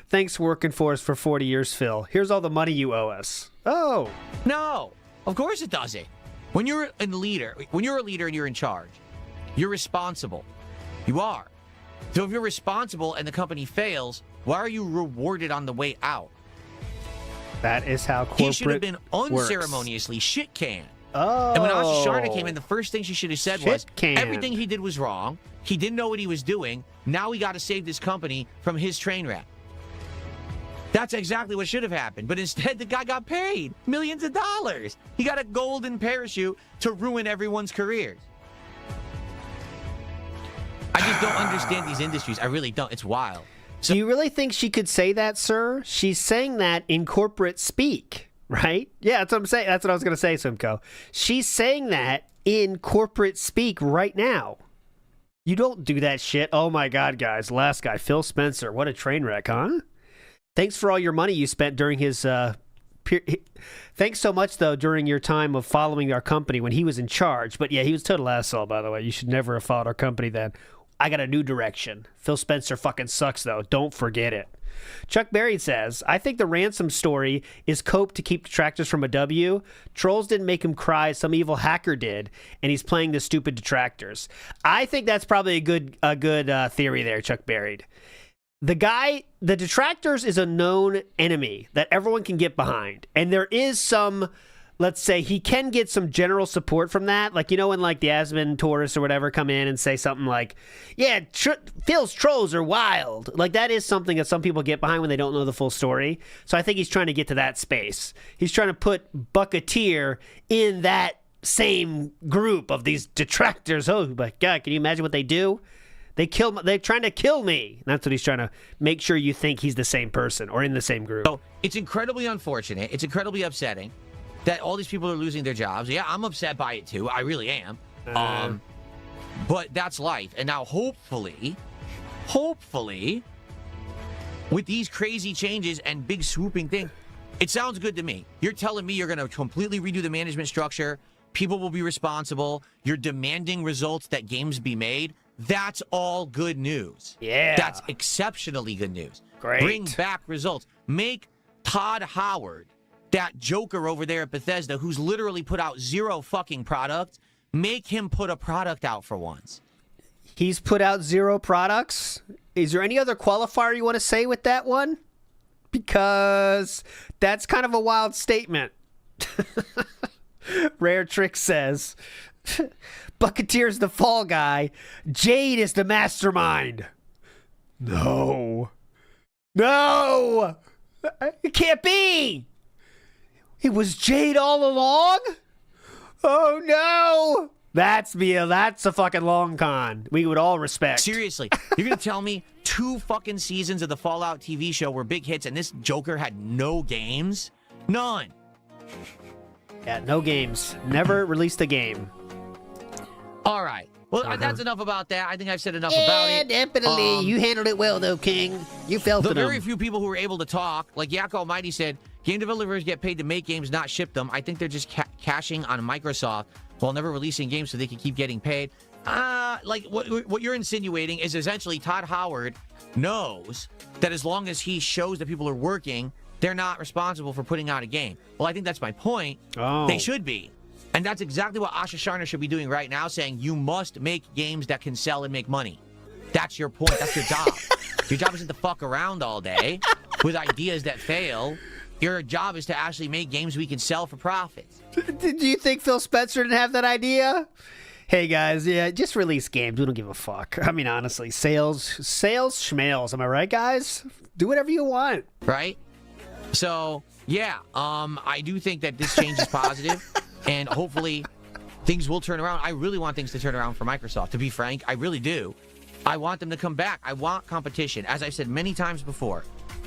Thanks for working for us for 40 years, Phil. Here's all the money you owe us. Oh. No, of course it doesn't. When you're a leader and you're in charge, you're responsible. You are. So if you're responsible and the company fails, why are you rewarded on the way out? That is how corporate He should have been unceremoniously shit-canned. Oh. And when Asha Sharna came in, the first thing she should have said was, Shit-canned. everything he did was wrong. He didn't know what he was doing. Now we got to save this company from his train wreck. That's exactly what should have happened. But instead, the guy got paid millions of dollars. He got a golden parachute to ruin everyone's careers. I just don't understand these industries. I really don't. It's wild. So, do you really think she could say that, sir? She's saying that in corporate speak, right? Yeah, that's what I'm saying. That's what I was going to say, Simcoe. She's saying that in corporate speak right now. You don't do that shit. Oh my God, guys. Last guy, Phil Spencer. What a train wreck, huh? Thanks for all your money you spent during his... Thanks so much, though, during your time of following our company when he was in charge. But yeah, he was a total asshole, by the way. You should never have followed our company then. I got a new direction. Phil Spencer fucking sucks, though. Don't forget it. Chuck Berry says, I think the ransom story is cope to keep detractors from a W. Trolls didn't make him cry. Some evil hacker did, and he's playing the stupid detractors. I think that's probably a good theory there, Chuck Berry. The detractors is a known enemy that everyone can get behind. And there is some, let's say, he can get some general support from that. Like, you know, when like the Asmon tourists or whatever come in and say something like, yeah, Phil's trolls are wild. Like, that is something that some people get behind when they don't know the full story. So I think he's trying to get to that space. He's trying to put Bucketeer in that same group of these detractors. Oh, my God, can you imagine what they do? They're trying to kill me. That's what he's trying to make sure you think he's the same person or in the same group. So it's incredibly unfortunate. It's incredibly upsetting that all these people are losing their jobs. Yeah, I'm upset by it too. I really am. But that's life. And now hopefully, with these crazy changes and big swooping things, it sounds good to me. You're telling me you're going to completely redo the management structure. People will be responsible. You're demanding results that games be made. That's all good news. Yeah. That's exceptionally good news. Great. Bring back results. Make Todd Howard, that joker over there at Bethesda who's literally put out 0 fucking products, make him put a product out for once. He's put out 0 products? Is there any other qualifier you want to say with that one? Because that's kind of a wild statement. Rare Trick says... Bucketeer's the fall guy. Jade is the mastermind. No. It can't be. It was Jade all along? Oh, no. That's a fucking long con. We would all respect. Seriously, you're going to tell me 2 fucking seasons of the Fallout TV show were big hits and this Joker had no games? None. Yeah, no games. Never released a game. All right. Well, that's enough about that. I think I've said enough about it. Definitely. You handled it well, though, King. You felt The it. very few people who were able to talk, like Yak Almighty said, game developers get paid to make games, not ship them. I think they're just cashing on Microsoft while never releasing games so they can keep getting paid. Like what you're insinuating is essentially Todd Howard knows that as long as he shows that people are working, they're not responsible for putting out a game. Well, I think that's my point. Oh. They should be. And that's exactly what Asha Sharna should be doing right now, saying you must make games that can sell and make money. That's your point. That's your job. Your job isn't to fuck around all day with ideas that fail. Your job is to actually make games we can sell for profits. Did you think Phil Spencer didn't have that idea? Hey guys, yeah, just release games. We don't give a fuck. I mean, honestly, sales, schmales. Am I right, guys? Do whatever you want. Right? So, yeah, I do think that this change is positive, and hopefully things will turn around. I really want things to turn around for Microsoft, to be frank. I really do. I want them to come back. I want competition. As I've said many times before,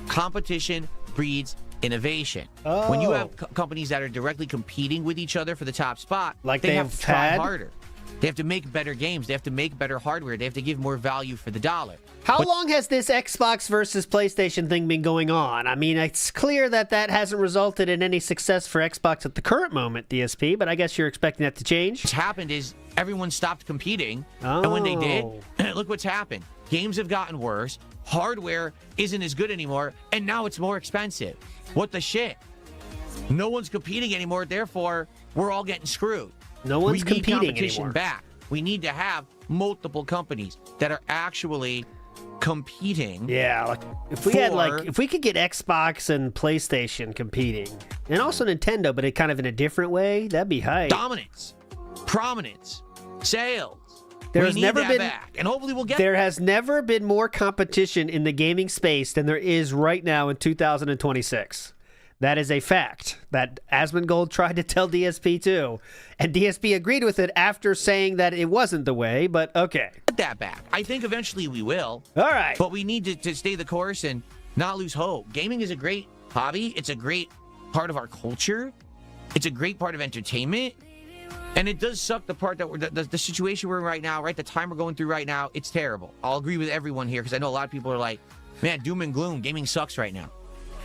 competition breeds innovation. Oh. When you have companies that are directly competing with each other for the top spot, Like they have they've to try had? harder. They have to make better games. They have to make better hardware. They have to give more value for the dollar. How long has this Xbox versus PlayStation thing been going on? I mean, it's clear that hasn't resulted in any success for Xbox at the current moment, DSP, but I guess you're expecting that to change? What's happened is everyone stopped competing, and when they did, look what's happened. Games have gotten worse, hardware isn't as good anymore, and now it's more expensive. What the shit? No one's competing anymore, therefore, we're all getting screwed. No one's we need competing competition anymore. back. We need to have multiple companies that are actually competing. Yeah, like if we could get Xbox and PlayStation competing, and also Nintendo, but it kind of in a different way, that'd be hype. Dominance, prominence, sales. There's we need never that been back, and hopefully we'll get There has never been more competition in the gaming space than there is right now in 2026. That is a fact that Asmongold tried to tell DSP too, and DSP agreed with it after saying that it wasn't the way, but okay. that back. I think eventually we will. All right. But we need to stay the course and not lose hope. Gaming is a great hobby. It's a great part of our culture. It's a great part of entertainment. And it does suck the part that the situation we're in right now, right? The time we're going through right now, it's terrible. I'll agree with everyone here because I know a lot of people are like, man, doom and gloom. Gaming sucks right now.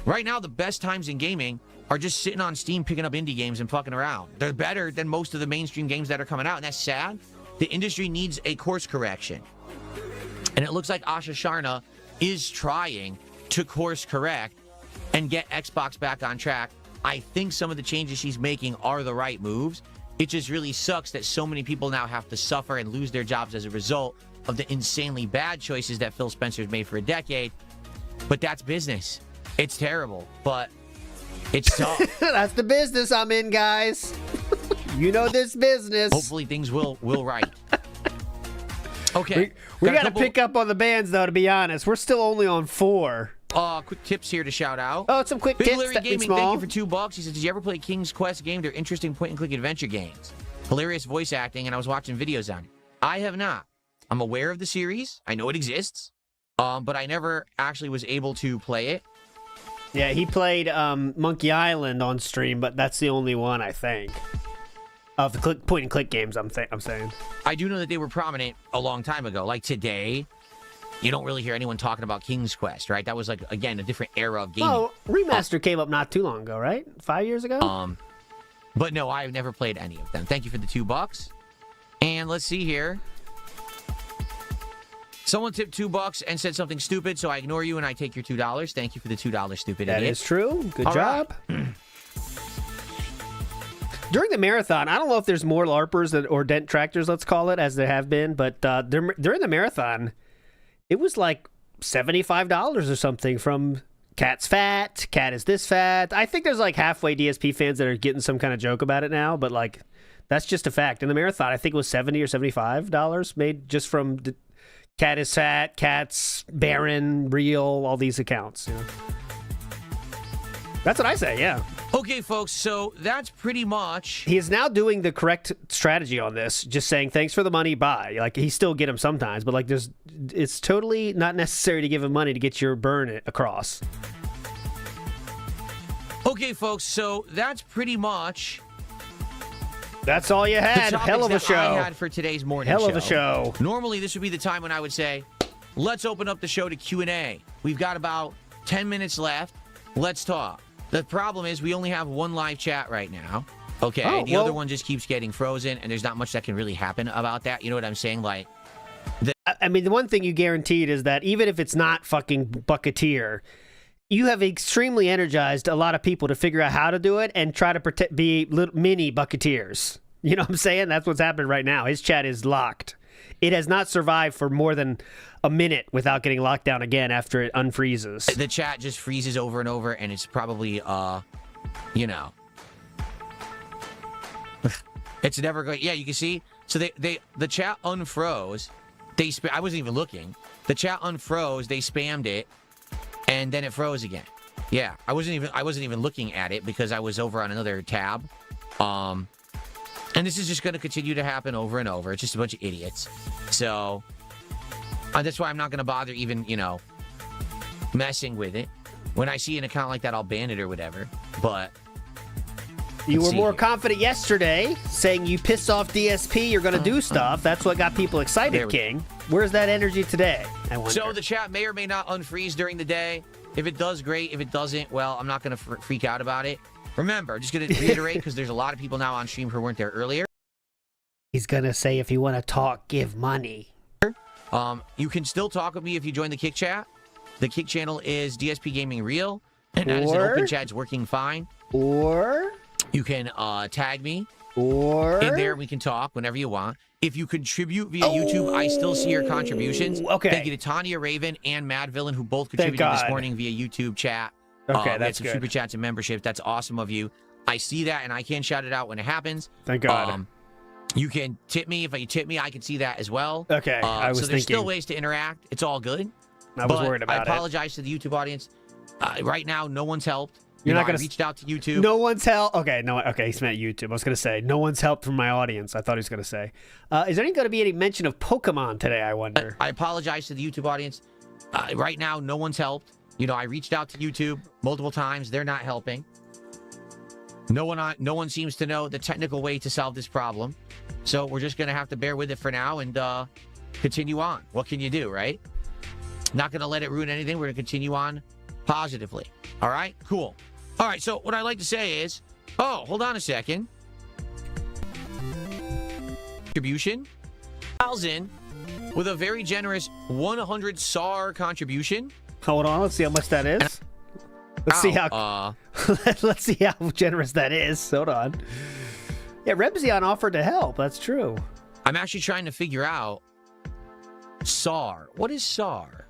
Right now, the best times in gaming are just sitting on Steam, picking up indie games and fucking around. They're better than most of the mainstream games that are coming out, and that's sad. The industry needs a course correction. And it looks like Asha Sharna is trying to course correct and get Xbox back on track. I think some of the changes she's making are the right moves. It just really sucks that so many people now have to suffer and lose their jobs as a result of the insanely bad choices that Phil Spencer's made for a decade. But that's business. It's terrible, but it's tough. That's the business I'm in, guys. You know this business. Hopefully things will right. Okay. We got to pick up on the bands, though, to be honest. We're still only on 4. Quick tips here to shout out. Oh, some quick Big tips. Larry That'd be Gaming, small. thank you for $2. He says, did you ever play King's Quest game? They're interesting point-and-click adventure games. Hilarious voice acting, and I was watching videos on it. I have not. I'm aware of the series. I know it exists. But I never actually was able to play it. Yeah, he played Monkey Island on stream, but that's the only one, I think, of the point-and-click games I'm saying. I do know that they were prominent a long time ago. Like today, you don't really hear anyone talking about King's Quest, right? That was, like, again, a different era of gaming. Oh, Remaster came up not too long ago, right? 5 years ago? But no, I've never played any of them. Thank you for the $2. And let's see here. Someone tipped $2 and said something stupid, so I ignore you and I take your $2. Thank you for the $2, stupid That idiot. is true. Good All job. During the marathon, I don't know if there's more LARPers or dent tractors, let's call it, as there have been, but during the marathon, it was like $75 or something from Cat's fat, Cat is this fat. I think there's like halfway DSP fans that are getting some kind of joke about it now, but like that's just a fact. In the marathon, I think it was $70 or $75 made just from Cat is fat, Cat's barren, real, all these accounts. You know? That's what I say, yeah. Okay, folks, so that's pretty much... He is now doing the correct strategy on this, just saying, thanks for the money, bye. Like, he still get him sometimes, but, like, it's totally not necessary to give him money to get your burn across. Okay, folks, so that's pretty much That's all you had. the Hell of a topics that I show. had for today's morning Hell of a show. Normally, this would be the time when I would say, let's open up the show to Q&A. We've got about 10 minutes left. Let's talk. The problem is we only have one live chat right now. Okay, Oh, the well- other one just keeps getting frozen, and there's not much that can really happen about that. You know what I'm saying? Like, I mean, the one thing you guaranteed is that even if it's not fucking Bucketeer, you have extremely energized a lot of people to figure out how to do it and try to be little mini Bucketeers. You know what I'm saying? That's what's happening right now. His chat is locked. It has not survived for more than a minute without getting locked down again after it unfreezes. the chat just freezes over and over, and it's probably, you know, it's never going. Yeah, you can see. So the chat unfroze. I wasn't even looking. The chat unfroze. They spammed it, and then it froze again. Yeah, I wasn't even looking at it because I was over on another tab. And this is just going to continue to happen over and over. It's just a bunch of idiots. So that's why I'm not going to bother even, you know, messing with it. When I see an account like that, I'll ban it or whatever. But You let's were see more here. confident yesterday, saying you pissed off DSP, you're going to do stuff. That's what got people There excited, we- King. Where's that energy today? I wonder. So the chat may or may not unfreeze during the day. If it does, great. If it doesn't, well, I'm not going to freak out about it. Remember, just going to reiterate, because there's a lot of people now on stream who weren't there earlier. He's going to say, if you want to talk, give money. You can still talk with me if you join the Kick chat. The Kick channel is DSP Gaming Real, and that is an Or- open chat. It's working fine. Or You can tag me Or in there. We can talk whenever you want. If you contribute via YouTube, I still see your contributions. Okay. Thank you to Tanya Raven and Mad Villain, who both Thank contributed this God. morning via YouTube chat. Okay, we had that's some good. super chats and memberships. That's awesome of you. I see that, and I can shout it out when it happens. Thank God. You can tip me. If you tip me, I can see that as well. Okay, I was so there's still thinking- ways to interact. It's all good. I was But worried about I it. apologize to the YouTube audience. Right now, no one's helped. You're not I gonna- reached out to YouTube. No one's helped. Okay, no. Okay, he meant YouTube. I was gonna say no one's helped from my audience. I thought he was gonna say. Is there going to be any mention of Pokemon today? I wonder. I apologize to the YouTube audience. Right now, no one's helped. I reached out to YouTube multiple times. They're not helping. No one seems to know the technical way to solve this problem. So we're just going to have to bear with it for now and continue on. What can you do, right? Not going to let it ruin anything. We're going to continue on positively. All right? Cool. All right, so what I'd like to say is, hold on a second. Contribution. 1,000 with a very generous 100 SAR contribution. Hold on. Let's see how much that is. Let's see how. Let's see how generous that is. Hold on. Yeah, Rebzion offered to help. That's true. I'm actually trying to figure out SAR. What is SAR?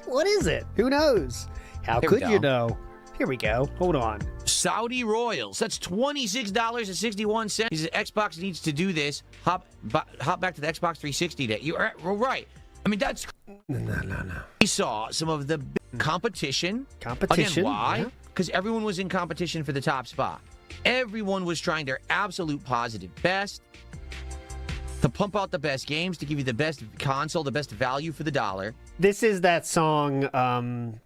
What is it? Who knows? How Here we could you go. know? Here we go. Hold on. Saudi Royals. That's $26.61. He says Xbox needs to do this. Hop back to the Xbox 360 day. You're right. I mean, that's. No. We saw some of the competition. Competition, Again, why? yeah. Because everyone was in competition for the top spot. Everyone was trying their absolute positive best to pump out the best games, to give you the best console, the best value for the dollar. This is that song,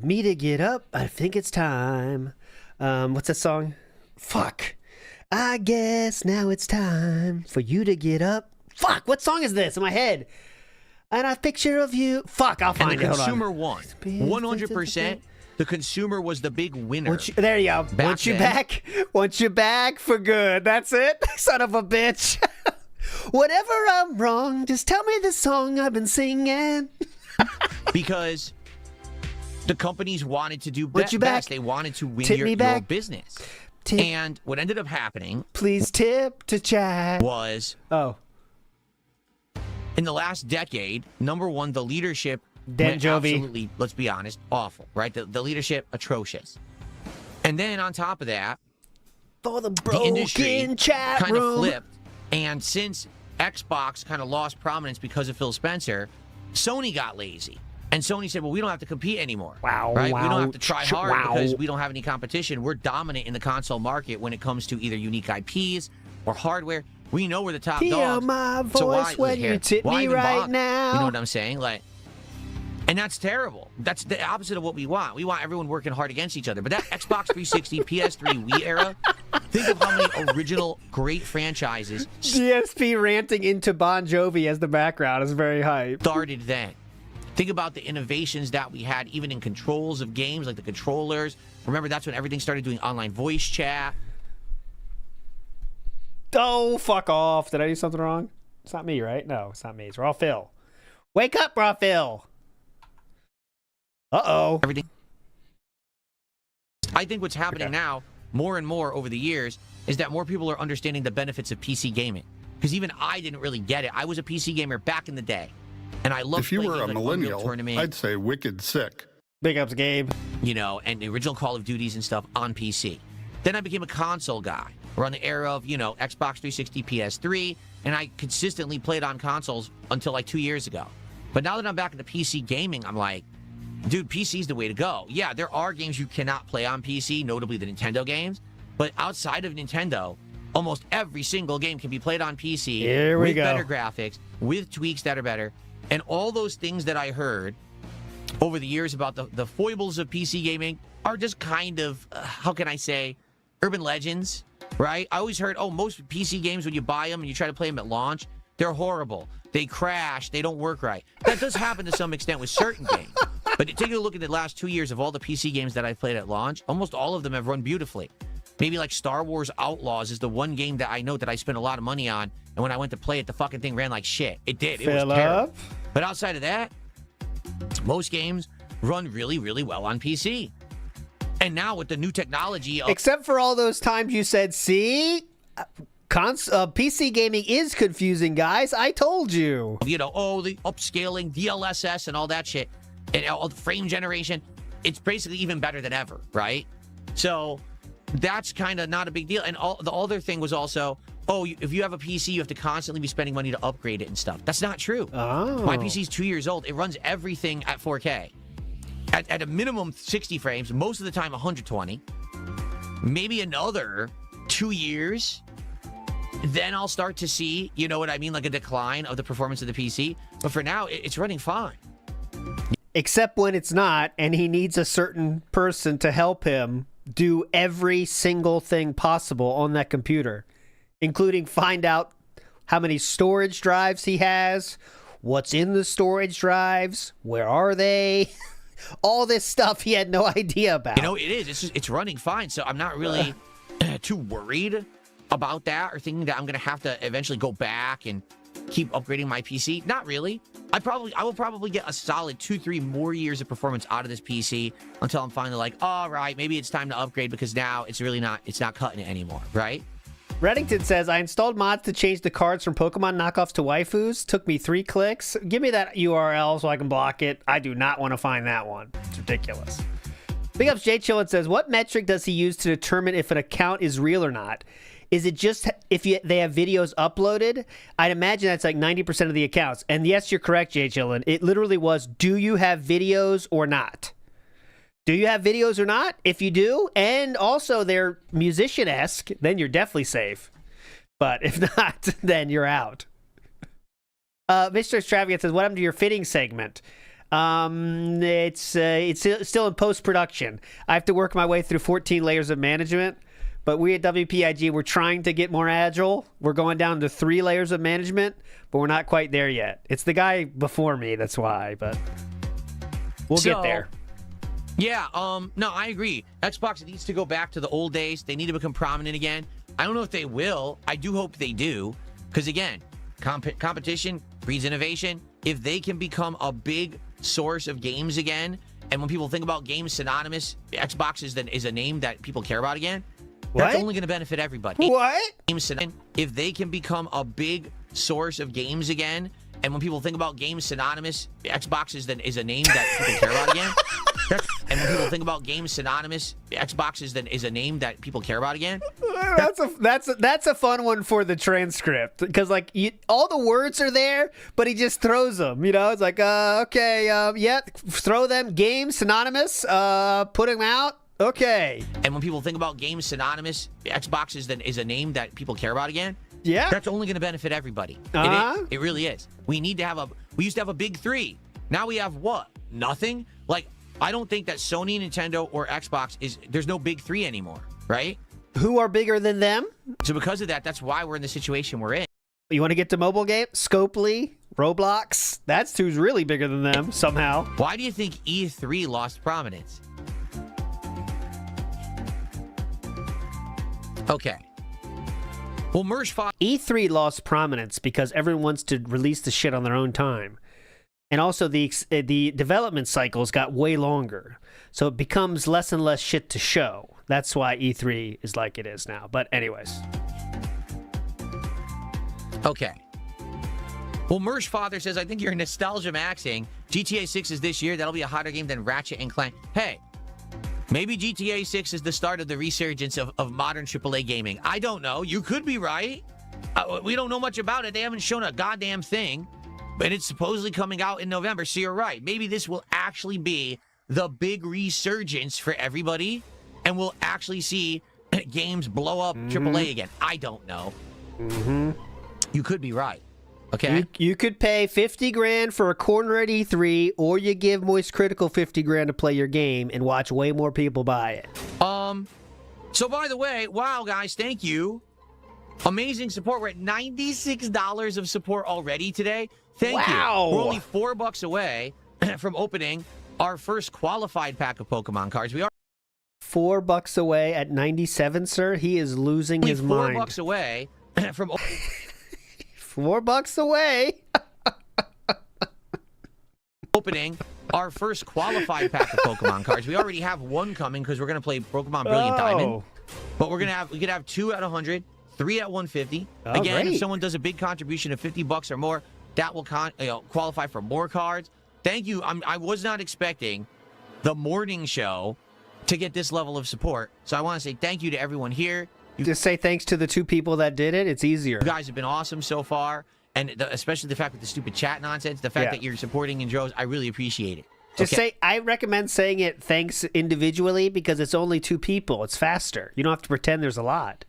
Me to Get Up, I Think It's Time. What's that song? Fuck. I guess now it's time for you to get up. Fuck, what song is this in my head? And a picture of you. Fuck, I'll And find the it. Hold on. consumer won. 100%. The consumer was the big winner. There you go. Back Want you then. back? Want you back for good. That's it. Son of a bitch. Whenever I'm wrong, just tell me the song I've been singing. Because the companies wanted to do Want you best. back? They wanted to win Tip your me back? business. Tip. And what ended up happening Please tip to chat. was, Oh, in the last decade, number one, the leadership Dan went Jovi. absolutely, let's be honest, awful, right? The leadership, atrocious. And then on top of that, for the the industry broken chat kind of room. flipped. And since Xbox kind of lost prominence because of Phil Spencer, Sony got lazy. And Sony said, well, we don't have to compete anymore. Wow, Right? We wow, don't have to try hard wow. because we don't have any competition. We're dominant in the console market when it comes to either unique IPs or hardware. We know we're the top Hear dogs. my So voice why, when here, you tip why me even right bother? now. You know what I'm saying? And that's terrible. That's the opposite of what we want. We want everyone working hard against each other. But that Xbox 360, PS3, Wii era, think of how many original great franchises DSP ranting into Bon Jovi as the background is very hype. started then. Think about the innovations that we had even in controls of games, like the controllers. Remember, that's when everything started doing online voice chat. Oh, fuck off. Did I do something wrong? It's not me, right? No, it's not me. It's Raw Phil. Wake up, Raw Phil. Uh-oh. Everything. I think what's happening now, more and more over the years, is that more people are understanding the benefits of PC gaming. Because even I didn't really get it. I was a PC gamer back in the day. And I loved If you playing were a games like Unreal millennial, Tournament, I'd say wicked sick. Big ups, Gabe. you know, and the original Call of Duties and stuff on PC. Then I became a console guy. We're on the era of, you know, Xbox 360, PS3, and I consistently played on consoles until like 2 years ago. But now that I'm back into PC gaming, I'm like, dude, PC's the way to go. Yeah, there are games you cannot play on PC, notably the Nintendo games. But outside of Nintendo, almost every single game can be played on PC Here we with go. better graphics, with tweaks that are better. And all those things that I heard over the years about the foibles of PC gaming are just kind of, how can I say, urban legends, right? I always heard, oh, most PC games, when you buy them and you try to play them at launch, they're horrible. They crash. They don't work right. That does happen to some extent with certain games. But take a look at the last 2 years of all the PC games that I've played at launch. Almost all of them have run beautifully. Maybe like Star Wars Outlaws is the one game that I know that I spent a lot of money on. And when I went to play it, the fucking thing ran like shit. It did. It was terrible. But outside of that, most games run really, really well on PC. And now with the new technology... Except for all those times you said, see? PC gaming is confusing, guys. I told you. You know, oh, the upscaling, DLSS, and all that shit, and all the frame generation, it's basically even better than ever, right? So that's kind of not a big deal. And the other thing was also, oh, if you have a PC, you have to constantly be spending money to upgrade it and stuff. That's not true. Oh. My PC's 2 years old. It runs everything at 4K. At a minimum 60 frames, most of the time 120. Maybe another 2 years. Then I'll start to see, you know what I mean, like a decline of the performance of the PC. But for now, it's running fine. Except when it's not, and he needs a certain person to help him do every single thing possible on that computer, including find out how many storage drives he has, what's in the storage drives, where are they, all this stuff he had no idea about. You know, it is. It's running fine, so I'm not really too worried about that or thinking that I'm going to have to eventually go back and keep upgrading my PC. Not really. I will probably get a solid 2-3 more years of performance out of this PC until I'm finally like, all right, maybe it's time to upgrade because now it's not cutting it anymore, right? Reddington says, I installed mods to change the cards from Pokemon knockoffs to waifus. Took me 3 clicks. Give me that URL so I can block it. I do not want to find that one. It's ridiculous. Big ups Jay Chillin says, what metric does he use to determine if an account is real or not? Is it just if they have videos uploaded? I'd imagine that's like 90% of the accounts. And yes, you're correct, Jay Chillin. It literally was, do you have videos or not? Do you have videos or not? If you do, and also they're musician-esque, then you're definitely safe. But if not, then you're out. Mr. Extravagant says, what happened to your fitting segment? It's still in post-production. I have to work my way through 14 layers of management. But we at WPIG, we're trying to get more agile. We're going down to 3 layers of management, but we're not quite there yet. It's the guy before me, that's why, but we'll get there. Yeah, no, I agree. Xbox needs to go back to the old days. They need to become prominent again. I don't know if they will. I do hope they do. Because again, competition breeds innovation. If they can become a big source of games again, and when people think about games synonymous, Xbox is a name that people care about again, that's only going to benefit everybody. What? If they can become a big source of games again, and when people think about games synonymous, Xbox is a name that people care about again. And when people think about games synonymous, Xbox is a name that people care about again. That's a fun one for the transcript because like all the words are there, but he just throws them. You know, it's like okay, yeah, throw them. Games synonymous. Put them out. Okay. And when people think about games synonymous, Xbox is a name that people care about again. Yeah. That's only going to benefit everybody. It really is. We used to have a big 3. Now we have what? Nothing? Like, I don't think that Sony, Nintendo, or Xbox there's no big three anymore, right? Who are bigger than them? So because of that, that's why we're in the situation we're in. You want to get to mobile game? Scopely, Roblox. That's who's really bigger than them somehow. Why do you think E3 lost prominence? Okay. Well, E3 lost prominence because everyone wants to release the shit on their own time. And also the development cycles got way longer. So it becomes less and less shit to show. That's why E3 is like it is now. But anyways. Okay. Well, Mersh Father says, I think you're nostalgia maxing. GTA 6 is this year. That'll be a hotter game than Ratchet and Clank. Hey, maybe GTA 6 is the start of the resurgence of modern AAA gaming. I don't know. You could be right. We don't know much about it. They haven't shown a goddamn thing. But it's supposedly coming out in November, so you're right. Maybe this will actually be the big resurgence for everybody, and we'll actually see games blow up AAA again. I don't know. You could be right. Okay? You could pay 50 grand for a corner at E3, or you give Moist Critical 50 grand to play your game and watch way more people buy it. So by the way, wow, guys, thank you. Amazing support. We're at $96 of support already today. Thank you. We're only $4 away from opening our first qualified pack of Pokemon cards. We are $4 away at 97, sir. He is losing his mind. $4 away from $4 away. Opening our first qualified pack of Pokemon cards. We already have one coming because we're gonna play Pokemon Brilliant Diamond. But we could have 2 at 100, 3 at 150. Again, great. if someone does a big contribution of $50 or more, that will qualify for more cards. Thank you. I was not expecting the morning show to get this level of support. So I want to say thank you to everyone here. Just say thanks to the 2 people that did it. It's easier. You guys have been awesome so far. And especially the fact with the stupid chat nonsense, the fact that you're supporting in droves, I really appreciate it. Just say, I recommend saying it thanks individually because it's only 2 people. It's faster. You don't have to pretend there's a lot.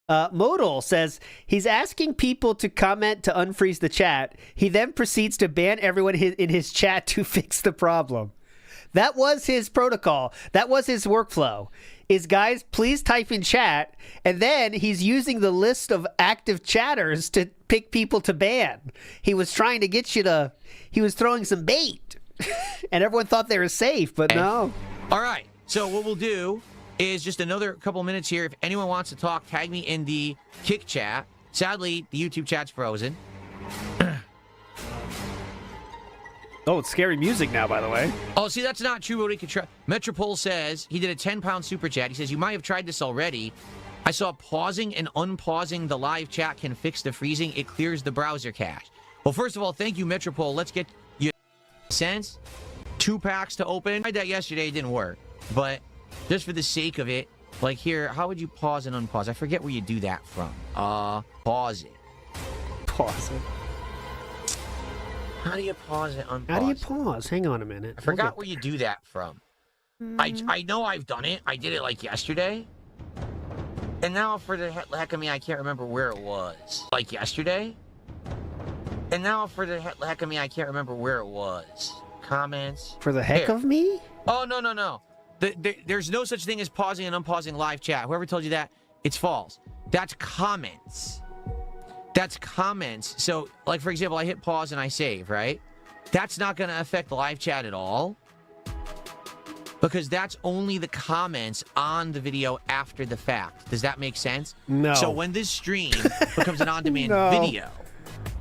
Modal says he's asking people to comment to unfreeze the chat. He then proceeds to ban everyone in his chat to fix the problem. That was his protocol. That was his workflow. Is guys, please type in chat, and then he's using the list of active chatters to pick people to ban. He was trying to get you to. He was throwing some bait, and everyone thought they were safe, but no. All right. So what we'll do is just another couple minutes here. If anyone wants to talk, tag me in the Kick chat. Sadly, the YouTube chat's frozen. Oh, it's scary music now, by the way. Oh, see, that's not true. Metropole says he did a 10-pound super chat. He says, you might have tried this already. I saw pausing and unpausing the live chat can fix the freezing. It clears the browser cache. Well, first of all, thank you, Metropole. Let's get you sense. 2 packs to open. I tried that yesterday. It didn't work. But just for the sake of it, like here, how would you pause and unpause? I forget where you do that from. Pause it. Pause it. How do you pause and unpause? How do you pause? Hang on a minute. I forgot where you do that from. I know I've done it. I did it like yesterday. And now for the heck of me, I can't remember where it was. Like yesterday. And now for the heck of me, I can't remember where it was. Comments. For the heck of me? Oh, no. There's no such thing as pausing and unpausing live chat. Whoever told you that, it's false. That's comments. That's comments. So, like, for example, I hit pause and I save, right? That's not going to affect live chat at all because that's only the comments on the video after the fact. Does that make sense? No. So when this stream becomes an on-demand video,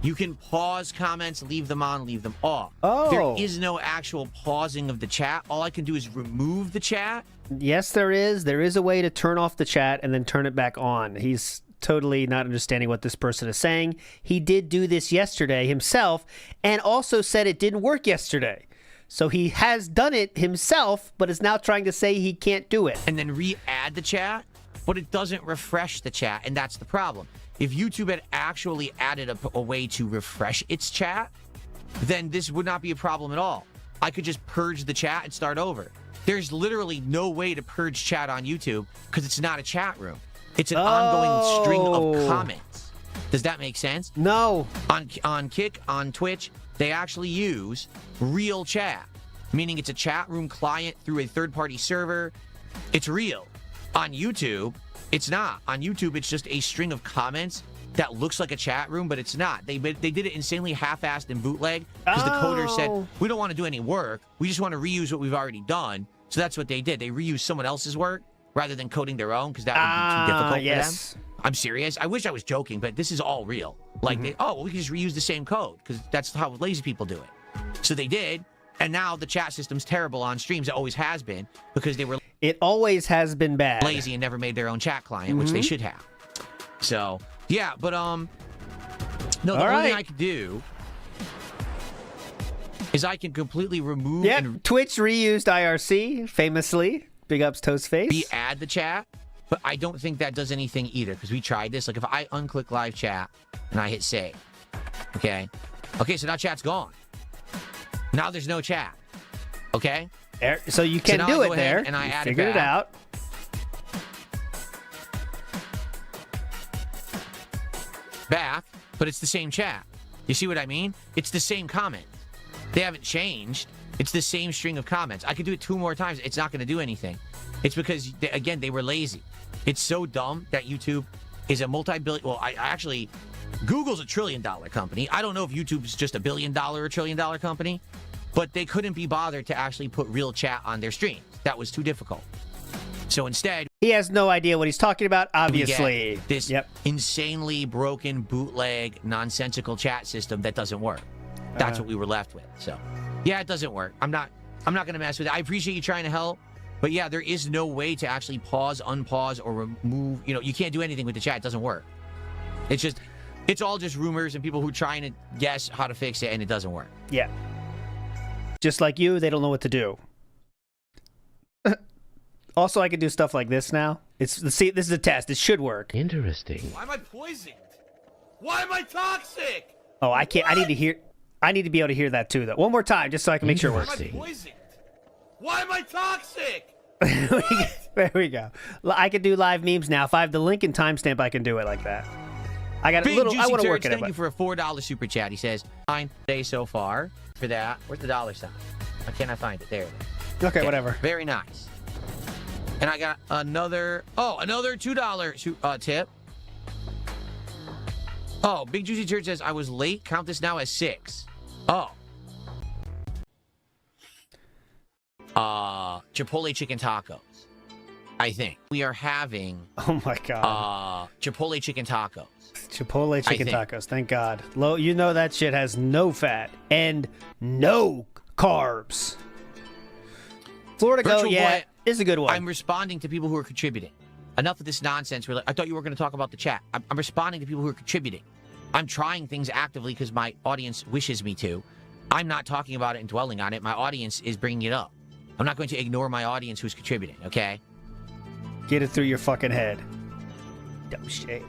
you can pause comments, leave them on, leave them off. Oh. There is no actual pausing of the chat. All I can do is remove the chat. Yes, there is. There is a way to turn off the chat and then turn it back on. He's totally not understanding what this person is saying. He did do this yesterday himself and also said it didn't work yesterday. So he has done it himself, but is now trying to say he can't do it. And then re-add the chat, but it doesn't refresh the chat, and that's the problem. If YouTube had actually added a way to refresh its chat, then this would not be a problem at all. I could just purge the chat and start over. There's literally no way to purge chat on YouTube because it's not a chat room. It's an ongoing string of comments. Does that make sense? No. On Kick, on Twitch, they actually use real chat, meaning it's a chat room client through a third-party server. It's real. On YouTube, it's not. On YouTube, it's just a string of comments that looks like a chat room, but it's not. They did it insanely half-assed and bootleg because the coder said, we don't want to do any work. We just want to reuse what we've already done. So that's what they did. They reused someone else's work rather than coding their own because that would be too difficult for them. I'm serious. I wish I was joking, but this is all real. Like, well, we can just reuse the same code because that's how lazy people do it. So they did, and now the chat system's terrible on streams. It always has been because they were It always has been bad. lazy and never made their own chat client, which they should have. So, yeah, but, no, the only thing I could do is I can completely remove and Twitch reused IRC, famously. Big ups, Toastface. re-add the chat, but I don't think that does anything either because we tried this. Like, if I unclick live chat and I hit save, okay, so now chat's gone. Now there's no chat, okay? So you can do it there. And I add figured it out. Back, but it's the same chat. You see what I mean? It's the same comment. They haven't changed. It's the same string of comments. I could do it 2 more times. It's not going to do anything. It's because, again, they were lazy. It's so dumb that YouTube is a multi-billion... Well, I actually... Google's a $1 trillion company. I don't know if YouTube's just $1 billion or $1 trillion company, but they couldn't be bothered to actually put real chat on their streams. That was too difficult. So instead... He has no idea what he's talking about, obviously. This insanely broken, bootleg, nonsensical chat system that doesn't work. That's what we were left with. So, yeah, it doesn't work. I'm not going to mess with it. I appreciate you trying to help, but yeah, there is no way to actually pause, unpause, or remove. You know, you can't do anything with the chat. It doesn't work. It's all just rumors and people who are trying to guess how to fix it, and it doesn't work. Yeah. Just like you, they don't know what to do. Also, I can do stuff like this now. See, this is a test. It should work. Interesting. Why am I poisoned? Why am I toxic? Oh, I can't. I need to be able to hear that too, though. One more time, just so I can make sure it works. Why am I poisoned? Why am I toxic? There we go. I can do live memes now. If I have the link and timestamp, I can do it like that. I got a little. I want to work at it. Thank you for a $4 super chat. He says, "Fine day so far." For that, where's the dollar sign? Why can't I find it? There it is. Okay, whatever. Very nice. And I got another $2 tip. Oh, Big Juicy Turd says, I was late. Count this now as 6. Oh. Chipotle chicken tacos. I think. We are having... Oh, my God. Chipotle chicken tacos. Chipotle chicken tacos. Thank God. You know that shit has no fat and no carbs. Florida Go, yeah, is a good one. I'm responding to people who are contributing. Enough of this nonsense. I thought you were going to talk about the chat. I'm responding to people who are contributing. I'm trying things actively because my audience wishes me to. I'm not talking about it and dwelling on it. My audience is bringing it up. I'm not going to ignore my audience who's contributing, okay? Get it through your fucking head. Dumb shit.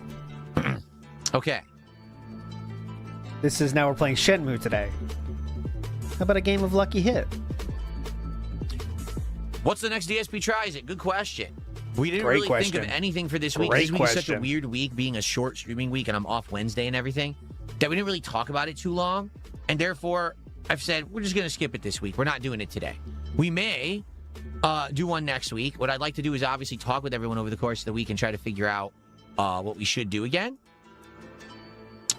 Okay. This is now we're playing Shenmue today. How about a game of Lucky Hit? What's the next DSP Tries It? Good question. We didn't really think of anything for this week. This week is such a weird week, being a short streaming week, and I'm off Wednesday and everything, that we didn't really talk about it too long. And therefore, I've said, we're just going to skip it this week. We're not doing it today. We may do one next week. What I'd like to do is obviously talk with everyone over the course of the week and try to figure out what we should do again.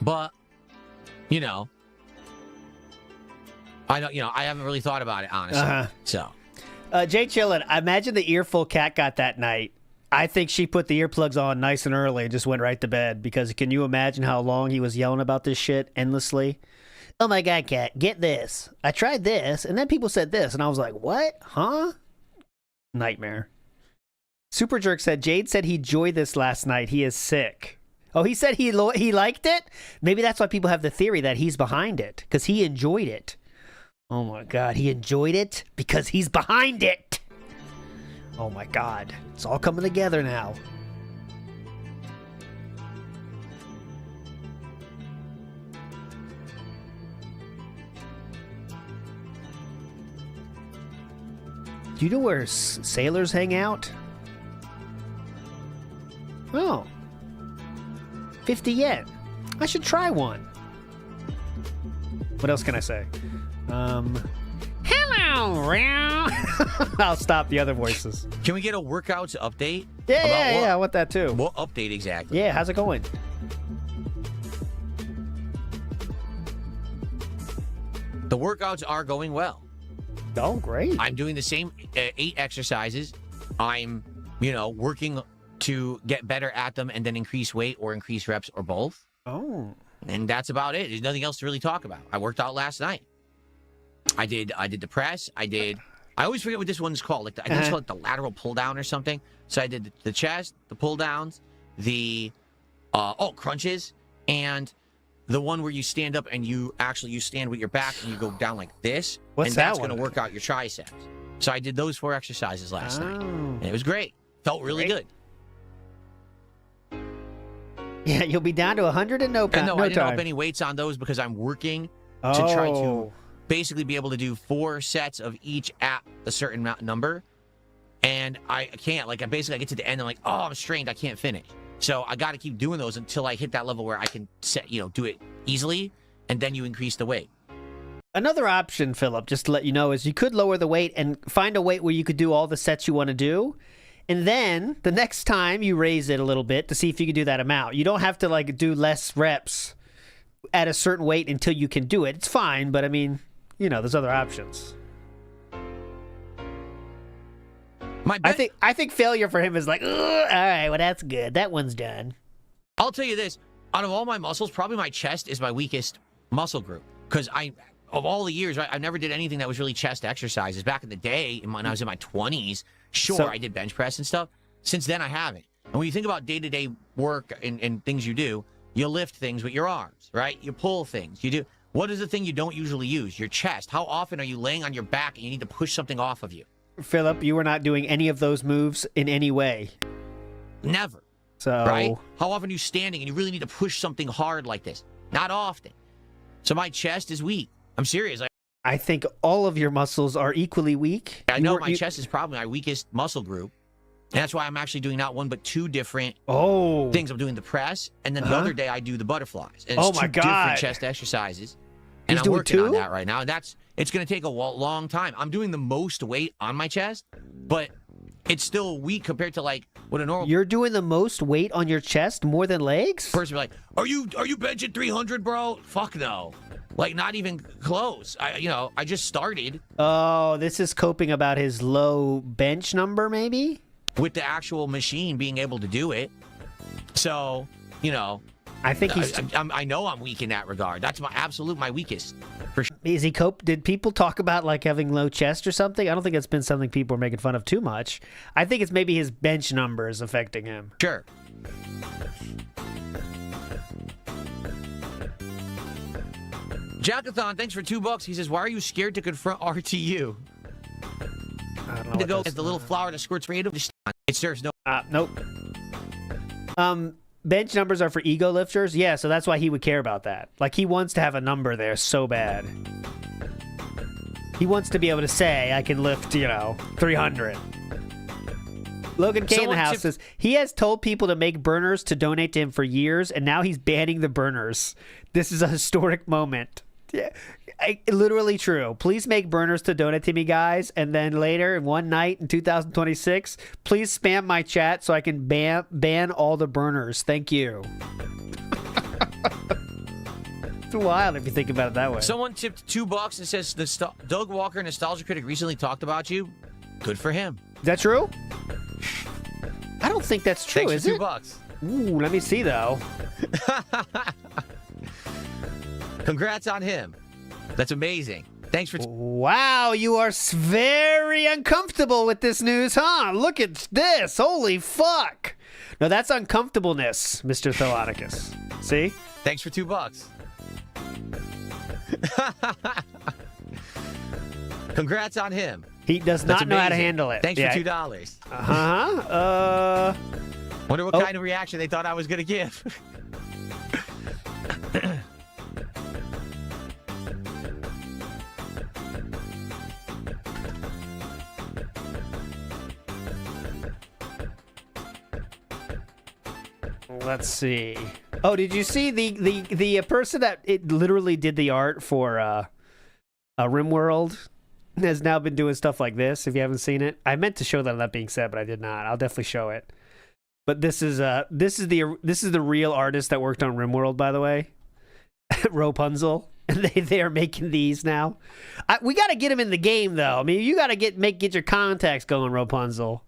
But, you know, I haven't really thought about it, honestly. So... Jay Chillin, I imagine the earful Cat got that night. I think she put the earplugs on nice and early and just went right to bed, because can you imagine how long he was yelling about this shit endlessly? Oh my God, Cat, get this. I tried this, and then people said this, and I was like, what? Huh? Nightmare. Super Jerk said, Jade said he enjoyed this last night. He is sick. Oh, he said he liked it? Maybe that's why people have the theory that he's behind it, because he enjoyed it. Oh my God, he enjoyed it because he's behind it. Oh my God, it's all coming together now. Do you know where sailors hang out? Oh. 50 yen. I should try one. What else can I say? Hello, I'll stop the other voices. Can we get a workouts update? Yeah, I want that too. What update exactly? Yeah, how's it going? The workouts are going well. Oh, great. I'm doing the same 8 exercises. I'm, working to get better at them and then increase weight or increase reps or both. Oh. And that's about it. There's nothing else to really talk about. I worked out last night. I did the press. I always forget what this one's called. I think it's called the lateral pull down or something. So I did the chest, the pull downs, the crunches, and the one where you stand up and you stand with your back and you go down like this. What's that And that's one? going to work out your triceps. So I did those 4 exercises last night. And it was great. Felt really good. Yeah, you'll be down to 100 in no time. And I didn't up any weights on those because I'm working to try to basically be able to do 4 sets of each at a certain number. And I can't. I basically get to the end and I'm like, oh, I'm strained. I can't finish. So I got to keep doing those until I hit that level where I can do it easily, and then you increase the weight. Another option, Philip, just to let you know, is you could lower the weight and find a weight where you could do all the sets you want to do. And then the next time you raise it a little bit to see if you can do that amount. You don't have to do less reps at a certain weight until you can do it. It's fine, but I mean, there's other options. I think failure for him is all right, well, that's good. That one's done. I'll tell you this. Out of all my muscles, probably my chest is my weakest muscle group. Because of all the years, I never did anything that was really chest exercises. Back in the day, when I was in my 20s, I did bench press and stuff. Since then, I haven't. And when you think about day-to-day work and things you do, you lift things with your arms, right? You pull things. You do. What is the thing you don't usually use? Your chest. How often are you laying on your back and you need to push something off of you? Philip, you were not doing any of those moves in any way. Never. So, right? How often are you standing and you really need to push something hard like this? Not often. So my chest is weak. I'm serious. I think all of your muscles are equally weak. I know my chest is probably my weakest muscle group. And that's why I'm actually doing not one but 2 different things. I'm doing the press, and then the other day I do the butterflies. And it's 2 different chest exercises. And I'm working on that right now. And it's going to take a long time. I'm doing the most weight on my chest, but it's still weak compared to what a normal. You're doing the most weight on your chest more than legs? Person be like, are you benching 300, bro? Fuck no. Not even close. I just started. Oh, this is coping about his low bench number, maybe? With the actual machine being able to do it. So, I think he's. I know I'm weak in that regard. That's my weakest. For sure. Is he Did people talk about having low chest or something? I don't think it's been something people are making fun of too much. I think it's maybe his bench numbers affecting him. Sure. Jackathon, thanks for $2. He says, "Why are you scared to confront RTU?" I don't know. To go as the little flower that squirts rainbow. It serves no. Nope. Bench numbers are for ego lifters. Yeah, so that's why he would care about that. He wants to have a number there so bad. He wants to be able to say, I can lift, 300. Logan K in the house says, he has told people to make burners to donate to him for years, and now he's banning the burners. This is a historic moment. Yeah, literally true. Please make burners to donate to me, guys. And then later, one night in 2026, please spam my chat so I can ban all the burners. Thank you. It's wild if you think about it that way. Someone tipped $2 and says, Doug Walker, Nostalgia Critic, recently talked about you. Good for him. Is that true? I don't think that's true, Thanks is for it? $2. Ooh, let me see, though. Congrats on him. That's amazing. Thanks for... Wow, you are very uncomfortable with this news, huh? Look at this. Holy fuck. No, that's uncomfortableness, Mr. Thelonicus. See? Thanks for $2. Congrats on him. He does not know how to handle it. Thanks for $2. Uh-huh. Wonder what kind of reaction they thought I was going to give. Let's see. Oh, did you see the person that it literally did the art for RimWorld has now been doing stuff like this? If you haven't seen it, I meant to show that being said, but I did not. I'll definitely show it. But this is the real artist that worked on RimWorld, by the way, Rapunzel, and they are making these now. We got to get him in the game, though. I mean, you got to get your contacts going, Rapunzel,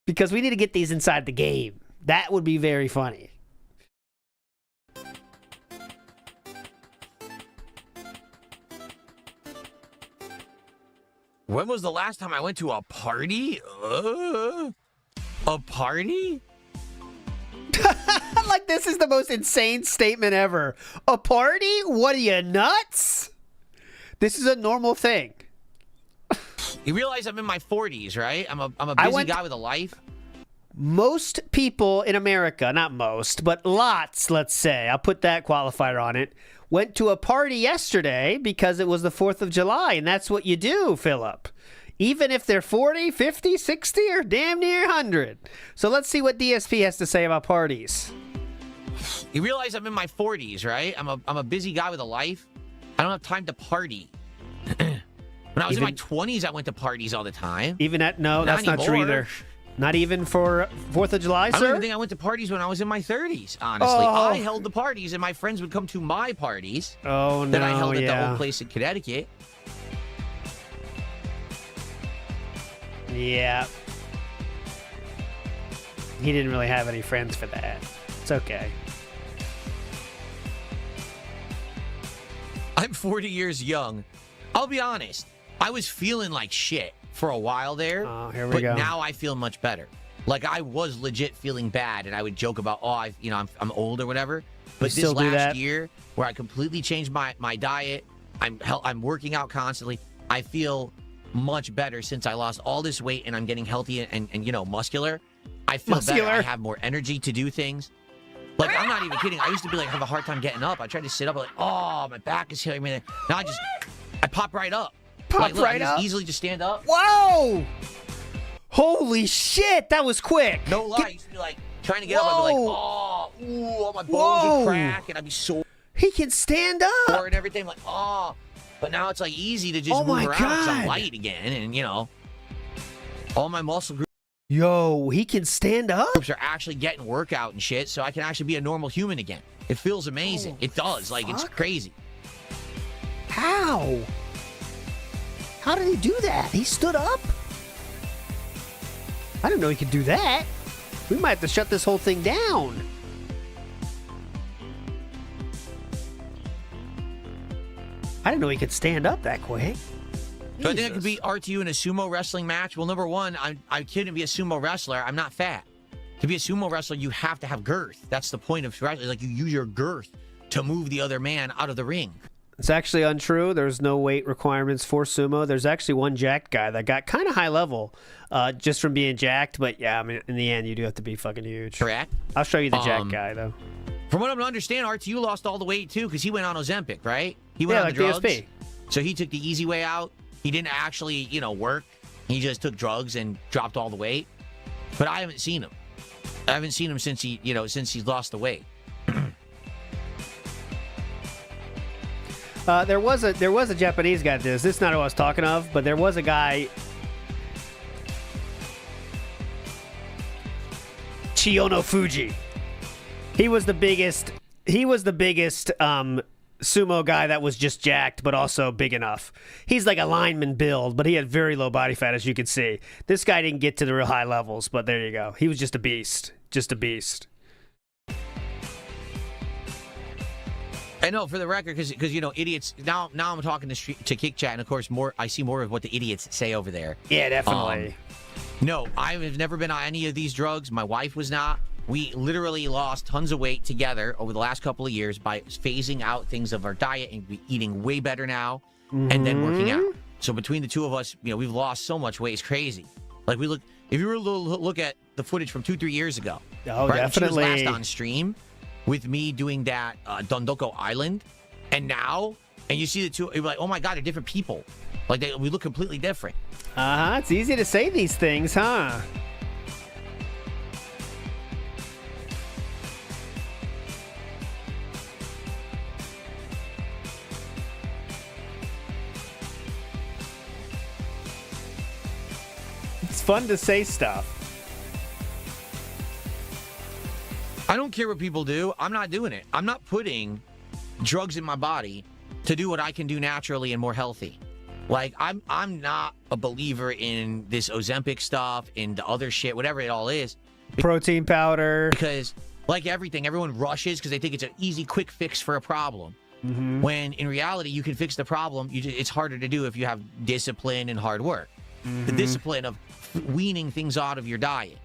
because we need to get these inside the game. That would be very funny. When was the last time I went to a party? A party? Like, this is the most insane statement ever. A party? What are you, nuts? This is a normal thing. You realize I'm in my 40s, right? I'm a busy guy with a life. Most people in America, not most, but lots, let's say, I'll put that qualifier on it, went to a party yesterday because it was the 4th of July, and that's what you do, Philip. Even if they're 40, 50, 60, or damn near 100. So let's see what DSP has to say about parties. You realize I'm in my 40s, right? I'm a busy guy with a life. I don't have time to party. When I was in my 20s, I went to parties all the time. Even at, no, that's not true either. Not even for 4th of July, sir? I don't even think I went to parties when I was in my 30s, honestly. I held the parties, and my friends would come to my parties. Oh, no, that I held at the old place in Connecticut. Yeah. He didn't really have any friends for that. It's okay. I'm 40 years young. I'll be honest. I was feeling like shit for a while there. Oh, here we go. But now I feel much better. Like, I was legit feeling bad, and I would joke about, I'm old or whatever. But this last year, where I completely changed my diet, I'm working out constantly. I feel much better since I lost all this weight, and I'm getting healthy and muscular. I feel better. I have more energy to do things. Like, I'm not even kidding. I used to be have a hard time getting up. I tried to sit up, my back is killing me. Now I pop right up. Pop right up? Easily just stand up. Whoa! Holy shit, that was quick. No lie. I used to be trying to get up. I'd be all my bones would crack, and I'd be sore. He can stand up. And everything, But now it's easy to just move around because I'm light again, and all my muscle groups. Yo, he can stand up? Are actually getting workout and shit, so I can actually be a normal human again. It feels amazing. It does. It's crazy. How? How did he do that? He stood up? I didn't know he could do that. We might have to shut this whole thing down. I didn't know he could stand up that quick. So I think I could beat RTU in a sumo wrestling match. Well, number one, I couldn't be a sumo wrestler. I'm not fat. To be a sumo wrestler, you have to have girth. That's the point of wrestling. You use your girth to move the other man out of the ring. It's actually untrue. There's no weight requirements for sumo. There's actually one jacked guy that got kind of high level just from being jacked. But yeah, I mean, in the end, you do have to be fucking huge. Correct. I'll show you the jacked guy, though. From what I'm to understand, RTU lost all the weight, too, because he went on Ozempic, right? He went on the drugs. DSP. So he took the easy way out. He didn't actually, work. He just took drugs and dropped all the weight. But I haven't seen him. I haven't seen him since since he's lost the weight. There was a Japanese guy that did this. This is not who I was talking of, but there was a guy, Chiyono Fuji. He was the biggest sumo guy that was just jacked, but also big enough. He's like a lineman build, but he had very low body fat, as you can see. This guy didn't get to the real high levels, but there you go. He was just a beast. Just a beast. I know, for the record, because idiots. Now I'm talking to Kick Chat, and of course, I see more of what the idiots say over there. Yeah, definitely. No, I've never been on any of these drugs. My wife was not. We literally lost tons of weight together over the last couple of years by phasing out things of our diet and eating way better now, and then working out. So between the two of us, we've lost so much weight. It's crazy. If you were to look at the footage from 2-3 years ago, right, definitely. When she was last on stream with me doing that Dondoko Island, and you see the two, you're like, oh my God, they're different people. We look completely different. It's easy to say these things, huh? It's fun to say stuff. I don't care what people do. I'm not doing it. I'm not putting drugs in my body to do what I can do naturally and more healthy. Like, I'm not a believer in this Ozempic stuff, in the other shit, whatever it all is. Protein powder. Because, like everything, everyone rushes because they think it's an easy, quick fix for a problem. When in reality, you can fix the problem. It's harder to do if you have discipline and hard work. The discipline of weaning things out of your diet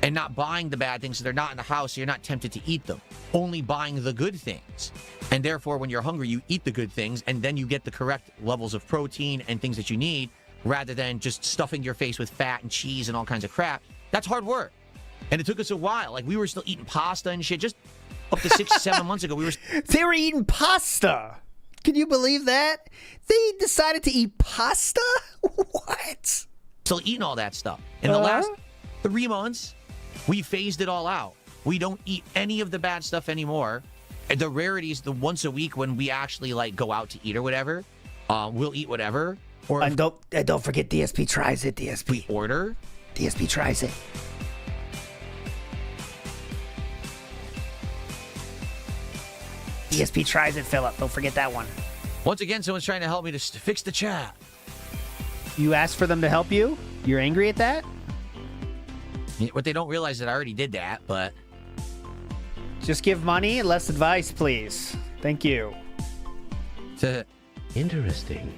and not buying the bad things so they're not in the house so you're not tempted to eat them. Only buying the good things. And therefore, when you're hungry, you eat the good things and then you get the correct levels of protein and things that you need rather than just stuffing your face with fat and cheese and all kinds of crap. That's hard work. And it took us a while. Like, we were still eating pasta and shit just up to 6 7 months ago. They were eating pasta. Can you believe that? They decided to eat pasta? What? Still eating all that stuff. In the last 3 months, we phased it all out. We don't eat any of the bad stuff anymore. And the rarity is the once a week when we actually like go out to eat or whatever. We'll eat whatever. Or And don't forget DSP tries it, DSP. we order. DSP tries it. DSP tries it, Philip. Don't forget that one. Once again, someone's trying to help me to fix the chat. You asked for them to help you? You're angry at that? What they don't realize is that I already did that, but Just give money and less advice, please. Thank you. Interesting.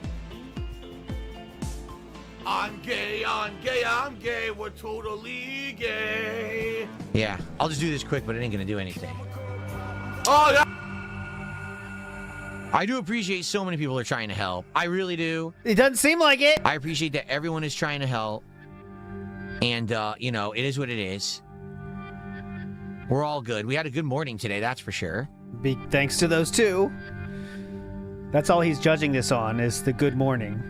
I'm gay, I'm gay, I'm gay, we're totally gay. yeah, I'll just do this quick, but it ain't gonna do anything. Oh, yeah. I do appreciate so many people are trying to help. I really do. It doesn't seem like it. I appreciate that everyone is trying to help. And, you know, it is what it is. We're all good. We had a good morning today, that's for sure. Big thanks to those two. That's all he's judging this on, is the good morning.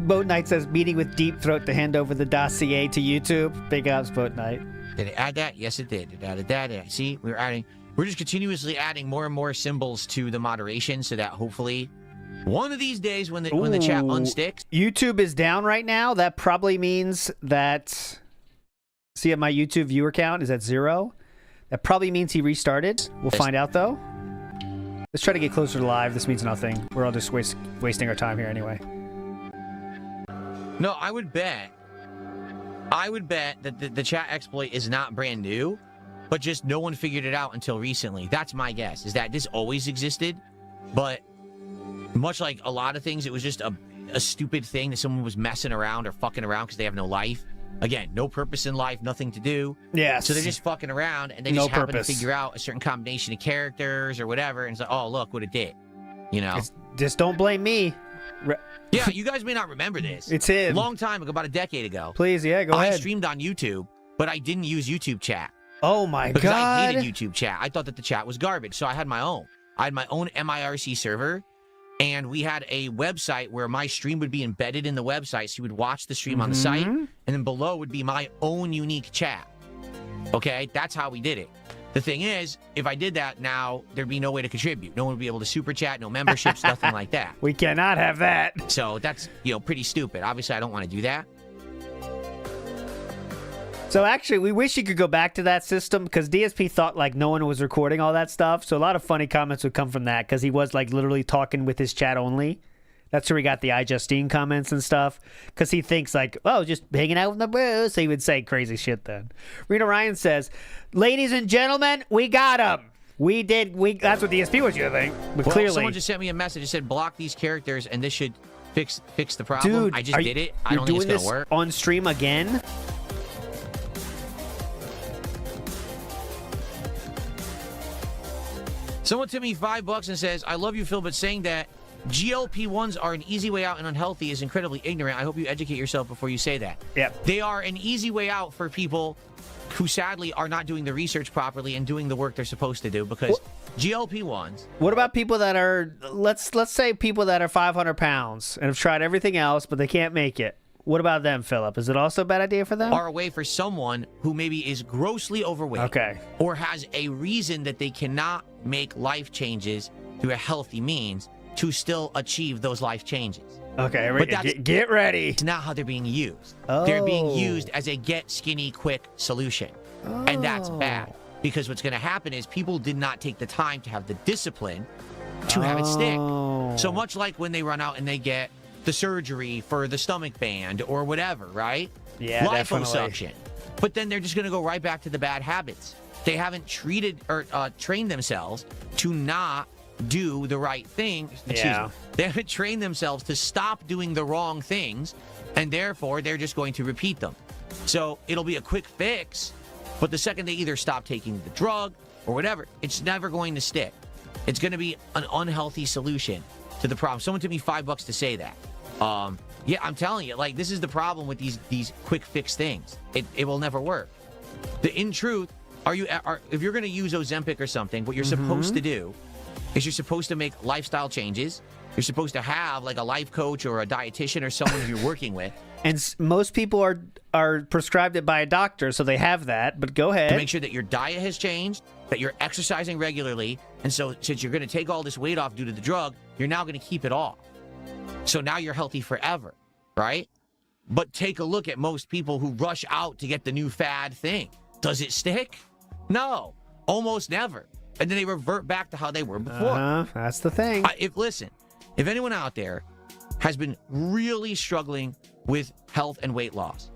Boat Knight says, meeting with Deep Throat to hand over the dossier to YouTube. Big ups, Boat Knight. Did it add that? Yes, it did. It added that. See, we're just continuously adding more and more symbols to the moderation so that hopefully one of these days when the chat unsticks. YouTube is down right now. That probably means that... See, my YouTube viewer count is at 0. That probably means he restarted. We'll find out, though. Let's try to get closer to live. This means nothing. We're all just wasting our time here anyway. No, I would bet that the chat exploit is not brand new, but just no one figured it out until recently. That's my guess, is that this always existed, but much like a lot of things, it was just a stupid thing that someone was messing around or fucking around because they have no life. Again, no purpose in life, nothing to do. Yes. So they're just fucking around, and they just happen to figure out a certain combination of characters or whatever, and it's like, oh, look what it did. You know? Just don't blame me. Yeah, you guys may not remember this. It's him. A long time ago, about a decade ago. Please, yeah, go ahead. I streamed on YouTube, but I didn't use YouTube chat. Oh, my because God. I hated YouTube chat. I thought that the chat was garbage, so I had my own. I had my own MIRC server, and we had a website where my stream would be embedded in the website, so you would watch the stream on the site, and then below would be my own unique chat. Okay? That's how we did it. The thing is, if I did that now, there'd be no way to contribute. No one would be able to super chat, no memberships, nothing like that. We cannot have that. So that's, pretty stupid. Obviously, I don't want to do that. So actually, we wish you could go back to that system because DSP thought like no one was recording all that stuff. So a lot of funny comments would come from that because he was like literally talking with his chat only. That's where he got the iJustine comments and stuff because he thinks like, oh, just hanging out with the bros. So he would say crazy shit then. Rena Ryan says, ladies and gentlemen, we got him. We did. That's what DSP was you think. But well, clearly. Someone just sent me a message that said block these characters and this should fix the problem. Dude, I just did it. I you're don't think it's doing going to work. On stream again? Someone tipped me $5 and says, I love you, Phil, but saying that GLP-1s are an easy way out and unhealthy is incredibly ignorant. I hope you educate yourself before you say that. Yep. They are an easy way out for people who sadly are not doing the research properly and doing the work they're supposed to do because GLP-1s. What about people that are, let's say people that are 500 pounds and have tried everything else, but they can't make it. What about them, Philip? Is it also a bad idea for them? Are a way for someone who maybe is grossly overweight. Okay. Or has a reason that they cannot make life changes through a healthy means to still achieve those life changes. Okay, But that's- get ready. It's not how they're being used. Oh. They're being used as a get skinny quick solution. And that's bad. Because what's going to happen is people did not take the time to have the discipline to have it stick. So much like when they run out and they get the surgery for the stomach band or whatever, right? Yeah, Liposuction. But then they're just going to go right back to the bad habits. They haven't treated or trained themselves to not do the right thing. Excuse me. They haven't trained themselves to stop doing the wrong things, and therefore they're just going to repeat them. So it'll be a quick fix, but the second they either stop taking the drug or whatever, it's never going to stick. It's going to be an unhealthy solution to the problem. Someone took me $5 to say that. Yeah, I'm telling you, like, this is the problem with these quick fix things. It will never work. In truth, if you're going to use Ozempic or something, what you're supposed to do is you're supposed to make lifestyle changes. You're supposed to have like a life coach or a dietitian or someone you're working with. And most people are prescribed it by a doctor, so they have that. But go ahead. To make sure that your diet has changed, that you're exercising regularly, and so since you're going to take all this weight off due to the drug, you're now going to keep it off. So now you're healthy forever, right? But take a look at most people who rush out to get the new fad thing. Does it stick? No, almost never. And then they revert back to how they were before. That's the thing. If anyone out there has been really struggling with health and weight loss,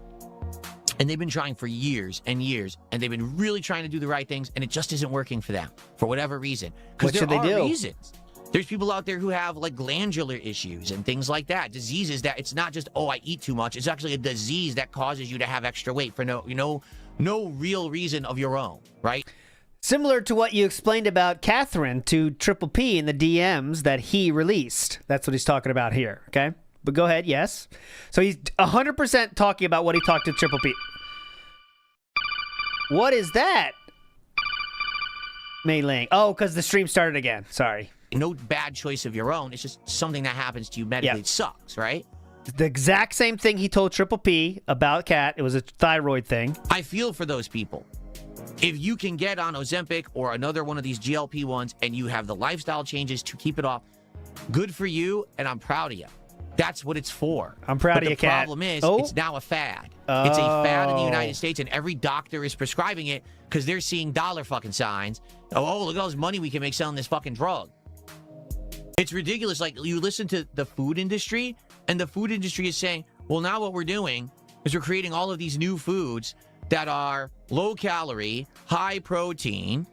and they've been trying for years and years, and they've been really trying to do the right things, and it just isn't working for them for whatever reason. What should they do? Reasons. There's people out there who have like glandular issues and things like that. Diseases that it's not just, oh, I eat too much. It's actually a disease that causes you to have extra weight for no real reason of your own, right? Similar to what you explained about Catherine to Triple P in the DMs that he released. That's what he's talking about here, okay? But go ahead, yes. So he's 100% talking about what he talked to Triple P. What is that? Mei Ling. Oh, because the stream started again. Sorry. No bad choice of your own. It's just something that happens to you medically. It sucks, right? The exact same thing he told Triple P about Cat. It was a thyroid thing. I feel for those people. If you can get on Ozempic or another one of these GLP-1s and you have the lifestyle changes to keep it off, good for you, and I'm proud of you. That's what it's for. I'm proud of you, Cat. The problem is, it's now a fad. It's a fad in the United States, and every doctor is prescribing it because they're seeing dollar fucking signs. Oh, look at all this money we can make selling this fucking drug. It's ridiculous. Like, you listen to the food industry, and the food industry is saying, well, now what we're doing is we're creating all of these new foods that are low calorie, high protein,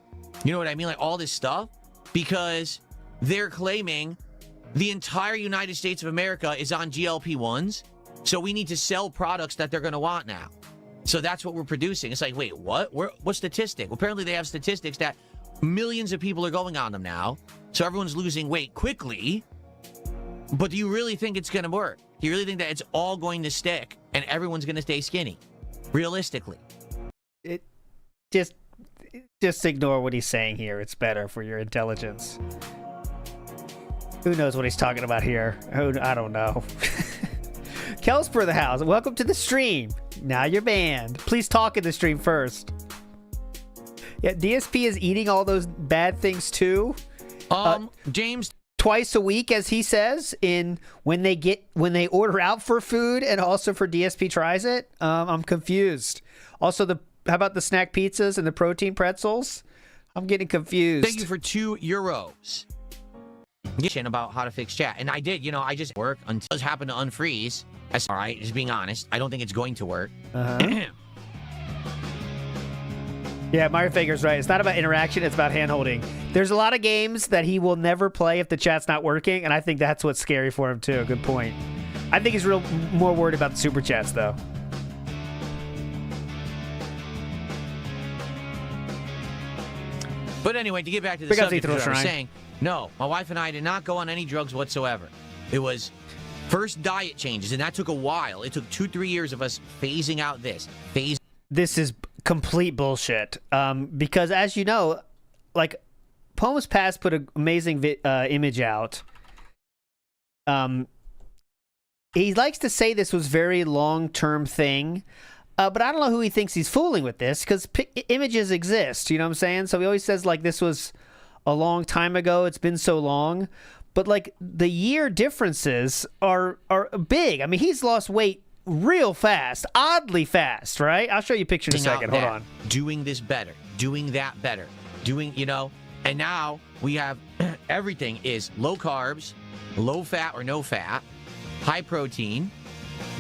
you know what I mean? Like all this stuff, because they're claiming the entire United States of America is on GLP-1s. So we need to sell products that they're going to want now. So that's what we're producing. It's like, wait, what? What statistic? Well, apparently they have statistics that millions of people are going on them now. So everyone's losing weight quickly. But do you really think it's going to work? Do you really think that it's all going to stick and everyone's going to stay skinny? Realistically. Just ignore what he's saying here. It's better for your intelligence. Who knows what he's talking about here? I don't know. Kelsper the house. Welcome to the stream. Now you're banned. Please talk in the stream first. Yeah, DSP is eating all those bad things too. James, twice a week, as he says, when they order out for food and also for DSP tries it. I'm confused. Also, how about the snack pizzas and the protein pretzels? I'm getting confused. Thank you for €2. About how to fix chat, and I did. I just work until it happened to unfreeze. That's all right. Just being honest, I don't think it's going to work. Yeah, Mario Fager's right. It's not about interaction. It's about hand-holding. There's a lot of games that he will never play if the chat's not working, and I think that's what's scary for him, too. Good point. I think he's more worried about the super chats, though. But anyway, to get back to the subject that I was saying, no, my wife and I did not go on any drugs whatsoever. It was first diet changes, and that took a while. It took 2-3 years of us phasing out this. This is complete bullshit. Because as you know, like, Poems Past put an amazing image out. He likes to say this was very long-term thing, but I don't know who he thinks he's fooling with this, because images exist, you know what I'm saying? So he always says, like, this was a long time ago, it's been so long. but like the year differences are big. I mean, he's lost weight real fast, oddly fast, right? I'll show you a picture in a second. Hold on. Doing this better, doing that better, doing, you know, and now we have everything is low carbs, low fat or no fat, high protein,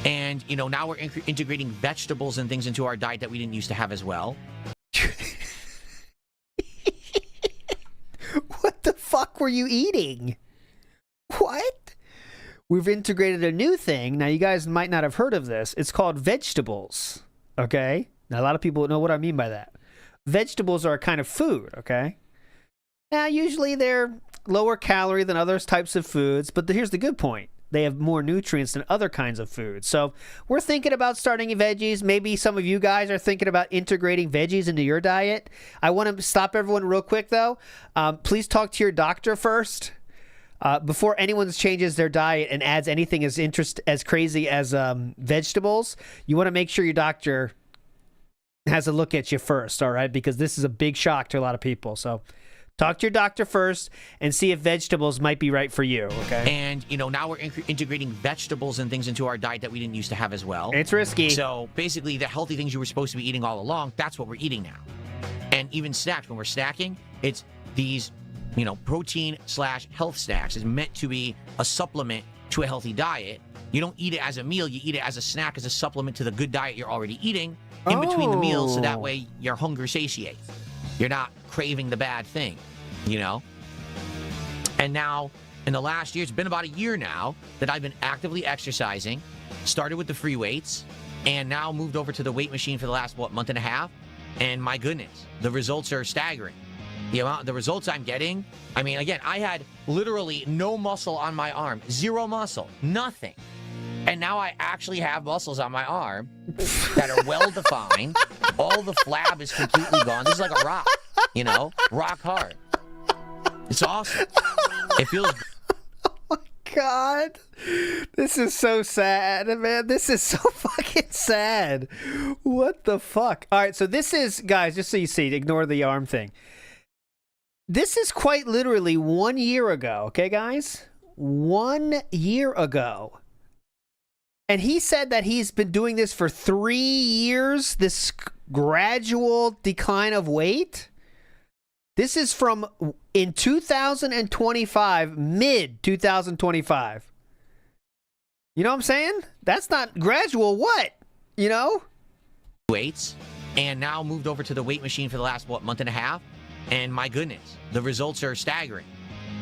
and, you know, now we're integrating vegetables and things into our diet that we didn't used to have as well. What the fuck were you eating? What? We've integrated a new thing. Now, you guys might not have heard of this. It's called vegetables, okay? Now, a lot of people know what I mean by that. Vegetables are a kind of food, okay? Now, usually they're lower calorie than other types of foods, but here's the good point. They have more nutrients than other kinds of foods. So we're thinking about starting veggies. Maybe some of you guys are thinking about integrating veggies into your diet. I want to stop everyone real quick, though. Please talk to your doctor first. Before anyone changes their diet and adds anything as crazy as vegetables, you want to make sure your doctor has a look at you first, all right? Because this is a big shock to a lot of people. So talk to your doctor first and see if vegetables might be right for you, okay? And, you know, now we're integrating vegetables and things into our diet that we didn't used to have as well. It's risky. So basically, the healthy things you were supposed to be eating all along, that's what we're eating now. And even snacks, when we're snacking, it's these, you know, protein/health snacks is meant to be a supplement to a healthy diet. You don't eat it as a meal, you eat it as a snack, as a supplement to the good diet you're already eating in between the meals, so that way your hunger satiates. You're not craving the bad thing, you know? And now, in the last year, it's been about a year now that I've been actively exercising, started with the free weights, and now moved over to the weight machine for the last, month and a half? And my goodness, the results are staggering. The results I'm getting, I mean, again, I had literally no muscle on my arm, zero muscle, nothing. And now I actually have muscles on my arm that are well-defined. All the flab is completely gone. This is like a rock, you know, rock hard. It's awesome. It feels... Oh, my God. This is so sad, man. This is so fucking sad. What the fuck? All right, so this is, guys, just so you see, ignore the arm thing. This is quite literally 1 year ago, okay, guys? 1 year ago. And he said that he's been doing this for 3 years, this gradual decline of weight. This is from in 2025, mid-2025. You know what I'm saying? That's not gradual what? You know? Weights, and now moved over to the weight machine for the last, month and a half? And my goodness, the results are staggering.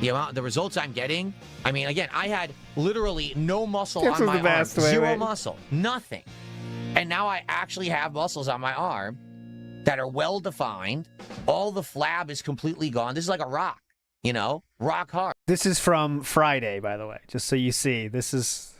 The results I'm getting, I mean, again, I had literally no muscle on my arm, zero muscle, nothing. And now I actually have muscles on my arm that are well-defined. All the flab is completely gone. This is like a rock, you know, rock hard. This is from Friday, by the way, just so you see. This is...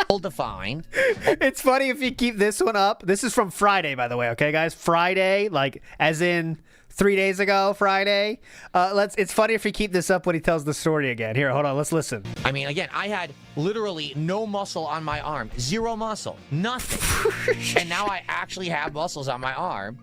Well-defined. It's funny if you keep this one up. This is from Friday, by the way, okay, guys? Friday, like, as in... 3 days ago, Friday. It's funny if we keep this up when he tells the story again. Here, hold on. Let's listen. I mean, again, I had literally no muscle on my arm. Zero muscle. Nothing. And now I actually have muscles on my arm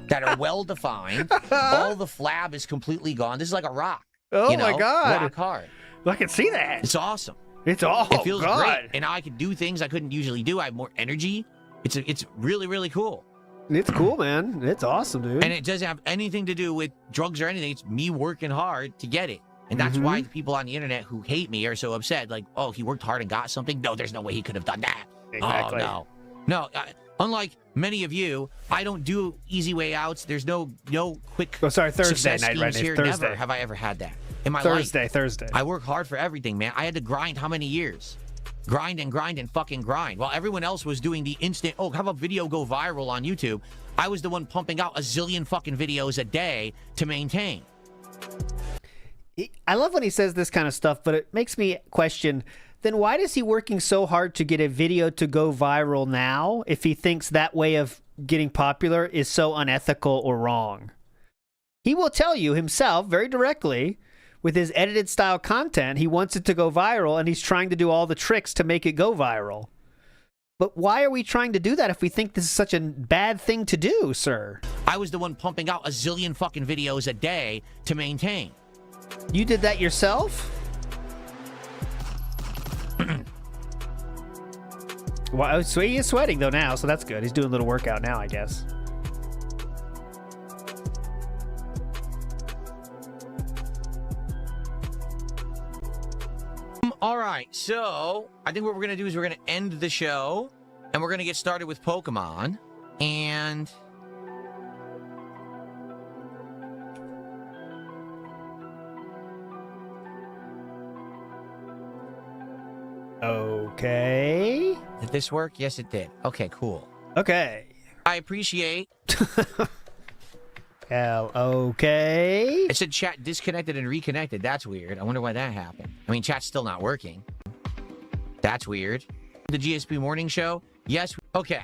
that are well-defined. All the flab is completely gone. This is like a rock. Oh, you know, my God. Rock hard. I can see that. It's awesome. It feels God. great. And now I can do things I couldn't usually do. I have more energy. It's really, really cool. It's cool, man. It's awesome, dude. And it doesn't have anything to do with drugs or anything. It's me working hard to get it. And that's why the people on the internet who hate me are so upset. Like, oh, he worked hard and got something? No, there's no way he could have done that. Exactly. Oh, no. No, unlike many of you, I don't do easy way outs. There's no quick Thursday success night, right? schemes here. Thursday. Never have I ever had that in my life. Thursday. I work hard for everything, man. I had to grind how many years? Grind and fucking grind. While everyone else was doing the instant, have a video go viral on YouTube, I was the one pumping out a zillion fucking videos a day to maintain. I love when he says this kind of stuff, but it makes me question, then why is he working so hard to get a video to go viral now if he thinks that way of getting popular is so unethical or wrong? He will tell you himself very directly with his edited style content, he wants it to go viral and he's trying to do all the tricks to make it go viral. But why are we trying to do that if we think this is such a bad thing to do, sir? I was the one pumping out a zillion fucking videos a day to maintain. You did that yourself? Well, so he is sweating though now, so that's good. He's doing a little workout now, I guess. All right, so I think what we're going to do is we're going to end the show, and we're going to get started with Pokemon, and... Okay. Did this work? Yes, it did. Okay, cool. Okay. I appreciate... Okay. It said chat disconnected and reconnected. That's weird. I wonder why that happened. I mean, chat's still not working. That's weird. The GSP morning show? Yes. Okay.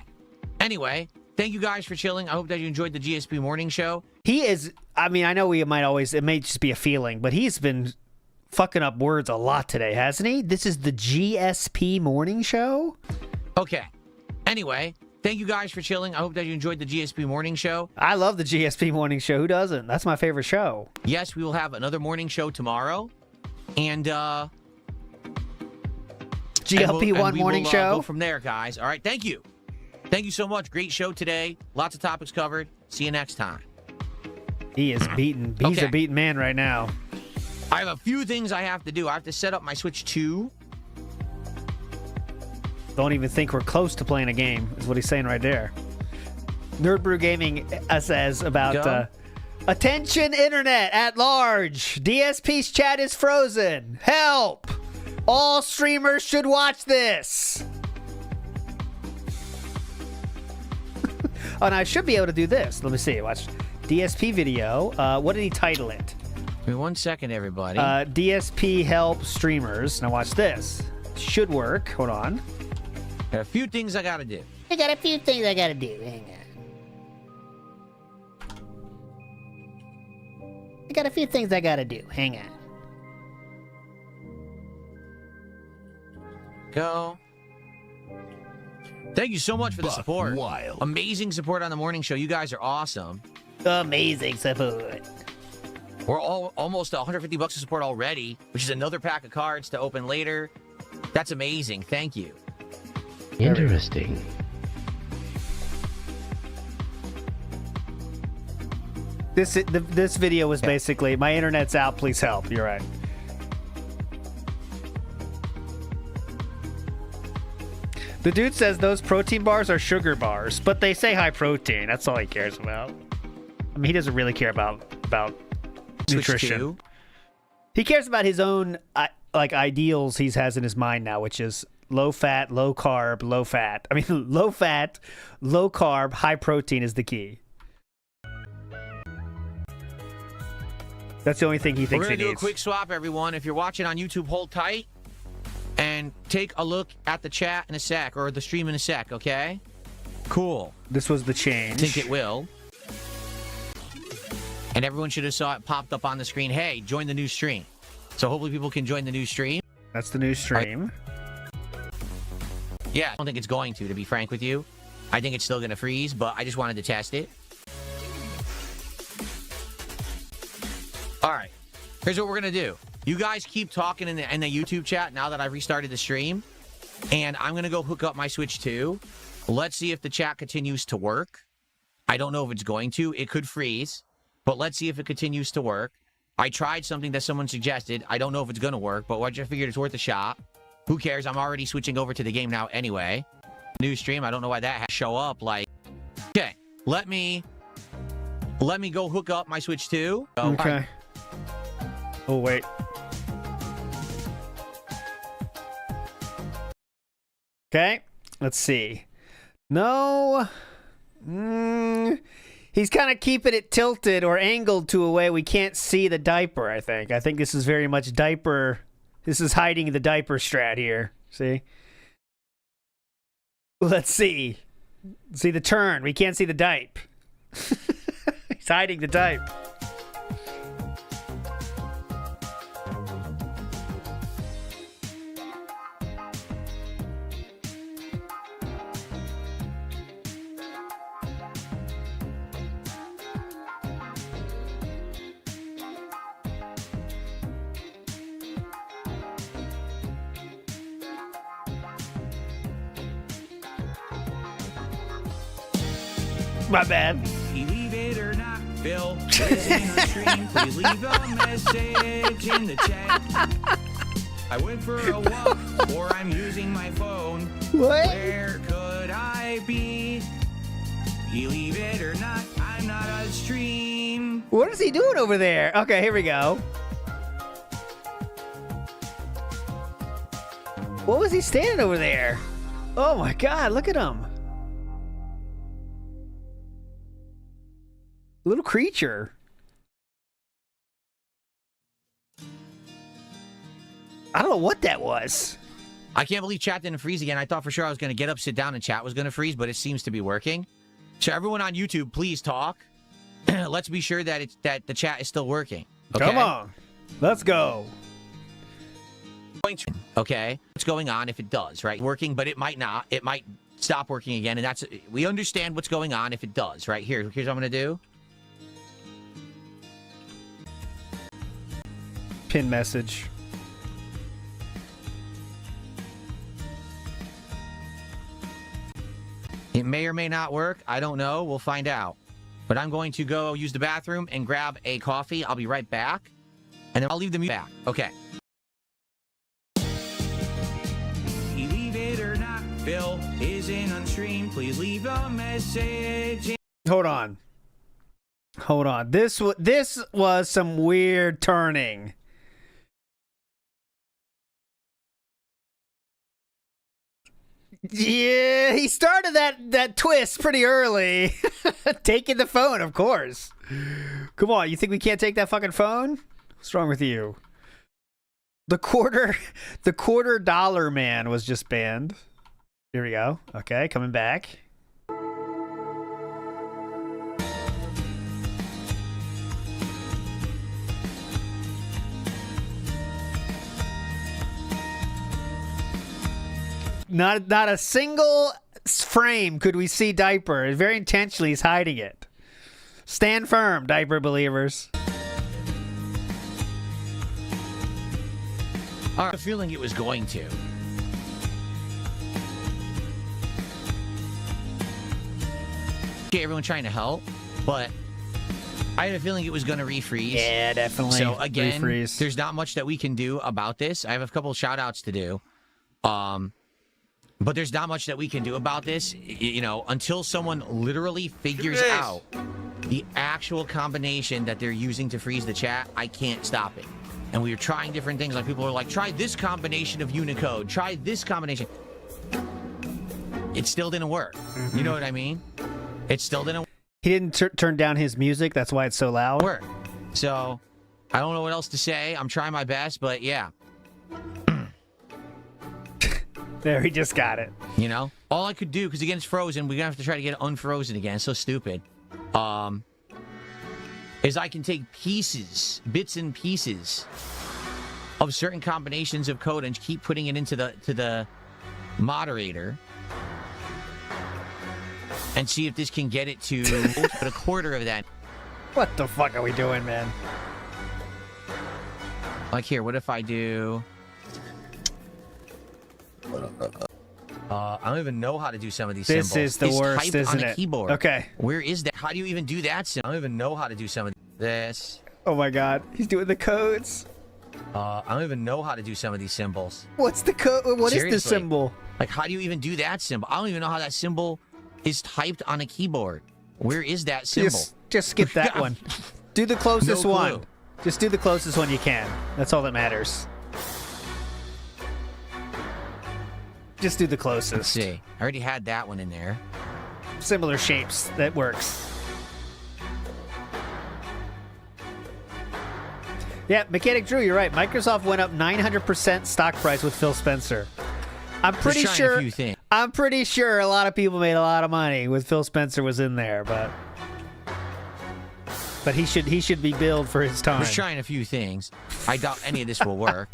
Anyway, thank you guys for chilling. I hope that you enjoyed the GSP morning show. He is, I mean, I know we might always, it may just be a feeling, but he's been fucking up words a lot today, hasn't he? This is the GSP morning show? Okay. Anyway, thank you guys for chilling. I hope that you enjoyed the GSP morning show. I love the GSP morning show. Who doesn't? That's my favorite show. Yes, we will have another morning show tomorrow. And, GLP-1 morning will, show. Go from there, guys. All right, thank you. Thank you so much. Great show today. Lots of topics covered. See you next time. He is beaten. He's a beaten man right now. I have a few things I have to do. I have to set up my Switch 2. Don't even think we're close to playing a game, is what he's saying right there. Nerd Brew Gaming says about attention internet at large. DSP's chat is frozen. Help! All streamers should watch this. Oh, and I should be able to do this. Let me see. Watch DSP video. What did he title it? Give me 1 second, everybody. DSP help streamers. Now watch this. Should work. Hold on. Got a few things I gotta do. I got a few things I gotta do. Hang on. I got a few things I gotta do. Hang on. Go. Thank you so much for the Buck support. Wild. Amazing support on the morning show. You guys are awesome. Amazing support. We're all almost $150 of support already, which is another pack of cards to open later. That's amazing. Thank you. Interesting. This video was basically my internet's out. Please help. You're right. The dude says those protein bars are sugar bars, but they say high protein. That's all he cares about. I mean, he doesn't really care about nutrition. He cares about his own like ideals he has in his mind now, which is low fat, low carb, low fat. I mean, low fat, low carb, high protein is the key. That's the only thing he thinks he needs. We're going to do a quick swap, everyone. If you're watching on YouTube, hold tight and take a look at the chat in a sec, or the stream in a sec, okay? Cool. This was the change. I think it will. And everyone should have saw it popped up on the screen. Hey, join the new stream. So hopefully people can join the new stream. That's the new stream. Yeah, I don't think it's going to be frank with you. I think it's still going to freeze, but I just wanted to test it. All right. Here's what we're going to do. You guys keep talking in the YouTube chat now that I've restarted the stream. And I'm going to go hook up my Switch 2. Let's see if the chat continues to work. I don't know if it's going to. It could freeze. But let's see if it continues to work. I tried something that someone suggested. I don't know if it's going to work, but I just figured it's worth a shot. Who cares? I'm already switching over to the game now anyway. New stream. I don't know why that has to show up. Like, okay, let me go hook up my Switch 2. Okay. Oh, wait. Okay, let's see. No. He's kind of keeping it tilted or angled to a way we can't see the diaper, I think. I think this is very much diaper. This is hiding the diaper strat here. See? Let's see. See the turn. We can't see the diaper. He's hiding the diaper. My bad. Believe it or not, Phil is in the stream. Please leave a message in the chat. I went for a walk, or I'm using my phone. What? Where could I be? Believe it or not, I'm not on stream. What is he doing over there? Okay, here we go. What was he standing over there? Oh my god, look at him. Little creature. I don't know what that was. I can't believe chat didn't freeze again. I thought for sure I was going to get up, sit down, and chat was going to freeze, but it seems to be working. So everyone on YouTube, please talk. Let's be sure that that the chat is still working. Okay? Come on. Let's go. Okay, what's going on if it does, right? Working, but it might not. It might stop working again, and that's we understand what's going on if it does, right? Here's what I'm gonna do. Pin message. It may or may not work. I don't know. We'll find out. But I'm going to go use the bathroom and grab a coffee. I'll be right back, and then I'll leave the music back. Okay. Believe it or not, Phil isn't on stream. Please leave a message. Hold on. Hold on. This was some weird turning. Yeah, he started that twist pretty early. Taking the phone, of course. Come on, you think we can't take that fucking phone? What's wrong with you? The quarter dollar man was just banned. Here we go. Okay, coming back. Not a single frame could we see Diaper. Very intentionally, he's hiding it. Stand firm, Diaper believers. I have a feeling it was going to. Okay, everyone trying to help, but I had a feeling it was going to refreeze. Yeah, definitely. So again, refreeze. There's not much that we can do about this. I have a couple of shout outs to do. But there's not much that we can do about this, you know, until someone literally figures out the actual combination that they're using to freeze the chat. I can't stop it. And we were trying different things. Like people are like, try this combination of Unicode. Try this combination. It still didn't work. You know what I mean? It still didn't work. He didn't turn down his music. That's why it's so loud. So I don't know what else to say. I'm trying my best, but yeah. There, he just got it. You know? All I could do, because again, it's frozen, we're going to have to try to get it unfrozen again. It's so stupid. Is I can take pieces, bits and pieces of certain combinations of code and keep putting it into the moderator and see if this can get it to a quarter of that. What the fuck are we doing, man? Like here, what if I do... I don't even know how to do some of these symbols. This is the worst, typed isn't on a it? keyboard. Okay. Where is that? How do you even do that? I don't even know how to do some of this. Oh my god, he's doing the codes. I don't even know how to do some of these symbols. What's the code? What is the Seriously. symbol? Like, how do you even do that symbol? I don't even know how that symbol is typed on a keyboard. Where is that symbol? Just skip that one. Do the closest No one. clue. Just do the closest one you can. That's all that matters. Just do the closest. Let's see. I already had that one in there. Similar shapes. That works. Yeah, Mechanic Drew, you're right. Microsoft went up 900% stock price with Phil Spencer. I'm pretty trying a sure. few things. I'm pretty sure a lot of people made a lot of money with Phil Spencer was in there, but he should be billed for his time. I was trying a few things. I doubt any of this will work.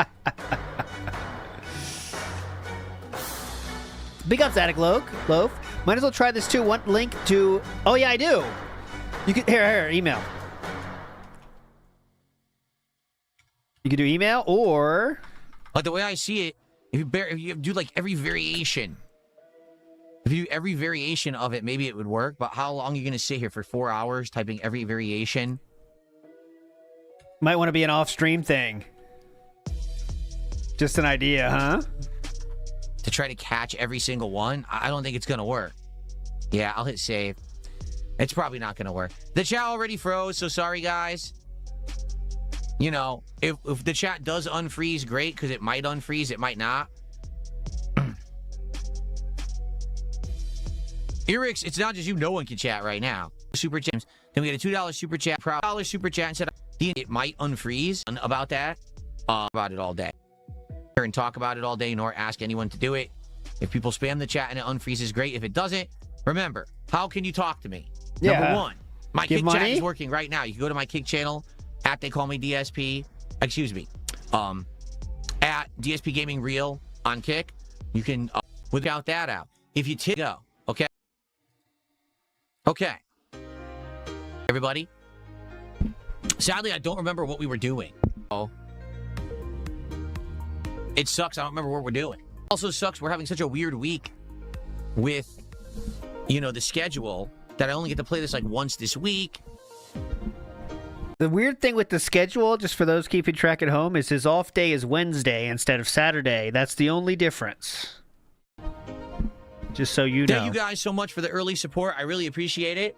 Big ups, Attic Loaf. Might as well try this too. One link to... Oh, yeah, I do. You can... Here, email. You can do email or... Like, the way I see it, if you do, like, every variation If you do every variation of it, maybe it would work. But how long are you going to sit here for 4 hours typing every variation? Might want to be an off-stream thing. Just an idea, huh? To try to catch every single one? I don't think it's going to work. Yeah, I'll hit save. It's probably not going to work. The chat already froze, so sorry, guys. You know, if the chat does unfreeze, great, because it might unfreeze, it might not. Erix, it's not just you. No one can chat right now. Super James. Then we get a $2 super chat. $1 super chat instead of it might unfreeze about that. About it all day. And talk about it all day, nor ask anyone to do it. If people spam the chat and it unfreezes, great. If it doesn't, remember, how can you talk to me? Yeah. Number one, my Give Kick money? chat is working right now. You can go to my Kick channel at They Call Me DSP. Excuse me. At DSP Gaming Real on Kick. You can without that out. If you go, okay. Okay. Everybody. Sadly, I don't remember what we were doing. Oh. It sucks. I don't remember what we're doing. Also sucks we're having such a weird week with, you know, the schedule that I only get to play this like once this week. The weird thing with the schedule, just for those keeping track at home, is his off day is Wednesday instead of Saturday. That's the only difference. Just so you know. Thank you guys so much for the early support. I really appreciate it.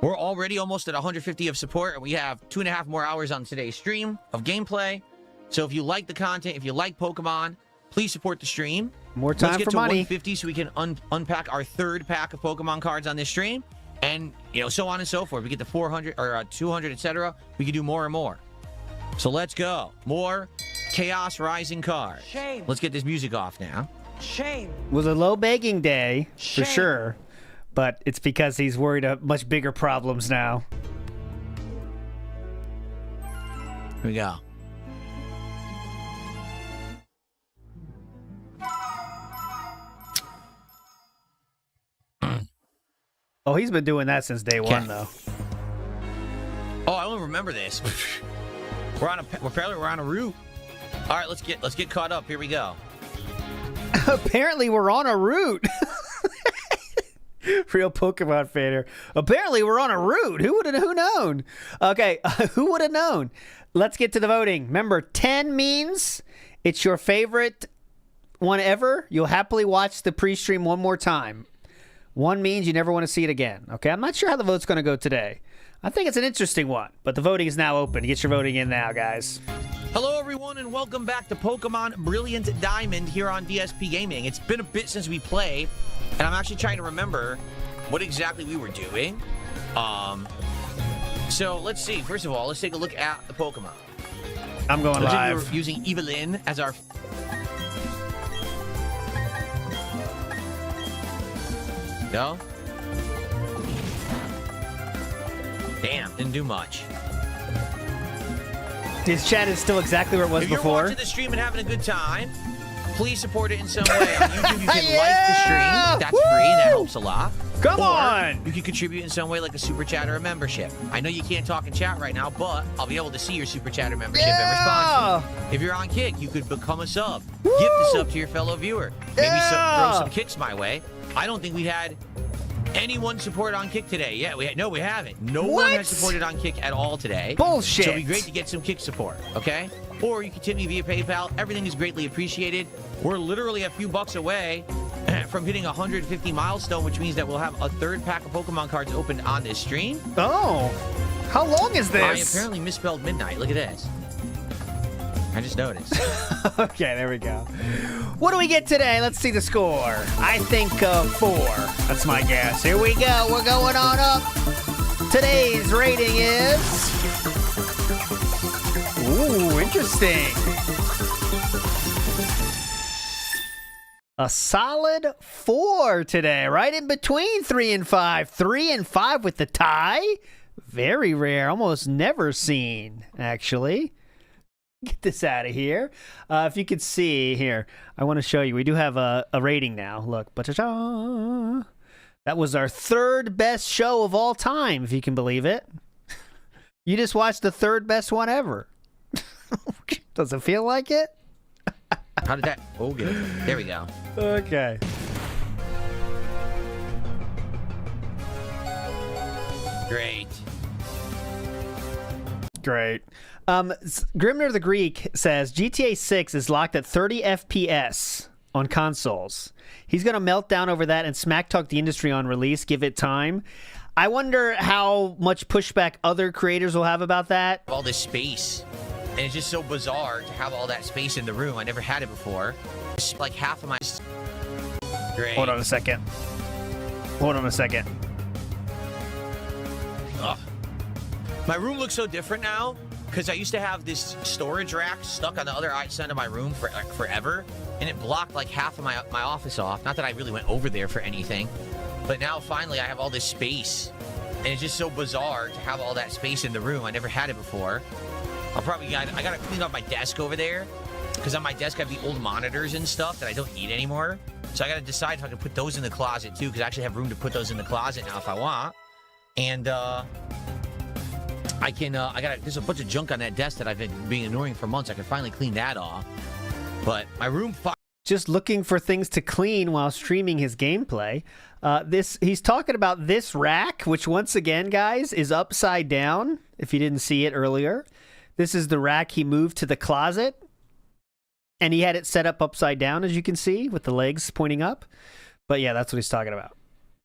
We're already almost at 150 of support, and we have 2.5 more hours on today's stream of gameplay. So if you like the content, if you like Pokemon, please support the stream. More time Let's get for to money. 150 so we can unpack our third pack of Pokemon cards on this stream. And, you know, so on and so forth. We get to 400 or 200, etc. We can do more and more. So let's go. More Chaos Rising cards. Shame. Let's get this music off now. Shame. It was a low begging day, Shame. for sure. But it's because he's worried about much bigger problems now. Here we go. Oh, he's been doing that since day one, though. Oh, I don't remember this. We're on a route. All right, let's get caught up. Here we go. Apparently, we're on a route. Real Pokemon fan here. Apparently, we're on a route. Who known? Okay, who would have known? Let's get to the voting. Remember, 10 means it's your favorite one ever. You'll happily watch the pre-stream one more time. 1 means you never want to see it again. Okay, I'm not sure how the vote's going to go today. I think it's an interesting one, but the voting is now open. Get your voting in now, guys. Hello, everyone, and welcome back to Pokemon Brilliant Diamond here on DSP Gaming. It's been a bit since we played, and I'm actually trying to remember what exactly we were doing. So let's see. First of all, let's take a look at the Pokemon. I'm going live. We're using Evelyn as our... No? Damn, didn't do much. His chat is still exactly where it was If you're before. watching the stream and having a good time, please support it in some way. On YouTube, you can like the stream. That's free, and that helps a lot. Come Or on! you can contribute in some way, like a super chat or a membership. I know you can't talk in chat right now, but I'll be able to see your super chat or membership and respond to it. If you're on Kick, you could become a sub. Gift a sub to your fellow viewer. Maybe throw some kicks my way. I don't think we had anyone support on Kick today. Yeah, we haven't. No one has supported on Kick at all today. Bullshit. So it'd be great to get some Kick support, okay? Or you can tip me via PayPal. Everything is greatly appreciated. We're literally a few bucks away from hitting 150 milestone, which means that we'll have a third pack of Pokemon cards opened on this stream. Oh, how long is this? I apparently misspelled midnight. Look at this. I just noticed. Okay, there we go. What do we get today? Let's see the score. I think 4. That's my guess. Here we go. We're going on up. Today's rating is... Ooh, interesting. A solid 4 today. Right in between 3 and 5. 3 and 5 with the tie. Very rare. Almost never seen, actually. Get this out of here. If you could see here, I want to show you. We do have a rating now. Look. That was our third best show of all time, if you can believe it. You just watched the third best one ever. Does it feel like it? How did that... Oh, good. There we go. Okay. Great. Great. Grimner the Greek says GTA 6 is locked at 30 FPS on consoles. He's going to melt down over that and smack talk the industry on release. Give it time. I wonder how much pushback other creators will have about that. All this space. And it's just so bizarre to have all that space in the room. I never had it before. It's like half of my... Great. Hold on a second. Ugh. My room looks so different now because I used to have this storage rack stuck on the other side of my room for like forever, and it blocked like half of my office off. Not that I really went over there for anything, but now finally I have all this space, and it's just so bizarre to have all that space in the room. I never had it before. I gotta clean up my desk over there because on my desk I have the old monitors and stuff that I don't need anymore. So I gotta decide if I can put those in the closet too, because I actually have room to put those in the closet now if I want. And there's a bunch of junk on that desk that I've been being annoying for months. I can finally clean that off. But my room... Just looking for things to clean while streaming his gameplay. He's talking about this rack, which once again, guys, is upside down, if you didn't see it earlier. This is the rack he moved to the closet. And he had it set up upside down, as you can see, with the legs pointing up. But yeah, that's what he's talking about.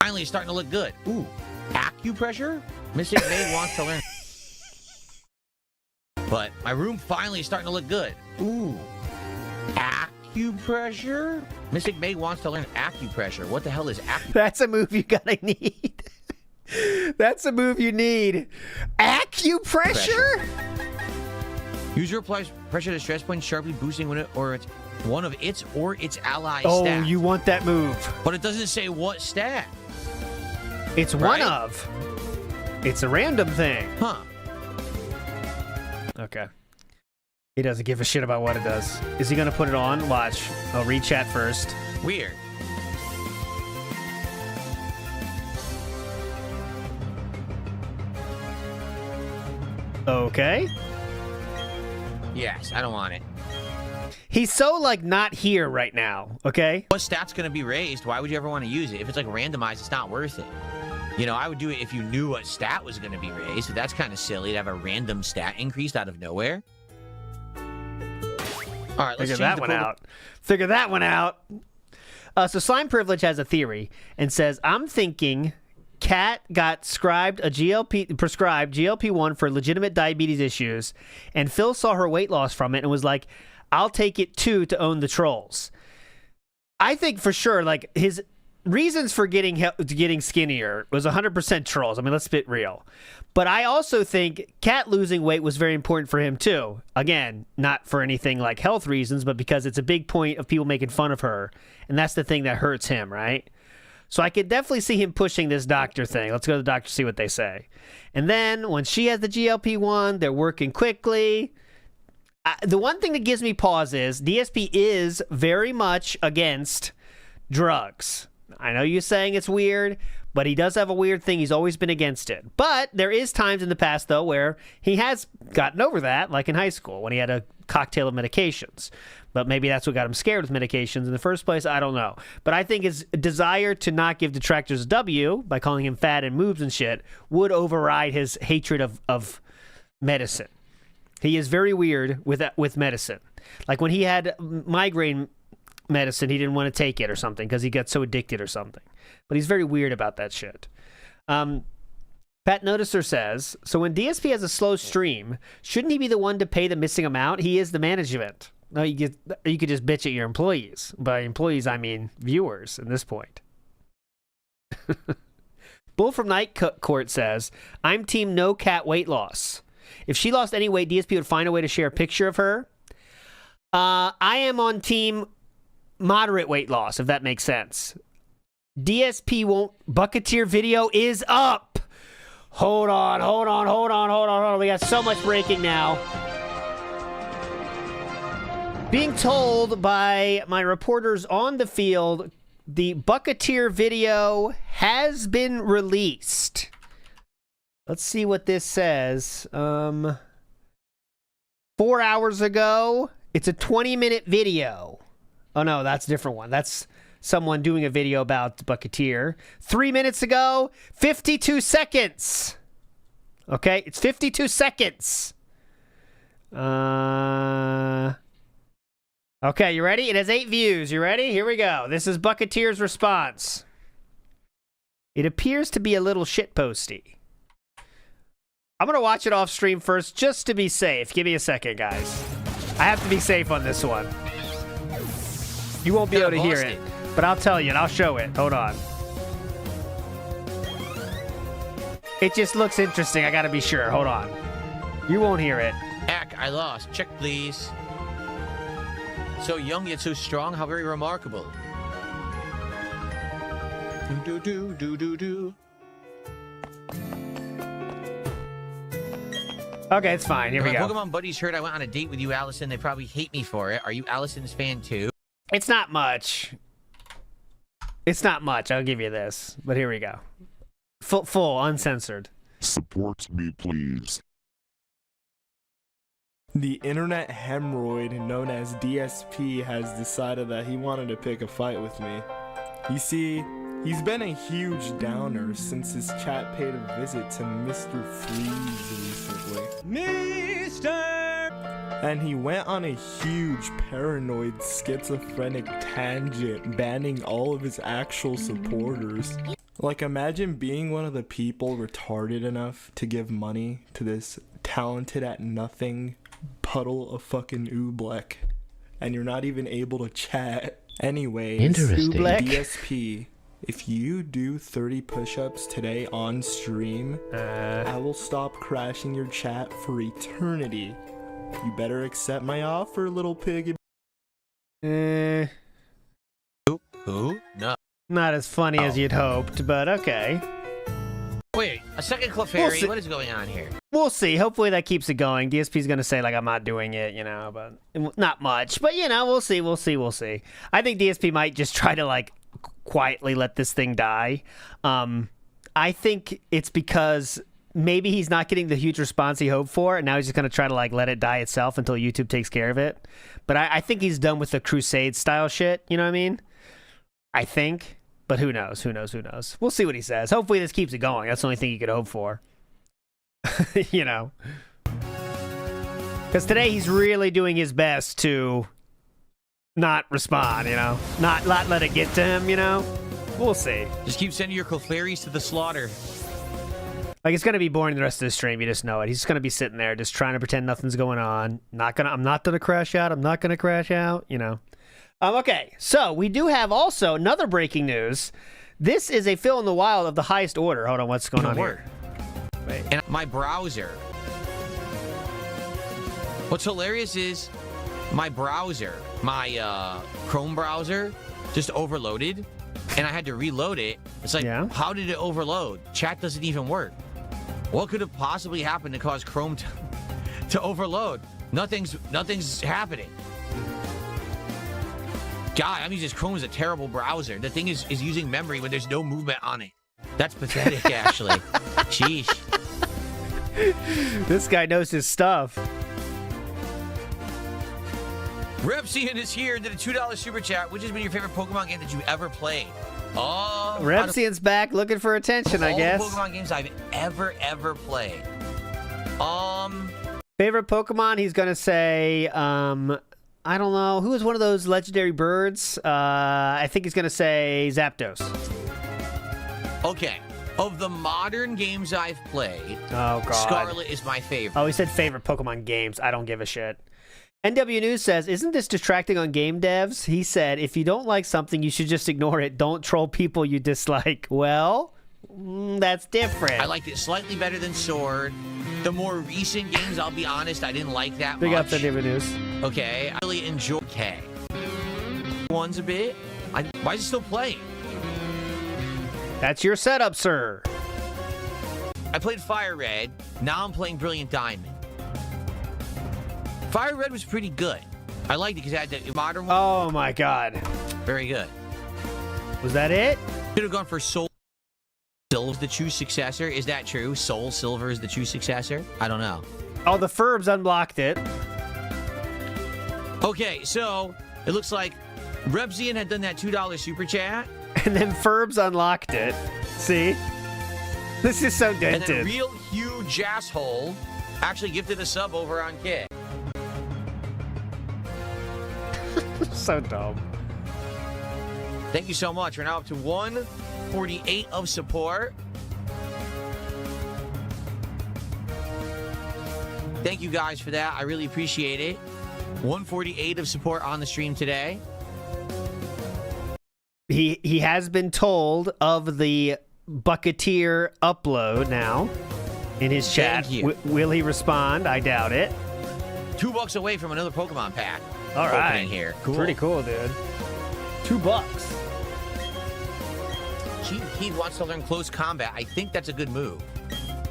Finally starting to look good. Ooh, acupressure? Mystic May wants to learn... But my room finally starting to look good. Ooh. Acupressure? Mystic May wants to learn acupressure. What the hell is acupressure? That's a move you gotta need. That's a move you need. Acupressure? User applies pressure to stress points, sharply boosting one of its allies' Oh, stats. you want that move. But it doesn't say what stat. It's right? one of. It's a random thing. Huh. Okay. He doesn't give a shit about what it does. Is he going to put it on? Watch. I'll read chat first. Weird. Okay. Yes, I don't want it. He's so, like, not here right now, okay? What stat's going to be raised? Why would you ever want to use it? If it's, like, randomized, it's not worth it. You know, I would do it if you knew what stat was going to be raised, but that's kind of silly to have a random stat increased out of nowhere. All right, let's figure that one out. Figure that one out. So Slime Privilege has a theory and says, I'm thinking Kat got prescribed GLP-1 for legitimate diabetes issues, and Phil saw her weight loss from it and was like, I'll take it too to own the trolls. I think for sure, like, his reasons for getting skinnier was 100% trolls. I mean, let's be real. But I also think Kat losing weight was very important for him too. Again, not for anything like health reasons, but because it's a big point of people making fun of her. And that's the thing that hurts him, right? So I could definitely see him pushing this doctor thing. Let's go to the doctor, see what they say. And then when she has the GLP-1, they're working quickly. The one thing that gives me pause is DSP is very much against drugs. I know you're saying it's weird, but he does have a weird thing. He's always been against it. But there is times in the past, though, where he has gotten over that, like in high school when he had a cocktail of medications. But maybe that's what got him scared with medications in the first place. I don't know. But I think his desire to not give detractors a W by calling him fat and moobs and shit would override his hatred of medicine. He is very weird with medicine. Like when he had migraine medicine, he didn't want to take it or something because he got so addicted or something. But he's very weird about that shit. Pat Noticer says, so when DSP has a slow stream, shouldn't he be the one to pay the missing amount? He is the management. No, you could just bitch at your employees. By employees, I mean viewers at this point. Bull from Night Court says, I'm team no cat weight loss. If she lost any weight, DSP would find a way to share a picture of her. I am on team moderate weight loss, if that makes sense. DSP won't. Bucketeer video is up. Hold on. We got so much breaking now. Being told by my reporters on the field, the Bucketeer video has been released. Let's see what this says. 4 hours ago, it's a 20-minute video. Oh, no, that's a different one. That's someone doing a video about Bucketeer. 3 minutes ago, 52 seconds. Okay, it's 52 seconds. Okay, you ready? It has 8 views. You ready? Here we go. This is Bucketeer's response. It appears to be a little shitposty. I'm going to watch it off stream first just to be safe. Give me a second, guys. I have to be safe on this one. You won't be able to hear it, but I'll tell you and I'll show it. Hold on. It just looks interesting. I got to be sure. Hold on. You won't hear it. Heck, I lost. Check, please. So young yet so strong. How very remarkable. Do do do do do. Okay, it's fine. Here we go. My Pokemon buddies heard I went on a date with you, Allison. They probably hate me for it. Are you Allison's fan too? It's not much. It's not much. I'll give you this. But here we go. Full, uncensored. Support me, please. The internet hemorrhoid known as DSP has decided that he wanted to pick a fight with me. You see, he's been a huge downer since his chat paid a visit to Mr. Freeze recently. And he went on a huge paranoid schizophrenic tangent banning all of his actual supporters. Like, imagine being one of the people retarded enough to give money to this talented at nothing puddle of fucking oobleck, and you're not even able to chat. Anyways, Interesting. DSP, if you do 30 push-ups today on stream, I will stop crashing your chat for eternity. You better accept my offer, little pig. Who? No. Not as funny as you'd hoped, but okay. Wait, a second Clefairy? What is going on here? We'll see. Hopefully that keeps it going. DSP's going to say, like, I'm not doing it, you know, but not much. But, you know, we'll see. I think DSP might just try to, like, quietly let this thing die. I think it's because maybe he's not getting the huge response he hoped for, and now he's just going to try to, like, let it die itself until YouTube takes care of it. But I think he's done with the Crusade-style shit, you know what I mean? I think. But who knows? We'll see what he says. Hopefully this keeps it going. That's the only thing you could hope for. You know. Because today he's really doing his best to not respond, you know? Not let it get to him, you know? We'll see. Just keep sending your Clefairies to the slaughter. Like, it's going to be boring the rest of the stream. You just know it. He's just going to be sitting there just trying to pretend nothing's going on. I'm not going to crash out. I'm not going to crash out, you know? Okay, so we do have also another breaking news. This is a fill in the wild of the highest order. Hold on, what's going on here? Wait. And my browser. What's hilarious is my browser, my Chrome browser, just overloaded, and I had to reload it. It's like, How did it overload? Chat doesn't even work. What could have possibly happened to cause Chrome to overload? Nothing's happening. God, I mean, just Chrome is a terrible browser. The thing is using memory when there's no movement on it. That's pathetic, actually. Sheesh. This guy knows his stuff. Repsian is here and did a $2 super chat. Which has been your favorite Pokemon game that you ever played? Oh, Repsian's back looking for attention, I guess. All the Pokemon games I've ever played. Favorite Pokemon? He's gonna say, I don't know. Who is one of those legendary birds? I think he's going to say Zapdos. Okay. Of the modern games I've played, oh, God. Scarlet is my favorite. Oh, he said favorite Pokemon games. I don't give a shit. NW News says, isn't this distracting on game devs? He said, if you don't like something, you should just ignore it. Don't troll people you dislike. Well, that's different. I liked it slightly better than Sword. The more recent games, I'll be honest, I didn't like that much. Big up the NW News. Okay, I really enjoyed K. One's a bit. Why is it still playing? That's your setup, sir. I played Fire Red. Now I'm playing Brilliant Diamond. Fire Red was pretty good. I liked it because it had the modern one. Oh, my God. Very good. Was that it? Should have gone for Soul Silver's the true successor. Is that true? Soul Silver is the true successor? I don't know. Oh, the Furbs unblocked it. Okay, so it looks like Repsian had done that $2 super chat. And then Furbs unlocked it. See? This is so dented. And then a real huge Jasshole actually gifted a sub over on Kick. So dumb. Thank you so much. We're now up to 148 of support. Thank you guys for that. I really appreciate it. 148 of support on the stream today. He has been told of the Bucketeer upload now in his chat. Thank you. Will he respond? I doubt it. $2 away from another Pokemon pack. All right. Opening here. Cool. Pretty cool, dude. $2. He wants to learn close combat. I think that's a good move.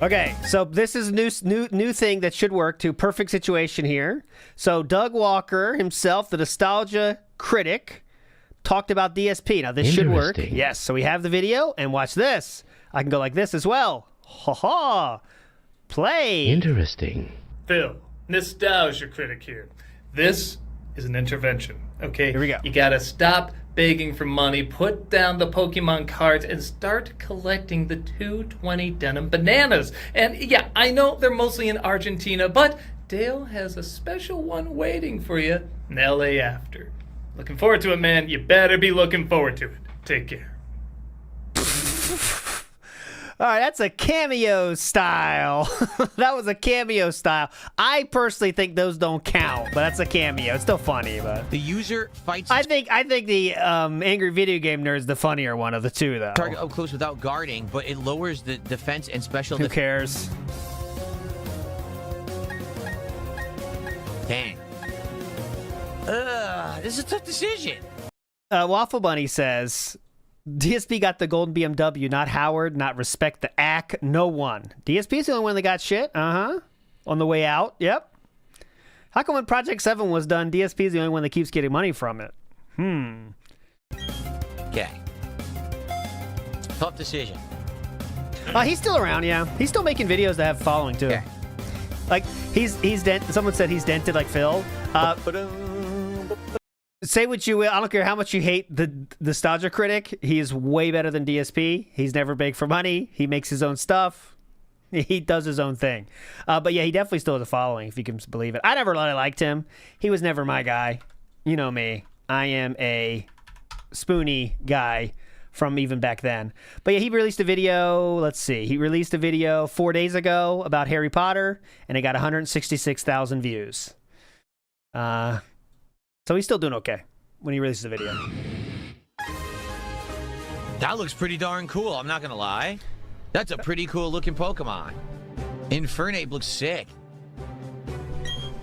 Okay, so this is a new thing that should work to perfect situation here. So Doug Walker himself, the nostalgia critic, talked about DSP. Now this should work. Yes, so we have the video, and watch this. I can go like this as well. Ha ha. Play. Interesting. Phil, nostalgia critic here. This is an intervention, okay? Here we go. You gotta stop begging for money, put down the Pokemon cards, and start collecting the 220 denim bananas. And yeah, I know they're mostly in Argentina, but Dale has a special one waiting for you in LA after. Looking forward to it, man. You better be looking forward to it. Take care. All right, that's a cameo style. That was a cameo style. I personally think those don't count, but that's a cameo. It's still funny, but the user fights. I think the angry video game nerd is the funnier one of the two, though. Target up close without guarding, but it lowers the defense and special. Who cares? Dang. This is a tough decision. Waffle Bunny says, DSP got the golden BMW, not Howard, not respect the ACK, no one. DSP is the only one that got shit, on the way out, yep. How come when Project 7 was done, DSP is the only one that keeps getting money from it? Okay. Tough decision. He's still around, yeah. He's still making videos that have following, too. Okay. Like, he's dented, someone said he's dented like Phil. Say what you will, I don't care how much you hate the nostalgia critic, he is way better than DSP. He's never begged for money. He makes his own stuff. He does his own thing. But yeah, he definitely still has a following, if you can believe it. I never really liked him. He was never my guy. You know me. I am a spoony guy from even back then. But yeah, he released a video, let's see. He released a video 4 days ago about Harry Potter, and it got 166,000 views. So he's still doing okay when he releases a video. That looks pretty darn cool, I'm not gonna lie. That's a pretty cool looking Pokemon. Infernape looks sick.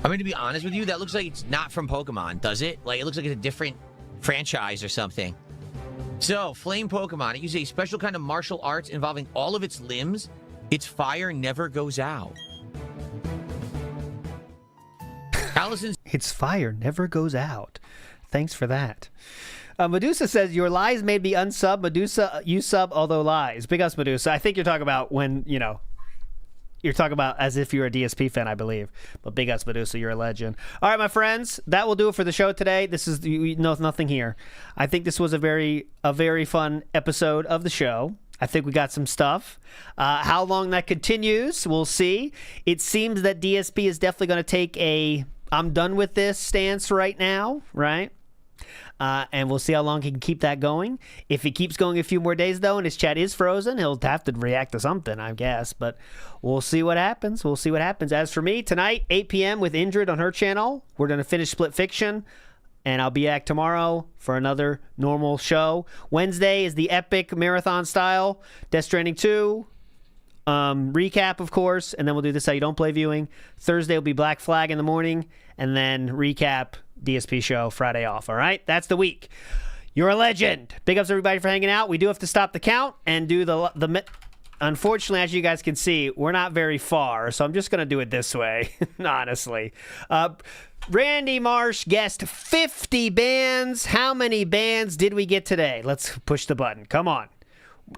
I mean, to be honest with you, that looks like it's not from Pokemon, does it? Like, it looks like it's a different franchise or something. So, Flame Pokemon, it uses a special kind of martial arts involving all of its limbs. Its fire never goes out. Allison's... Its fire never goes out. Thanks for that. Medusa says, your lies made me unsub. Medusa, you sub, although lies. Big ups, Medusa. I think you're talking about when, you know, you're talking about as if you're a DSP fan, I believe. But big ups, Medusa, you're a legend. All right, my friends, that will do it for the show today. This is nothing here. I think this was a very fun episode of the show. I think we got some stuff. How long that continues, we'll see. It seems that DSP is definitely going to take a I'm done with this stance right now, right? And we'll see how long he can keep that going. If he keeps going a few more days, though, and his chat is frozen, he'll have to react to something, I guess. But we'll see what happens. We'll see what happens. As for me, tonight, 8 p.m. with Indrid on her channel. We're going to finish Split Fiction. And I'll be back tomorrow for another normal show. Wednesday is the epic marathon style. Death Stranding 2. Recap, of course. And then we'll do This How You Don't Play viewing. Thursday will be Black Flag in the morning. And then recap, DSP show, Friday off. All right? That's the week. You're a legend. Big ups, everybody, for hanging out. We do have to stop the count and do the unfortunately, as you guys can see, we're not very far. So I'm just going to do it this way, honestly. Randy Marsh guessed 50 bands. How many bands did we get today? Let's push the button. Come on.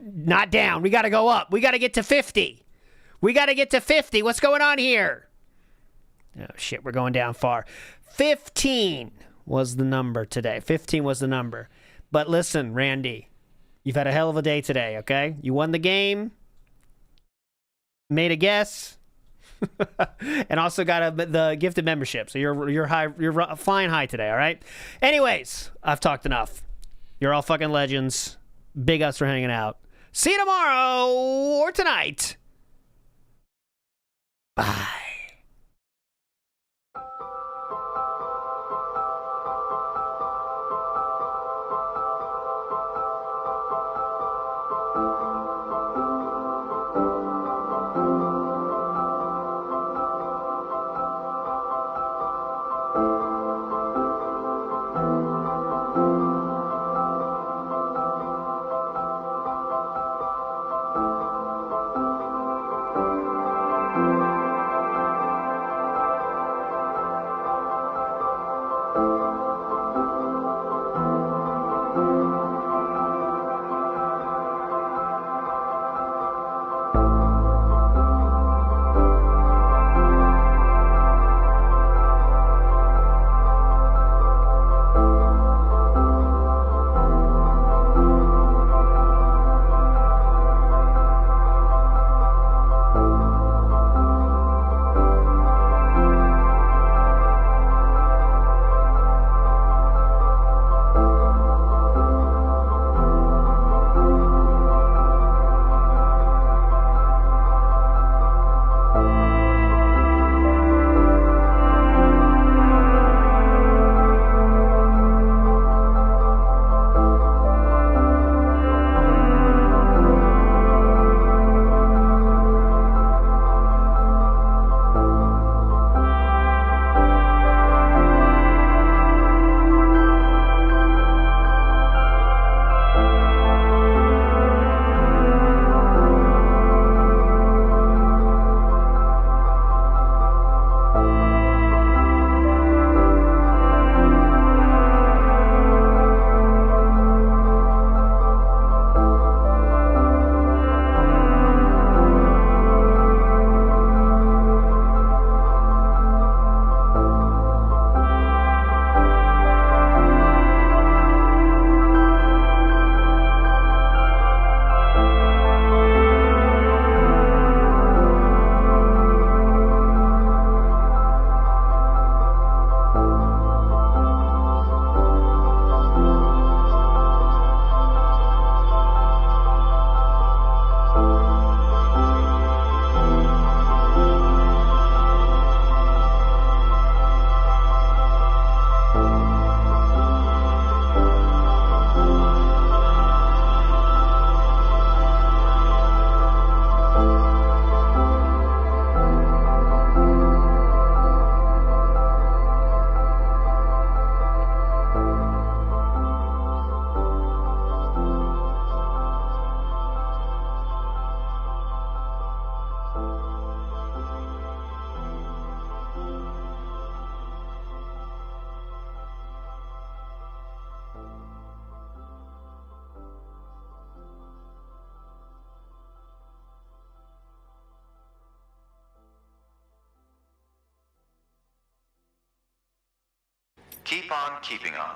Not down. We got to go up. We got to get to 50. We got to get to 50. What's going on here? Oh, shit. We're going down far. 15 was the number today. 15 was the number. But listen, Randy, you've had a hell of a day today, okay? You won the game. Made a guess. And also got the gifted membership. So you're flying high today, all right? Anyways, I've talked enough. You're all fucking legends. Big ups for hanging out. See you tomorrow or tonight. Bye. Keep on keeping on.